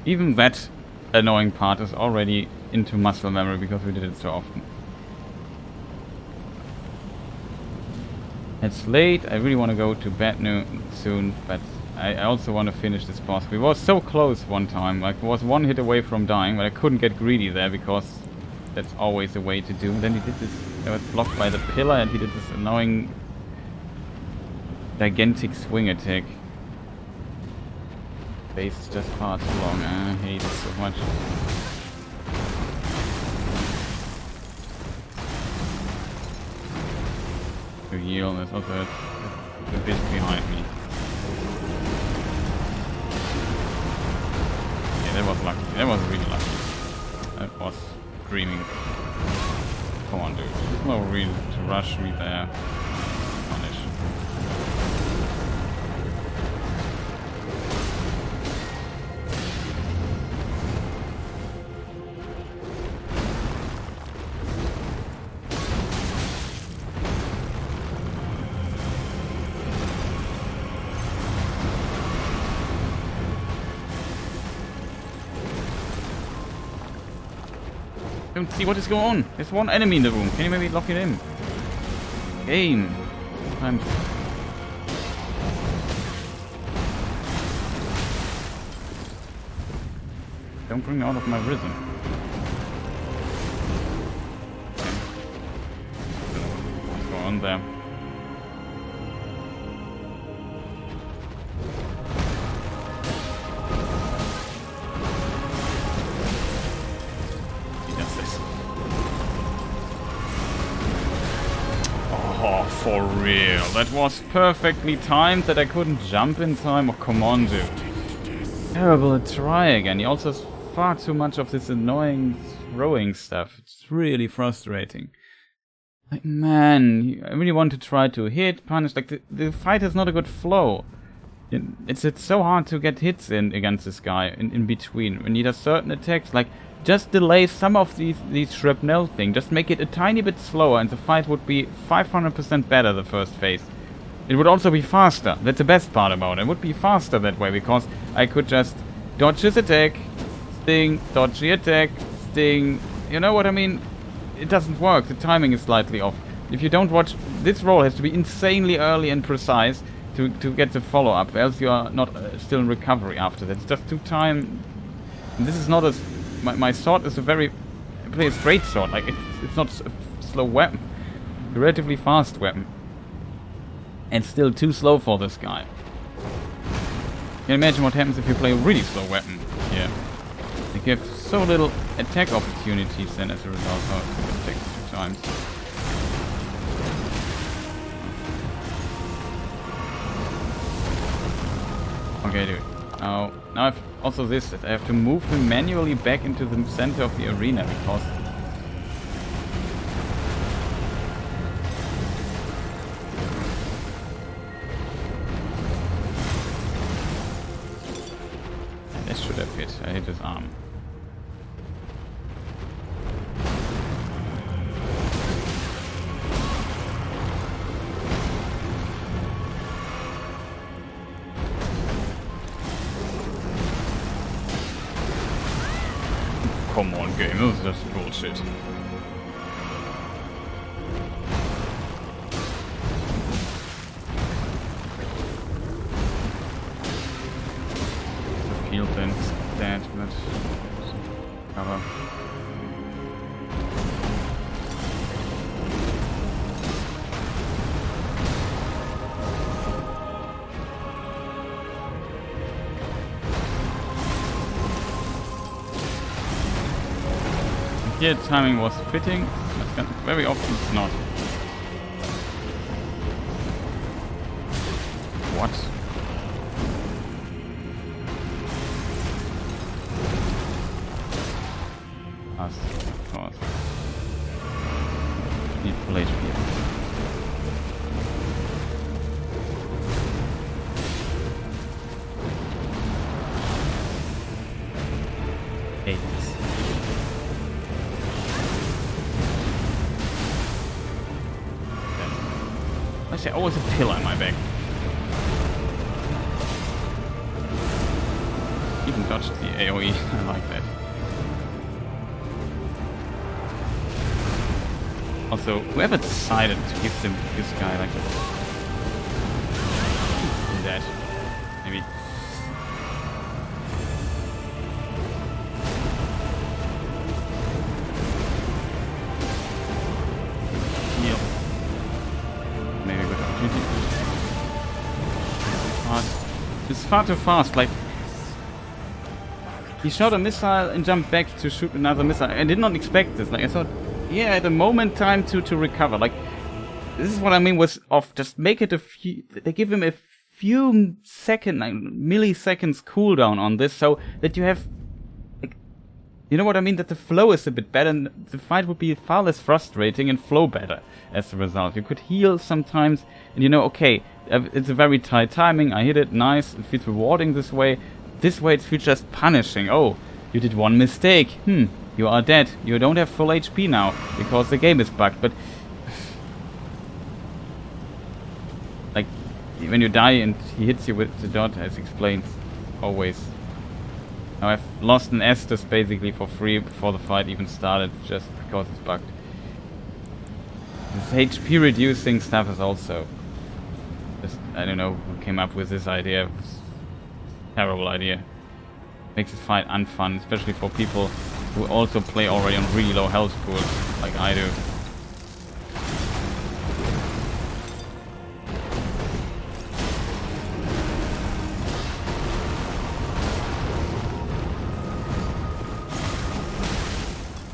even that annoying part is already into muscle memory because we did it so often. It's late. I really want to go to bed soon, but I also want to finish this boss. We were so close one time. Like, I was one hit away from dying, but I couldn't get greedy there because that's always the way to do. Then he did this. I was blocked by the pillar, and he did this annoying, gigantic swing attack. Base is just far too long. I hate it so much. To heal. There's also a bit behind me. That was lucky. That was really lucky. That was dreaming. Come on, dude. There's no reason to rush me there. Punish. Don't see what is going on. There's one enemy in the room. Can you maybe lock it in? Game. Sometimes. Don't bring me out of my rhythm. Okay. What's going on there? Oh, for real. That was perfectly timed that I couldn't jump in time. Oh, come on, dude. Terrible try again. He also has far too much of this annoying throwing stuff. It's really frustrating. Like, man, I really want to try to hit, punish. Like, the fight has not a good flow. It's so hard to get hits in against this guy in between. When he does certain attacks, like, just delay some of these shrapnel thing. Just make it a tiny bit slower and the fight would be 500% better the first phase. It would also be faster. That's the best part about it. It would be faster that way because I could just dodge his attack, sting, dodge the attack, sting. You know what I mean? It doesn't work. The timing is slightly off. If you don't watch, this roll has to be insanely early and precise to get the follow-up, else you are not still in recovery after that. It's just too time. And this is not as... My sword is a very... I play a straight sword. Like, it's not a slow weapon. A relatively fast weapon. And still too slow for this guy. You can imagine what happens if you play a really slow weapon here. Like, you have so little attack opportunities then as a result. Oh, it takes 2 times. Okay, dude. Now I've also this, that I have to move him manually back into the center of the arena because this should have hit. I hit his arm. Come on, game, this is just bullshit. The field ends dead, but cover. Here timing was fitting, but very often it's not. What? Us, of course. Need full HP. There's always a pillar in my back. Even dodged the AoE. I like that. Also, whoever decided to give this guy like that, maybe. It's far too fast, like... He shot a missile and jumped back to shoot another missile. I did not expect this. Like, I thought, yeah, at a moment time to recover. Like, this is what I mean with off. Just make it a few... They give him a few seconds, like, milliseconds cooldown on this, so that you have... Like, you know what I mean? That the flow is a bit better, and the fight would be far less frustrating and flow better as a result. You could heal sometimes, and you know, okay... It's a very tight timing, I hit it, nice, it feels rewarding this way. This way it feels just punishing. Oh, you did one mistake. You are dead. You don't have full HP now, because the game is bugged, but... Like, when you die and he hits you with the dot, as explained, always Now I've lost an Estus basically for free before the fight even started, just because it's bugged. This HP reducing stuff is also just, I don't know who came up with this idea. Terrible idea. Makes the fight unfun, especially for people who also play already on really low health pools, like I do.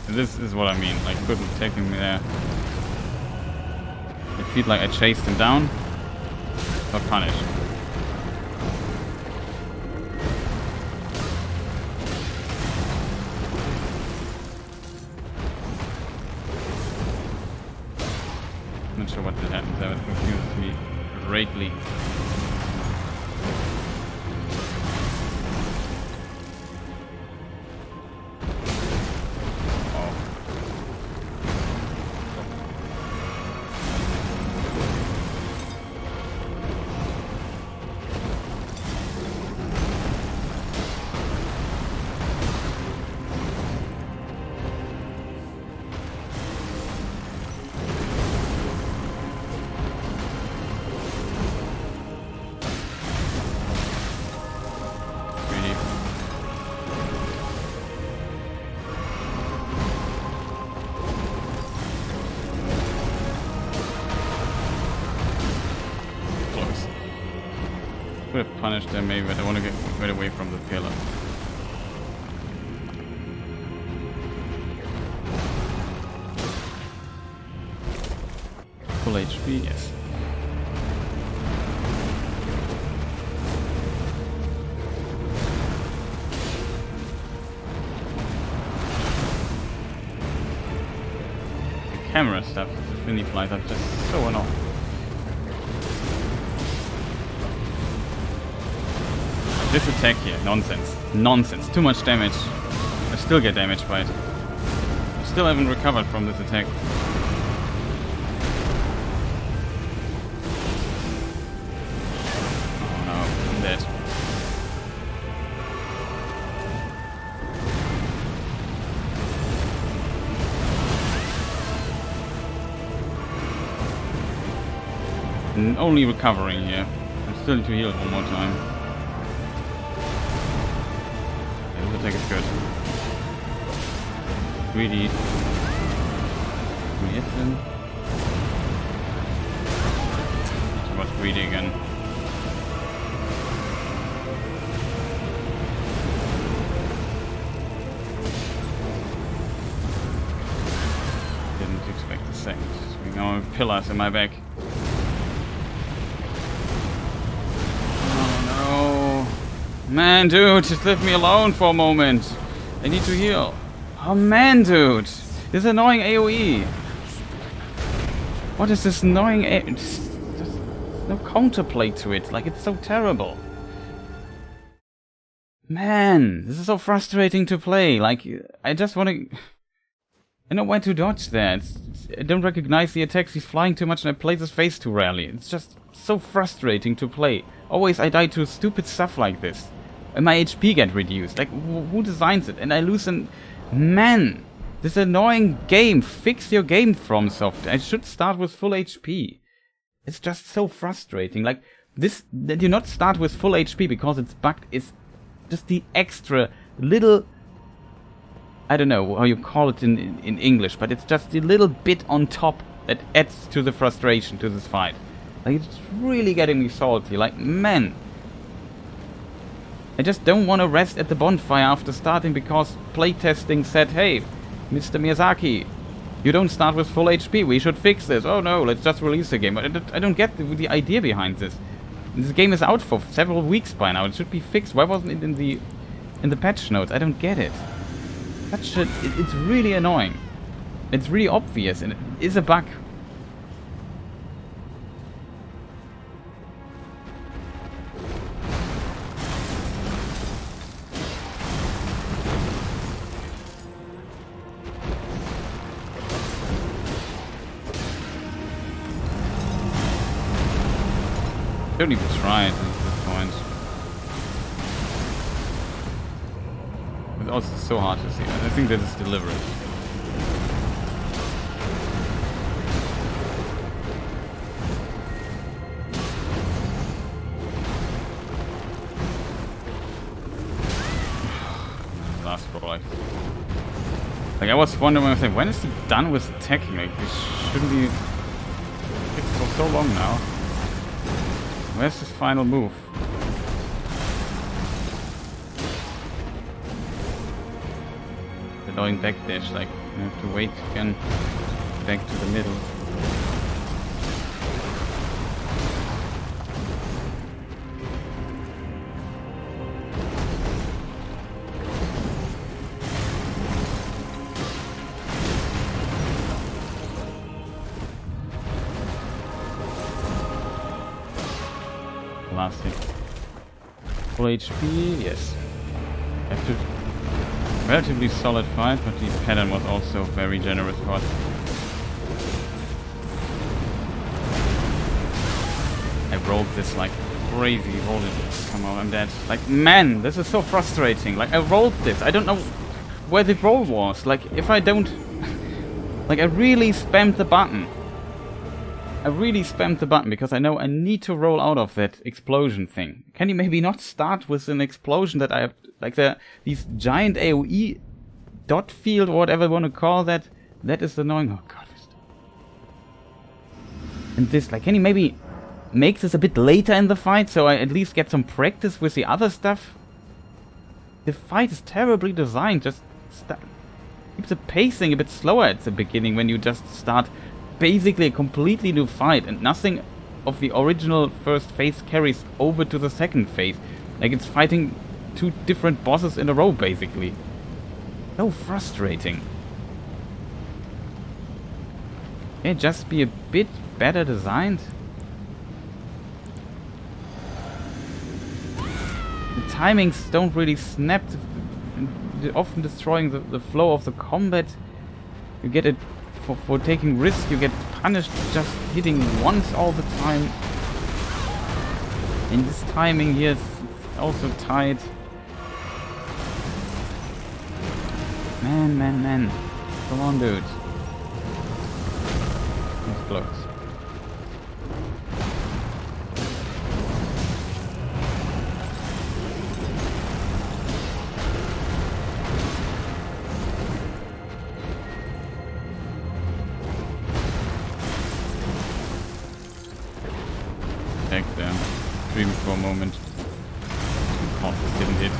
This is what I mean, like, couldn't take him there. I feel like I chased him down, but punished. Not sure what did happen there, it confuses me greatly. Could have punished them maybe, but I want to get away from the pillar. Full HP, yes. The camera stuff, the Finny flies are just so annoying. This attack here, nonsense. Nonsense. Too much damage. I still get damaged by it. I still haven't recovered from this attack. Oh no, I'm dead. Only recovering here. I still need to heal one more time. Attack is good. Greedy. Can we hit him? Too much greedy again. Didn't expect a second. Swing on pillars in my back. Man, dude, just leave me alone for a moment. I need to heal. Oh man, dude. This annoying AoE. What is this annoying there's no counterplay to it. Like, it's so terrible. Man, this is so frustrating to play. Like, I just want to... I know where to dodge there. I don't recognize the attacks. He's flying too much and I play this face too rarely. It's just so frustrating to play. Always I die to stupid stuff like this. And my HP get reduced. Like, who designs it? And I lose an... Man! This annoying game. Fix your game, From Software. I should start with full HP. It's just so frustrating. Like, this... That you not start with full HP because it's bugged is just the extra little... I don't know how you call it in English, but it's just the little bit on top that adds to the frustration to this fight. Like, it's really getting me salty. Like, man... I just don't want to rest at the bonfire after starting because playtesting said, hey, Mr. Miyazaki, you don't start with full HP, we should fix this. Oh no, let's just release the game. I don't get the idea behind this. This game is out for several weeks by now. It should be fixed. Why wasn't it in the patch notes? I don't get it. It's really annoying. It's really obvious and it is a bug. Don't even try it at this point. also so hard to see. I think this is deliberate. Last roll, like I was wondering, I was like, when is he done with attacking? Like, he shouldn't be hit for so long now. Where's his final move? The annoying backdash, like, you have to wait again back to the middle. Last hit. Full HP, yes. After relatively solid fight, but the pattern was also very generous for us. I rolled this like crazy, rolled it. Come on, I'm dead. Like, man, this is so frustrating. Like, I rolled this. I don't know where the roll was. Like, if I don't... like, I really spammed the button. I really spammed the button because I know I need to roll out of that explosion thing. Can you maybe not start with an explosion that I have, like these giant AoE dot field or whatever you want to call that? That is annoying. Oh god. And this, like, can you maybe make this a bit later in the fight so I at least get some practice with the other stuff? The fight is terribly designed. Just keep the pacing a bit slower at the beginning when you just start basically a completely new fight, and nothing of the original first phase carries over to the second phase. Like, it's fighting two different bosses in a row, basically. So frustrating. Can it just be a bit better designed? The timings don't really snap, often destroying the flow of the combat. You get it for taking risks, you get punished just hitting once all the time. And this timing here is also tight. Man. Come on, dude. It's close. There. Dreamed for a moment. Oh, this didn't hit.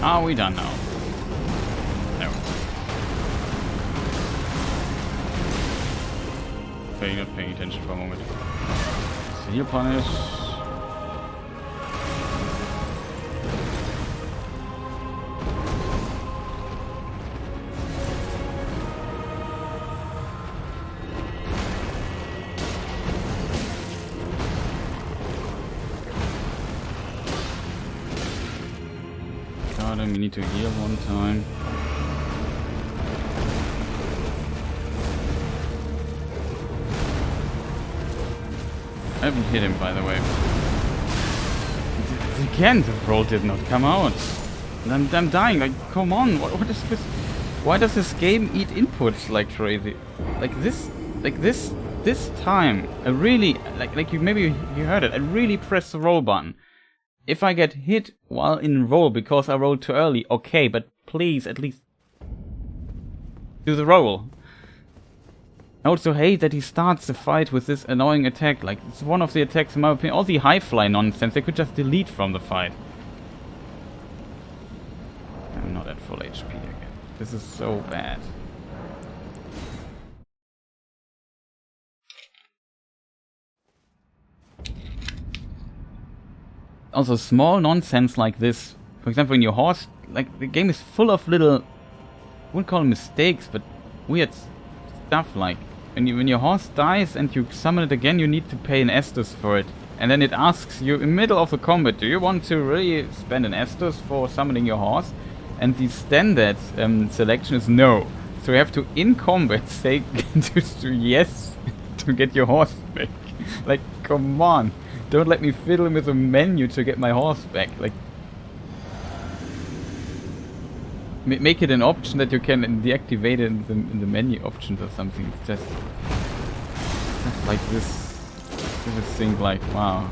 Are we done now? Not paying attention for a moment. Seal punish. Got him, we need to heal one time. I haven't hit him, by the way. Again, the roll did not come out. And I'm dying. Like, come on. What is this? Why does this game eat inputs like crazy? Like this time, I really, like maybe you heard it. I really pressed the roll button. If I get hit while in roll because I rolled too early, okay, but please at least do the roll. I also hate that he starts the fight with this annoying attack. Like, it's one of the attacks, in my opinion, all the high fly nonsense, they could just delete from the fight. I'm not at full HP again. This is so bad. Also, small nonsense like this. For example, when your horse, like, the game is full of little, I wouldn't call them mistakes, but weird stuff like when your horse dies and you summon it again, you need to pay an Estus for it. And then it asks you in the middle of the combat, do you want to really spend an Estus for summoning your horse? And the standard selection is no. So you have to, in combat, say to yes to get your horse back. Like, come on. Don't let me fiddle with a menu to get my horse back. Like, make it an option that you can deactivate it in the menu options or something. Just like this. You just think like, wow.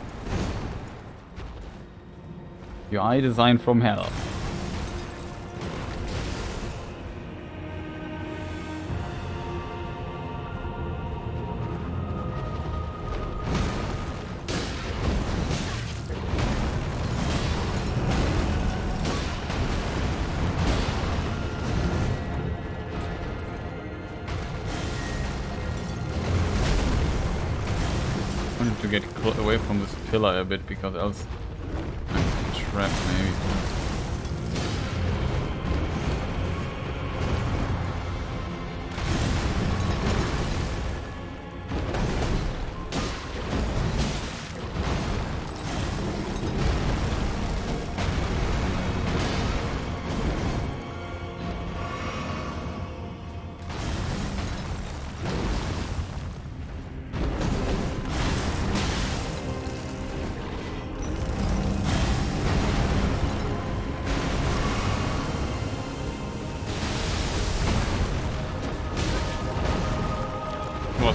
UI design from hell. To get away from this pillar a bit, because else I'm trapped maybe.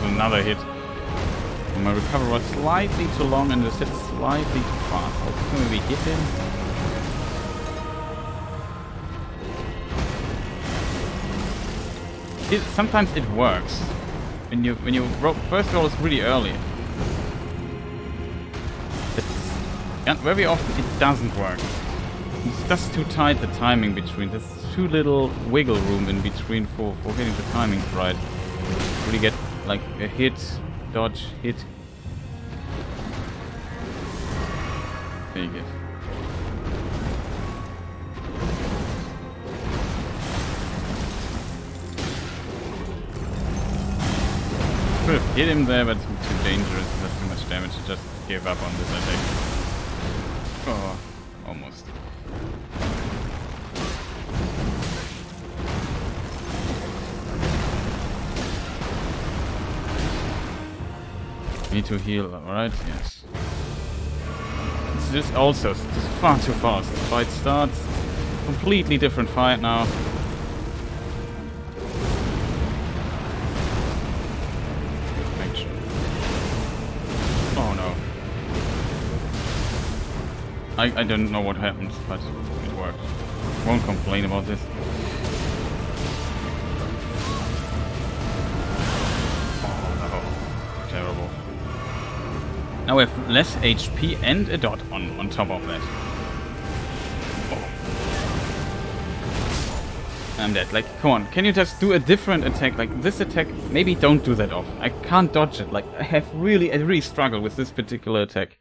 Another hit. And my recovery was slightly too long and the hit slightly too fast. How can we hit him? Sometimes it works. When you first roll is really early. And very often it doesn't work. It's just too tight, the timing between. There's too little wiggle room in between for getting the timings right. Really get like a hit, dodge, hit. Take it. Could have hit him there, but it's too dangerous. That's too much damage. I just gave up on this attack. Oh, almost. Need to heal, alright? Yes. It's just also it's just far too fast. The fight starts. Completely different fight now. Oh no. I don't know what happens, but it worked. Won't complain about this. Oh no. Terrible. Now we have less HP and a dot on top of that. Oh. I'm dead. Like, come on. Can you just do a different attack? Like, this attack, maybe don't do that off. I can't dodge it. Like, I really struggle with this particular attack.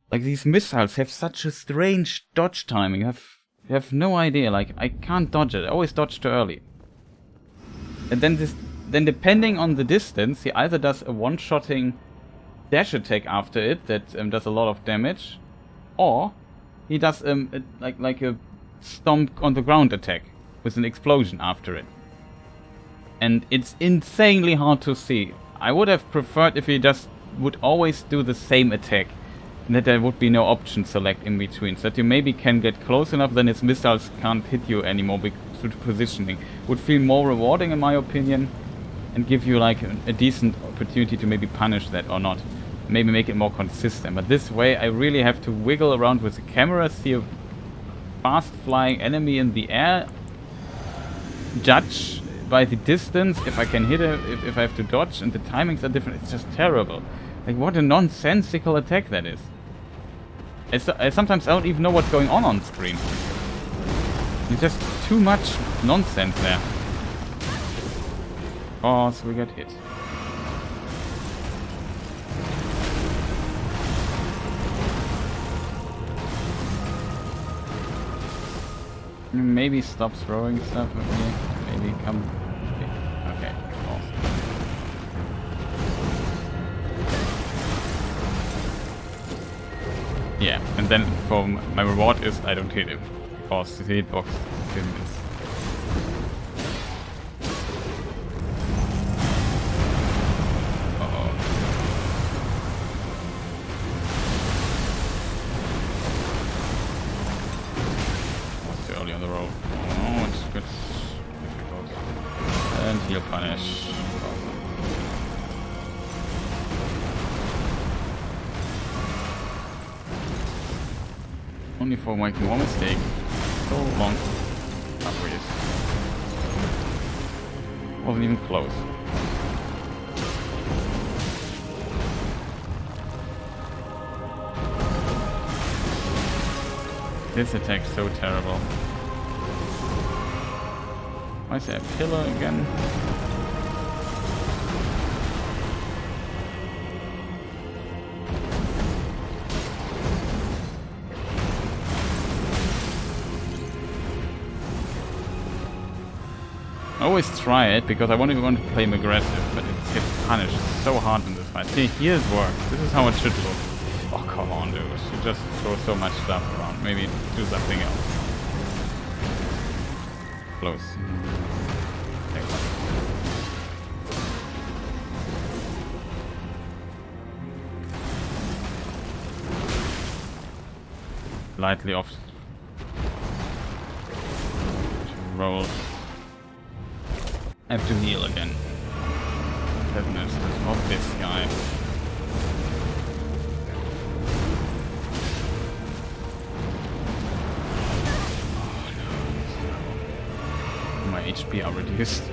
Like, these missiles have such a strange dodge timing. You have no idea. Like, I can't dodge it. I always dodge too early. And then depending on the distance, he either does a one-shotting dash attack after it that does a lot of damage, or he does like a stomp on the ground attack with an explosion after it. And it's insanely hard to see. I would have preferred if he just would always do the same attack, and that there would be no option select in between, so that you maybe can get close enough, then his missiles can't hit you anymore through positioning. Would feel more rewarding in my opinion, and give you like a decent opportunity to maybe punish that or not. Maybe make it more consistent. But this way I really have to wiggle around with the camera, see a fast flying enemy in the air, judge by the distance if I can hit it, if I have to dodge, and the timings are different. It's just terrible. Like, what a nonsensical attack that is. I sometimes don't even know what's going on screen. It's just too much nonsense there. Oh, so we got hit. Maybe stop throwing stuff at me. Maybe come. Okay, awesome. Yeah, and then for my reward is I don't hit him. Because the hitbox him is... Uh-oh. Was too early on the roll. Oh, it's good. Difficult. And he'll punish. Only for making one mistake. So long. Upgrade. Wasn't even close. This attack's so terrible. Why is there a pillar again? I always try it because I want to play him aggressive, but it gets punished so hard in this fight. See, here's work. This is how it should look. Oh, come on, dude. You just throw so much stuff around. Maybe do something else. Close. Okay. Lightly off. Roll. I have to heal again. 7 instances of this guy. Oh no. My HP are reduced.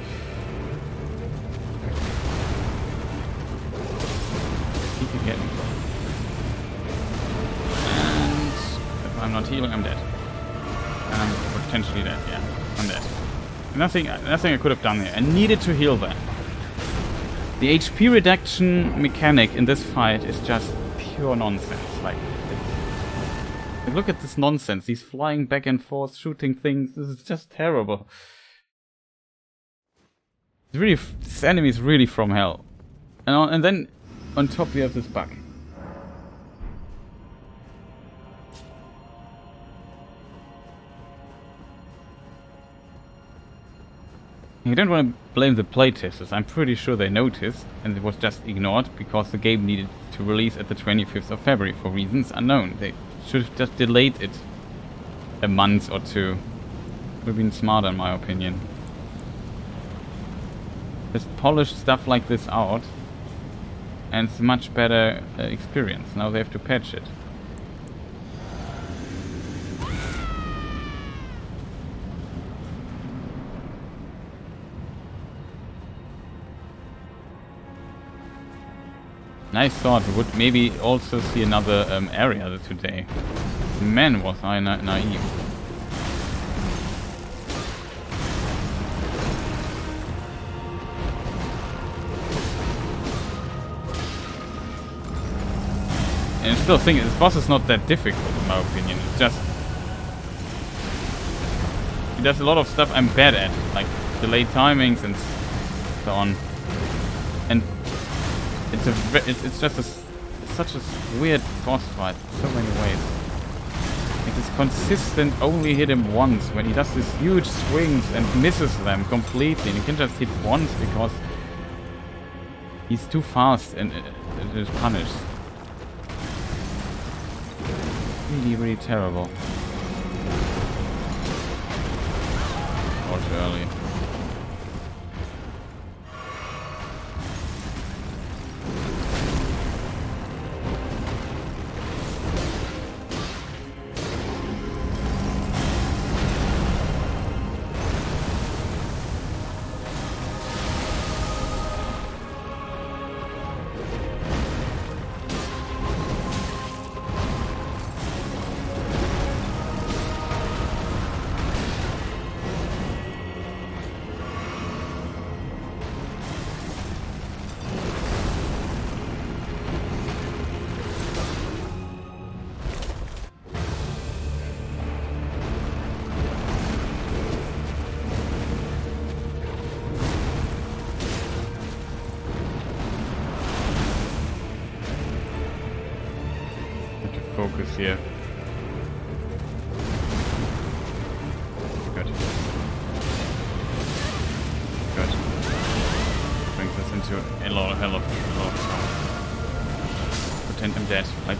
He can get me. And if I'm not healing, I'm dead. And I'm potentially dead, yeah. I'm dead. Nothing I could have done there. I needed to heal that. The HP reduction mechanic in this fight is just pure nonsense. Like look at this nonsense. He's flying back and forth, shooting things. This is just terrible. It's really, this enemy is really from hell. And then on top we have this bug. You don't want to blame the playtesters. I'm pretty sure they noticed and it was just ignored because the game needed to release at the 25th of February for reasons unknown. They should have just delayed it a month or two. Would have been smarter in my opinion. Just polish stuff like this out and it's a much better experience. Now they have to patch it. I thought we would maybe also see another area today. Man, was I naive. And I still think this boss is not that difficult in my opinion. It's just... he does a lot of stuff I'm bad at, like delayed timings and so on. And it's just such a weird boss fight in so many ways. It is consistent, only hit him once when he does these huge swings and misses them completely. And he can just hit once because he's too fast and it is punished. Really, really terrible. Or too early. focus here. Good. Good. Brings us into a lot of trouble. Pretend I'm dead. Like,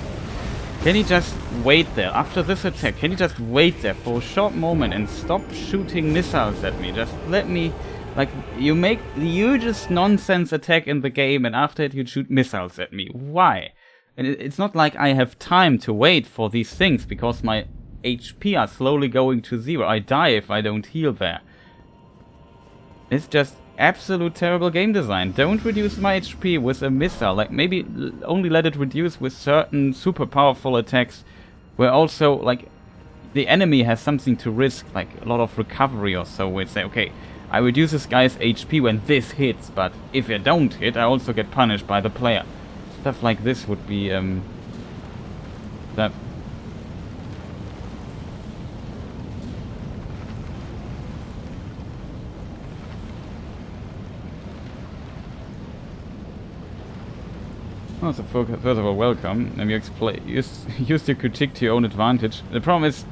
can he just wait there? After this attack, can he just wait there for a short moment and stop shooting missiles at me? Just let me... Like, you make the hugest nonsense attack in the game, and after it you shoot missiles at me. Why? And it's not like I have time to wait for these things, because my HP are slowly going to 0. I die if I don't heal there. It's just absolute terrible game design. Don't reduce my HP with a missile. Like, maybe only let it reduce with certain super powerful attacks, where also, like, the enemy has something to risk, like a lot of recovery or so, where it's say, okay, I reduce this guy's HP when this hits, but if I don't hit, I also get punished by the player. Stuff like this would be, that... Oh, so first of all, welcome. And you use your critique to your own advantage. The problem is,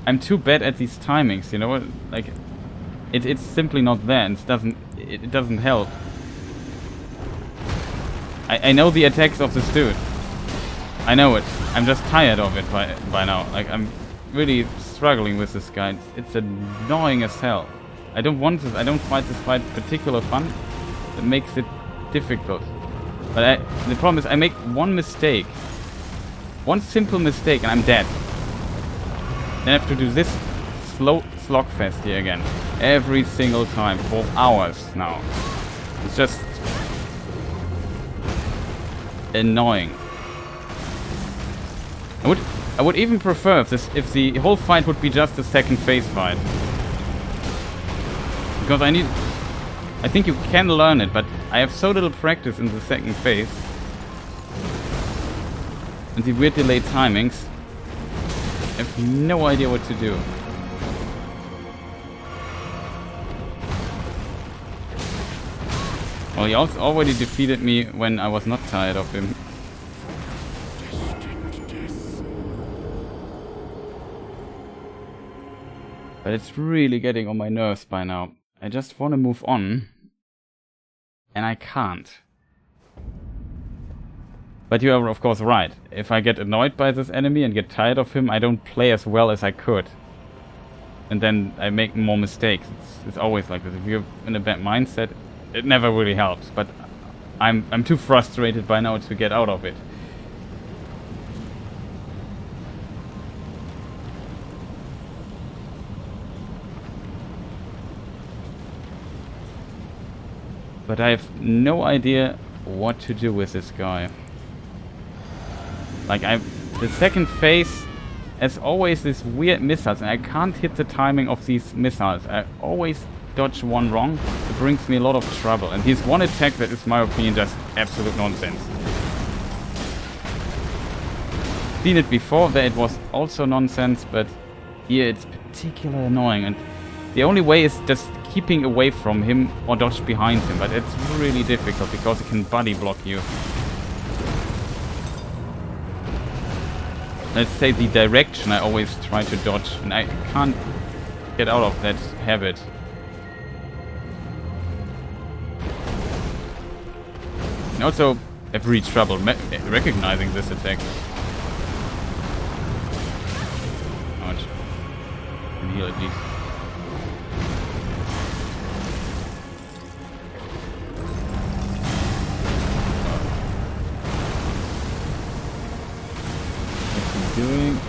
I'm too bad at these timings, you know? Like, it's simply not there, and it doesn't help. I know the attacks of this dude. I know it. I'm just tired of it by now. Like, I'm really struggling with this guy. It's annoying as hell. I don't want this. I don't find this fight particular fun. It makes it difficult. But the problem is, I make one mistake. One simple mistake, and I'm dead. Then I have to do this slow slogfest here again. Every single time. For hours now. It's just... annoying. I would even prefer if the whole fight would be just a second phase fight. Because I think you can learn it, but I have so little practice in the second phase. And the weird delayed timings. I have no idea what to do. Well, he also already defeated me when I was not tired of him. But it's really getting on my nerves by now. I just want to move on. And I can't. But you are of course right. If I get annoyed by this enemy and get tired of him, I don't play as well as I could. And then I make more mistakes. It's always like this. If you're in a bad mindset, it never really helps. But I'm too frustrated by now to get out of it. But I have no idea what to do with this guy. Like, the second phase has always these weird missiles, and I can't hit the timing of these missiles. I always dodge one wrong. It brings me a lot of trouble. And he's one attack that is, in my opinion, just absolute nonsense. Seen it before, that it was also nonsense, but here it's particularly annoying. And the only way is just keeping away from him or dodge behind him, but it's really difficult because he can body block you. Let's say the direction I always try to dodge, and I can't get out of that habit. And also, I have really trouble recognizing this attack. Ouch. I can heal at least. Doing.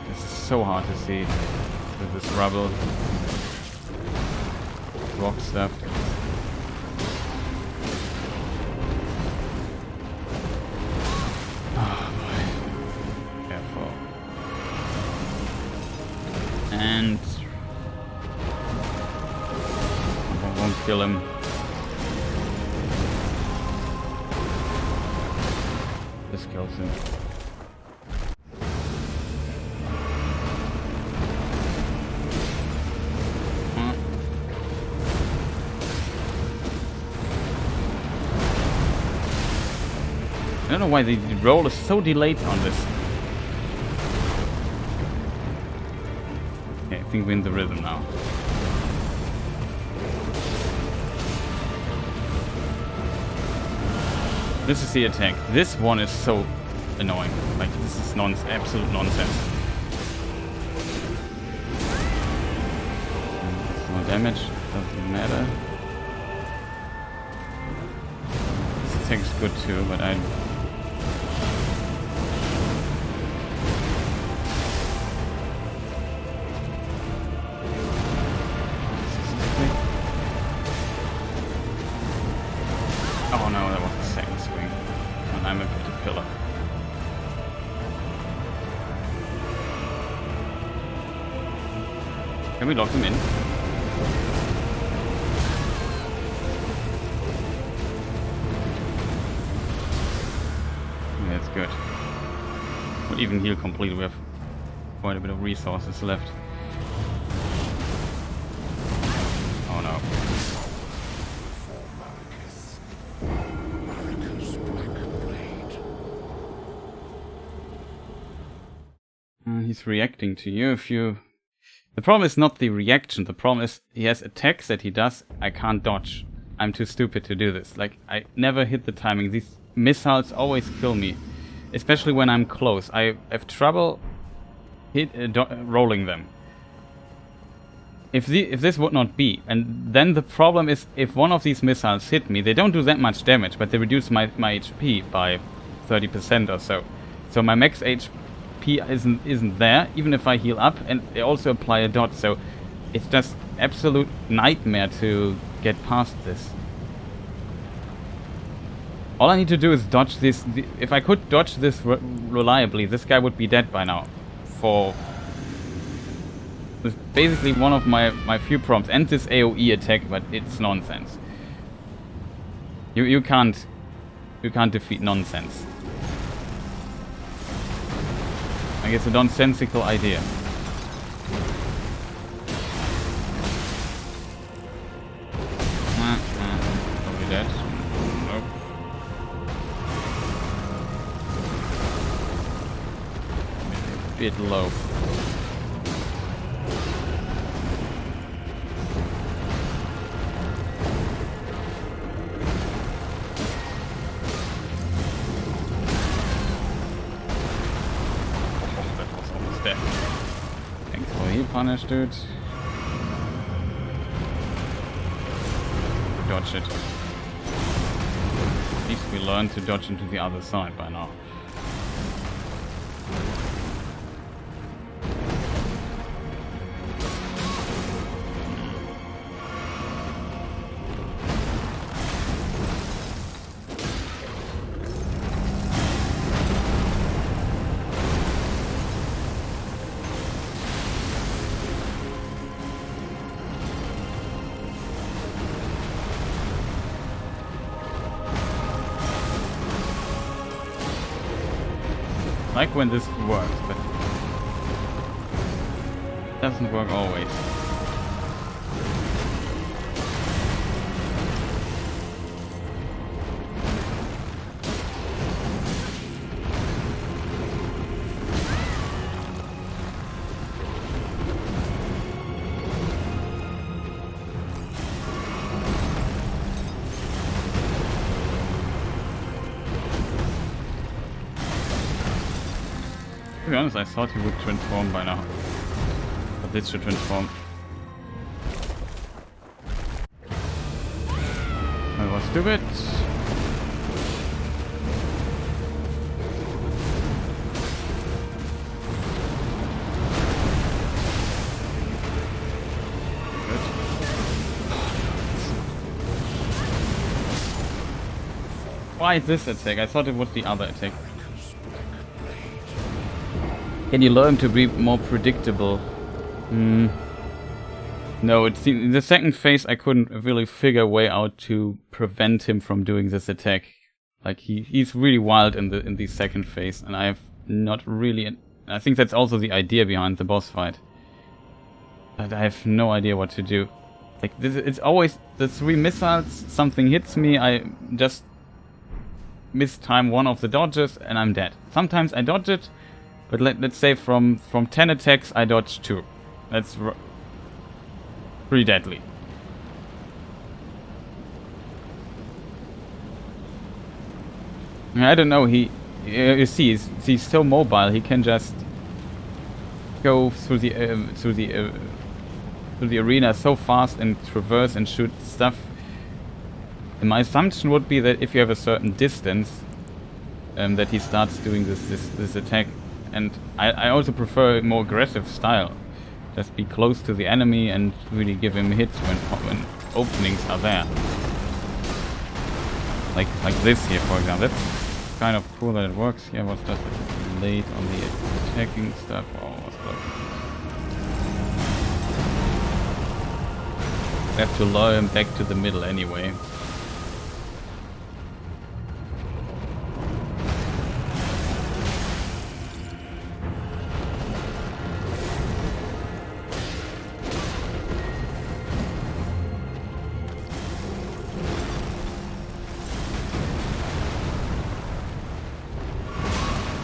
This is so hard to see with this rubble, rock stuff. Oh boy. Careful. And I won't kill him. This kills him. I don't know why the roll is so delayed on this. Okay, I think we're in the rhythm now. This is the attack. This one is so annoying. Like, this is absolute nonsense. No damage, doesn't matter. This attack's good too, but I... Oh no, that was the second swing. And I'm a caterpillar. Can we lock him in? Yeah, that's good. We'll even heal completely. We have quite a bit of resources left. Oh no. He's reacting to you. If you... The problem is not the reaction. The problem is he has attacks that he does. I can't dodge. I'm too stupid to do this. Like, I never hit the timing. These missiles always kill me. Especially when I'm close. I have trouble rolling them. If this would not be, and then the problem is if one of these missiles hit me, they don't do that much damage, but they reduce my HP by 30% or so. So my max HP isn't there, even if I heal up, and they also apply a dodge, so it's just absolute nightmare to get past this. All I need to do is dodge this. If I could dodge this reliably, this guy would be dead by now. This is basically one of my few problems, and this AoE attack, but it's nonsense. You can't defeat nonsense. I guess a nonsensical idea. Are we dead? Nope. A bit low. Thanks for heal punish, dude. Dodge it. At least we learned to dodge into the other side by now. Like when this works, but it doesn't work always. To be honest, I thought he would transform by now. But this should transform. I was stupid. Good. Why is this attack? I thought it was the other attack. Can you learn to be more predictable? No, it seems in the second phase I couldn't really figure a way out to prevent him from doing this attack. Like he's really wild in the second phase, and I have not really. I think that's also the idea behind the boss fight. But I have no idea what to do. Like this, it's always the three missiles. Something hits me, I just mistime one of the dodges and I'm dead. Sometimes I dodge it, but let's say from 10 attacks I dodge 2. That's pretty deadly. I don't know, you see, he's so mobile, he can just go through the arena so fast and traverse and shoot stuff. And my assumption would be that if you have a certain distance, that he starts doing this attack. And I also prefer a more aggressive style. Just be close to the enemy and really give him hits when openings are there. Like this here, for example. That's kind of cool that it works. Yeah, was just late on the attacking stuff. Oh, was close. I have to lure him back to the middle anyway.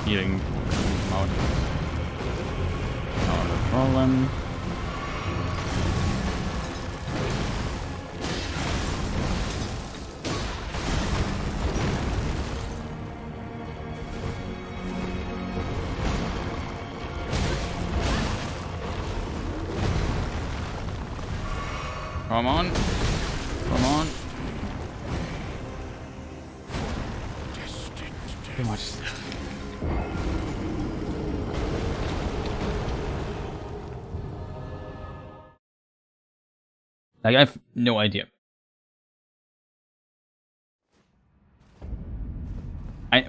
Healing out. Not a problem. Come on. Come on. Too much stuff. Like, I have no idea.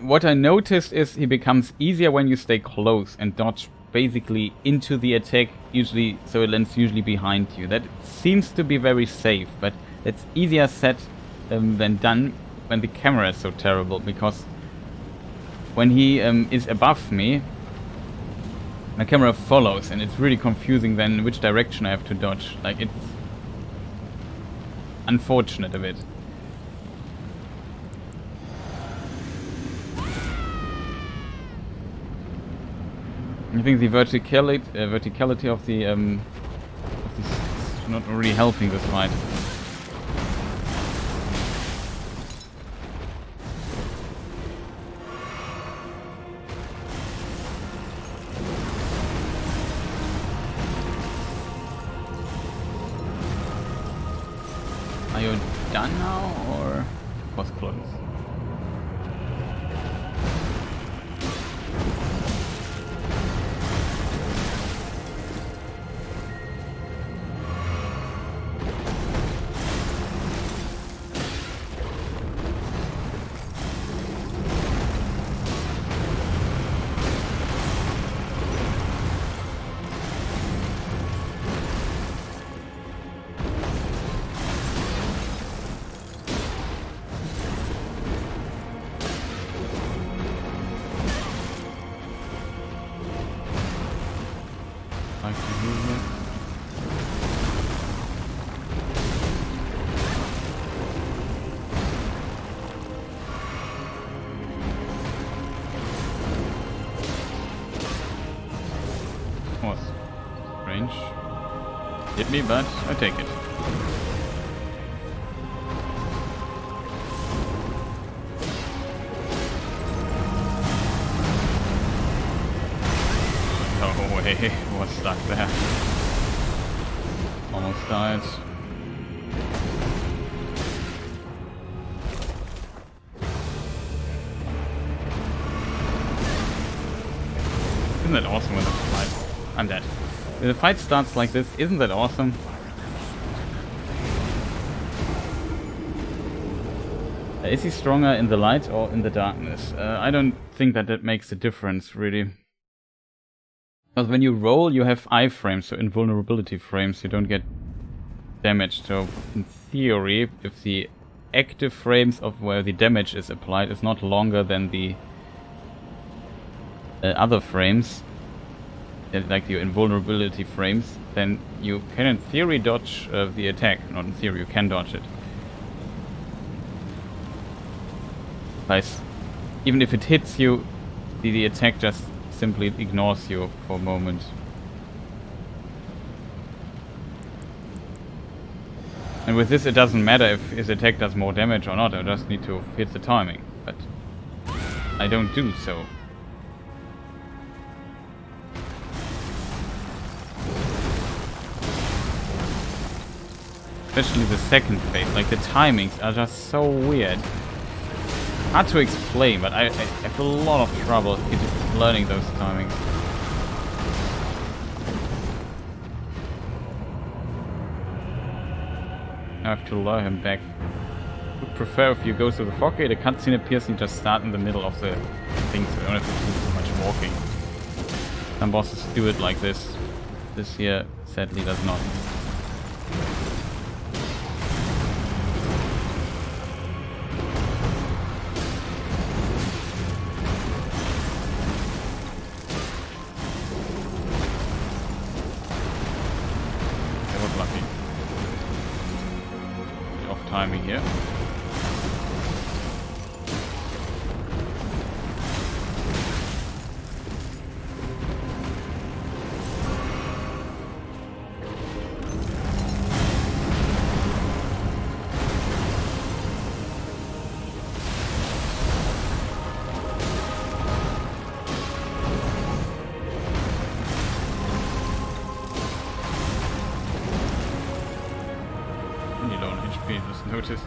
What I noticed is he becomes easier when you stay close and dodge basically into the attack, usually, so it lands usually behind you. That seems to be very safe, but it's easier said than done when the camera is so terrible, because when he is above me, my camera follows, and it's really confusing then which direction I have to dodge. Like, it's unfortunate a bit. I think the verticality of the is not really helping this fight. Are you done now, or was close? Hit me, but I take it. No way, was stuck there. Almost died. Isn't that awesome when the fight? I'm dead. The fight starts like this, isn't that awesome? Is he stronger in the light or in the darkness? I don't think that makes a difference, really. Because when you roll, you have iframes, so invulnerability frames, you don't get damaged. So, in theory, if the active frames of where the damage is applied is not longer than the other frames, like your invulnerability frames, then you can in theory dodge the attack. Not in theory, you can dodge it. By Even if it hits you, the attack just simply ignores you for a moment. And with this it doesn't matter if his attack does more damage or not, I just need to hit the timing. But I don't do so. Especially the second phase, like the timings are just so weird. Hard to explain, but I have a lot of trouble learning those timings. I have to lure him back. I would prefer if you go through the fog gate, a cutscene appears and you just start in the middle of the thing, so you don't have to do so much walking. Some bosses do it like this. This here sadly does not. Timing here. Notice.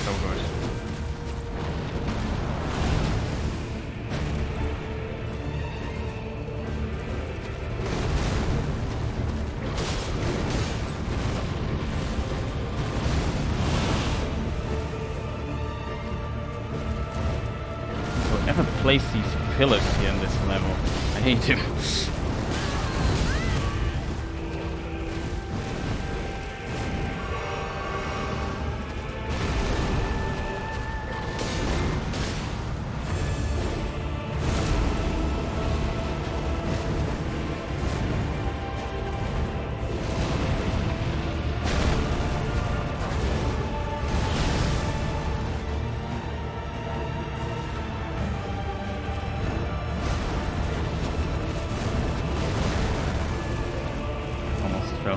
So good. Place these pillars here in this level. I hate him.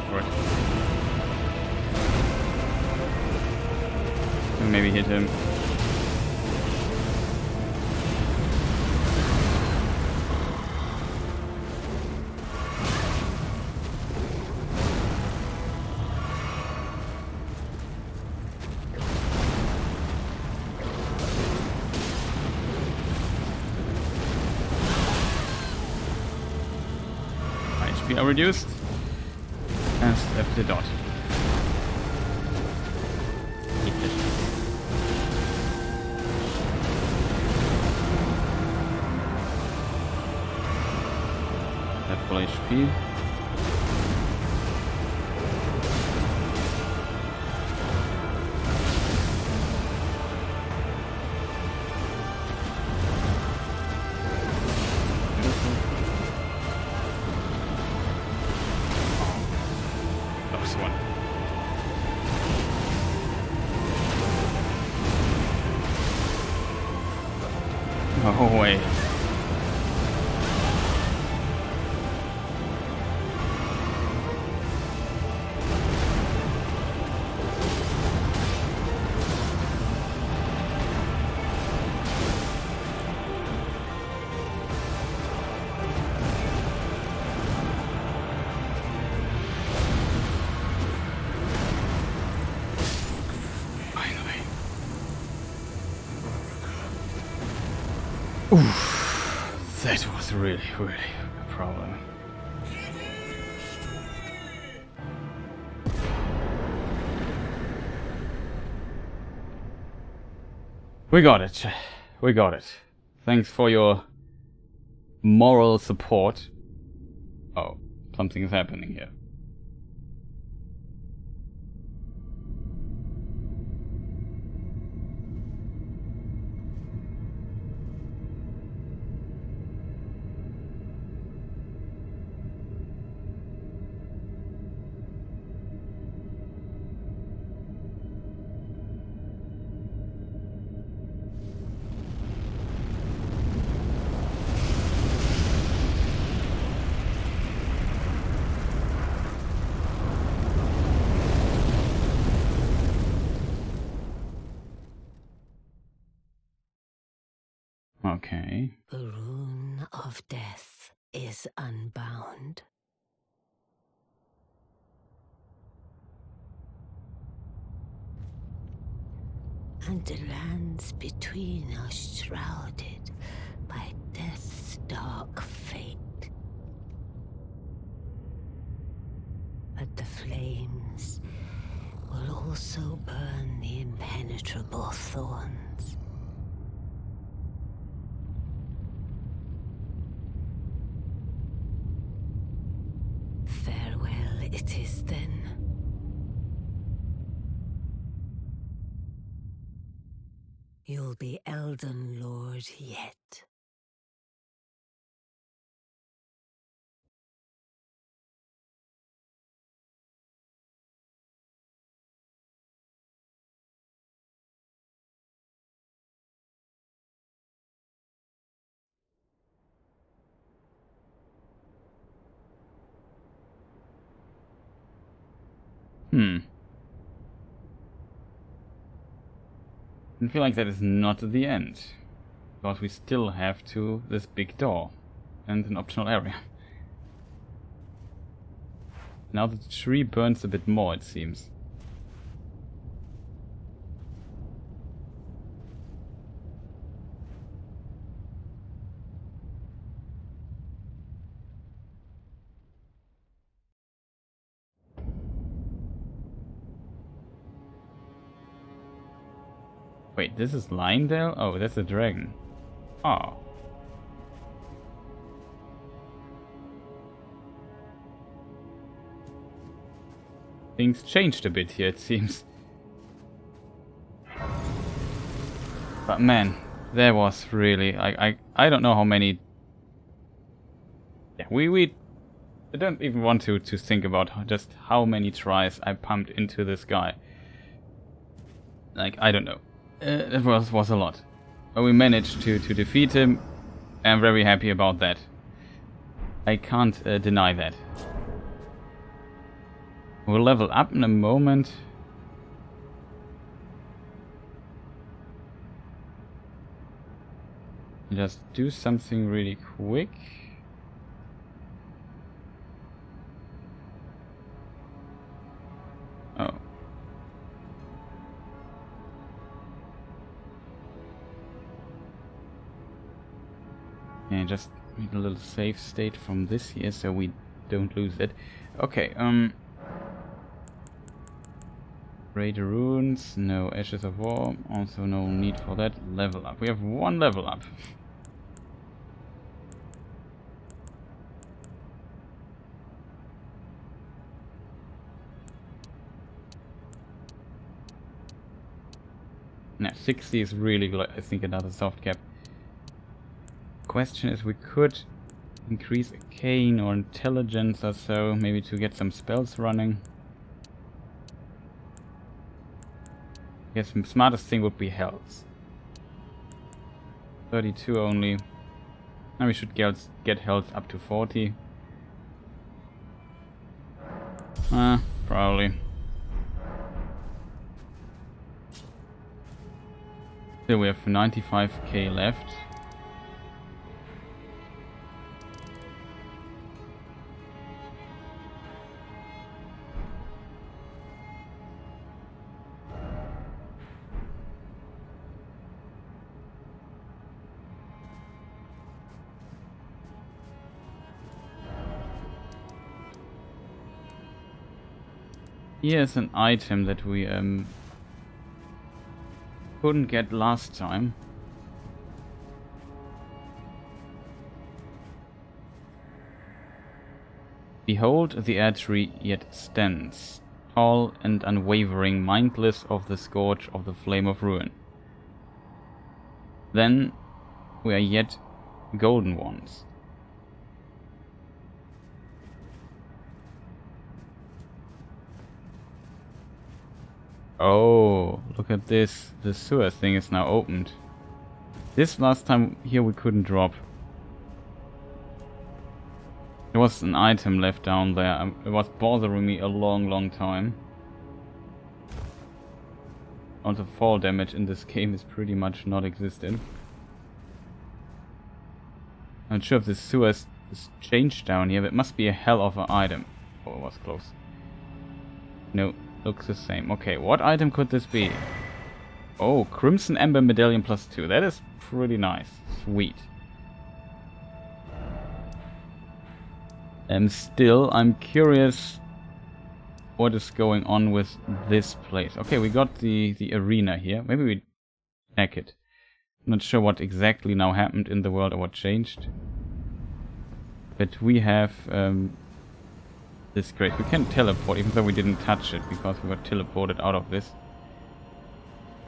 For it. Maybe hit him. My HP are reduced. And left the dot. Eat it. At full HP. Oh wait. Oof, that was really a problem. We got it. We got it. Thanks for your moral support. Oh, something's happening here. Okay. The rune of death is unbound. And the lands between are shrouded by death's dark fate. But the flames will also burn the impenetrable thorns. Farewell it is then. You'll be Elden Lord yet. I feel like that is not the end. Because we still have this big door. And an optional area. Now the tree burns a bit more, it seems. Wait, this is Lionedale? Oh, that's a dragon. Oh. Things changed a bit here, it seems. But man, there was really... I don't know how many... Yeah, I don't even want to think about just how many tries I pumped into this guy. Like, I don't know. It was a lot. But we managed to defeat him. I'm very happy about that. I can't deny that. We'll level up in a moment. Just do something really quick. Oh. Yeah, just need a little save state from this here so we don't lose it. Okay, Raid runes, no Ashes of War, also no need for that. Level up. We have one level up. Now 60 is really good, I think another soft cap. Question is, we could increase Arcane or Intelligence or so, maybe to get some spells running. I guess the smartest thing would be health. 32 only. Now we should get health up to 40. Probably. Still we have 95k left. Here's an item that we couldn't get last time. Behold, the air tree yet stands, tall and unwavering, mindless of the scourge of the flame of ruin. Then we are yet golden ones. Oh, look at this. The sewer thing is now opened. This last time here we couldn't drop. There was an item left down there. It was bothering me a long time. Also fall damage in this game is pretty much not existent. I'm not sure if the sewer is changed down here, but it must be a hell of an item. Oh, it was close. No, looks the same. Okay, what item could this be? Oh, Crimson Ember Medallion +2. That is pretty nice. Sweet. Still, I'm curious what is going on with this place. Okay, we got the arena here. Maybe we check it. Not sure what exactly now happened in the world or what changed. But we have this crate. We can teleport, even though we didn't touch it, because we got teleported out of this.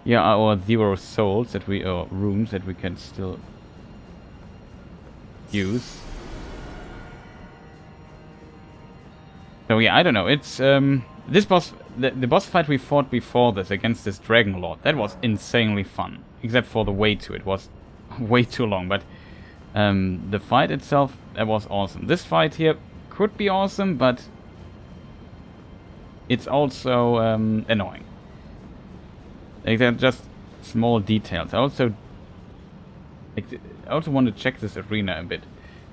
Yeah, our 0 souls that we, or rooms that we can still use. So yeah, I don't know. It's this boss, the boss fight we fought before this against this Dragon Lord. That was insanely fun, except for the way to it was way too long. But the fight itself, that was awesome. This fight here could be awesome, but it's also annoying. Like, they're just small details. I also want to check this arena a bit.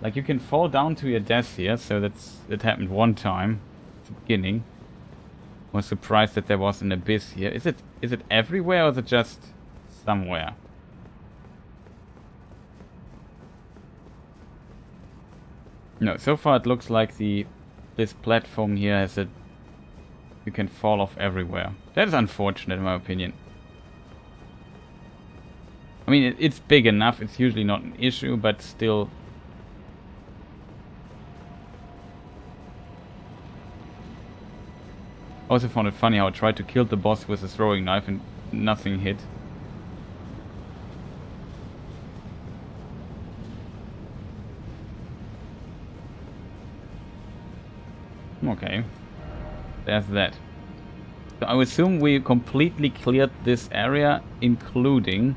Like, you can fall down to your death here, so that happened one time at the beginning. I was surprised that there was an abyss here. Is it everywhere, or is it just somewhere? No, so far it looks like this platform here has a... You can fall off everywhere. That is unfortunate in my opinion. I mean, it's big enough, it's usually not an issue, but still... I also found it funny how I tried to kill the boss with a throwing knife and nothing hit. Okay. There's that. So I assume we completely cleared this area, including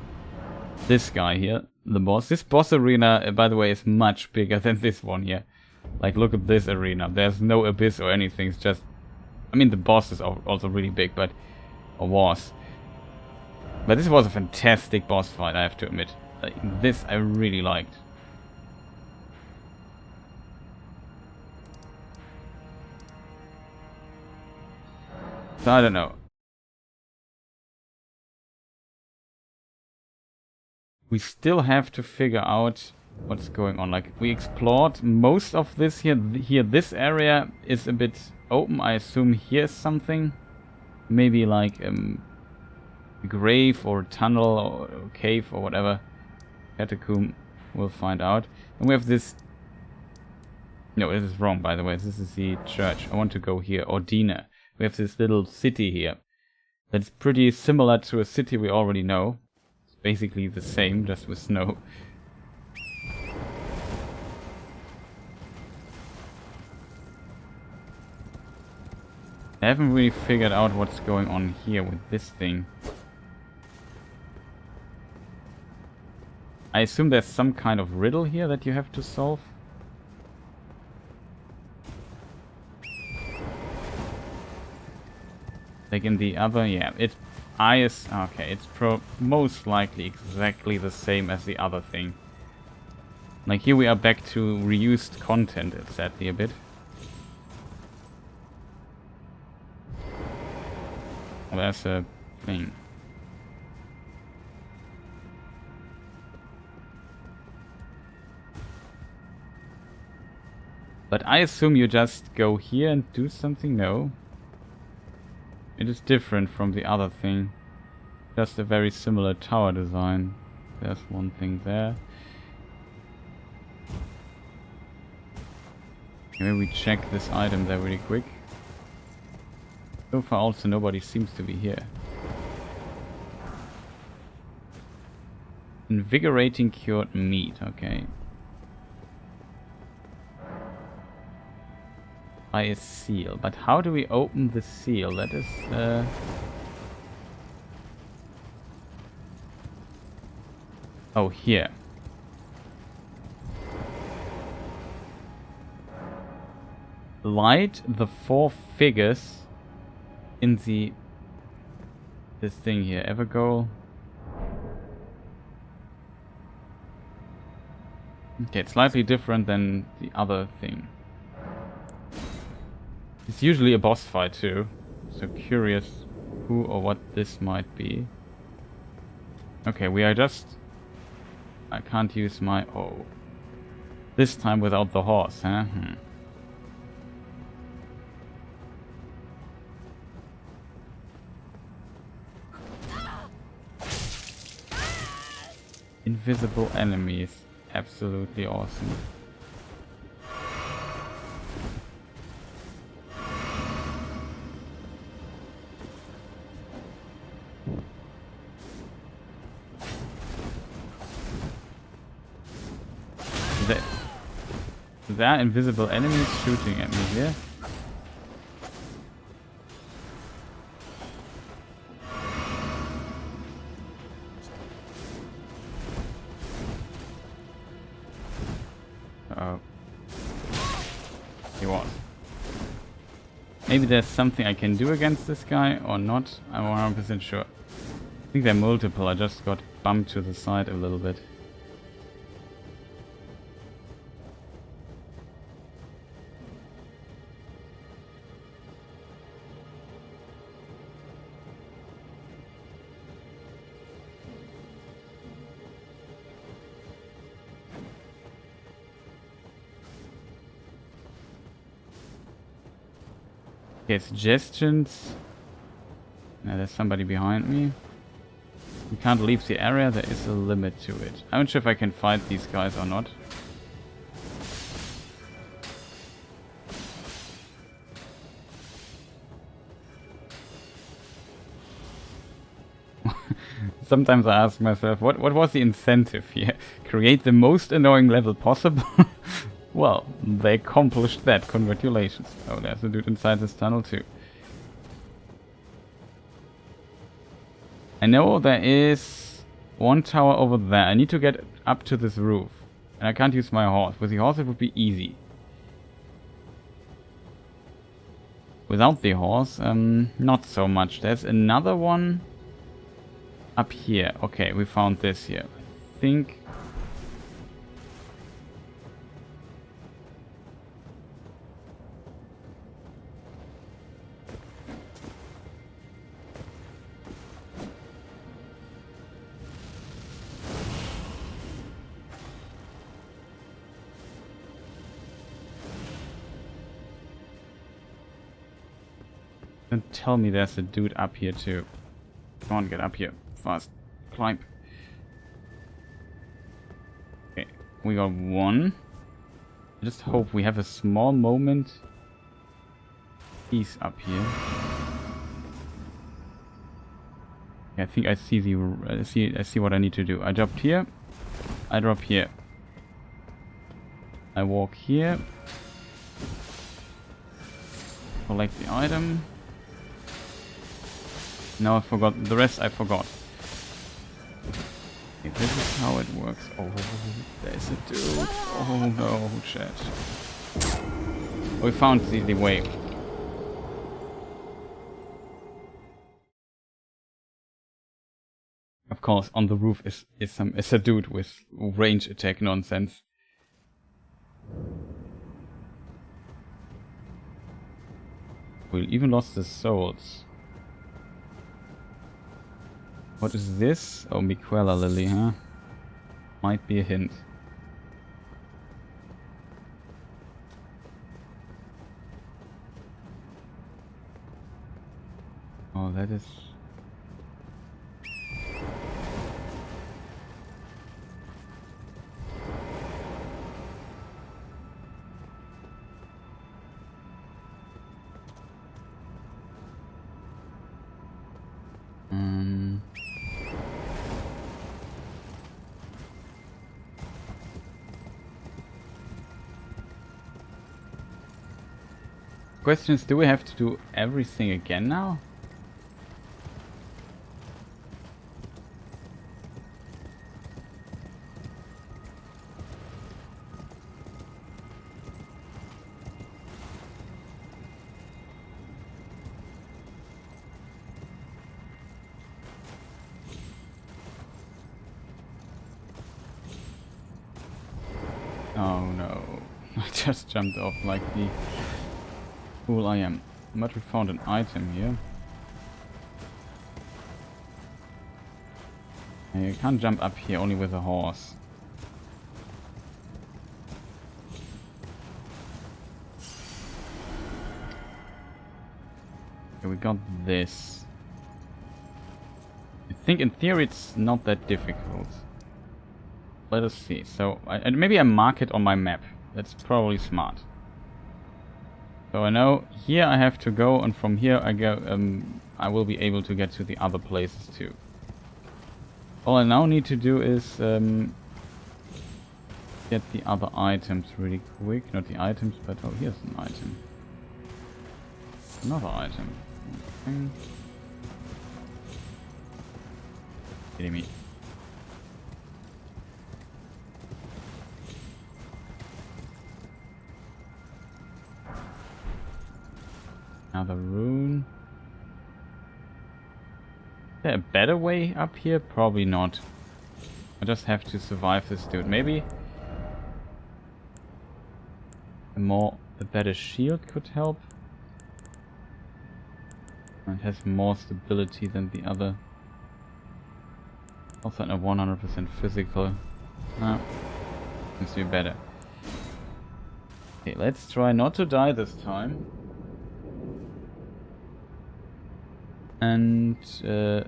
this guy here, the boss. This boss arena, by the way, is much bigger than this one here. Like, look at this arena. There's no abyss or anything. It's just... I mean, the boss is also really big, but... Or was. But this was a fantastic boss fight, I have to admit. Like, this I really liked. So I don't know. We still have to figure out what's going on. Like, we explored most of this here. This area is a bit open. I assume here's something. Maybe like a grave or tunnel or cave or whatever. Catacomb. We'll find out. And we have this... No, this is wrong, by the way. This is the church. I want to go here. Ordina. We have this little city here. That's pretty similar to a city we already know. It's basically the same, just with snow. I haven't really figured out what's going on here with this thing. I assume there's some kind of riddle here that you have to solve. Like in the other, yeah, it's okay, it's most likely exactly the same as the other thing. Like, here we are back to reused content, sadly a bit. Well, there's a thing. But I assume you just go here and do something? No. It is different from the other thing. Just a very similar tower design. There's one thing there. Maybe we check this item there really quick. So far also nobody seems to be here. Invigorating cured meat, okay. By a seal, but how do we open the seal? That is oh, here. Light the 4 figures in this thing here. Ever go? Okay, it's slightly different than the other thing. It's usually a boss fight too, so curious who or what this might be. Okay, we are just... I can't use my... Oh. This time without the horse, huh? Invisible enemies. Absolutely awesome. There are invisible enemies shooting at me here. Uh-oh. He was. Maybe there's something I can do against this guy or not. I'm 100% sure. I think they're multiple. I just got bumped to the side a little bit. Okay, suggestions. Now there's somebody behind me. We can't leave the area, there is a limit to it. I'm not sure if I can fight these guys or not. Sometimes I ask myself, what was the incentive here? Create the most annoying level possible? Well, they accomplished that. Congratulations. Oh, there's a dude inside this tunnel too. I know there is one tower over there. I need to get up to this roof. And I can't use my horse. With the horse it would be easy. Without the horse, not so much. There's another one up here. Okay, we found this here. I think... Don't tell me there's a dude up here too. Come on, get up here. Fast. Climb. Okay, we got one. I just hope we have a small moment. He's up here. Yeah, I think I see the I see what I need to do. I dropped here. I drop here. I walk here. Collect the item. Now I forgot. The rest I forgot. Okay, this is how it works. Oh, there's a dude. Oh no, chat. We found the way. Of course, on the roof is a dude with range attack nonsense. We even lost the souls. What is this? Oh, Miquella Lily, huh? Might be a hint. Oh, that is... Question is, do we have to do everything again now? Oh no. I just jumped off like the fool I am. But we found an item here. You can't jump up here, only with a horse. Okay, we got this. I think in theory it's not that difficult. Let us see. So, maybe I mark it on my map. That's probably smart. So I know here I have to go, and from here I go. I will be able to get to the other places too. All I now need to do is get the other items really quick. Not the items, but oh, here's an item. Another item. Okay. Kidding me. Another rune. Is there a better way up here? Probably not. I just have to survive this dude. Maybe a better shield could help. It has more stability than the other. Also not 100% physical. No. Seems to be better. Okay, let's try not to die this time. And oh,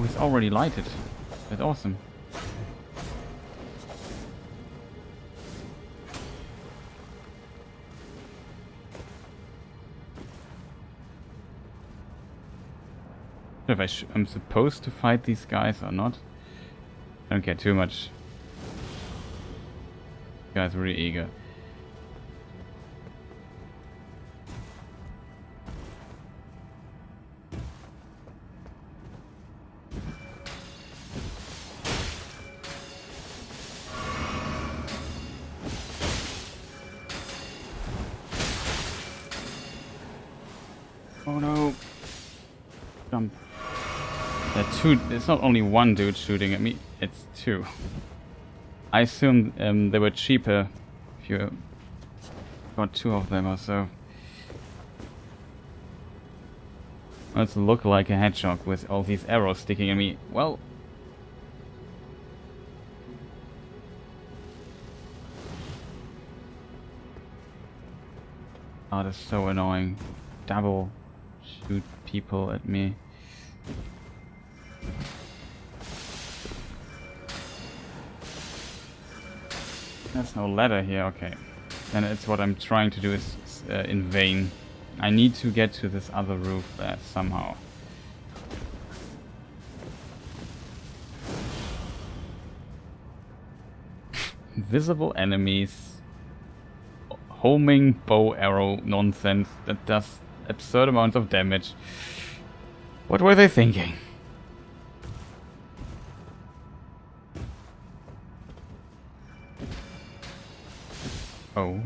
it's already lighted. That's awesome. If I'm supposed to fight these guys or not. I don't care too much. This guy's really eager. Oh no! Jump. It's not only one dude shooting at me, it's two. I assume they were cheaper if you got two of them or so. Let's look like a hedgehog with all these arrows sticking at me. Well... Oh, that's so annoying. Double shoot people at me. There's no ladder here, okay. And it's what I'm trying to do is in vain. I need to get to this other roof there somehow. Invisible enemies. Homing bow arrow nonsense that does absurd amounts of damage. What were they thinking? Oh.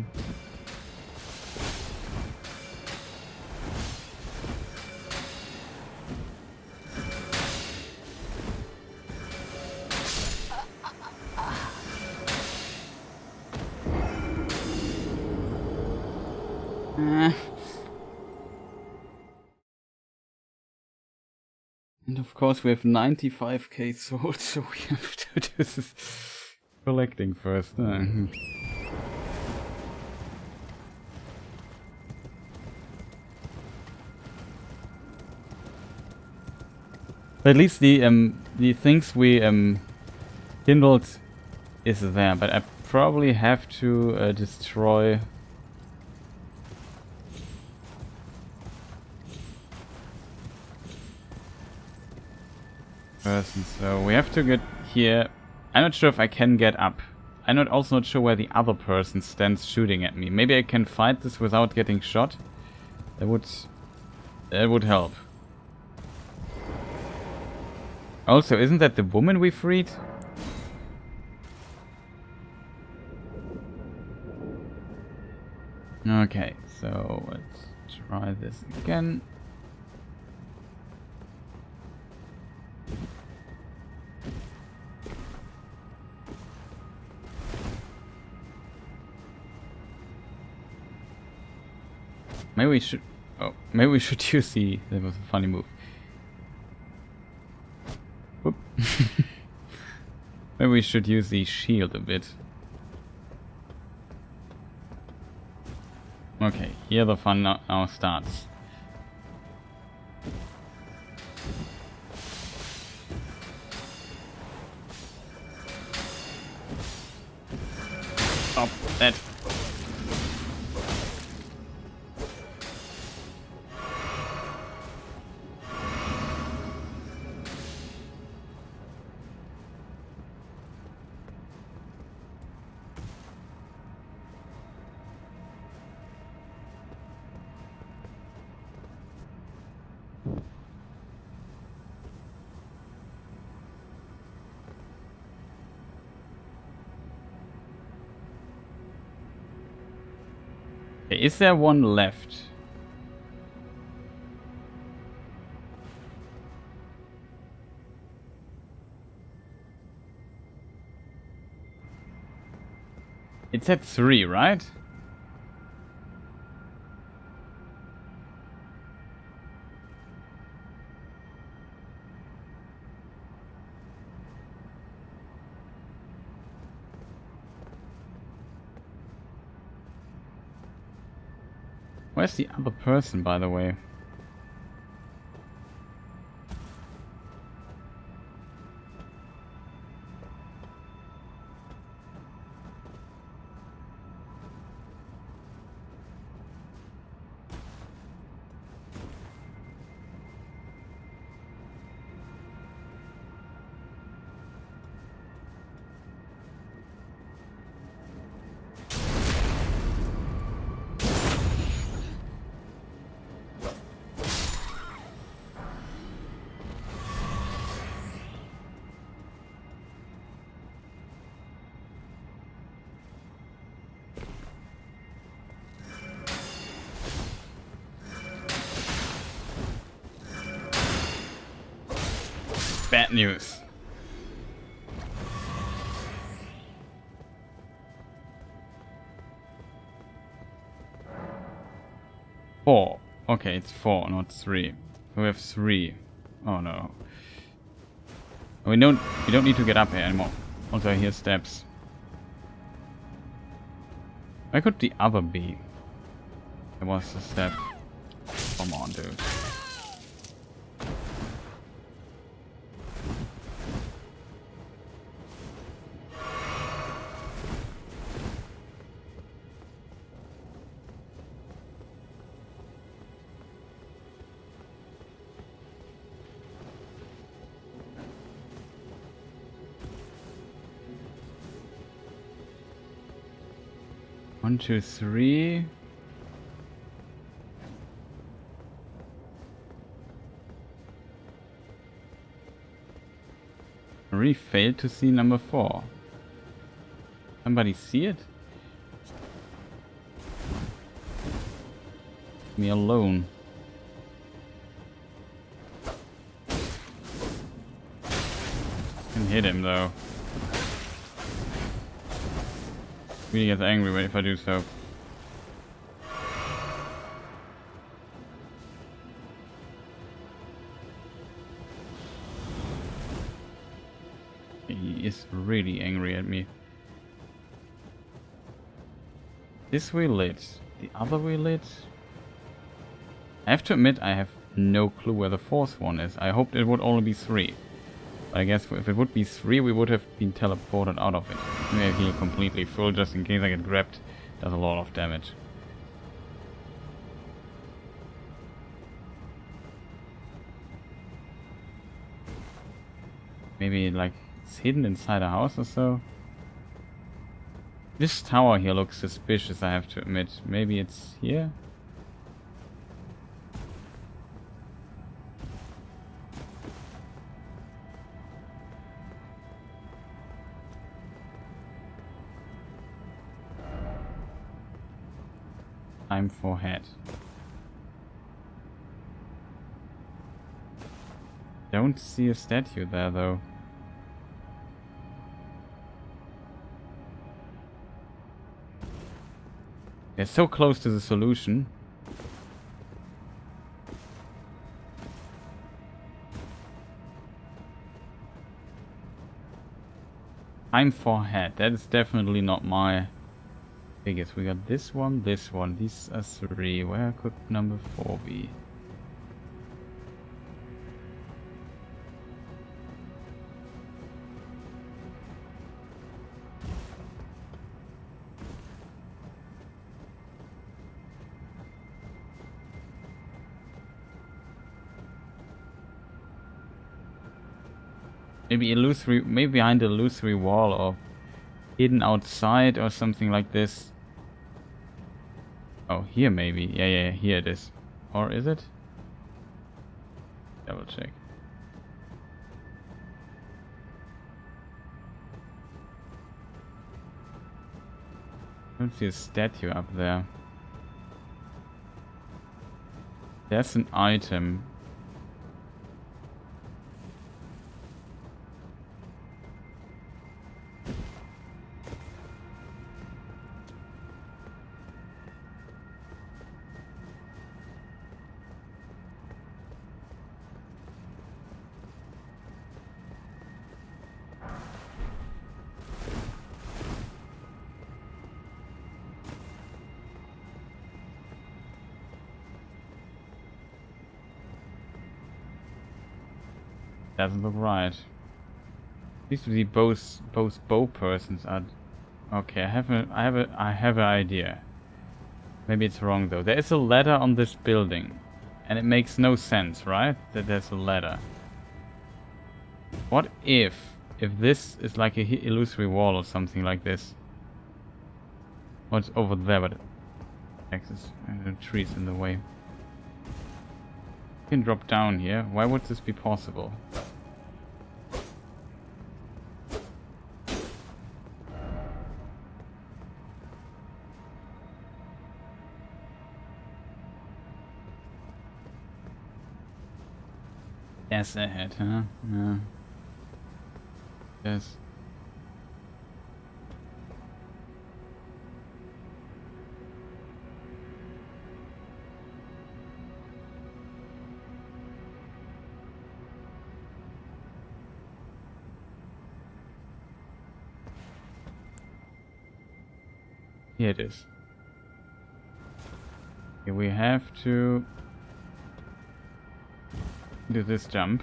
And of course we have 95k swords, so we have to do this collecting first. At least the things we kindled is there, but I probably have to destroy person. So we have to get here. I'm not sure if I can get up. I'm also not sure where the other person stands shooting at me. Maybe I can fight this without getting shot. That would help. Also, isn't that the woman we freed? Okay, so let's try this again. Maybe we should... Oh, maybe we should use the... That was a funny move. Whoop. Maybe we should use the shield a bit. Okay, here the fun now starts. Stop that. Okay, is there one left? It's at 3, right? Where's the other person, by the way? Bad news. Four. Okay, it's 4, not 3. We have 3. Oh no. We don't need to get up here anymore. Also, I hear steps. Where could the other be? There was a step. Come on, dude. One, two, three. I really failed to see number 4. Somebody see it? Leave me alone. Can hit him though. Really gets angry if I do so. He is really angry at me. This wheel lit. The other wheel lit. I have to admit I have no clue where the 4th one is. I hoped it would only be 3. But I guess if it would be 3, we would have been teleported out of it. Maybe I heal completely full just in case I get grabbed. Does a lot of damage. Maybe like it's hidden inside a house or so. This tower here looks suspicious, I have to admit. Maybe it's here? Time for head. Don't see a statue there though. They're so close to the solution. Time for head. That is definitely not my biggest. We got this one, this one. These are 3. Where could number 4 be? Maybe illusory, maybe behind the illusory wall or hidden outside or something like this. Oh, here maybe. Yeah, here it is. Or is it? Double check. I don't see a statue up there. There's an item. Doesn't look right. Seems to be both bow persons are. Okay, I have an idea. Maybe it's wrong though. There is a ladder on this building, and it makes no sense, right? That there's a ladder. What if this is like a illusory wall or something like this? What's over there? But the trees in the way. You can drop down here. Why would this be possible? Yes, ahead, huh? No. Yes. Here it is. Here we have to do this jump.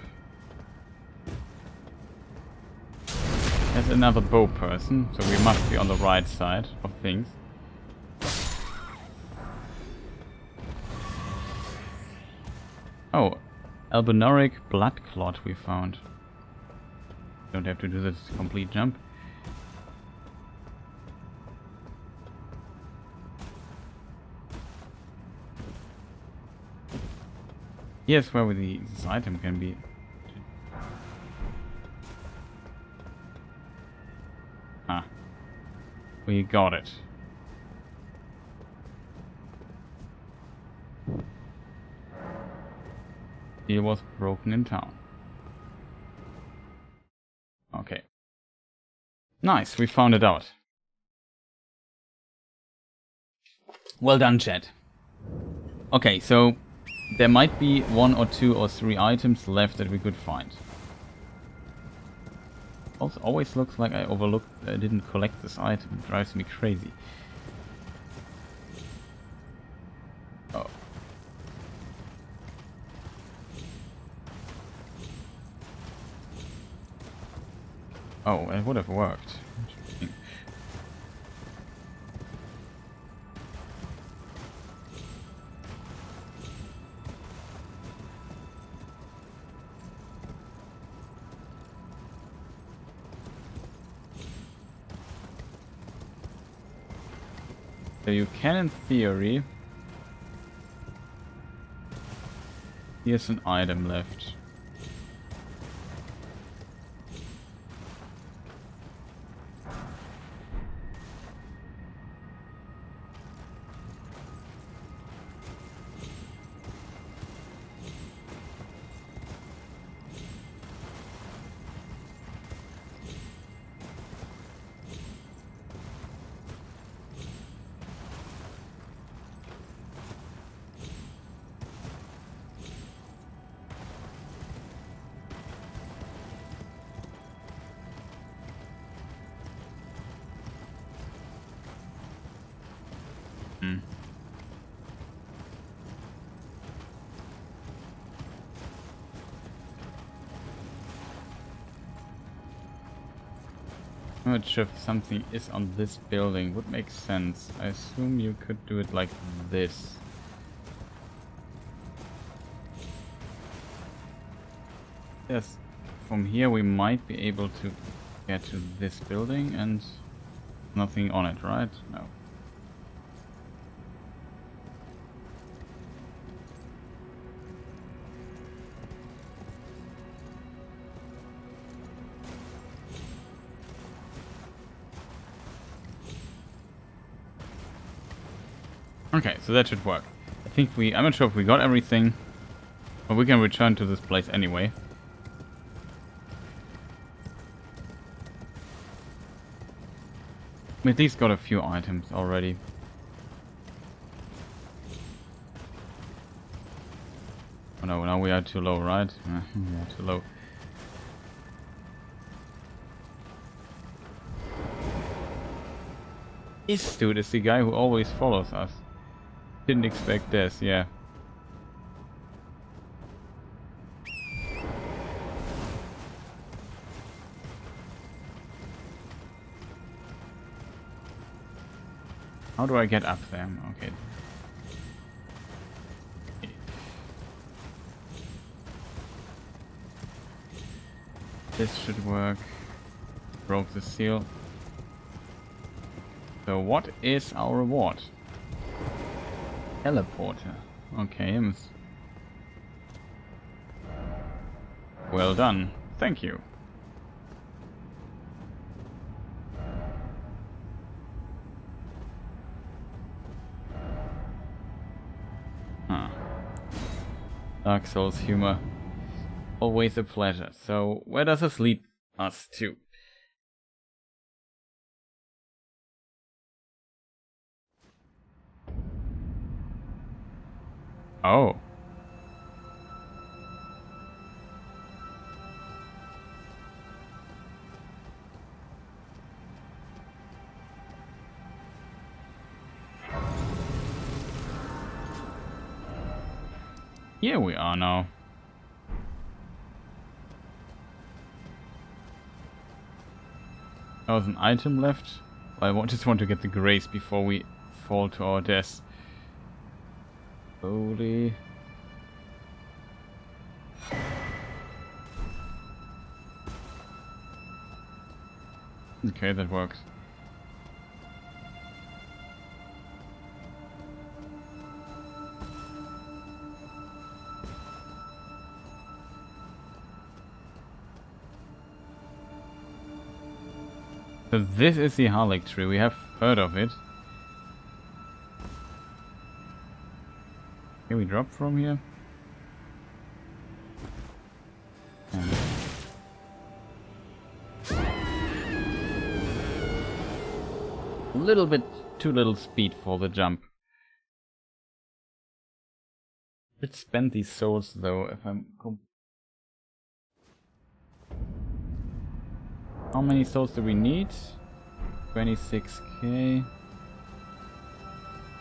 There's another bow person, so we must be on the right side of things. Oh, albinoric blood clot we found. Don't have to do this complete jump. Here's where this item can be. Ah. We got it. It was broken in town. Okay. Nice, we found it out. Well done, chat. Okay, so there might be 1 or 2 or 3 items left that we could find. Also, always looks like I didn't collect this item. It drives me crazy. Oh. Oh, it would have worked. Interesting. So you can, in theory... Here's an item left. Hmm. I'm not sure if something is on this building. Would make sense. I assume you could do it like this. Yes, from here we might be able to get to this building and nothing on it, right? No. Okay, so that should work. I think I'm not sure if we got everything, but we can return to this place anyway. We at least got a few items already. Oh no, now we are too low, right? We are too low. This dude is the guy who always follows us. Didn't expect this, yeah. How do I get up there? Okay. This should work. Broke the seal. So what is our reward? Teleporter. Okay. Well done. Thank you. Huh. Dark Souls humor. Always a pleasure. So where does this lead us to? Oh. Here we are now. There was an item left. I just want to get the grace before we fall to our deaths. Holy. Okay, that works. So this is the Haligtree. We have heard of it. Can we drop from here? A little bit too little speed for the jump. Let's spend these souls though. If I'm how many souls do we need? 26k.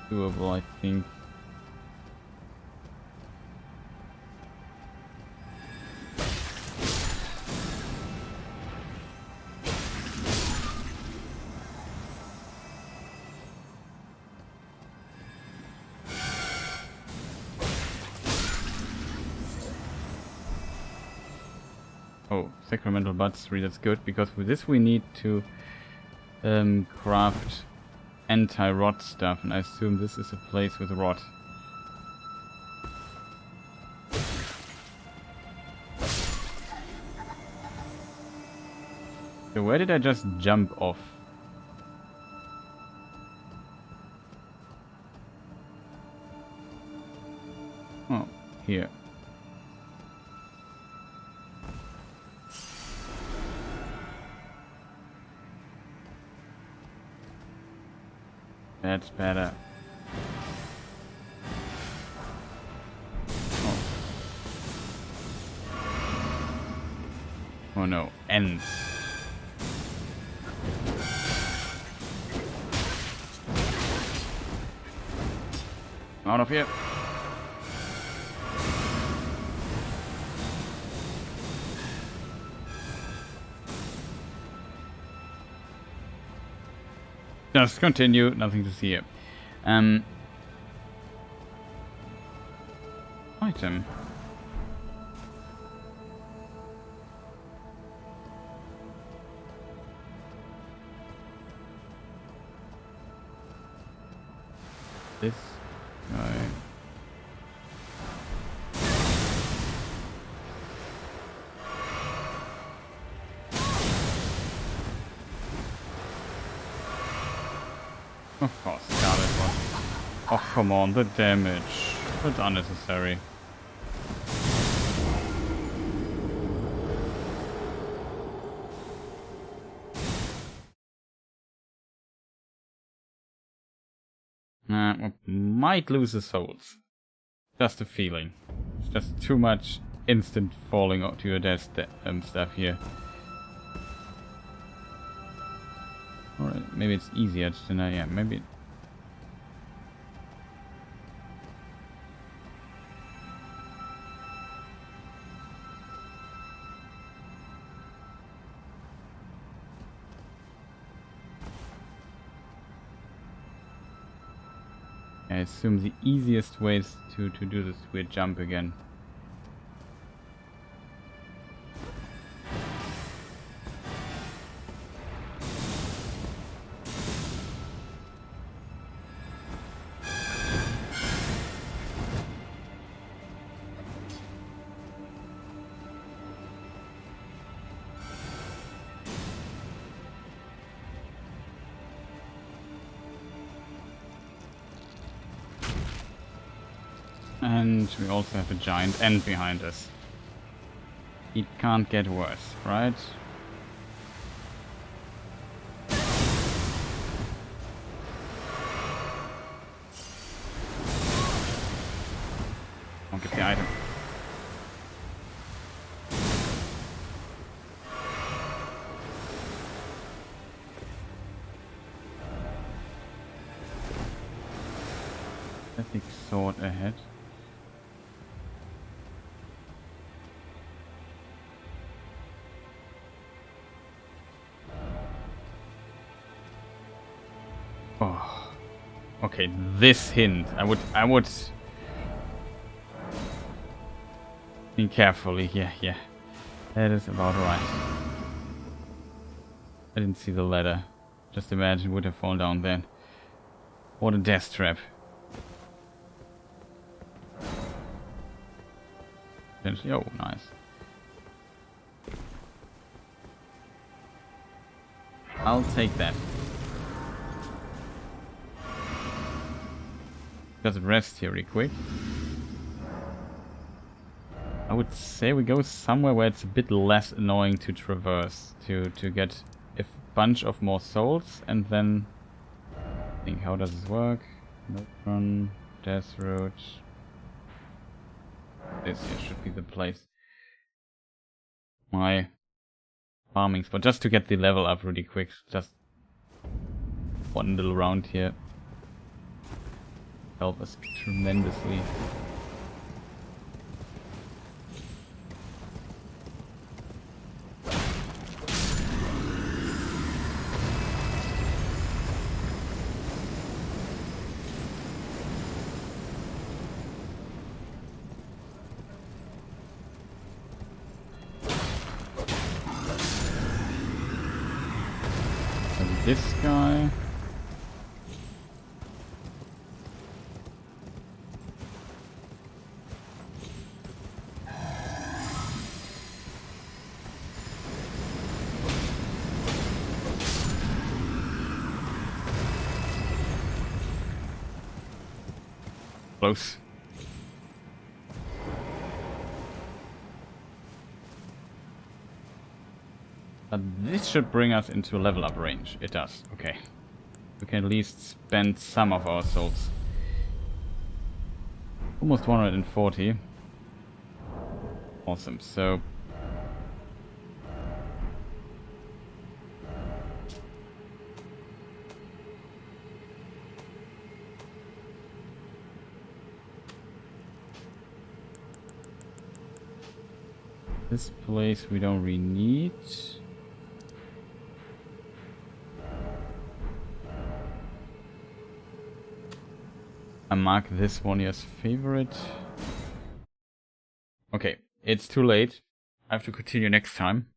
Doable, I think. Oh, sacramental buds, that's good, because with this we need to craft anti-rot stuff, and I assume this is a place with rot. So where did I just jump off? Oh, here. That's better. Oh no, ends. Out of here. Just continue, nothing to see here. Item. This guy. Of course, Scarlet one. Oh, come on, the damage. That's unnecessary. Might lose the souls. Just a feeling. It's just too much instant falling to your death stuff here. Alright, maybe it's easier to deny. Yeah, maybe. I assume the easiest ways to do this weird jump again. And we also have a giant end behind us. It can't get worse, right? I'll get the item. Ethic sword ahead. Oh, okay. This hint, I would think carefully. Yeah, that is about right. I didn't see the ladder. Just imagine it would have fallen down then. What a death trap. Potentially, oh, nice. I'll take that. Just rest here really quick. I would say we go somewhere where it's a bit less annoying to traverse, to get a bunch of more souls, and then I think, how does this work? No run, death road. This here should be the place. My farming spot, just to get the level up really quick. Just one little round here. Help us tremendously. And this guy. Close. But this should bring us into level up range. It does. Okay. We can at least spend some of our souls. Almost 140. Awesome. So This place we don't really need. I mark this one as favorite. Okay, it's too late. I have to continue next time.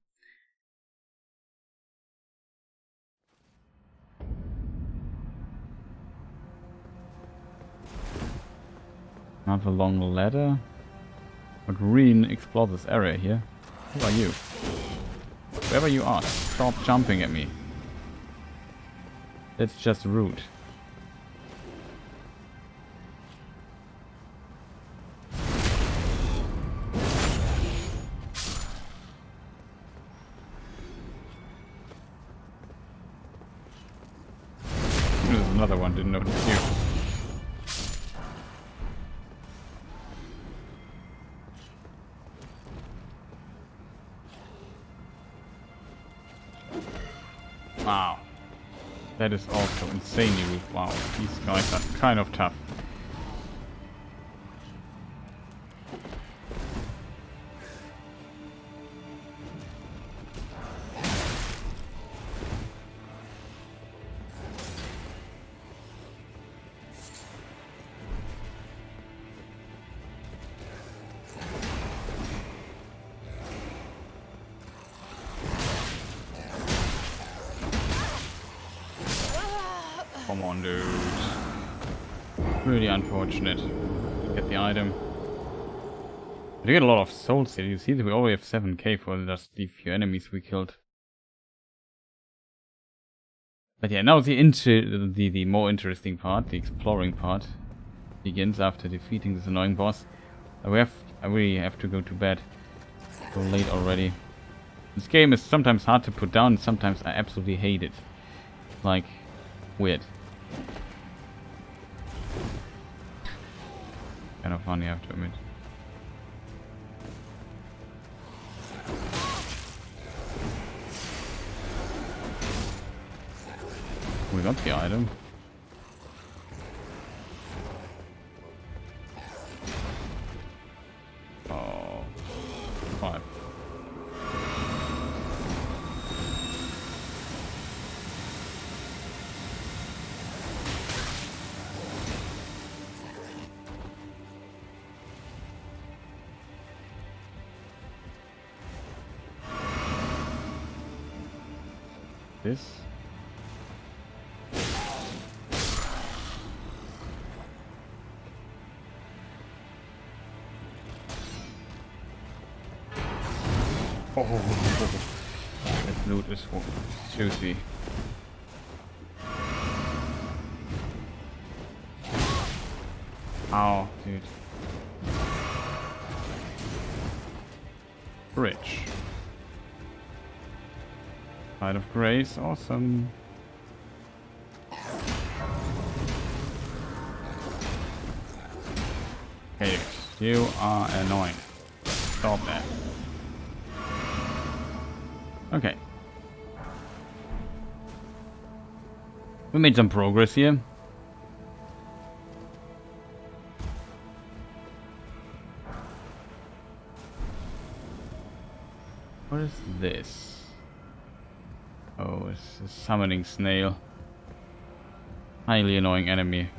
Another long ladder. But really explore this area here. Who are you? Whoever you are, stop jumping at me. That's just rude. There's another one, didn't notice you. Wow. That is also insanely weak. Wow, these guys are kind of tough. Come on, dude. Really unfortunate. Get the item. We get a lot of souls here. You see that we already have 7k for just the few enemies we killed. But yeah, now the more interesting part, the exploring part, begins after defeating this annoying boss. I really have to go to bed. So late already. This game is sometimes hard to put down, sometimes I absolutely hate it. Like, weird. Kind of funny, I have to admit. We got the item. Oh, 5. This. Oh, that loot is juicy. Ow, dude. Bridge. Side of Grace, awesome. Okay, you are annoying. Stop that. Okay. We made some progress here. What is this? Oh, it's a summoning snail. Highly annoying enemy.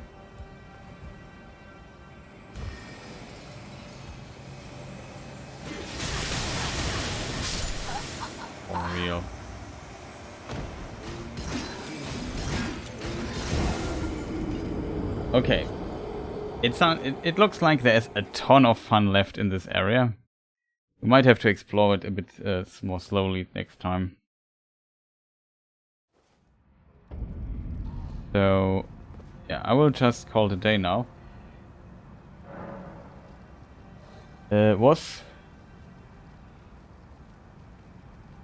For real. Okay. It looks like there's a ton of fun left in this area. We might have to explore it a bit more slowly next time. So, yeah, I will just call it a day now. Was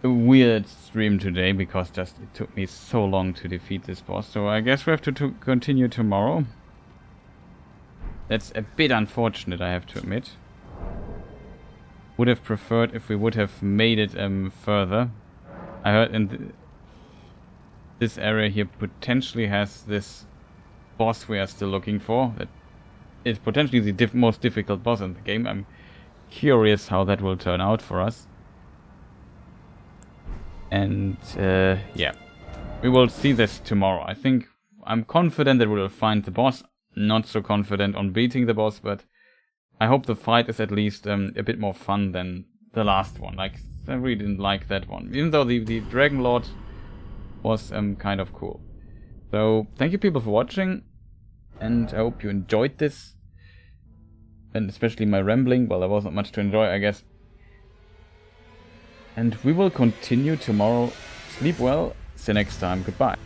a weird stream today because just it took me so long to defeat this boss. So I guess we have to continue tomorrow. That's a bit unfortunate, I have to admit. Would have preferred if we would have made it further. I heard this area here potentially has this boss we are still looking for. That is potentially the most difficult boss in the game. I'm curious how that will turn out for us. And yeah, we will see this tomorrow. I think I'm confident that we will find the boss. Not so confident on beating the boss, but I hope the fight is at least a bit more fun than the last one. Like, I really didn't like that one, even though the Dragon Lord was kind of cool. So thank you people for watching, and I hope you enjoyed this, and especially my rambling. Well, there wasn't much to enjoy, I guess. And we will continue tomorrow. Sleep well. See you next time. Goodbye.